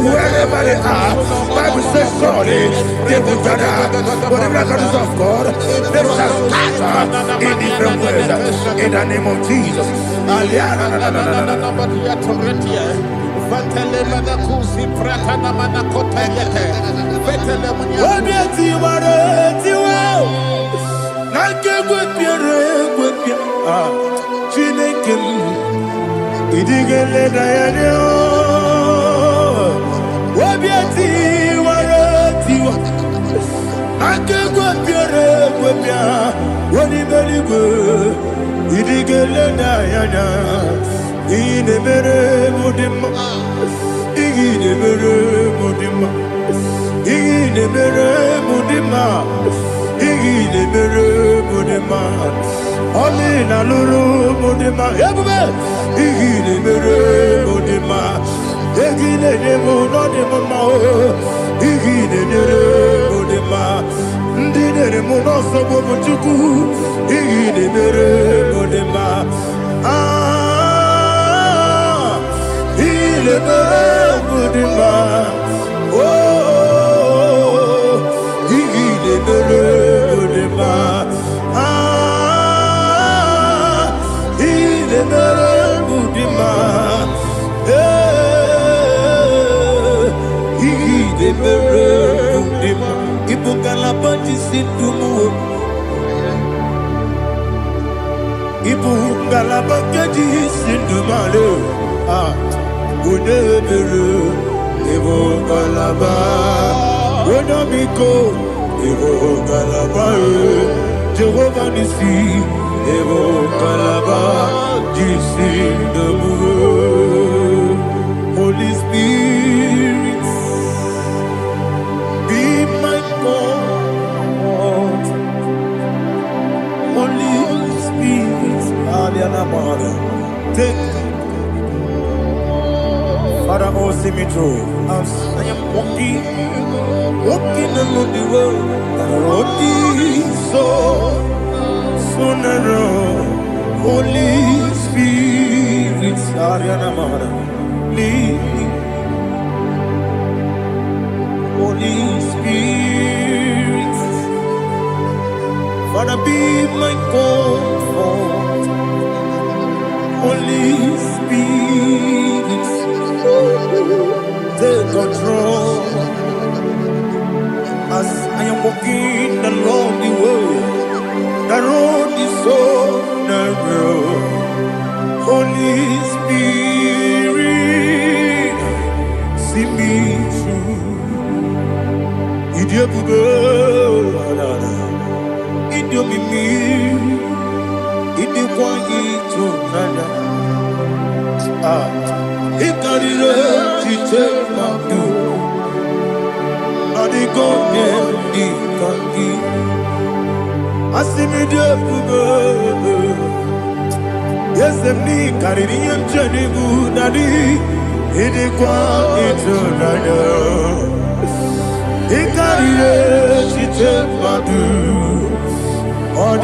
wherever they are. Bible says, surely they will gather. Whatever that is of God, they shall scatter in different ways. In the name of Jesus. Holy Spirit, be my God. Holy Spirit, take Father, oh, see me through. As I am walking along the road, the road is so narrow. Holy Spirit, lead me. Holy Spirit, Father, be my comfort. Holy Spirit, take control. As I am walking along the road is so narrow. Holy Spirit, see me through. Idiabugo, idiomimi, idikwa itonana. Ikarire chite madu, adigonye ikangi. Asimidiabugo. Yes, me Caribbean journey good daddy. It is quite eternal. It carries it madu. On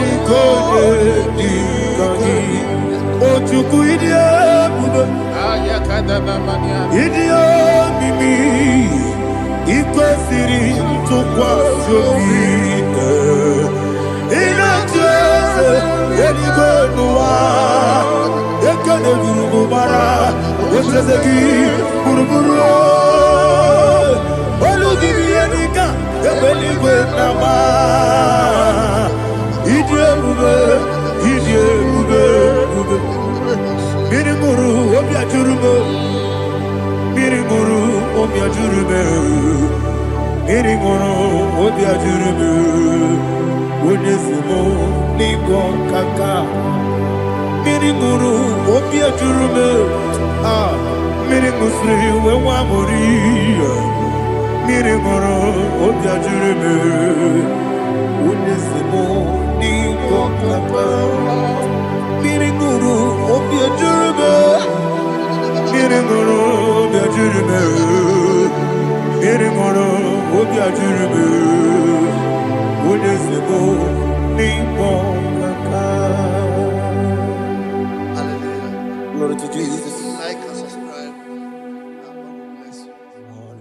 Glory to Jesus. Like and subscribe. And God will bless you.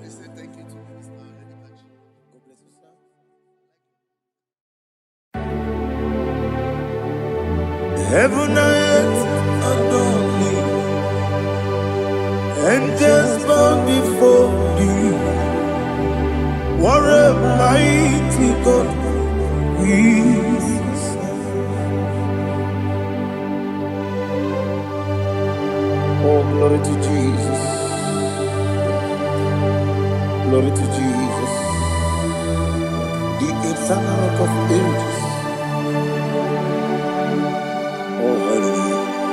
We say thank you to Minister Lady. God bless you, sir. Heaven and earth adore me, angels bow before thee. What a mighty God we serve. Oh, glory to Jesus. Glory to Jesus. The eternal rock of ages. Oh, hallelujah.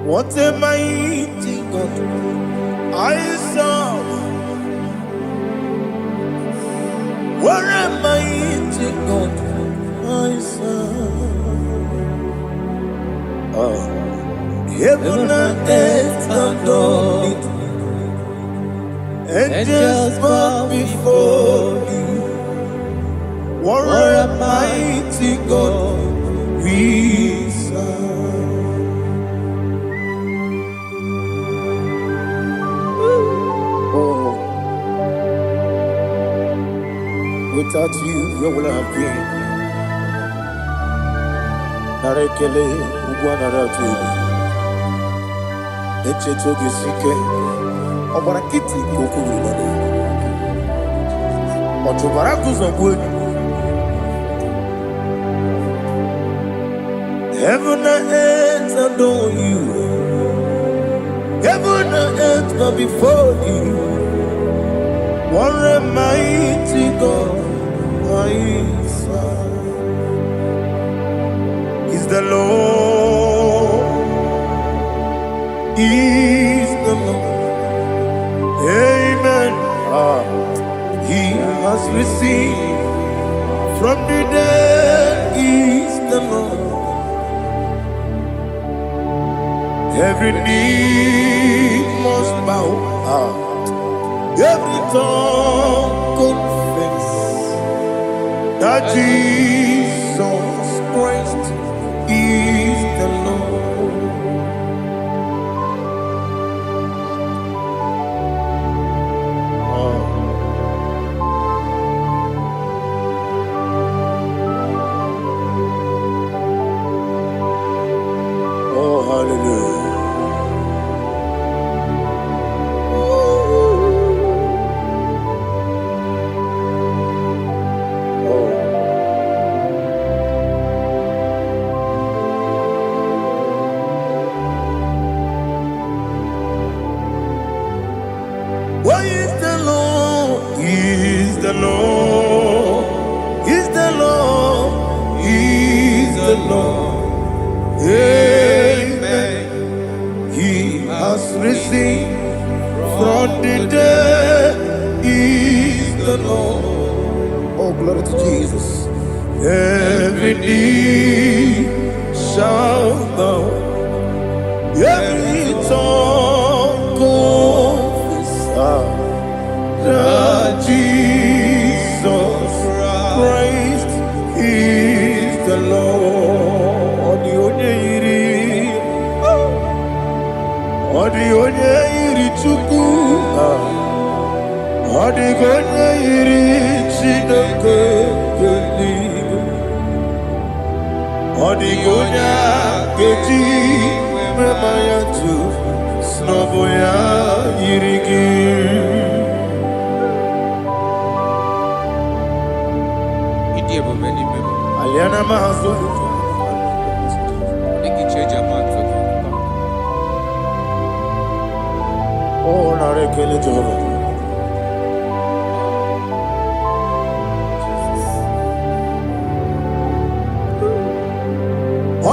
What a mighty God I serve. What a mighty God I serve. Oh. Heaven and earth adore it, angels bow before thee. What a mighty God we serve. Oh, without you, where would I have been? Narekele, Ugwanaratu. Echetogishike, Obarakiti Kokuru, Otobarakuzo. Heaven and earth adore you. Heaven and earth bow before you. What a mighty God I serve. Is the Lord. Is the Lord. Amen. He has received from the dead. Is the Lord. Every knee must bow. Every tongue confess that Jesus Christ is the Lord. Oh, hallelujah. Why is the Lord? Is the Lord? Is the Lord? Is the Lord? Amen. bow. Every tongue confess that Jesus Christ is the Lord. Odi iri chuku, odi iri chineke keligo, odi keji memaya tu snoboya irigi. Aliana mahazo. Oh, na rekele Jehovah.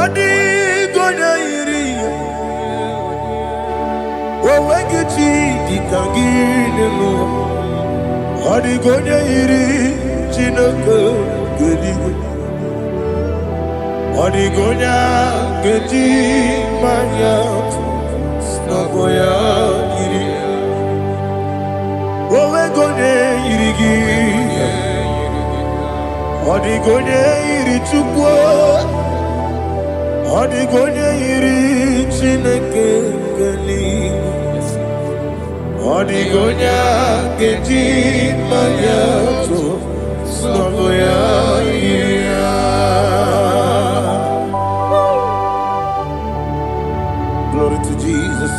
Odi gonya iri, wewegichi dikangine lo. Odi gonya iri, chineke geligo. Odi gonya keji maya, snaboya iri. Wewegonye irigi, odi gonya iri chukwo. Odi gonya iri chineke geligo. Odi gonya keji maya to snaboya iri. Glory to Jesus.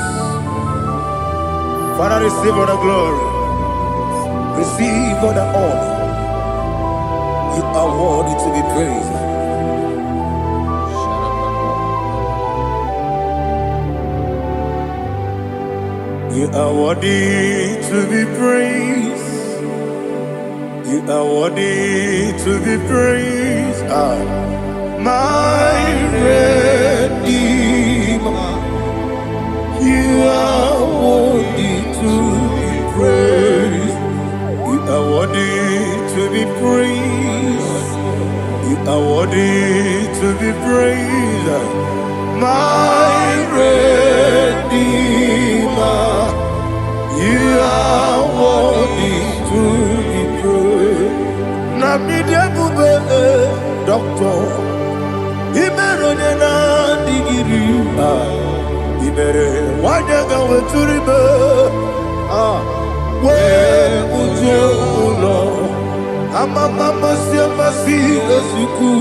Father, receive all the glory. Receive all the honor. You are worthy to be praised. You are worthy to be praised. You are worthy to be praised. My Redeemer. You are worthy to be praised. You are worthy to be praised. You are worthy to be praised. My Redeemer. You are worthy to be praised. Namidebube doctor. Imeronena digiri. Ibere wanyaga weturibe we ujulo amama masi esuku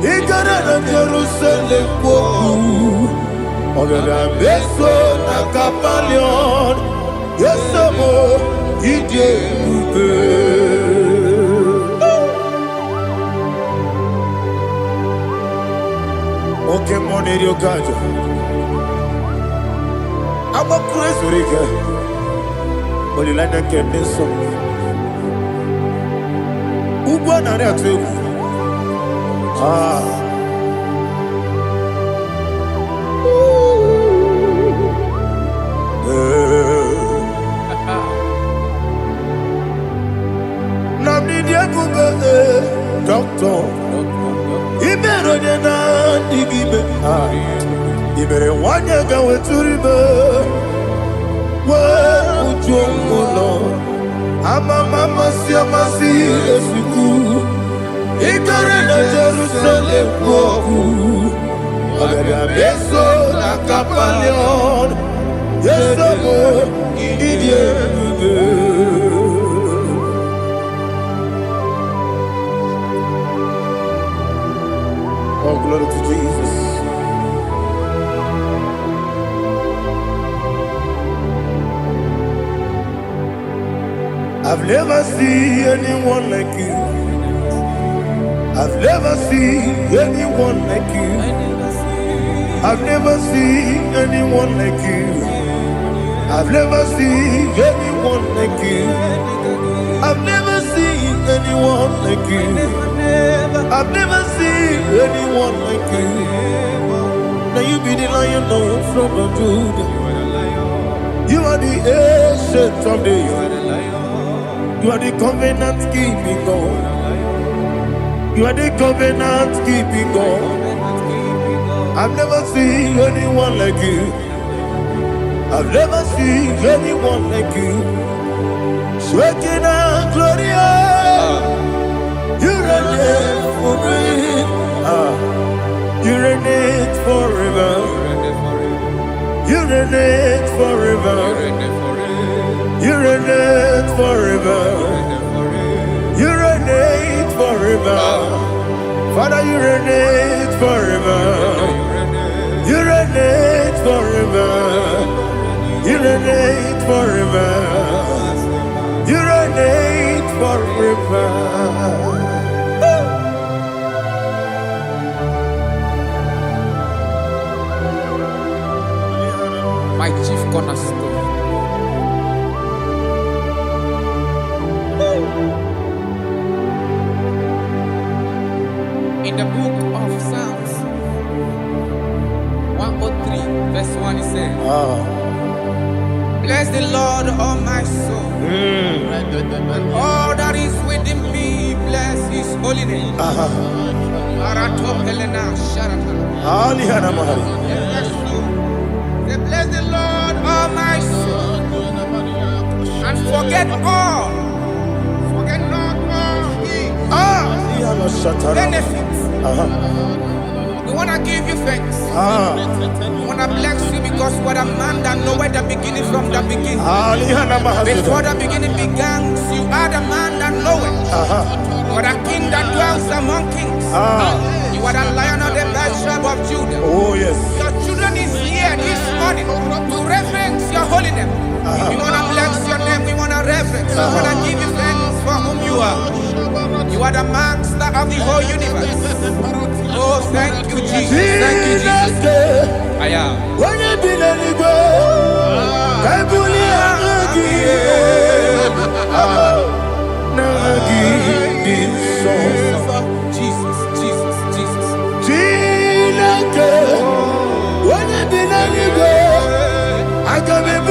igara na Jerusalem kwoku ogara beso na kapalion yesemo ije ube oke moneri okajo I'm a crazy rigger. But you like that get me so. Who won on that too? Doctor. He better than I dig. You better want to go to river. Well, Lord, I'm a mama, see, I'm a see, as you go. He got in Jerusalem, I'm a beso, like a palion. Yes, I'm a idiot. Oh, glory to Jesus. I've never seen anyone like you. I've never seen anyone like you. I've never seen anyone like you. I've never seen anyone like you. I've never seen anyone like you. I've never seen anyone like you. Now you be the Lion from the Judah. You are the ancient of days. You are the covenant keeping God. You are the covenant keeping God. I've never seen anyone like you. I've never seen anyone like you. Shekinah Gloria, you reign for me. You reign forever. You reign forever. You reign forever. You reign forever. Father, you reign forever. You reign forever. You reign forever. You reign forever. My chief cornerstone. In the book of Psalms 103, verse 1, it says, bless the Lord, all my soul. All that is within me, bless his holy name. Say, bless the Lord, all my soul, and forget all. Forget not all his benefits. We want to give you thanks. We want to bless you because what a man that knoweth the beginning from the beginning. Before the beginning began, you are the man that knoweth. What a king that dwells among kings. You are the Lion of the tribe of Judah. Oh yes. Your children is here this morning to reverence your holiness. We want to bless your name. We want to reverence. We want to give you thanks for whom you are. You are the master of the whole universe. Oh, thank you, Jesus. Thank you, Jesus. I am. When you be the go, I Jesus, Jesus, Jesus. When you be the go, I can be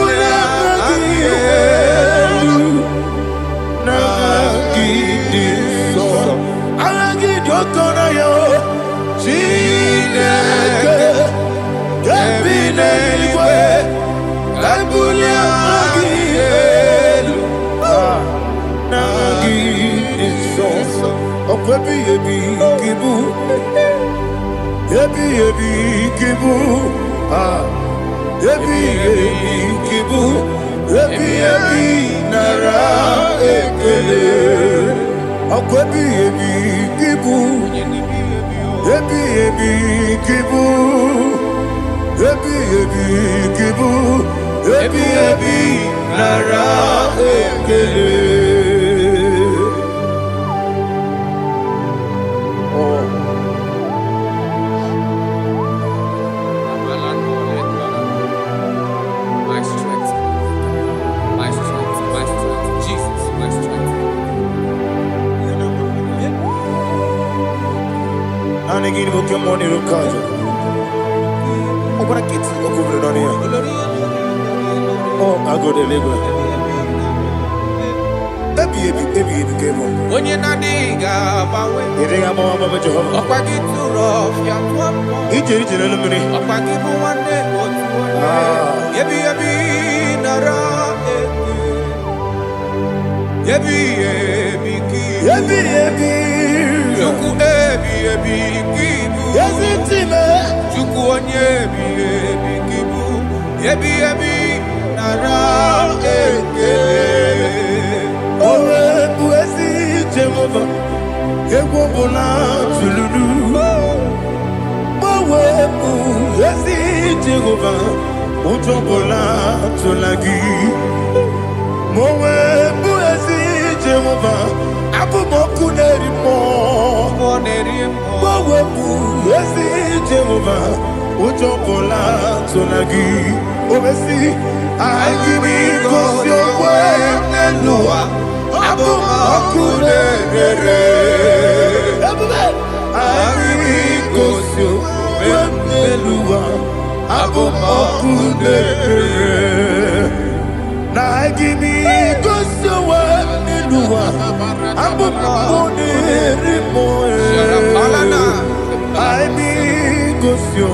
gosio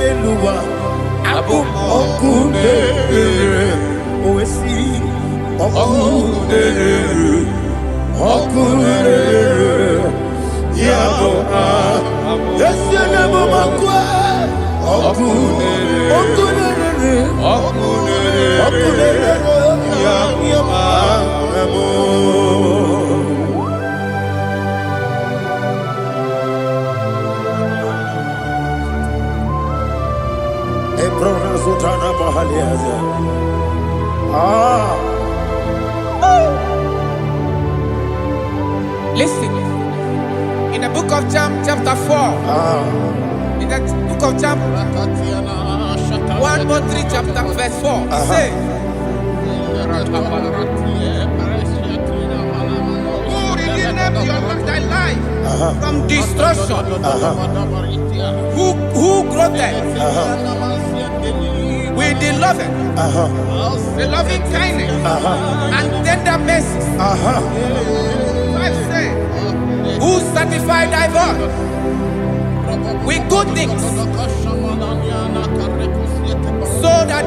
eluwa okune oesi okune yabo esiana bomakwa okune yabo Listen, in the book of John, chapter 4, in the book of John 1:3, chapter verse 4, it says, who redeemed thy life from destruction, who groweth with the loving kindness and tender mercies. Who satisfy thy voice with good things, so that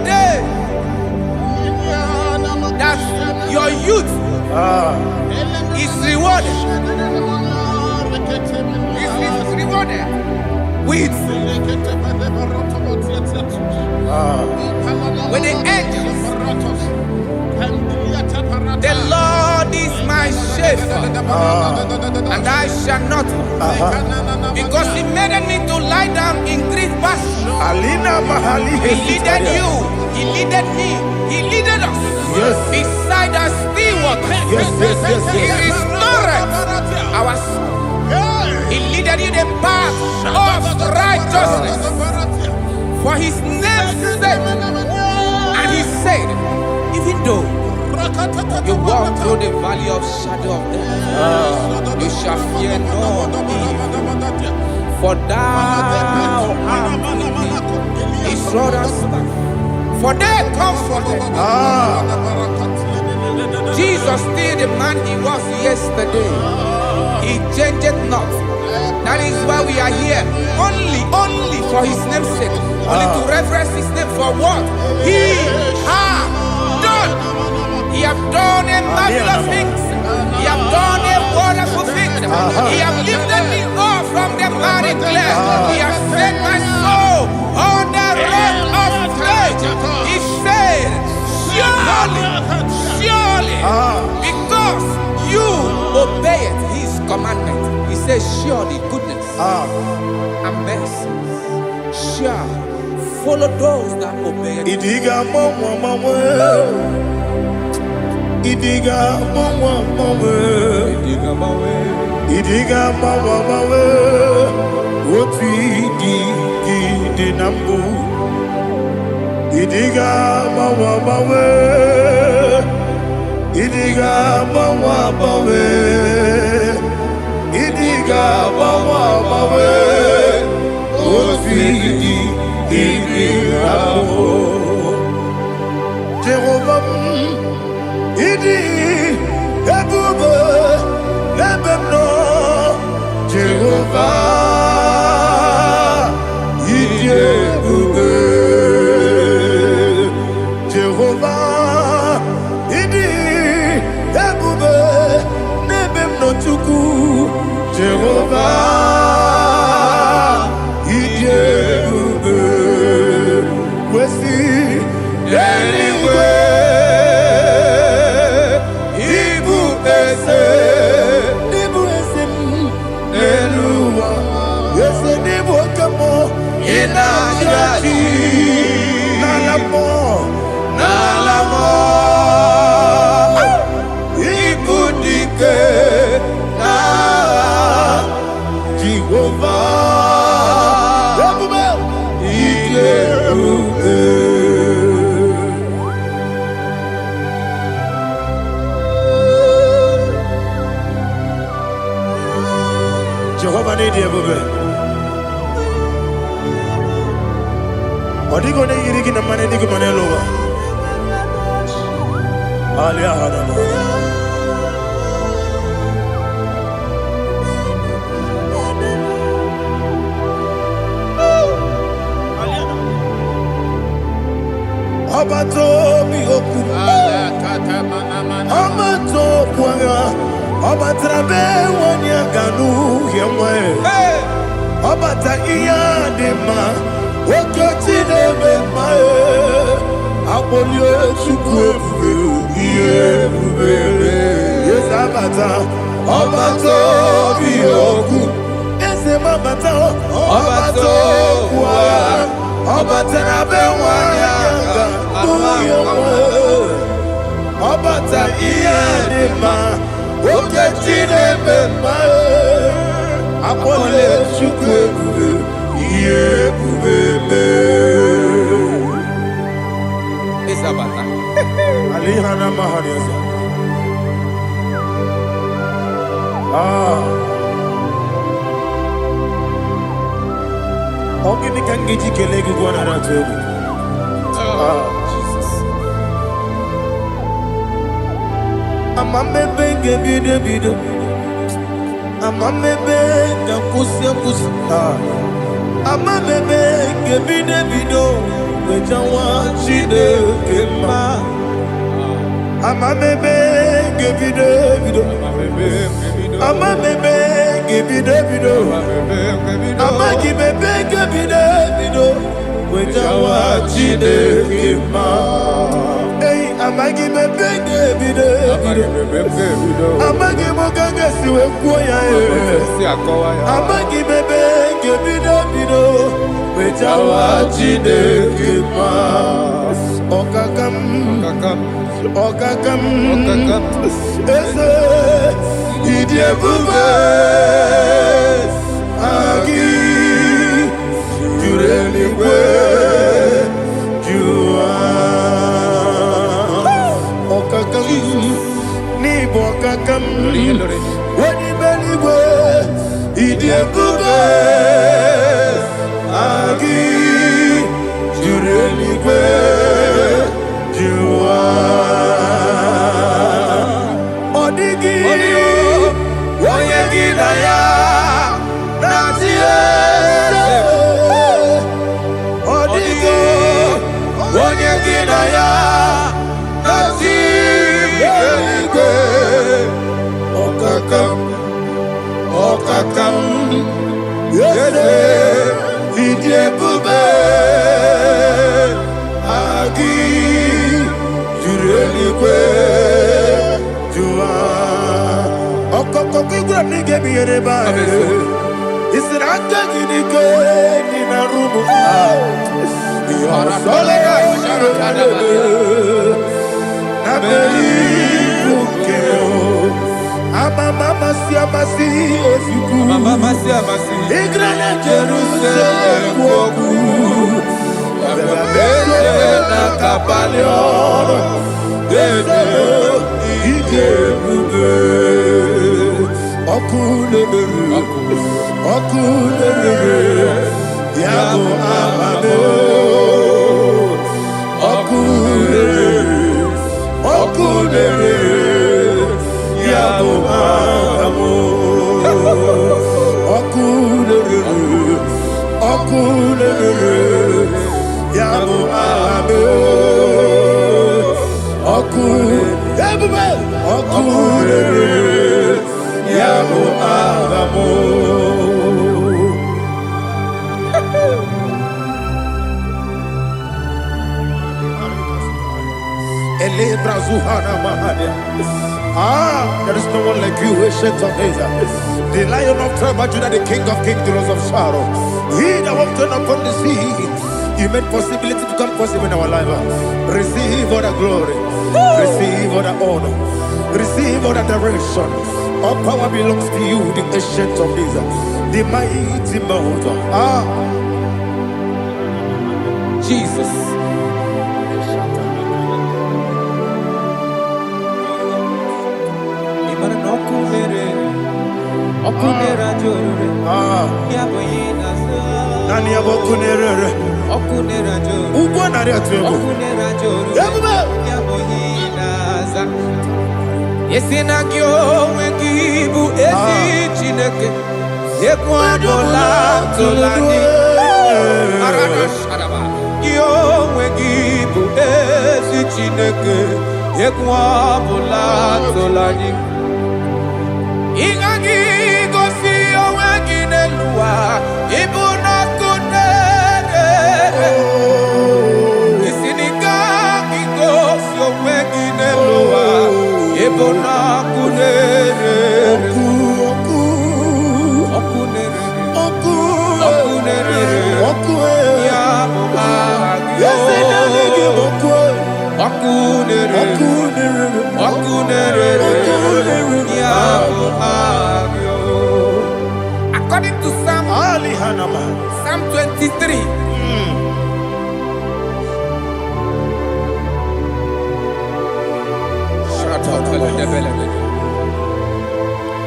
your youth is rewarded. Is rewarded with the angels. The Lord is my shepherd, and I shall not want, because He made me to lie down in green pastures. He leaded you, He leaded me, He leaded us beside the still waters. He restored our soul. He leaded you the path of righteousness for His name's sake. And He said, even though you walk through the valley of shadow of death, you shall fear no evil, for thou art with me. His rod and staff, for they comforted. Jesus still the man He was yesterday. He changed not. That is why we are here. Only for His name's sake. Only to reverence His name for what He has done. He have done a marvelous things. He have done a wonderful thing. He have lifted me up from the miry clay. He has set my soul on the rock of faith. He said, surely, because you obeyed His commandment. He says, surely goodness and mercy shall follow those that obey. Idiga mawe woti di nambu. Idiga mawe Idiga mawe woti di nambu. Jehovah Idi ebube lebemno Jehovah Idi ebube Jehovah Idi ebube lebemno chuku Jehovah Idi ebube wesi anyway. Jehovah need you, baby. Odigo ne yiri kina mane digo mane lowa. Ali ahana. Obato bihoku. Obato kwanga. Obatrabe wanya ganu yemwe. Obata iya dema. Okoti nebe mae. Apolio chukwe iye bubebe. Yes abata. Obato bihoku. Ese mabata. Obato kwa. Obatrabe wanya ganu yemwe. Obata iya dema. Okoti nebe mae. Apole chukwe iye bubebe. Isabata. Alihana mahariasa. Ogini kangiji kelegi gwana ratogu. Jesus. Amamebe gebide bido. Amamebe gakusi. Amamebe gebide bido. Wejawa chide kema. Amamebe gebide bido. Amamebe gebide bido. Amagibebe gebide bido. Wejawa chide kema. Hey, amagibebe gebide bido. Amagimogaga siwe kuya. Amagibebe gebide bido. Wejawa chide kema. Okakam. Ese idie bube agi jureli kwe jua okakam ni bokakam wani beli kwe idie bube agi jureli kwe jua odigi oyegi na ya natie odigi oyegi na ya natie okakam yede idie bube agi jureli kwe jua okoko kigura nige biyere ba isira gini ke ni na rumu sole na beri bukeo mama siamasi ofiku igrana Jerusalem woku bebe na kapalion dede ije bube okulere yabo amamo okulere yabo amamo okulere yabo amamo okulere yabo amamo. There is no one like you, ancient of days. The Lion of tribe of Judah, the King of kings, the Rose of Sharon. He that walked upon the sea. You made possibility to come possible in our life. Receive all the glory. Receive all the honor. Receive all the direction. All power belongs to you, the ancient of days, the mighty mountain. Jesus. Nani abokunere okunera joro ugwo nari atwego okunera joro yabuba yaboyinaza yesinagyo wengibu esi chineke ekwadola tolani arana sharaba yo wengibu Chineke Ekwa bula tolani Ingagi gosi owegi nelua Ibuna kunere Isinika gosi owegi nelua Ibuna kunere According to Psalm 23.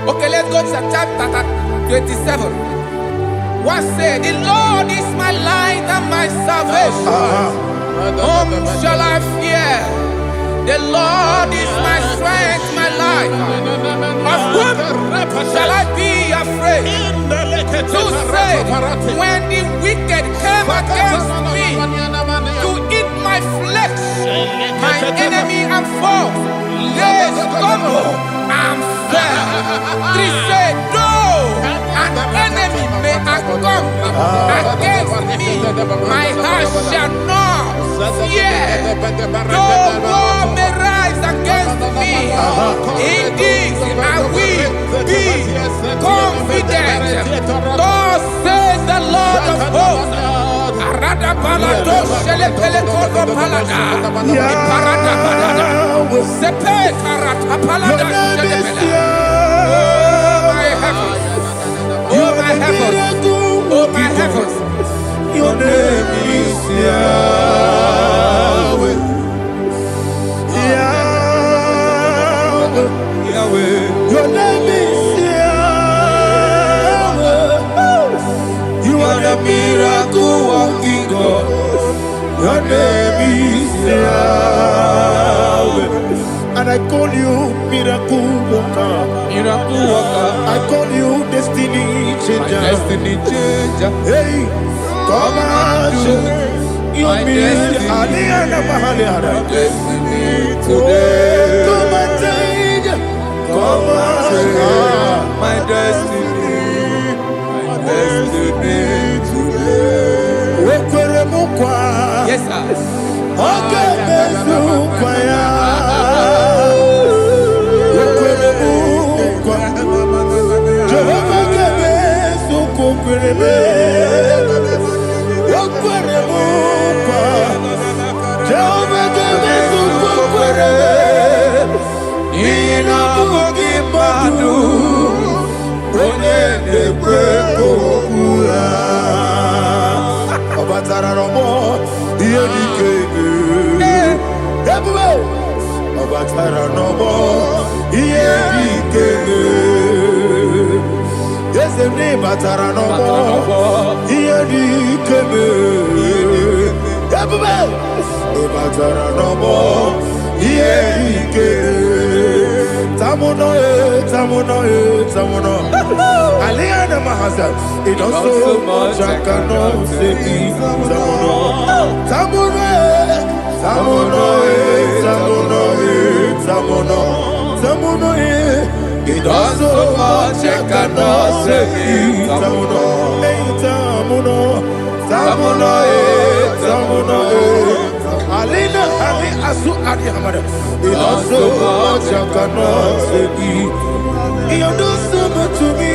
Okay, let's go to chapter 27. What said, the Lord is my light and my salvation. Whom shall I fear? The Lord is my strength, my life. Of whom shall I be afraid? To say, when the wicked came against me to eat my flesh, my enemy and foe, they stumble and fell. 3 said, no, an enemy may come against me, my heart shall not fear. No war may rise against me. In this I will be confident. Thus says the Lord of hosts. Oh my heavens, oh my heavens, your name is Yahweh. Yahweh, Yahweh, your name is Yahweh. You are the miracle working God. Your name is Yahweh. And I call you miracle worker. Miracle worker. I call you destiny changer. My destiny changer. Hey, come on, you mean Aliana Mahaliana. My destiny today. Come on, change. Come on, my destiny. My destiny today. Yes, sir. Okay, Aliana Mahasa, it does so much I cannot say. Tamuno, it does so much I cannot say. Tamuno, Alina, Ali Asu Adi Hamada, it does so much I cannot say. You do so much to me.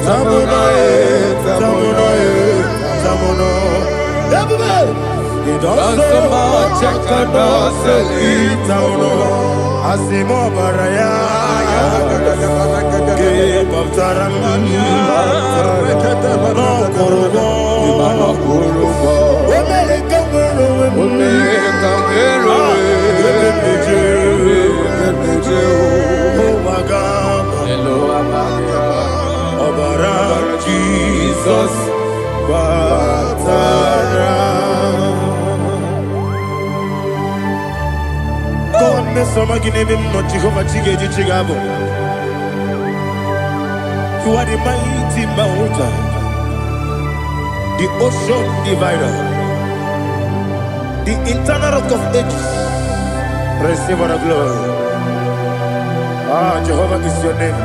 Tamuno, you do so much I cannot say. Tamuno, Asimo Baraya, Give up Taram, no Kurubo, Jesus, God, Mr. Maginevim, not Jehovah Chigage Chigabo. You are the mighty mountain, the ocean divider, the internal rock of ages, Receive all the glory. Ah, Jehovah is your name.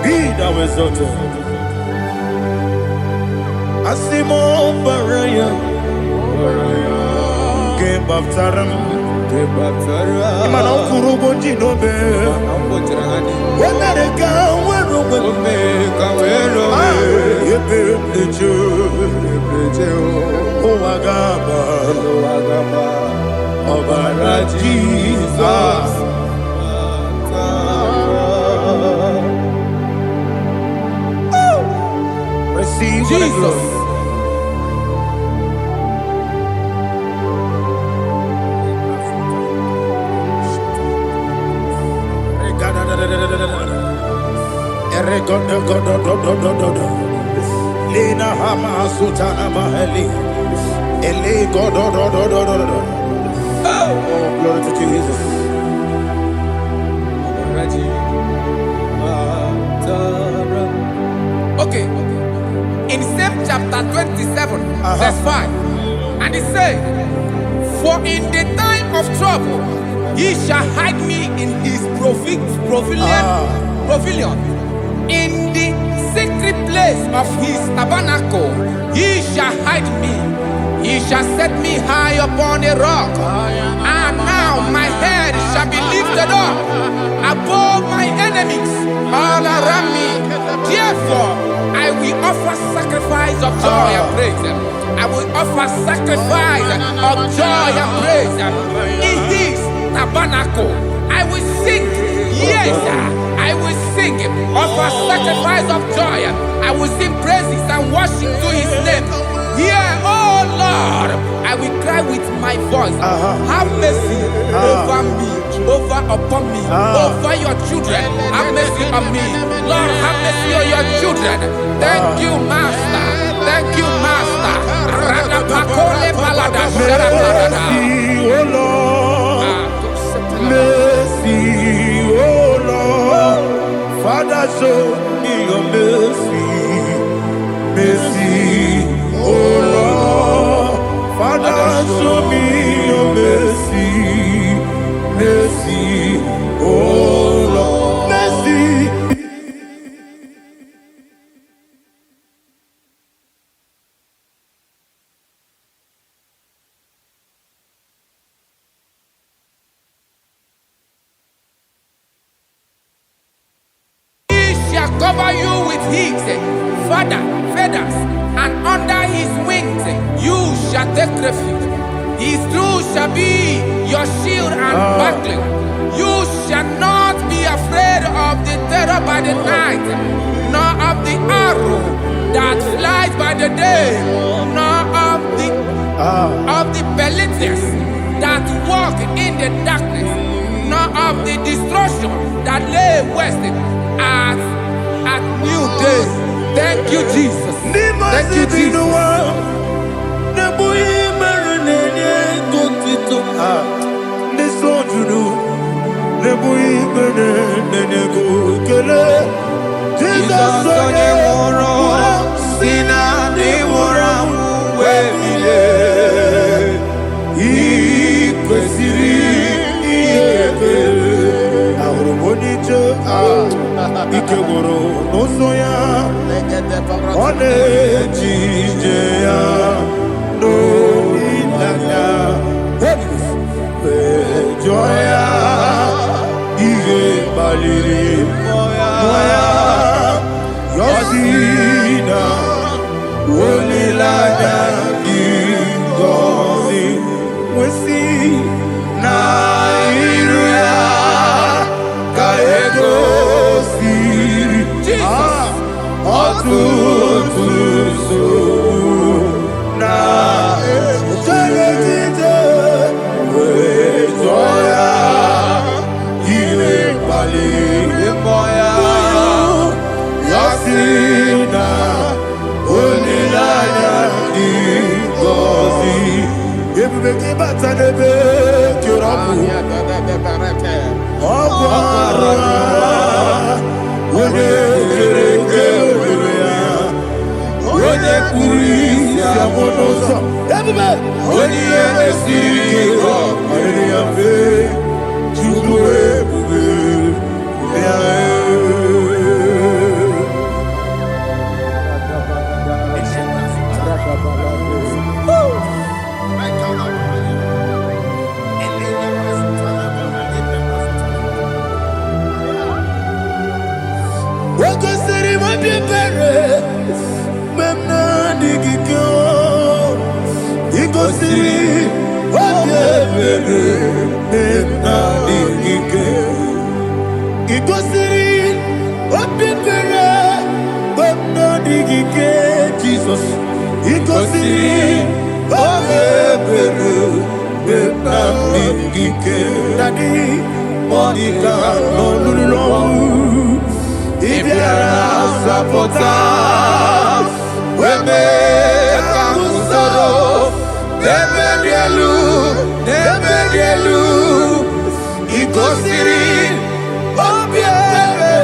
Be thou exalted. Asimo Baraya. Game Baptaram. Imana Kurubo Jinobe. When they go, Jesus. Receive Jesus. Lina Hama Sutana Mahali. Ele God. Oh, glory to Jesus. Okay. In same chapter 27, verse 5, and it says, "For in the time of trouble, he shall hide me in his pavilion. In the secret place of his tabernacle, he shall hide me. He shall set me high upon a rock. And now my head shall be lifted up above my enemies all around me. Therefore, I will offer sacrifice of joy and praise. I will offer sacrifice of joy and praise in his tabernacle. I will sing, yes, I will sing, offer sacrifice of joy. I will sing praises and worship to his name. Here, oh Lord, I will cry with my voice. Have mercy over me, upon me, over your children. Have mercy on me. Lord, have mercy on your children. Thank you, Master. Thank you, Master. Mercy, oh Lord. Mercy, oh Lord. Father, show me your mercy. Mercy, oh Lord. Father, show me your mercy. Mercy, oh Lord. Mercy. Cover you with his feathers, and under his wings you shall take refuge. His truth shall be your shield and buckler. You shall not be afraid of the terror by the night, nor of the arrow that flies by the day, nor of the pestilence that walk in the darkness, nor of the destruction that lay waste at new day. Thank you, Jesus. Thank you, Jesus. Ikegoro nosoya one jijeya no ilaya joya iye baliri moya yosina olilaya ingozi wesi na iruya kaego Jesus, Monica, no Lulu, Ibiara Sapota, Weme, Kamusoro, Debedielu, Igosiri, Obiere,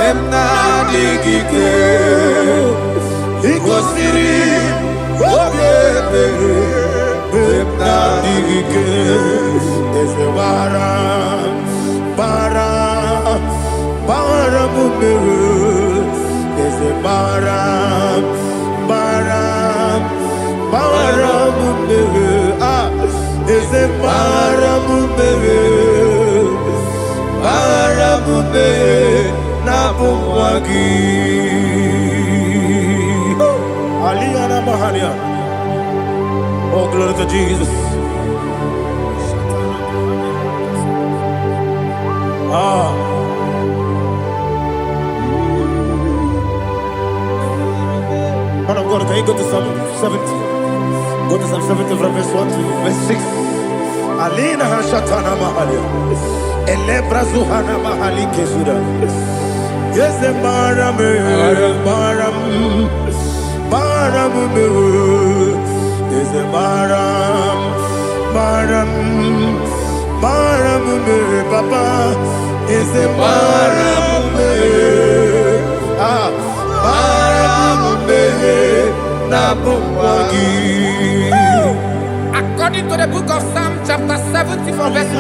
Emna Digike, Igosiri, Obiere, Emna Digike, Ezebara, Bara Mumeru, Ezebara, Bara Mumeru, Ezebara Mumeru, Bara Mumeru, Nabumwagi. Aliyana Mahalia. Oh, glory to Jesus. Man of God, can you go to Psalm 70? Go to Psalm 70 from verse 1 to verse 6. Alina Hashatana Mahalia. Elebra Zuhana Mahali Kesuda. Yes, the Baram. Yes, the Baram. Papa. Yes, the Baram. According to the book of Psalm chapter 70 from verse 1,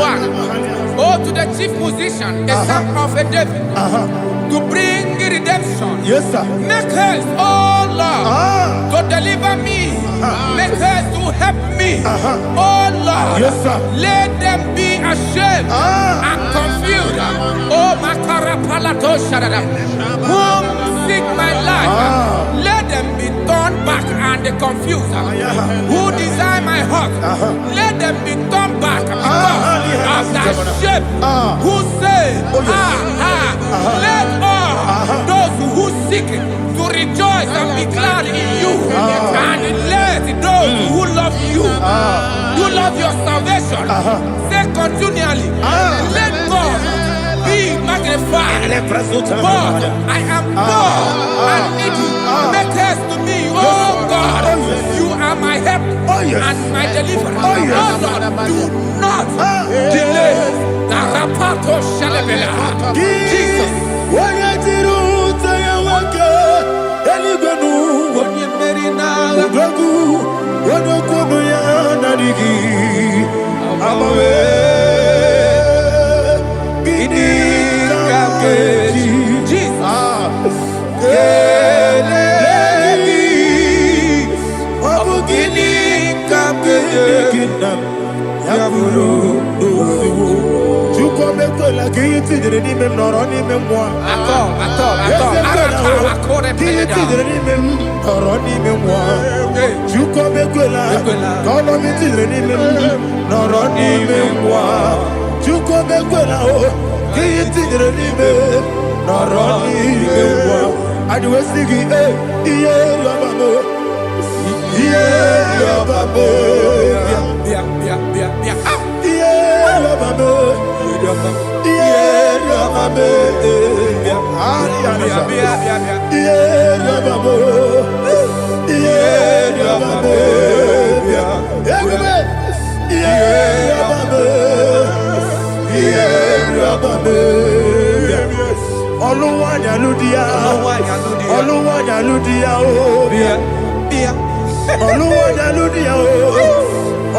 oh, to the chief musician, a psalm of a David, to bring redemption. Yes, sir. Make haste, oh Lord, to deliver me. Make haste to help me. Oh Lord, yes, sir. Let them be ashamed and confused. Oh, Makarapalato Shadada, whom seek my life, let them be turned back and confused. Who desire my heart, let them be turned back because of that shape. Who say, let all those who seek to rejoice and be glad in you, and let those who love you, who love your salvation, say continually, let God be magnified. God, I am poor and needy. Make haste to me, oh God. You are my help and my deliverer. Oh Lord, do not delay. Jesus.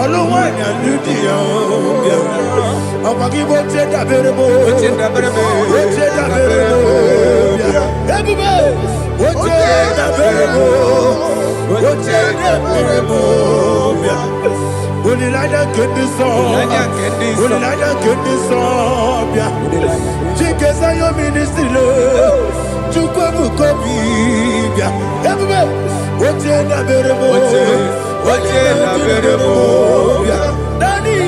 Oluwanya ludia obia. Awagi boche da berebo. Boche da berebo. Boche da berebo. Ebube. Boche da berebo. Boche da berebo. Onilada kendi so. Onilada kendi so. Chike sa yo ministry lo. Chukwu kobi. Ebube. Boche da berebo. Boche da berebo. Daddy.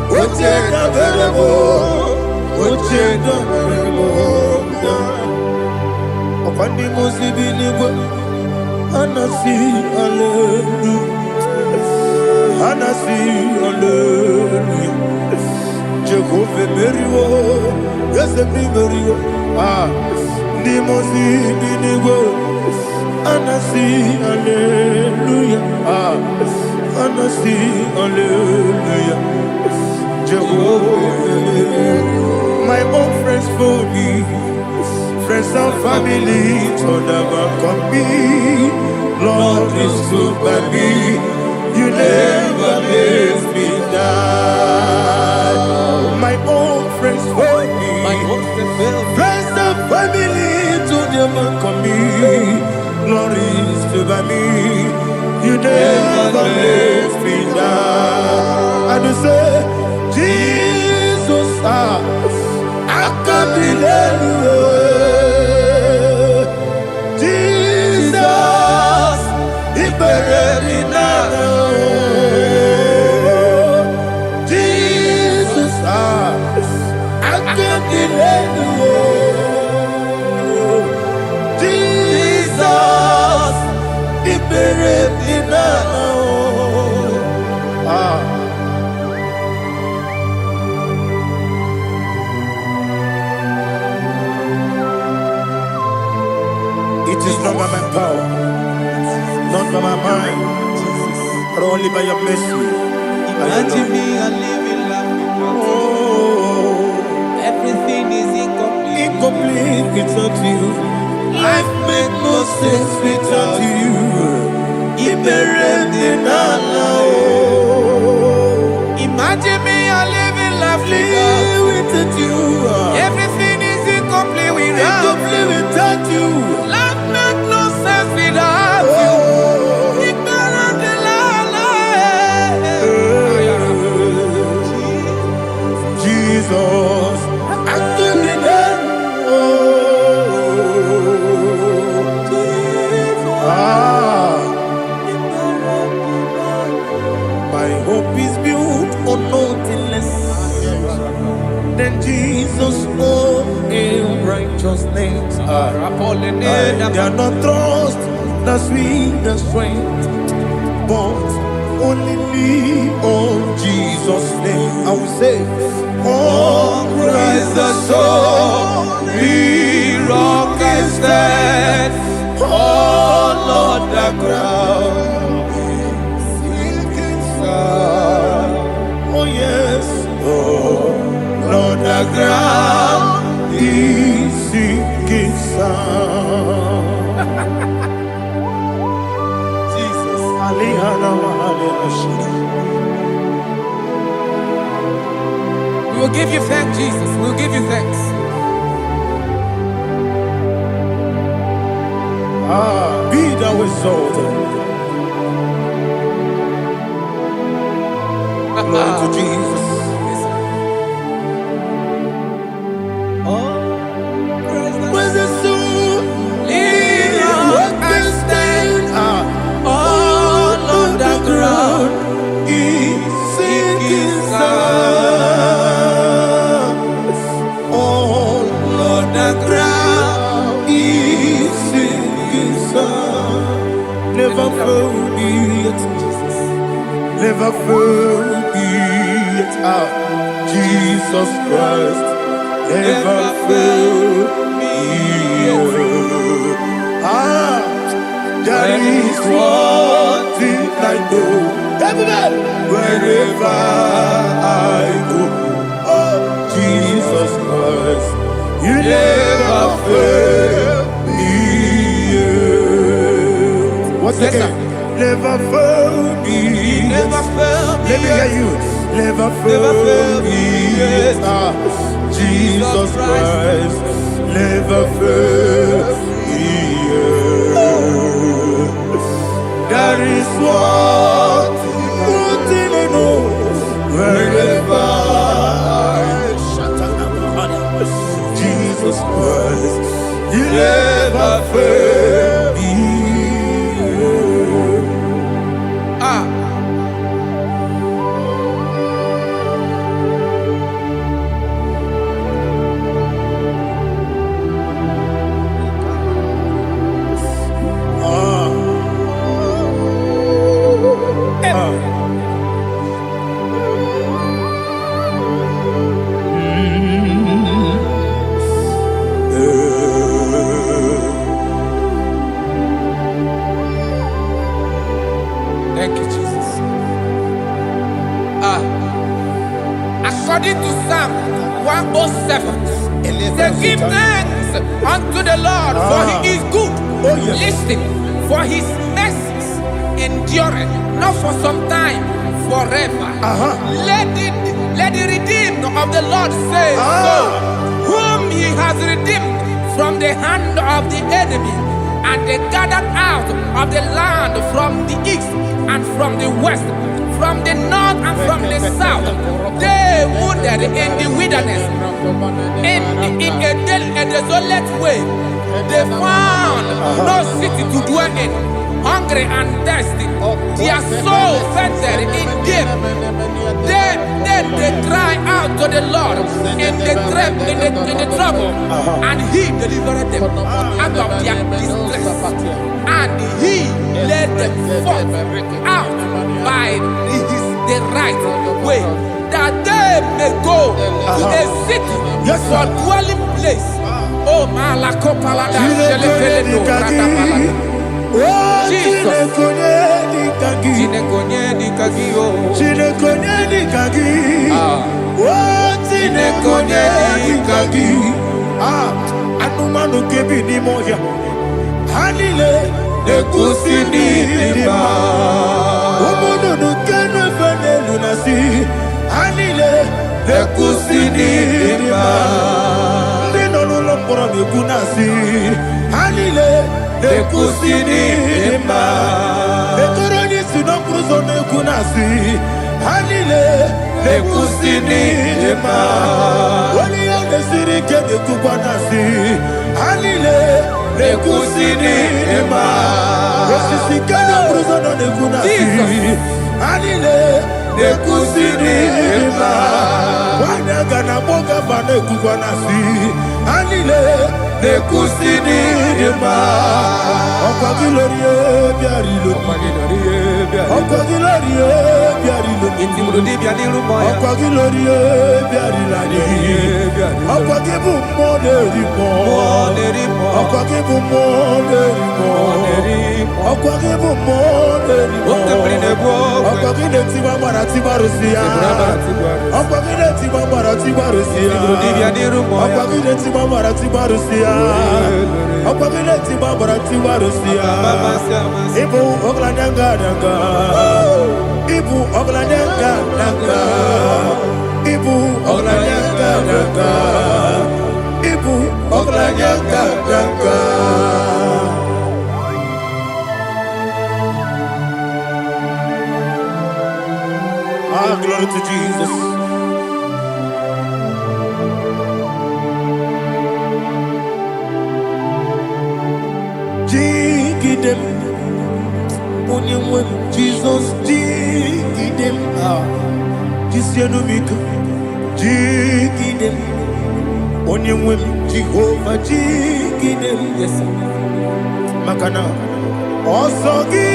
Boche da berebo. Boche da berebo. Opandi musibi nigo. Anasi hallelujah. Anasi hallelujah. Jehovah Meriwo. Yes, Meriwo. Ni musibi nigo. Anasi hallelujah. Anasi hallelujah. Jehovah, my own friends for me, friends and family, told them come me. Lord is good by me. You never let me die. My own friends for me, friends and family, told them come me. Lord is good by me. You never let me die. And you say, Jesus, I can't believe it. Jesus, He buried me now. Jesus, I can't believe it. Jesus, He buried me now. It is not by my power, not by my mind, but only by your mercy. Imagine me and living life without you. Everything is incomplete. Incomplete without you. Life makes no sense without you. Imagine me and living life without you. Everything is incomplete without you. Life makes no sense without you. Jesus, I couldn't my hope is built on nothing less than Jesus' own righteousness. I cannot trust the sweet strength, but only lean on Jesus' name. I will say, on Christ the solid rock I stand. Oh Lord, the ground is sinking sand. Oh yes, oh Lord, the ground is sinking sand. Jesus, we will give you thanks, Jesus. We will give you thanks. Be thou exalted. Glory to Jesus. When the soul what can stand all on the ground is sinking sand. All on the ground is sinking sand. Never found me yet, Jesus. Never found me yet. Jesus Christ never failed me yet. There is one thing I know. Wherever I go, oh Jesus Christ, you never fail me yet. What's that? Never fail me. Never fail me. Let me hear you. Never fail me. Jesus Christ, never fail me. That is one thing I know. Wherever Jesus Christ, He never fail me. Thank you, Jesus. According to Psalm 107, say, give thanks unto the Lord, for He is good. Oh, yes. Listen, for His mercies endureth, not for some time, forever. Let the redeemed of the Lord say so, whom He has redeemed from the hand of the enemy, and they gathered out of the land from the east and from the west, from the north and from the south. They wandered in the wilderness, in a desolate way. They found no city to dwell in, hungry and thirsty. Their soul fainted in them. Then they cry out to the Lord in the trouble, and He delivered them out of their distress, and He led them forth out by the right way, that they may go to a city for dwelling place. Oh, Malakopalada, Jesus. Anumanu kebi ni moja Hanile Nekusini lima Umudu nukene fene lunasi Hanile Nekusini lima Nino nulambura mikunasi Hanile Nekusini lima Nekuroni sinokruzo nekunasi Hanile Nekusini lima Wali yane sirike nekukwanasi Hanile Nekusini lima Wesisikana bruzo nekunasi Hanile Nekusini lima Wanaga na boga bane kukwanasi Hanile Nekusini lima Okwa gilorie biarilo Okwa gilorie biarilo Okwa gilorie biarilani Okwa gibu moderimo Okwa gibu moderimo Okwa gibu moderimo Okwa gile tiba marati barusia Okwa gile tiba marati barusia Okwa gile tiba marati barusia Okwa gile tiba marati barusia Ibu oglanyanga danga Ibu oglanyanga danga Ibu oglanyanga danga Ibu oglanyanga danga Glory to Jesus. Jigidem, Onyemwem, Jesus, Jigidem, Jisianomika, Jigidem, Onyemwem, Jehovah, Jigidem, yes, Makana, Osogi,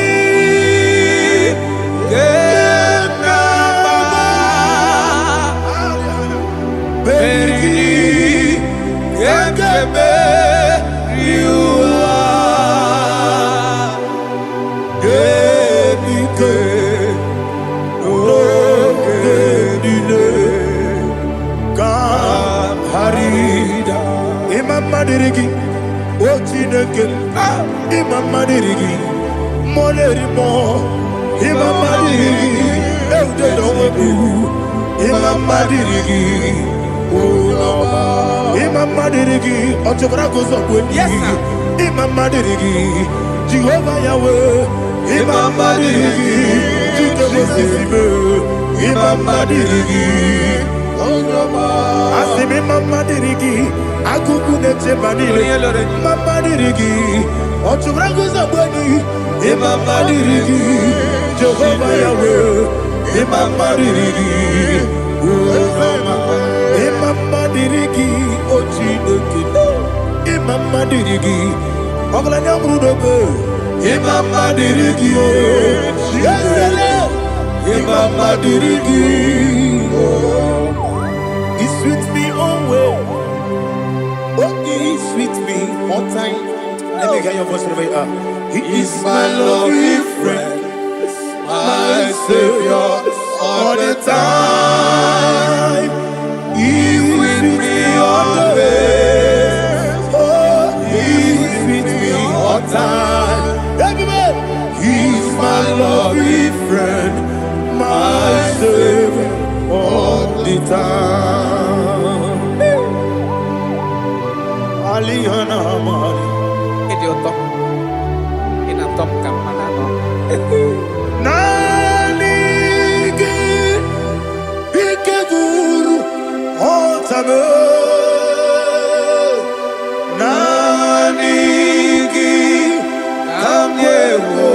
Madirigi, Ochineke, Imam Madirigi, Molerimo, Imam Madirigi, Eudedo Imama dirigi, Ulama. Imama dirigi, Otobrako Zobweni. Yes, sir. Imama dirigi, Jehovah Yahweh. Imama dirigi, Jehovah Sisibe. Imama dirigi, Ulama. Asimi Imama dirigi, Akuku Neche Banile. Imama dirigi, Otobrako Zobweni. Imama dirigi, Jehovah Yahweh. Imama dirigi, Ulama. Imama dirigi, Ochineke. Imama dirigi, Oglanya Brudobe. Imama dirigi, Yesele. Imama dirigi, He sweet me always. Oh, He sweet me all time. Let me hear your voice right now. He is my lovely friend, my Savior all the time. He with me all the way. Oh, He with me all time. Everybody, He's my lovely friend, my Savior all the time. Aliyana Amari. Idiota. Inatom kampanano. Nanigi Ikeguru Otame Nanigi Kamyewo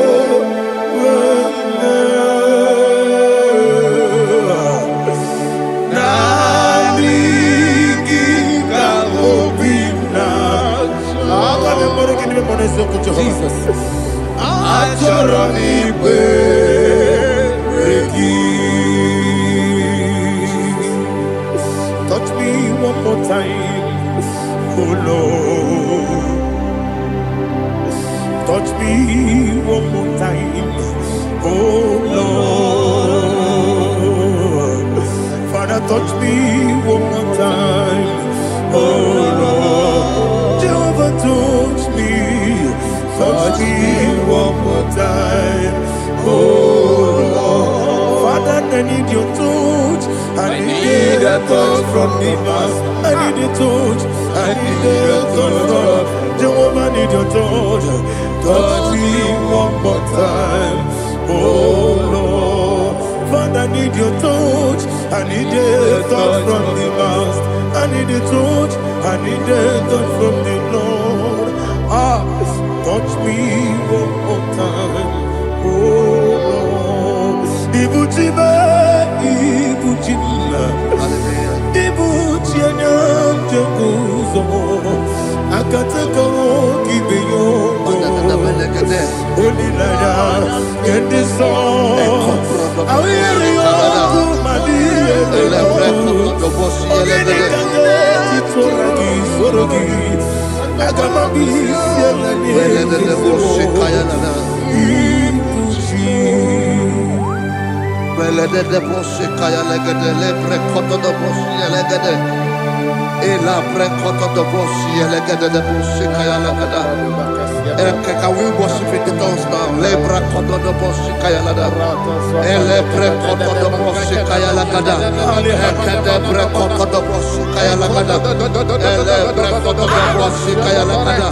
Nanigi Kamobina Jesus. Achoronibe touch me one more time, oh Lord. Touch me one more time, oh Lord. Father, touch me one more time, oh Lord. Jehovah, touch me one more time, oh Lord. Father, I need your touch. I need a touch from the past. I need a touch. I need a touch from Jehovah. I need your touch. Touch me one more time, oh Lord. Father, I need your touch. I need a touch from the past. I need a touch. I need a touch from the Lord. Touch me one more time, oh Lord. Ibuchima, Ibuchima, Ibuchianya, Jaguzo, Akatako, Kibeyo, Holy Lada, get this song. I hear you, Can we worship in the tongues now? Lebra koto do bosi kaya lada. Ele bre koto do bosi kaya lada. Ekede bre koto do bosi kaya lada. Ele bre koto do bosi kaya lada.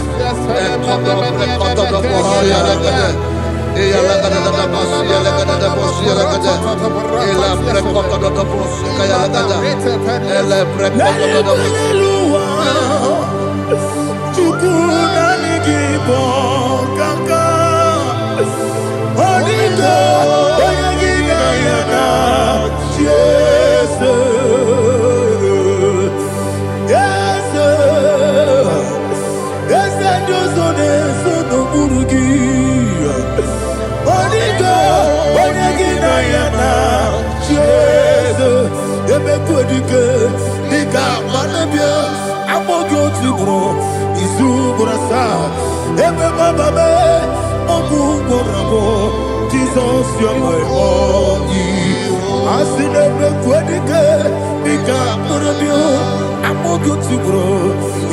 Ekodo bre koto do bosi lada. Eya lada da bosi lada da bosi lada. Ele bre koto do bosi kaya lada. Ele bre koto do bosi. IGBO kaka Onigo Oyagina yana Jesus Yes Josone Sono Burugi Onigo Oyagina yana Jesus Ebe Kodike Nika Manabia Amogo Tibro Izubrasa Ebe Bababe Oguborabo Jesus you're my all Asinebe Kodike Nika Manabia Amogo Tibro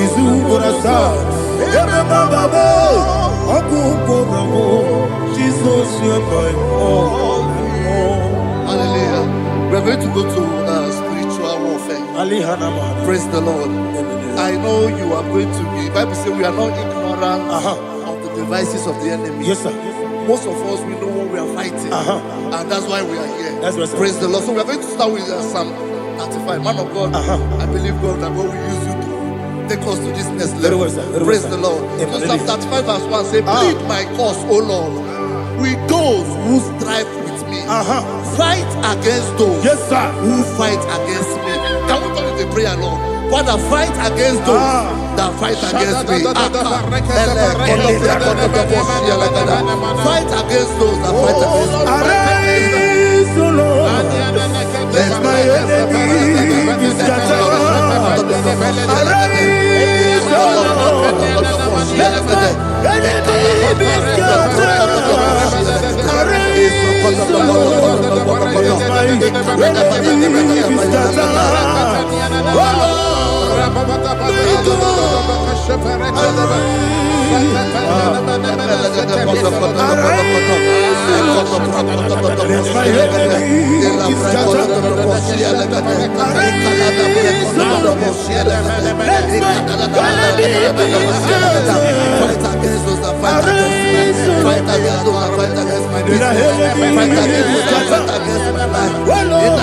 Izubrasa Ebe Bababe Oguborabo Jesus you're my all. Hallelujah. We're going to go to spiritual Praise the Lord. I know you are going to be. Bible says we are not ignorant of the devices of the enemy. Yes, sir. Most of us, we know what we are fighting, and that's why we are here. That's right, sir. Praise the Lord. So we are going to start with Psalm 35. Man of God, I believe God that God will use you to take us to this next level. Very well, sir. Praise the Lord. So Psalm 35 verse 1 say, plead my cause, O Lord, with those who strive with me. Fight against those who fight against me. Can we call it a prayer, Lord? Father, fight against those that fight against me. Fight against those that fight against me. Arise, O Lord, let my enemy be scattered. Arise, O Lord, let my enemy be scattered. Arise, O Lord, let my enemy be scattered. Oh Lord,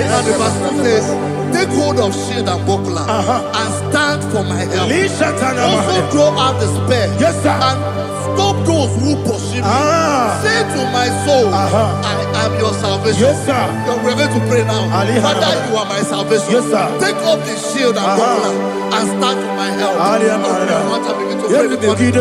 and the verse says, take hold of shield and buckler and stand for my help. Also throw out the spear and stop those who pursue me. Say to my soul, I am your salvation. We're going to pray now. Father, you are my salvation. Take off the shield and buckler and stand for my help. I want to begin to pray before you.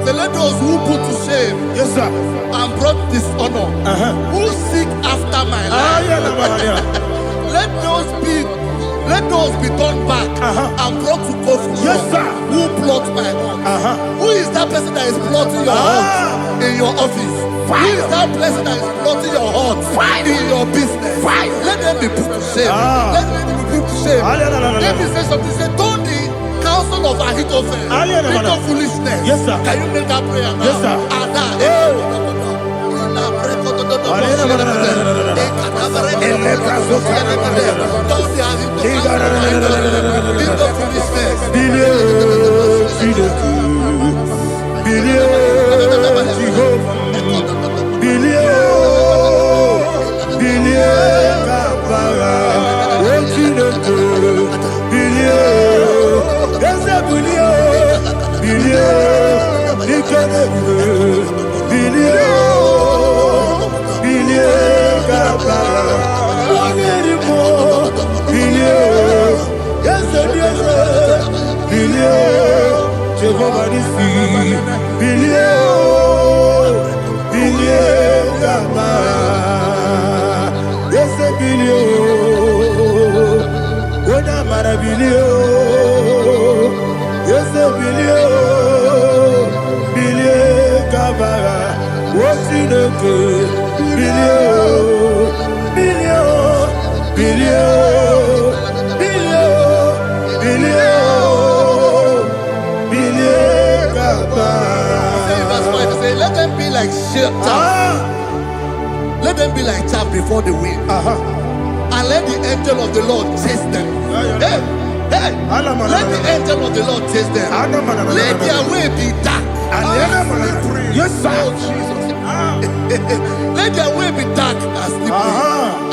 So let those who put to shame and brought dishonor, who seek after my life, let those be turned back and brought to go from who plot my heart. Who is that person that is plotting your heart in your office? Who is that person that is plotting your heart in your business? Let them be put to shame. Let them be put to shame. Let me say something. Say, don't the counsel of Ahithophel make no foolishness. Can you make that prayer now? Yes, sir. Let them be like chaff. Let them be like chaff before the wind. And let the angel of the Lord chase them. Let the angel of the Lord chase them. Let their way be dark. Yes, sir. Let their way be dark and slippery.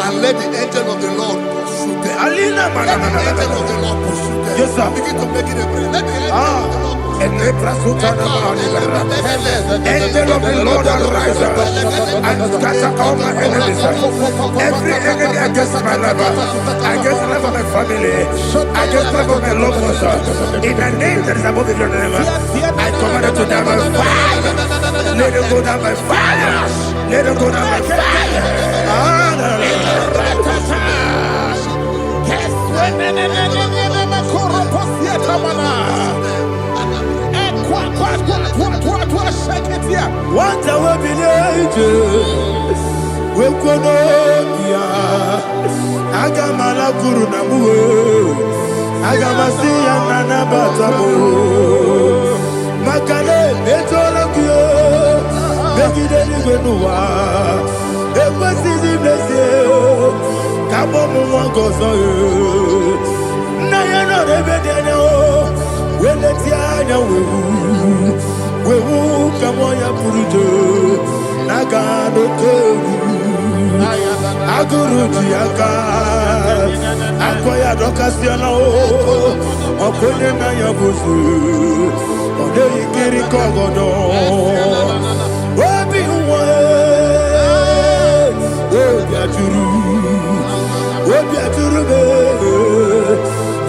And let the angel of the Lord pursue them. Let the angel of the Lord pursue them. Yes, sir. Begin to make it a prayer. Let the angel of the Lord pursue them. Angel of the Lord arise and scatter all my enemies. Every enemy against my life, against the life of my family, against the life of my loved ones. In the name that is above your name, I command it to die by fire. Let it go down by fire. Let it go down by fire. What I will be we kono ya agamala kuru na mu agamasi ya nana batamo makale etola kyo begide ni gbenuwa ekwesi di blesse kabo mu won gozo na ya no rebede ne o weleti anya wewu kamo ya purujo naga no tewu aguru jiaka akoya dokasiana o okonye na yabuzu ode ikiri kogodo obi uwe obi aturu be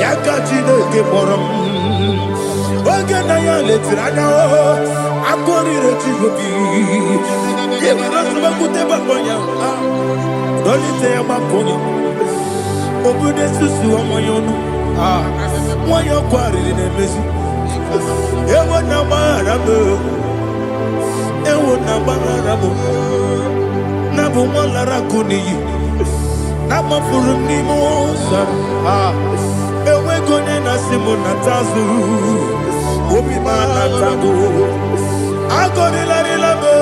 yaka chineke kporom oge na ya letiranya o akori rechigobi yebi rosuba kuteba konya Dolite ya makonye Obude susu wa moyono Mwanyo kwa rili nemezi Ewo na marabo Ewo na marabo Nabu mwalara kuniyi Nama furu ni mosa Ewe kone na simu na tazu Obi mana tago Ako nila be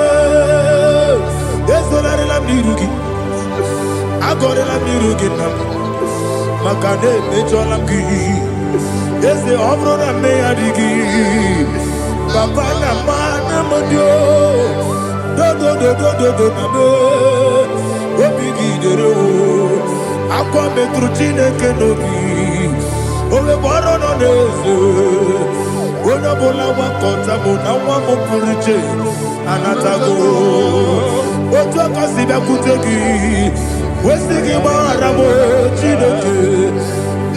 Yeso la mirugi Agora la mirugina Makane mejola ki Ese obro na me adigi Papa na mana modio Do na me Obigi dero Akwa metrutine kenobi Owe boro no neze Ona bola wakota mona wamo puriche Anatago Oto kasiba kutegi Wesigi maramo chineke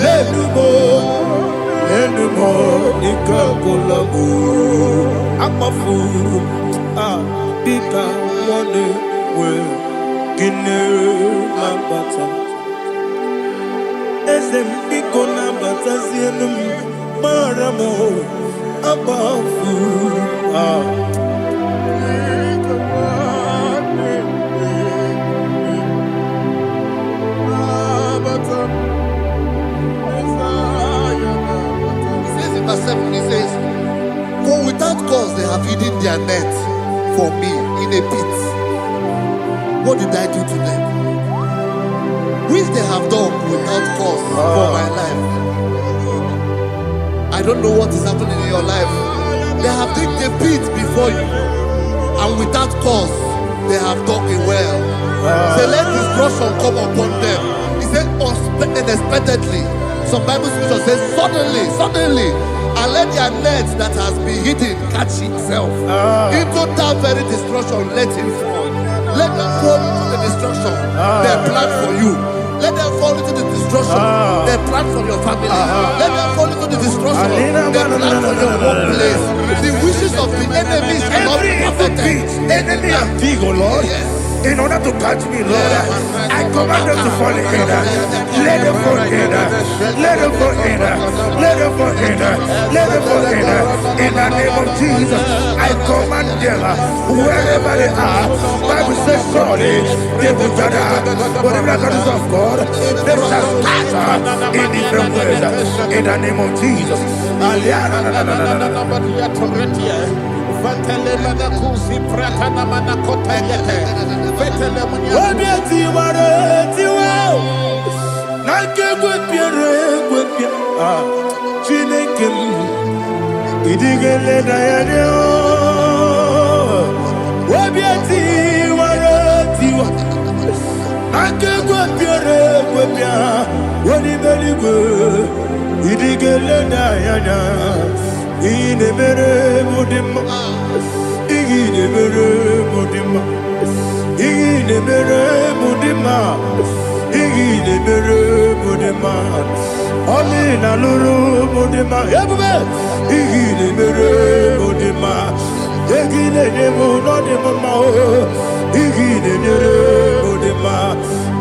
Lenumo nikakolamu Amafuru Bika wane we Gine mabata Ezem biko nabata zienum Maramo Amafuru He says, for without cause they have hidden their net for me in a pit. What did I do to them? Which they have done without cause for my life. I don't know what is happening in your life. They have digged a pit before you, and without cause they have dug a well. Say, let destruction come upon them. He said, unexpectedly. Some Bible scripture says, suddenly. And let their net that has been hidden catch itself. Into that very destruction, let it fall. Let them fall into the destruction they plan for you. Let them fall into the destruction they plan for your family. Let them fall into the destruction they plan for your workplace. The wishes of the enemy shall not be perfected. Enemy and big, oh Lord. Yes. In order to catch me, Lord, I command them to fall in. Let them fall in. Let them fall in. Let them fall in. Let them fall in. In the name of Jesus, I command them wherever they are. Bible says, surely they will gather. Whatever the God is of God, they shall scatter in different ways. In the name of Jesus. Inemere mudima, inemere mudima, inemere mudima, inemere mudima. Oli na luru mudima, ebube. Inemere mudima, inemere mudima, inemere mudima.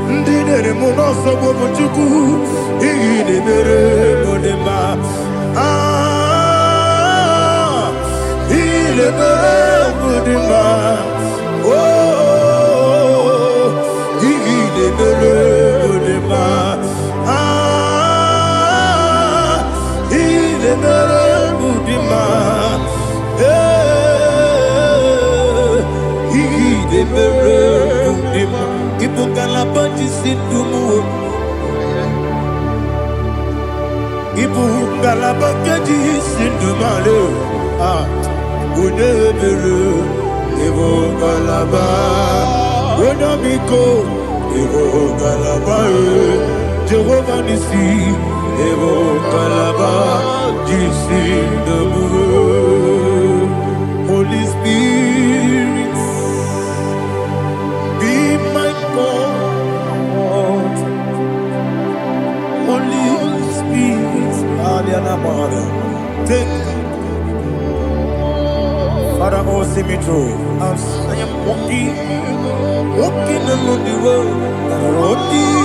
Ndinere munoso bobuchuku, inemere mudima. Il est Mudima. Oh, il est Mudima. Il est Mudima. Il est Mudima. Il faut qu'à la bande ici tout monde. Ibu galaba keji sindumale unebere ibu galaba unamiko ibu galaba Jehovah nisi ibu galaba jisindumu. Holy Spirit, be my God. Holy Spirit, take Father, oh, see me through. As I am walking along the road, the road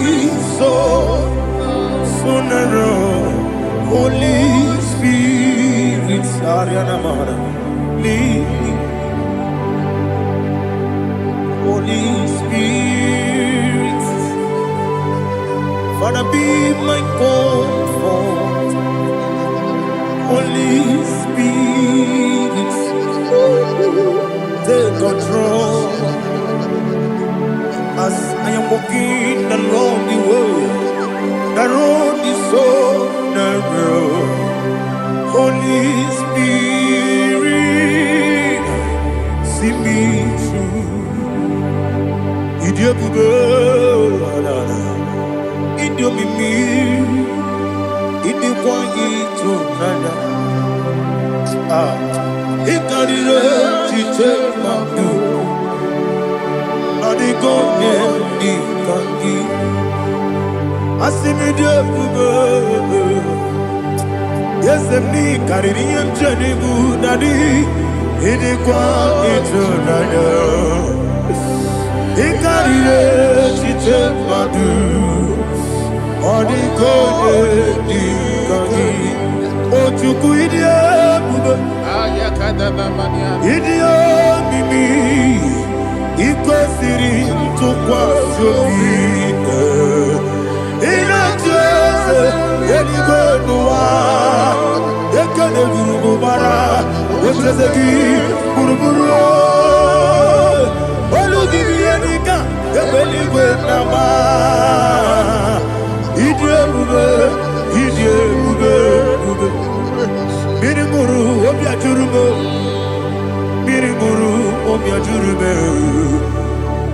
is so narrow. Holy Spirit, lead me. Holy Spirit, Father, be my comfort. Holy Spirit, take control. As I am walking along the way, the road is so narrow. Holy Spirit, see me through. Idiabube, Idiomimi, Idikwanyito nana. Ikarire take my do. Adigonye ikangi. Asimidiabube. Yes, me karirian janibu nadi. Idikwanyito nana. Ikarire take my do. Adigonye ikangi. Ochuku idiabube. Idio mimi iko siri tukwa shobi inatese eligonwa ekane burubara otreseki buruburu olugibiyenika ebeligwe nama idiebube Miringuru obiajurube Miringuru obiajurube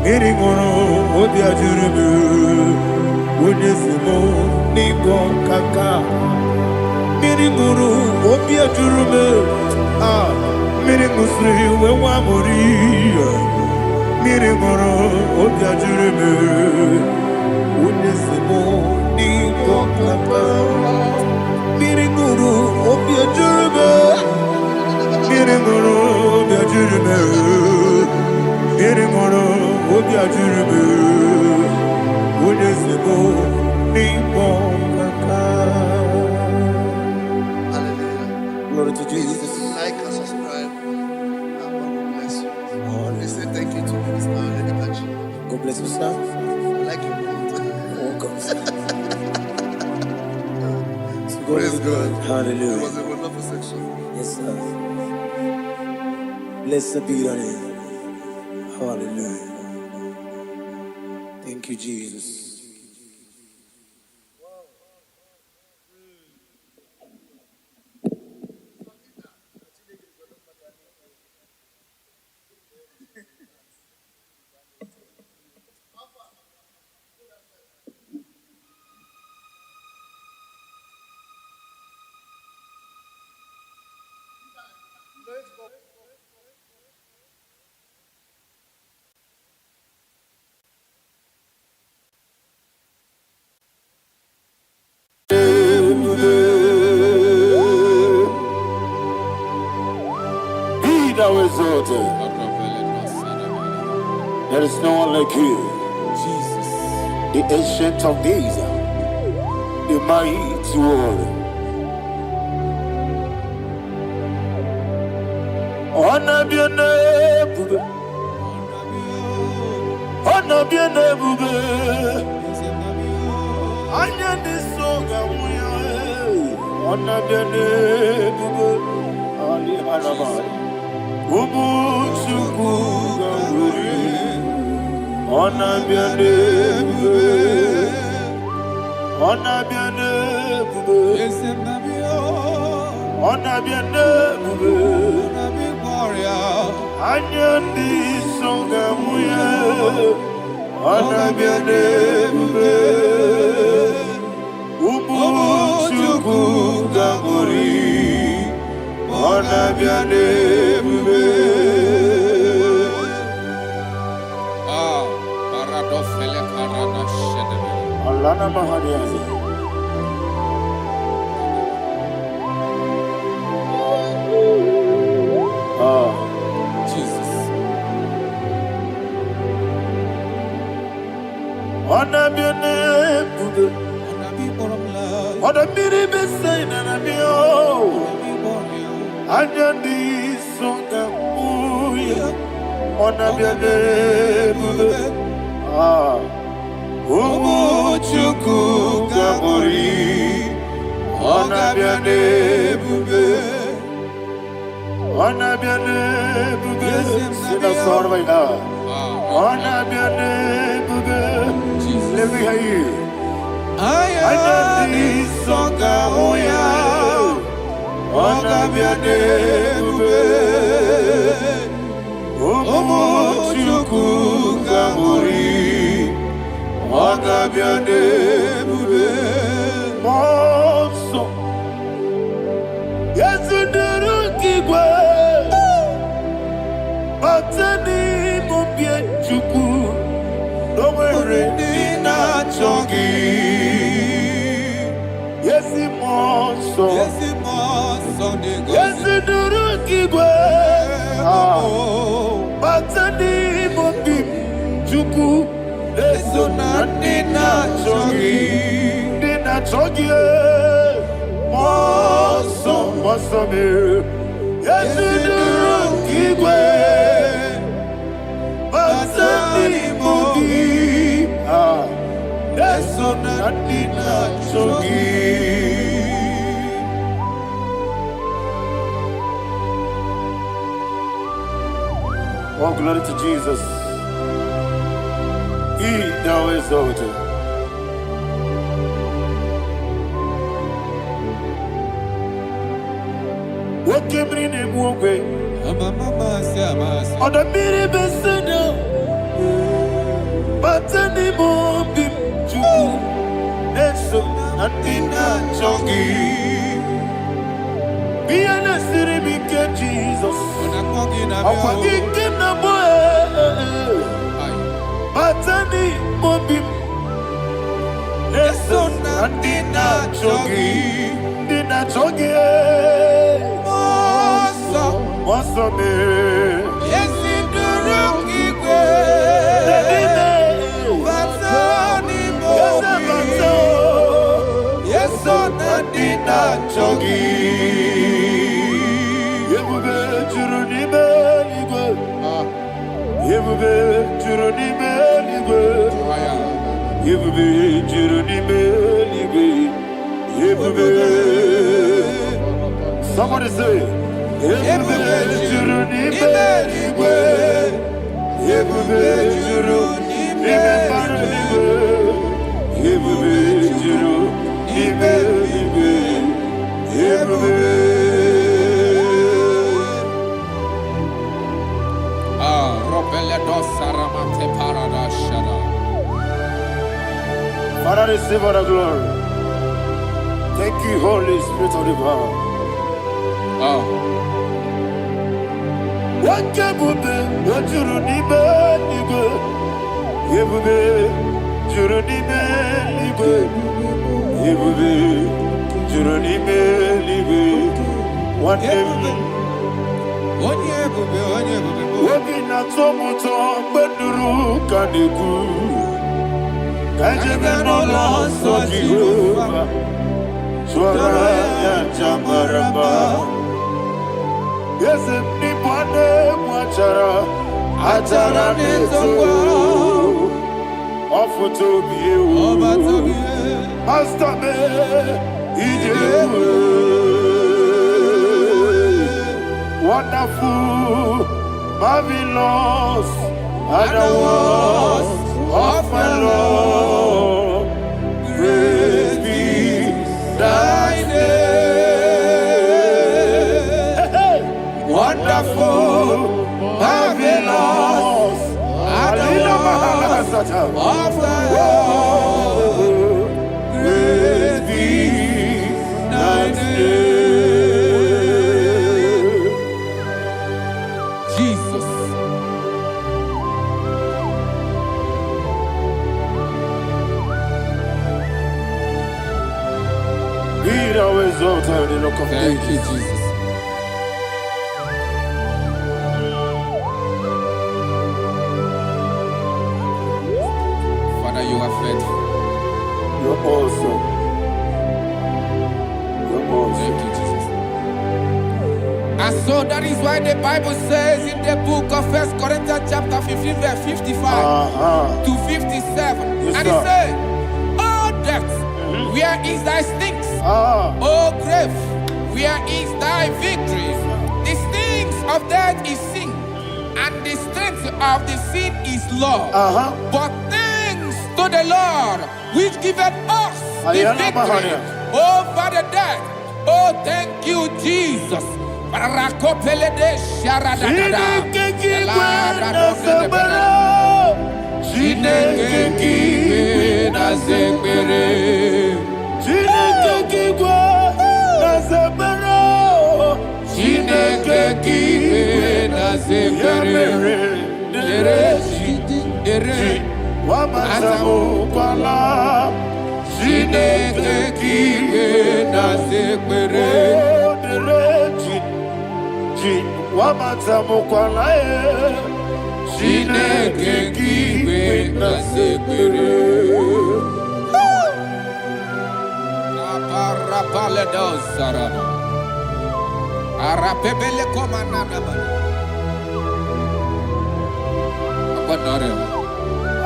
Miringuru obiajurube Unesimo ningo kaka Miringuru obiajurube Miringusri wewa mori Miringuru obiajurube Unesimo ningo kaka Miringuru obiajurube Miringuru obiajurube Miringuru obiajurube Unesimo ningo kaka. Hallelujah. Glory to Jesus. Like and subscribe. And God will bless you. They say thank you to Minister. Let me touch you. God bless you, sir. I like you. Welcome, sir. Praise God. Hallelujah. It was a wonderful section. Yes, sir. Blessed be your name. Hallelujah. Thank you, Jesus. exalted. There is no one like you. Jesus. The ancient of days, the mighty warrior. Honor be your name, honor be your name, Anya ni soga muya, honor be your name, Ali Harabai, Ubu Chukuga Guri, honor be your name, honor be your name, honor be your name. Anya di songa muya, ana biane bube, ubu chuku gangori, ana biane bube. Ah, paradofele karana shedebe. Allah na mahaniazi. Jesus. Ona biane bube, ona biri besena na bio, anya di songa muya, ona biane bube, ubu chuku gabori, ona biane bube. Ona biane bube, sina sorvaina. Ona biane bube, let me hear you. Anya di songa oya, ona biane bube, omo chuku gamuri, ona biane bube. Monso, yasunduru kigwe. Batani mubie chuku, nomere nina chongi. Yesi monso, yesi duru kigwe. Batani mubie chuku, leso na nina chongi. Nina chongi, monso, monso me. Yesi duru kigwe. Batani mobi, leso na nina chongi. Oh, glory to Jesus. He thou exalted. What came in the way? On the miri beseda, batani mobi chuku, eso natina chongi. Be an asiri bike Jesus. Akwagi kena boe, batani mobi, eso natina chongi, nina chongi. Monso me, Yesi duru kigwe. Batani mobi. Yeso nadina chongi. Yebube juruni beligwe, yebube juruni beligwe, yebube juruni beligwe, yebube. Somebody say. Yebube juruni beligwe, yebube juruni beligwe, yebube juruni beligwe, yebube. Robele dosaramate paradashara. Father, receive all the glory. Thank you, Holy Spirit of the power. Wakabube, wajuruni beligwe, yebube juruni beligwe, yebube juruni beligwe. One day, tomuto beduru kaniku. Kajemenola so Jehovah. Swara ya jamaraba. Yesem ni bwane mwachara. Atara netongo. Ofutobiye o. Master me. Ijewe. Wonderful, marvelous, are the words of my Lord. Praise be thy name. Wonderful, marvelous, are the words of my Lord. Praise be thy name. Thank you, Jesus. Father, you are faithful. You're awesome. You're awesome. Thank you, Jesus. And so that is why the Bible says in the book of 1 Corinthians chapter 15, verse 55 to 57. Yes, and it says, "Oh death, where is thy stings? Oh grave, where is thy victory? The stings of death is sin, and the strength of the sin is law. But thanks to the Lord, which giveth us the victory over the death. Oh, thank you, Jesus."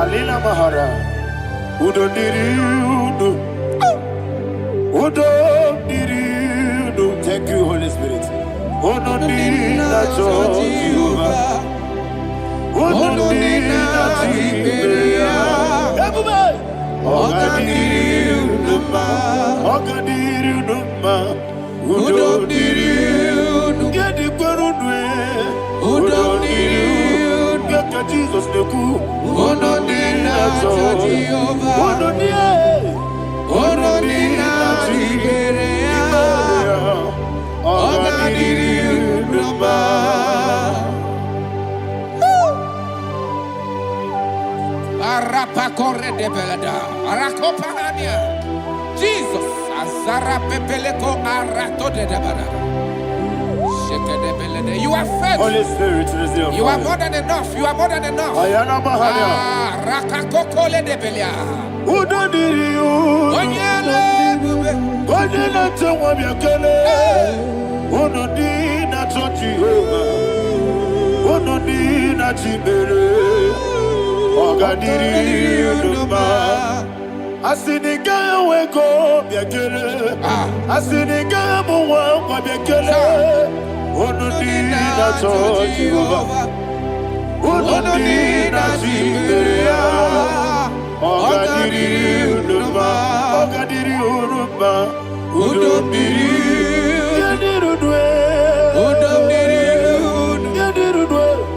Alina Mahara, Udo Diriudo, Udo Diriudo. Thank you, Holy Spirit. Udo Diriudo, Jehovah. Udo Diriudo, Ogadiriudo, Ogadiriudo, Udo Diriudo, Gedi Gwarudwe, Udo Diriudo, Gaka Jesus Neku, Udo Diriudo, Udo Arapa corre de belada, Arakopania, Jesus, Azara Pepeleko Arato de Barada. You are faithful. Holy Spirit, resume. You are more than enough. You are more than enough. Ayana Mahania. Rakakokole de Belia. Udo Diriudo, Onyele bube. Onyele Tewa Biakele. Udo Diriudo, Jehovah. Udo Diriudo, Chibere. Ogadiriudo. Asiniga weko biakele. Asiniga muwa biakele. Onodina Jehovah. Onodina Jiberia. Ogadiriudo. Ogadiriudo. Ogadiriudo.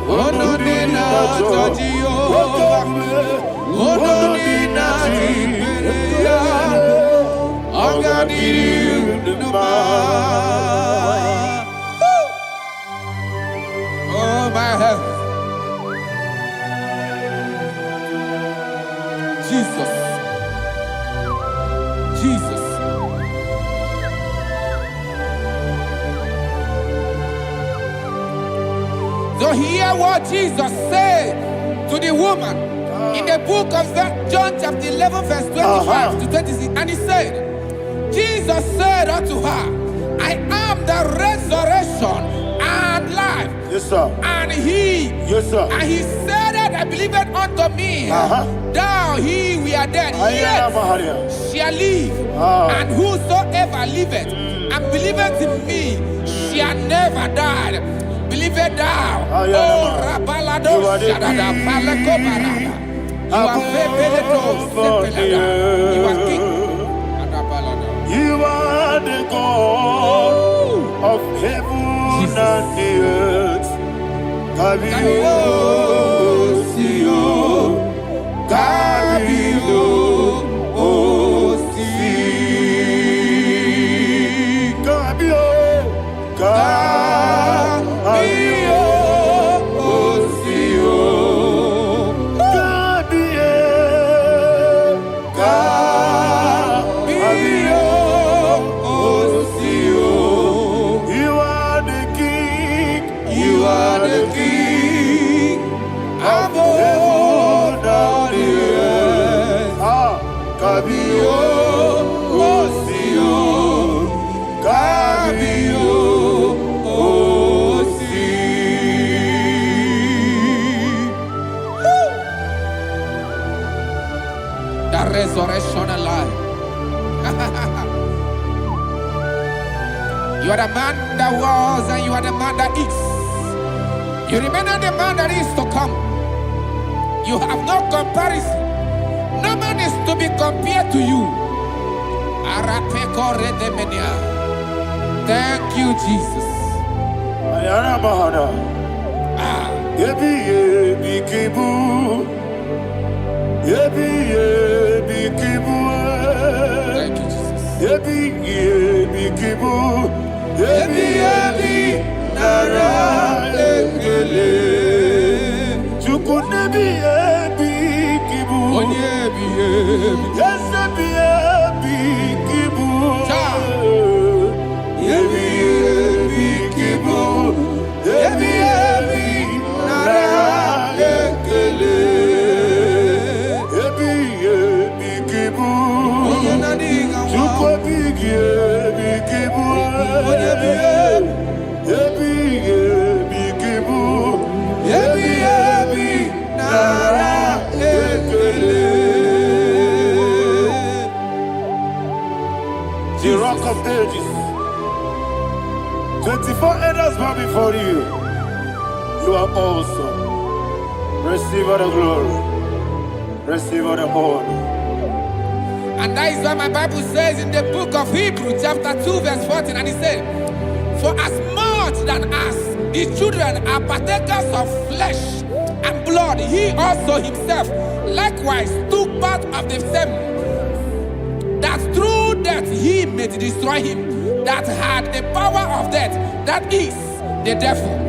Onodina Jehovah. Onodina Jiberia. Ogadiriudo. Oh my heaven. Jesus. Jesus. So hear what Jesus said to the woman in the book of John chapter 11 verse 25 to 26. And he said, Jesus said unto her, I am the resurrection and life. Yes, sir. And he, yes, sir. And he said that I believe it unto me. Thou he we are dead, yet shall live. And whosoever liveth and believeth in me shall never die. Believe it thou. Oh, Rabalado Shadada Palakobarada. You are You are king. You are the God of heaven and the earth. Kabio, Sio, Kabio, Osi, Kabio, Kabio, Osio, Kabio, Kabio, Osio. You are the king. You are the king of heaven and the earth. Kabio, Osio, Kabio, Osi. The resurrection alive. You are the man that was and you are the man that is. You remember the man that is to come. You have no comparison. No man is to be compared to you. Thank you, Jesus. Thank you, Jesus. The rock of ages. 24 elders bow before you. You are awesome. Receive all the glory. Receive all the honor. And that is what my Bible says in the book of Hebrews chapter 2 verse 14. And it said, for as much than us, the children are partakers of flesh and blood, he also himself likewise took part of the same, that through death he may destroy him that had the power of death, that is the devil.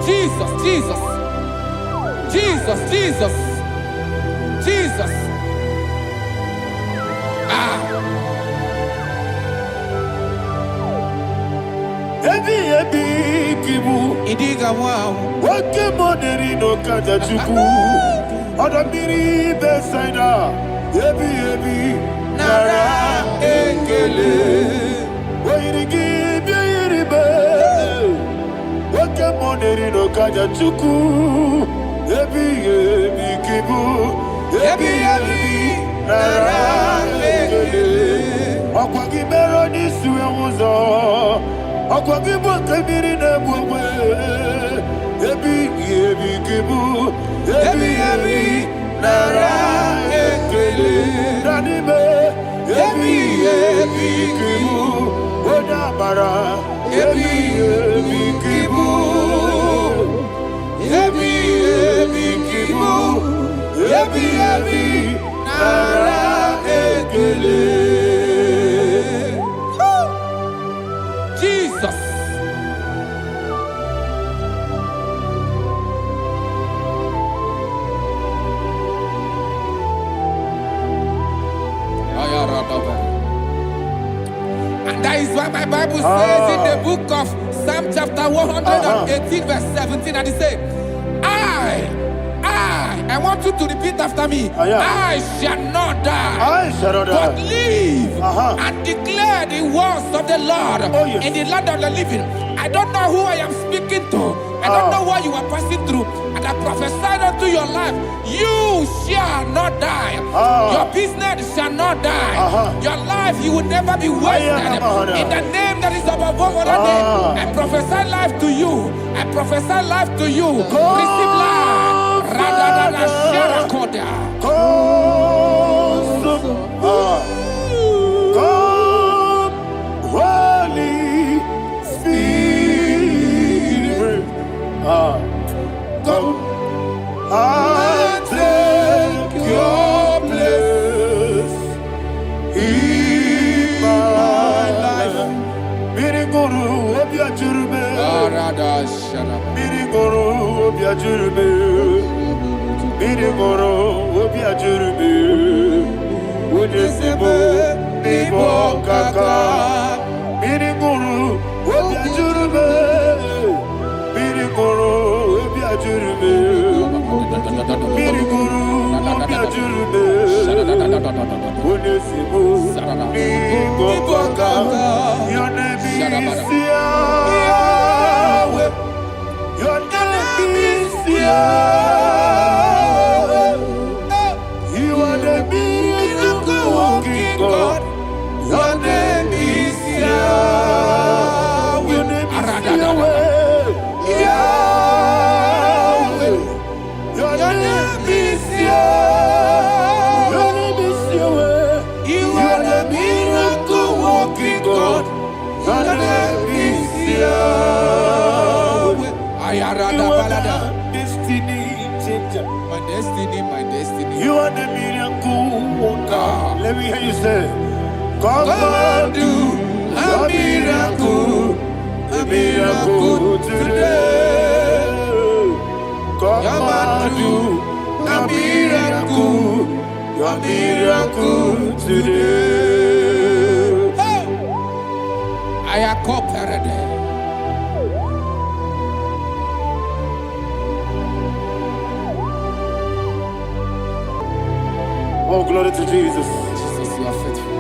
Jesus, Jesus, Jesus, Jesus, Jesus. Idiga wow. Wake moderi no kaja chuku. Odamiri besaida. Ebi nara ekele. Wairigi biiribe. Wake moderi no kaja chuku. Ebi kibu. Ebi nara ekele. Okwagi mero ni suwe muzo. Akwa kibu kebiri ne bwe. Ebi kibu. Ebi nara ekele. Nanibe. Ebi kibu. Odabara. Ebi kibu. Ebi kibu. Ebi nara ekele. Jesus. And that is why my Bible says in the book of Psalm chapter 118 verse 17, and it says, I want you to repeat after me. I shall not die, but live and declare the words of the Lord in the land of the living. I don't know who I am speaking to. I don't know what you are passing through. And I prophesied unto your life, you shall not die. Your business shall not die. Your life, you will never be wasted. In the name that is above all other name, I prophesy life to you. I prophesy life to you. Receive life. Come, Holy Spirit. Come and take your place in my life. Miriguru obiajurbe. Miriguru obiajurbe. Miriguru obiajurbe. Udesibo nibo kaka. Miriguru obiajurbe. Miriguru obiajurbe. Miriguru obiajurbe. Udesibo nibo kaka. Your name is Yahweh. Your name is Yahweh. You are the miracle working God. Your name is Yahweh. Your name is Yahweh. Yahweh. Your name is Yahweh. Your name is Yahweh. You are the miracle working God. Your name is Yahweh. You are the destiny changer. My destiny. You are the miracle worker. Let me hear you say, come and do a miracle today. Come and do a miracle today. I am cooperative. Oh, glory to Jesus. Jesus, you are faithful.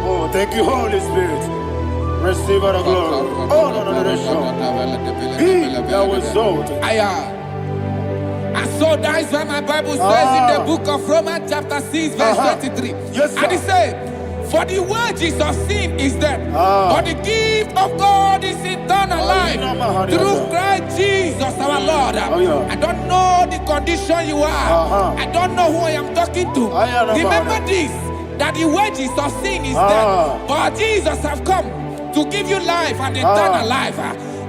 Oh, thank you, Holy Spirit. Receive our glory. Oh, no, Be thou exalted. And so that is why my Bible says in the book of Romans chapter 6 verse 23. Yes, sir. And it says, for the wages of sin is death, but the gift of God is eternal life through Christ Jesus our Lord. I don't know the condition you are. I don't know who I am talking to. Remember this, that the wages of sin is death, but Jesus have come to give you life and eternal life.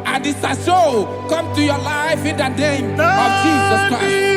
And this shall so come to your life in the name of Jesus Christ.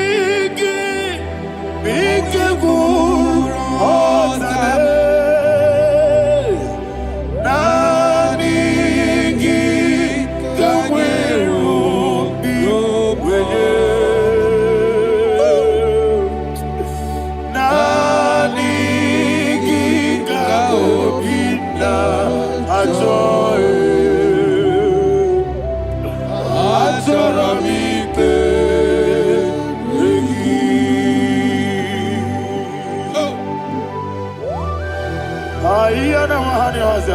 I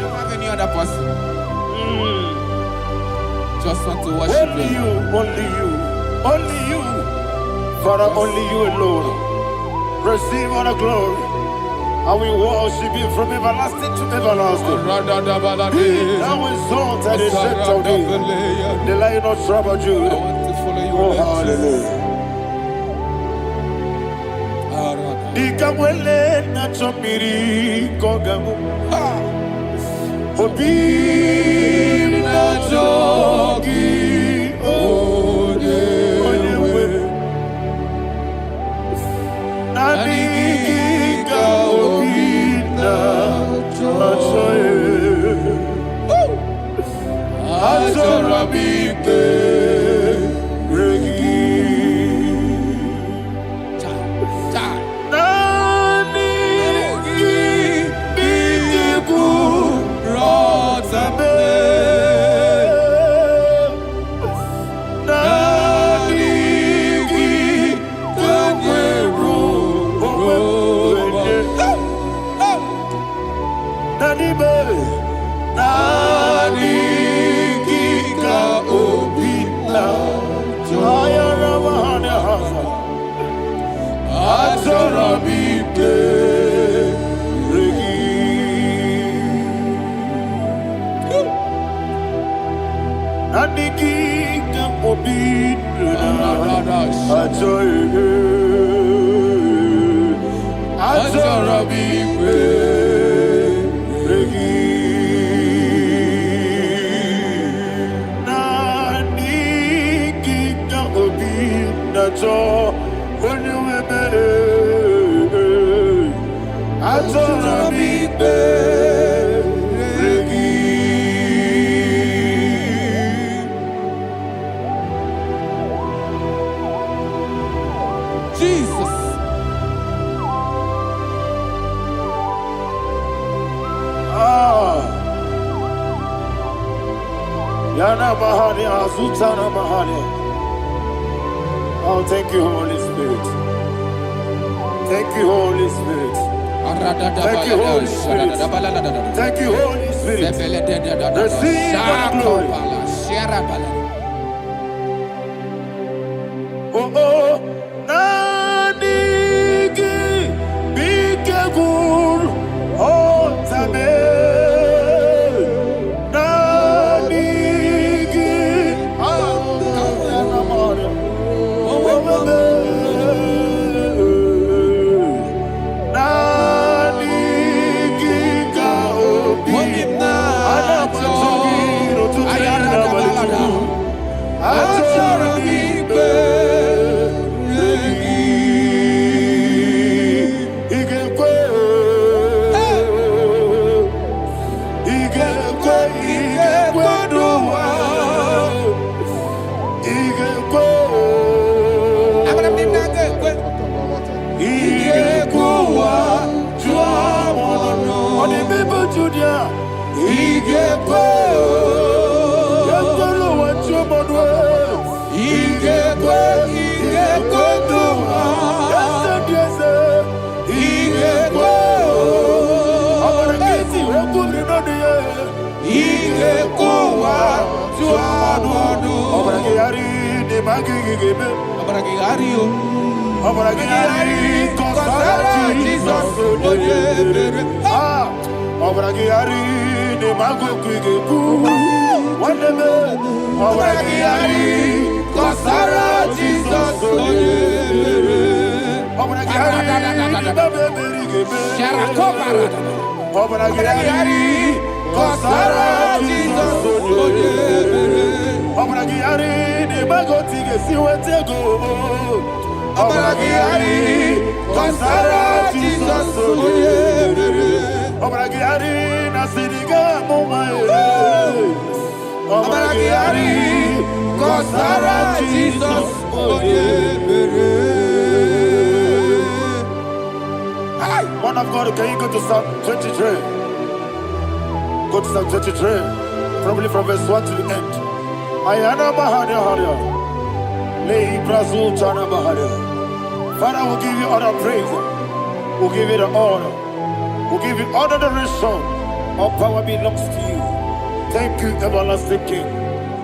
don't have any other person. Just want to worship only you, only you, Father, only you alone. Receive all the glory, I will worship Him from everlasting to everlasting. Thou exalted the strength of thee, the Lion of tribe of Judah. Oh, hallelujah. Nikamwele na chomiri kogamu. Obi na jogi onyewe. Naniga obi na joye. Azorabite regi. Jesus. Yana Mahani, Azutana Mahani. Oh, thank you, Holy Spirit. Thank you, Holy Spirit. Thank you, Holy Spirit. Thank you, Holy Spirit. Receive the glory. Oh, oh, Nanigi, Bigagul, oh, Tame. Man of God, can you go to Psalm 23? Go to Psalm 23, probably from verse 1 to the end. Ayana Bahania Haria. Lay Brazil Chana Bahania. Father, we'll give you all the praise. We'll give you the honor. We'll give you all the adoration. All power belongs to you. Thank you, everlasting King.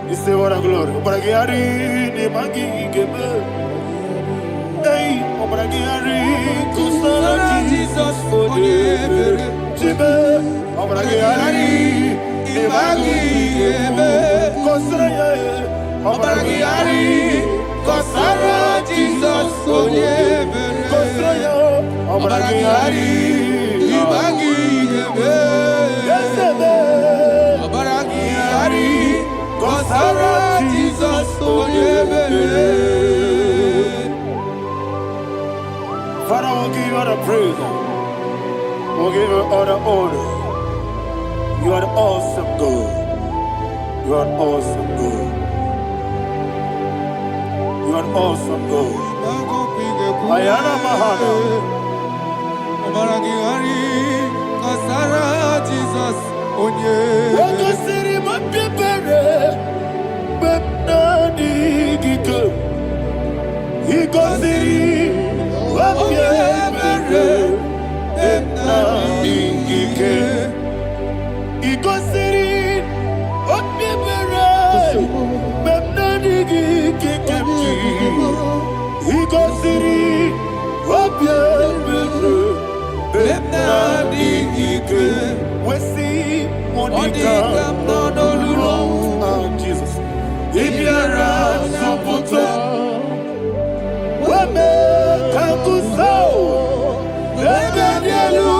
You say what a glory. Obragiari, Nimagi, Gebe. Hey, Obragiari, Kusarati. Jesus, Onyebere. Jibe, Obragari, Ibagi, Ebe. Obragari, Kosara, Jesus, Onyebere. Obragari, Ibagi, Ebe. Obragari, Kosara, Jesus, Onyebere. Father, we'll give you all the praise. We'll give you all the honor. You are the awesome God. You are an awesome God. You are an awesome God. Ayana Mahana. Obaragari, Kasara, Jesus, Onye. Wakasiri mapepere, bepnadi gike. Ikosiri mapepere, bepnadi gike. Ikosiri mapepere, bepnadi gike. Ikosiri mapepere, bepnadi gike. Wesi Monica, Jesus. Ibiara Sopoto, Wame Kakuso, Ebedielu,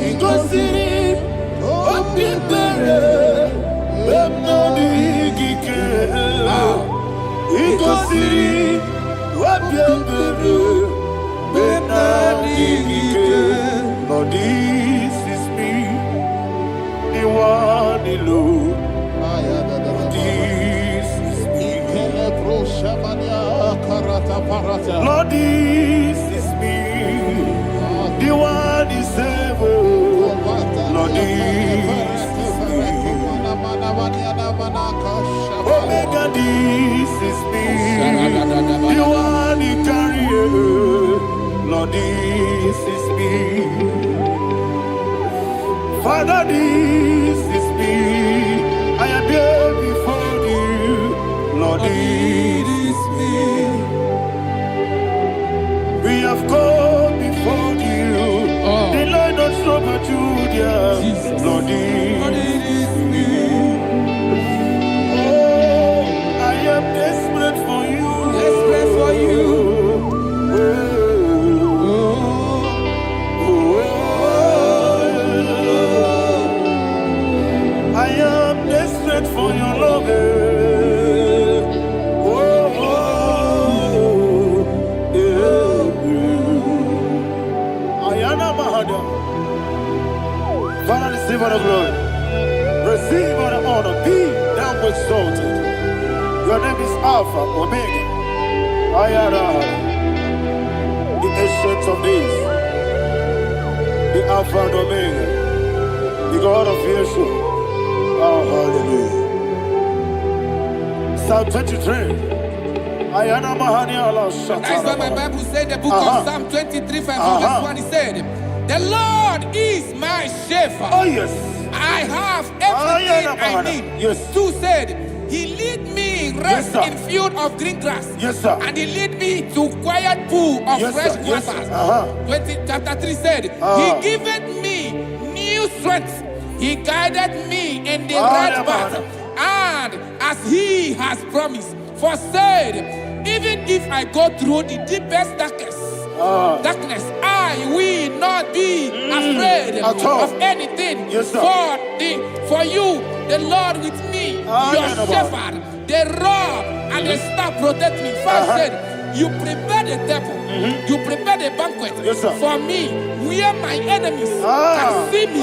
Igosiri, Opipere, Bemnodi Gike, Igosiri, Opipere, Bemnodi Gike. Lord, this is me, the one alone. This is me. Lord, this is me, the one is able. Lord, this is me. Omega, this is me, the one he carries. Lord, this is me. Father, this is me. I am here before you. Lord, this is me. We have come before you. The Lord of Super Judah. Lord, this is me. Oh, I am desperate for you. Desperate for you. I am desperate for your love. Ayana Mahada. Father, receive all the glory. Receive all the honor. Be thou exalted. Your name is Alpha, Omega. Ayana. The ancient of days. The Alpha and Omega. The God of Yeshua. Oh, hallelujah. Psalm 23. Ayana Mahani Allah Shata. That's why my Bible said, the book of Psalm 23, 5, verse 1, he said, the Lord is my shepherd. Oh, yes. I have everything I need. Yes. 2 said, he lead me rest Yes, in field of green grass. Yes, sir. And he lead me to quiet pool of Yes, fresh sir. Yes, waters. sir. Chapter 3 said, he giveth me new strength. He guided me in the right path. And as he has promised, for said, even if I go through the deepest darkness, I will not be afraid of anything. Yes, sir. For you, the Lord with me, your shepherd, the rod and the staff protect me. First said, you prepare the table, you prepare the banquet for me, where my enemies can see me.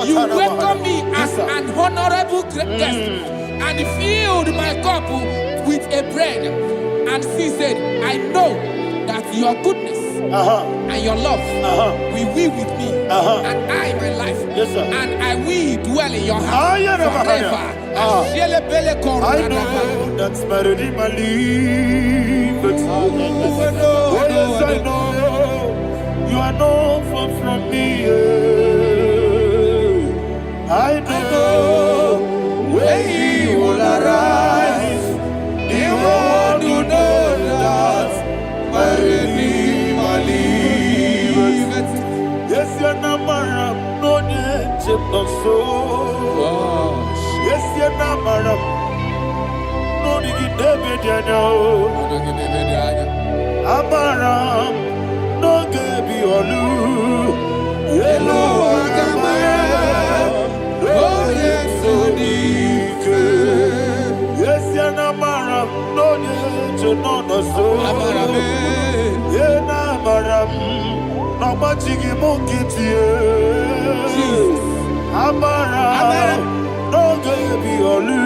You welcome me as an honorable guest, and filled my cup with a bread. And she said, I know that your goodness and your love will be with me, and I, my life, and I will dwell in your house forever. I know that's better than my life. Oh, yes, I know you are not far from me. I know when he will arise, the world will know that my so. Yes, you're not madam. No, you get David, you know. Amaram, no, get be on you. Yellow, oh, yes, so deep. Yes, you're not madam. No, you're not so. Yeah, not madam. No, much you won't get you. Amara, no get be olu.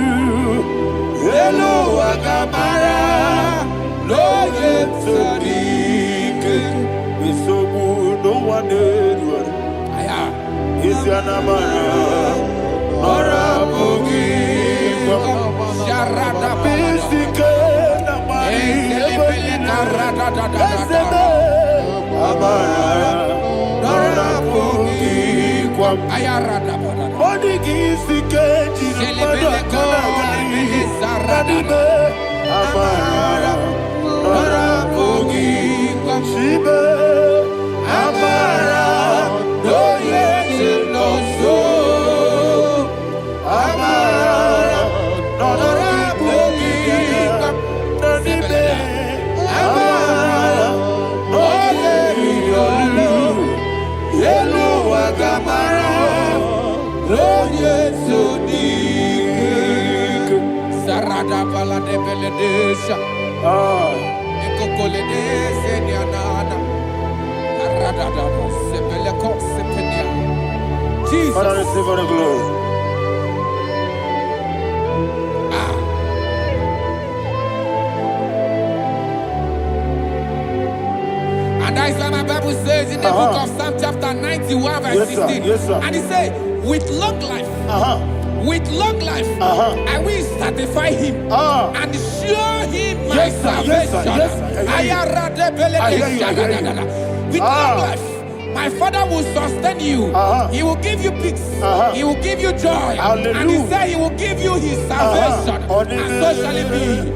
Hello, Agamara, no get so big. We so good, no one did. Is your Namara, Nora Bogi, Sharada, Basic, Amara, Nora Bogi. Ayarada body gives the cage in the Amara, Nora Bogi, Shibe, Amara, no yet no so. Amara, Nora Bogi, Nadibe, Amara, no yet no Yellow Agamara, no yet so deep. Sarada Bala de Beledesha, Ecocole de Seniana, Arada Sepeleco Sepenia. Jesus, for the glory. And that's why my Bible says in the book of Psalm chapter 91 verse 16. Yes, sir. And he said, with long life, I will satisfy him and show him my salvation. With long life, my Father will sustain you. He will give you peace. He will give you joy. Hallelujah. And he said he will give you his salvation. And so shall it be.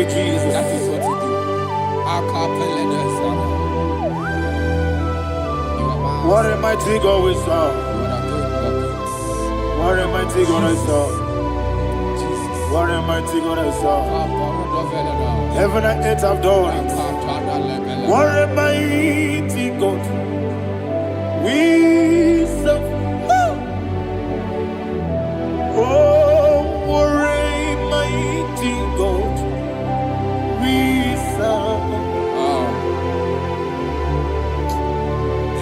Jesus. That is what you do. What a mighty God we serve. What a mighty God I serve. What a mighty God I serve. Heaven and earth have done it. What a mighty God we serve. Oh, what a mighty God we serve.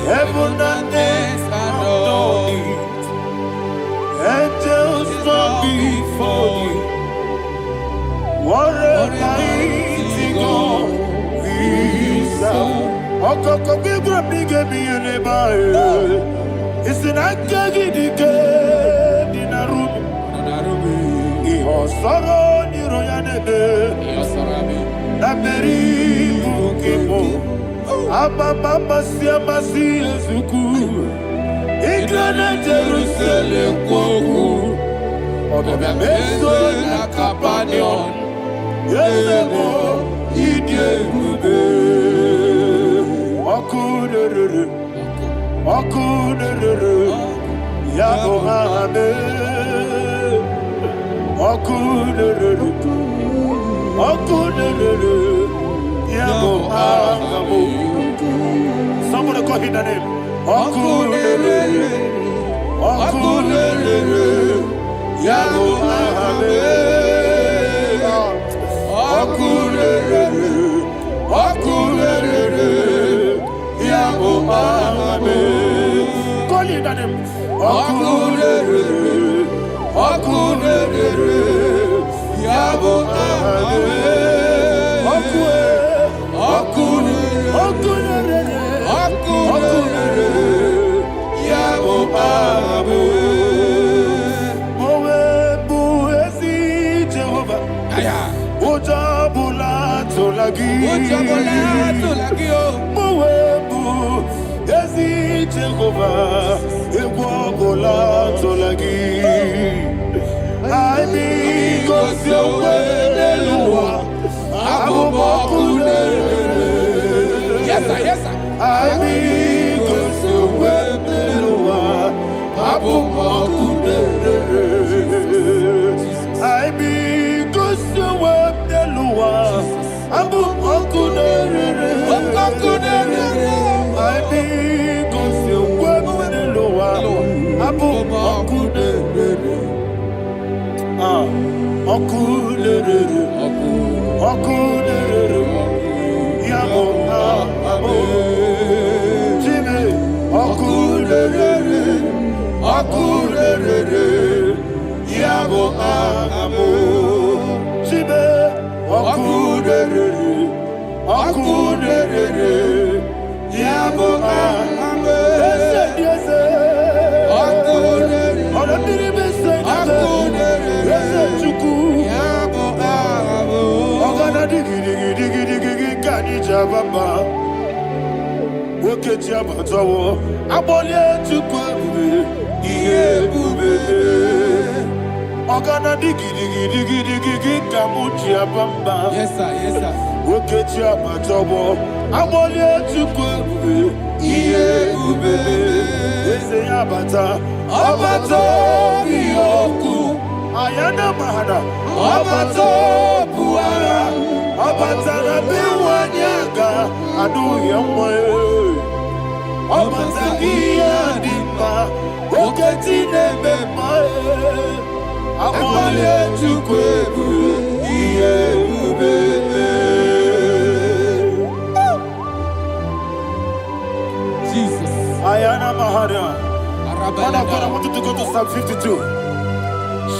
Heaven and earth have done it. Angels bow before you. What a mighty God we serve. Okoko bibra bige mi eneba. It's an akagi dike dinarubi. Iho soro ni royanebe. Naberi bukimo. Ababa siama si ezuku. Igrana Jerusalem kwoku. Obe meso na kapanion. Yesebo idie gube. Okunere. Yabo hame. Okunere. Yabo hame. Somebody call him the name. Okunere. Yabo hame. Okunere. Yabo hame. Call him the name. Okunere. Okunere, Yabo Abe. Okunere, Yabo Abe. Mowebu ezi Jehovah. Ojabula tolagi. Mowebu ezi Jehovah. Egwabola tolagi. Aibi kosyowe neluwa. Yes, sir, yes, sir. Aibi kosyowe neluwa. Aibi kosyowe neluwa. Aibi kosyowe neluwa. Okulere, Yabo Abe, Jimmy, Okulere, Yabo Abe, Jimmy, Okulere, Yabo Abe, yes, Baba, Wokeji abatawo, abole chukwu ebube, ihe ebube. Ogana digi kamuji abamba. Yes, sir, yes, sir. Wokeji abatawo, abole chukwu ebube, ihe ebube. Eze abata, abato biyoku, ayana mahada, abato buara. Abatara biwanyaga adu yamwe. Abatagia dimba oketi nebema. Amole chukwebu iye ubebe. Jesus. Ayana Mahara. Father, I want you to go to Psalm 52.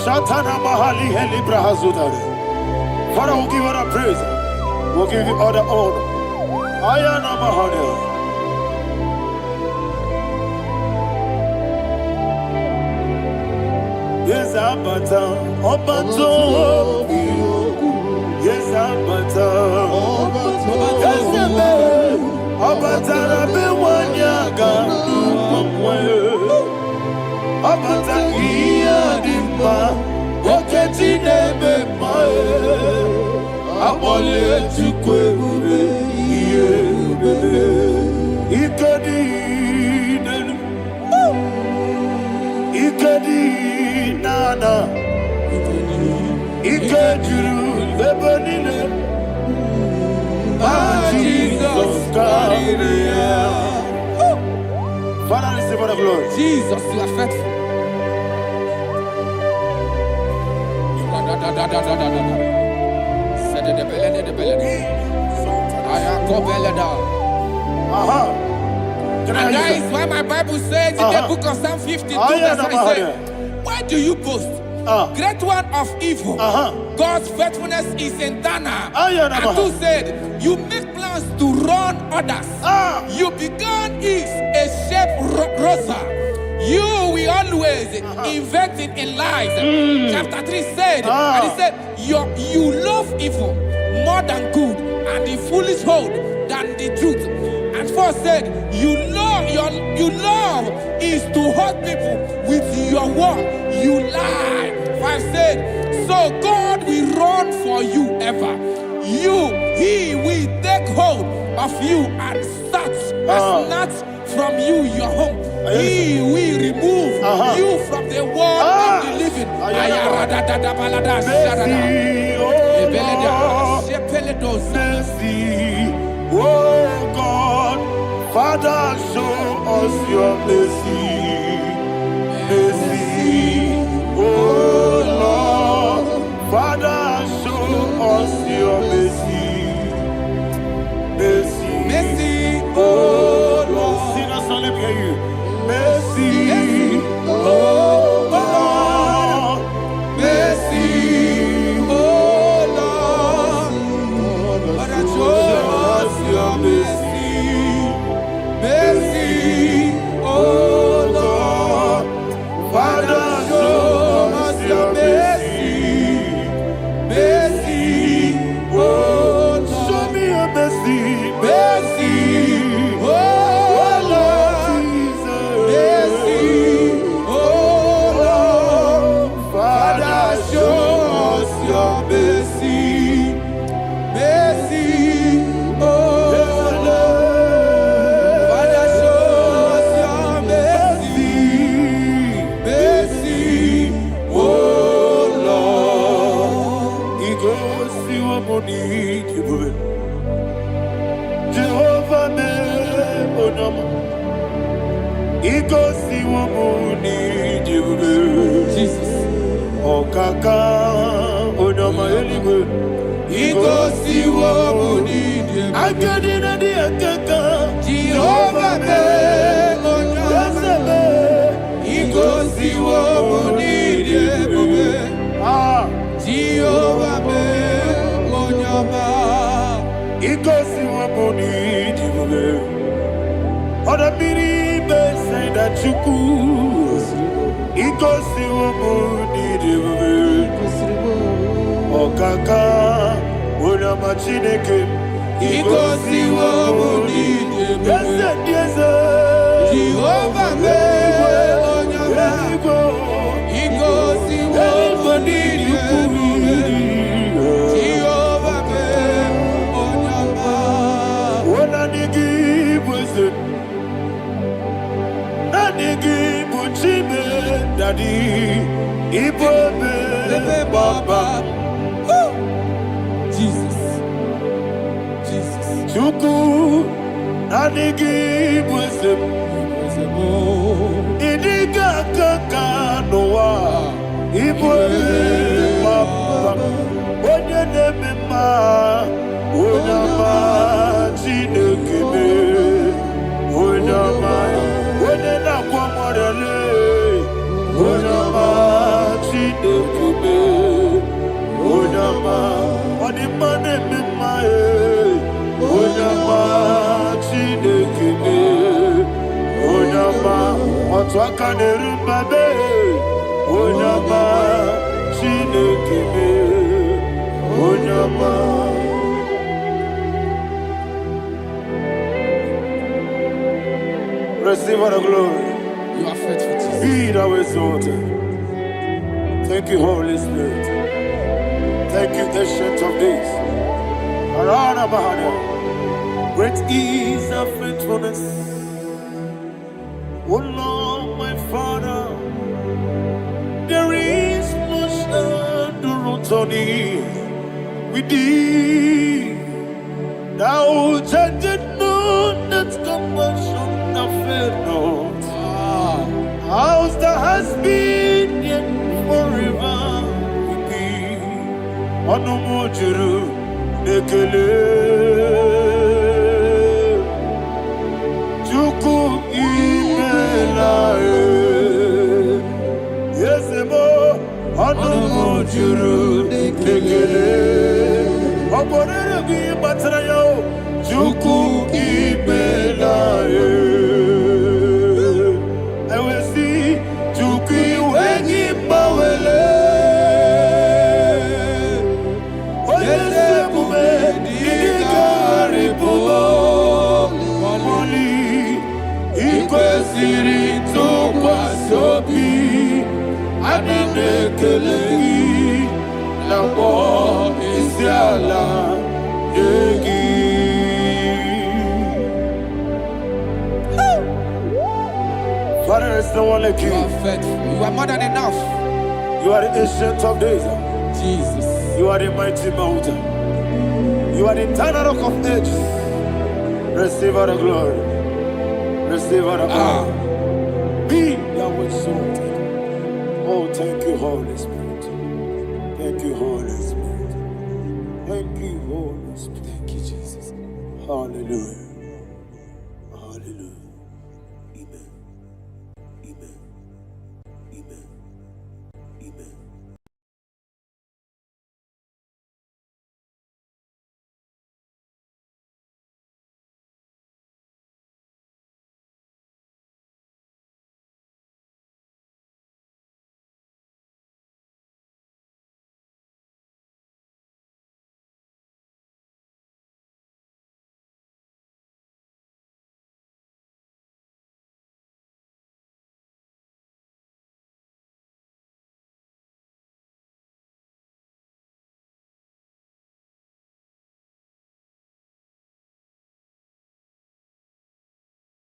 Shatana Mahali Heli Brahazudare. Father, we'll give you all the praise. We'll give you all the honor. Ayana Mahana. Yes, Abata. Obato. Yes, Abata. Yes, Abata. Rabewanyaga. Abata. Iya dimba. Oketi nebe mae. Abole chukwu ebube, ihe ebube. Ikedi nenu, ikedi nana, ike juru ebe niile. Jesus carry. Father, receive all the glory. Jesus, you are faithful. And that is why my Bible says in the book of Psalm 52, verse 9, why do you boast? Great one of evil. God's faithfulness is eternal. And two said, you make plans to run others. You began is a shape rosa. You will always invent it in lies. Chapter 3 said, and he said, you love evil more than good, and the foolish hold than the truth. And 4 said, you love is to hurt people with your word. You lie. 5 said, so God will run for you ever. He will take hold of you and snatch from you your home. He will remove you from the world of the living. Mercy, oh God, Father, show us your mercy. Mercy, oh Lord, Father, show us your mercy. Mercy, Mercy, oh Lord, sing us only hear you. Mercy, oh Lord, Ikosi wamuni jibube. Jesus. Okaka onama eligwe. Ikosi wamuni jibube. Akadina di akaka. Jehovah be onyama. Ikosi wamuni jibube. Jehovah be onyama. Ikosi wamuni jibube. Oda biri be say that you could. Ikosi wamuni jibube. Okaka onama chineke. Ikosi wamuni jibube. Yes, Jehovah be onyama. Ikosi wamuni jibube. Jehovah be onyama. Wona nigi bwese na nigi buchime dadi ibobe baba. Jesus. Jesus. Chuku na nigi bwese idiga kaka noa ibobe baba. Onye nemema onyama chinekebe onyama onye nakwamorele onyama chinekebe onyama odimane mema onyama chinekebe onyama otwaka nerumbabe onyama chinekebe onyama. Receive all the glory. You are faithful, Jesus. Be thou exalted. Thank you, Holy Spirit. Thank you, Ancient of Days. Arana Bahana. Great is thy faithfulness. O Lord, my Father, there is much endurance on thee. With thee, thou judgest not that compassion of faith not. Ours that has been yet forever with thee. Onomojuru nekele. Chuku imelae. Yesemo onomojuru nekele. Oborere gi batrayo. Chuku imelae. Father, there's no one like you. You are faithful. You are more than enough. You are the Ancient of Days. Jesus. You are the mighty mountain. You are the eternal rock of ages. Receive all the glory. Receive all the glory. Be thou exalted. Oh, thank you, Holy Spirit. Thank you, Holy Spirit. Thank you, Holy Spirit. Thank you, Jesus. Hallelujah. Hallelujah.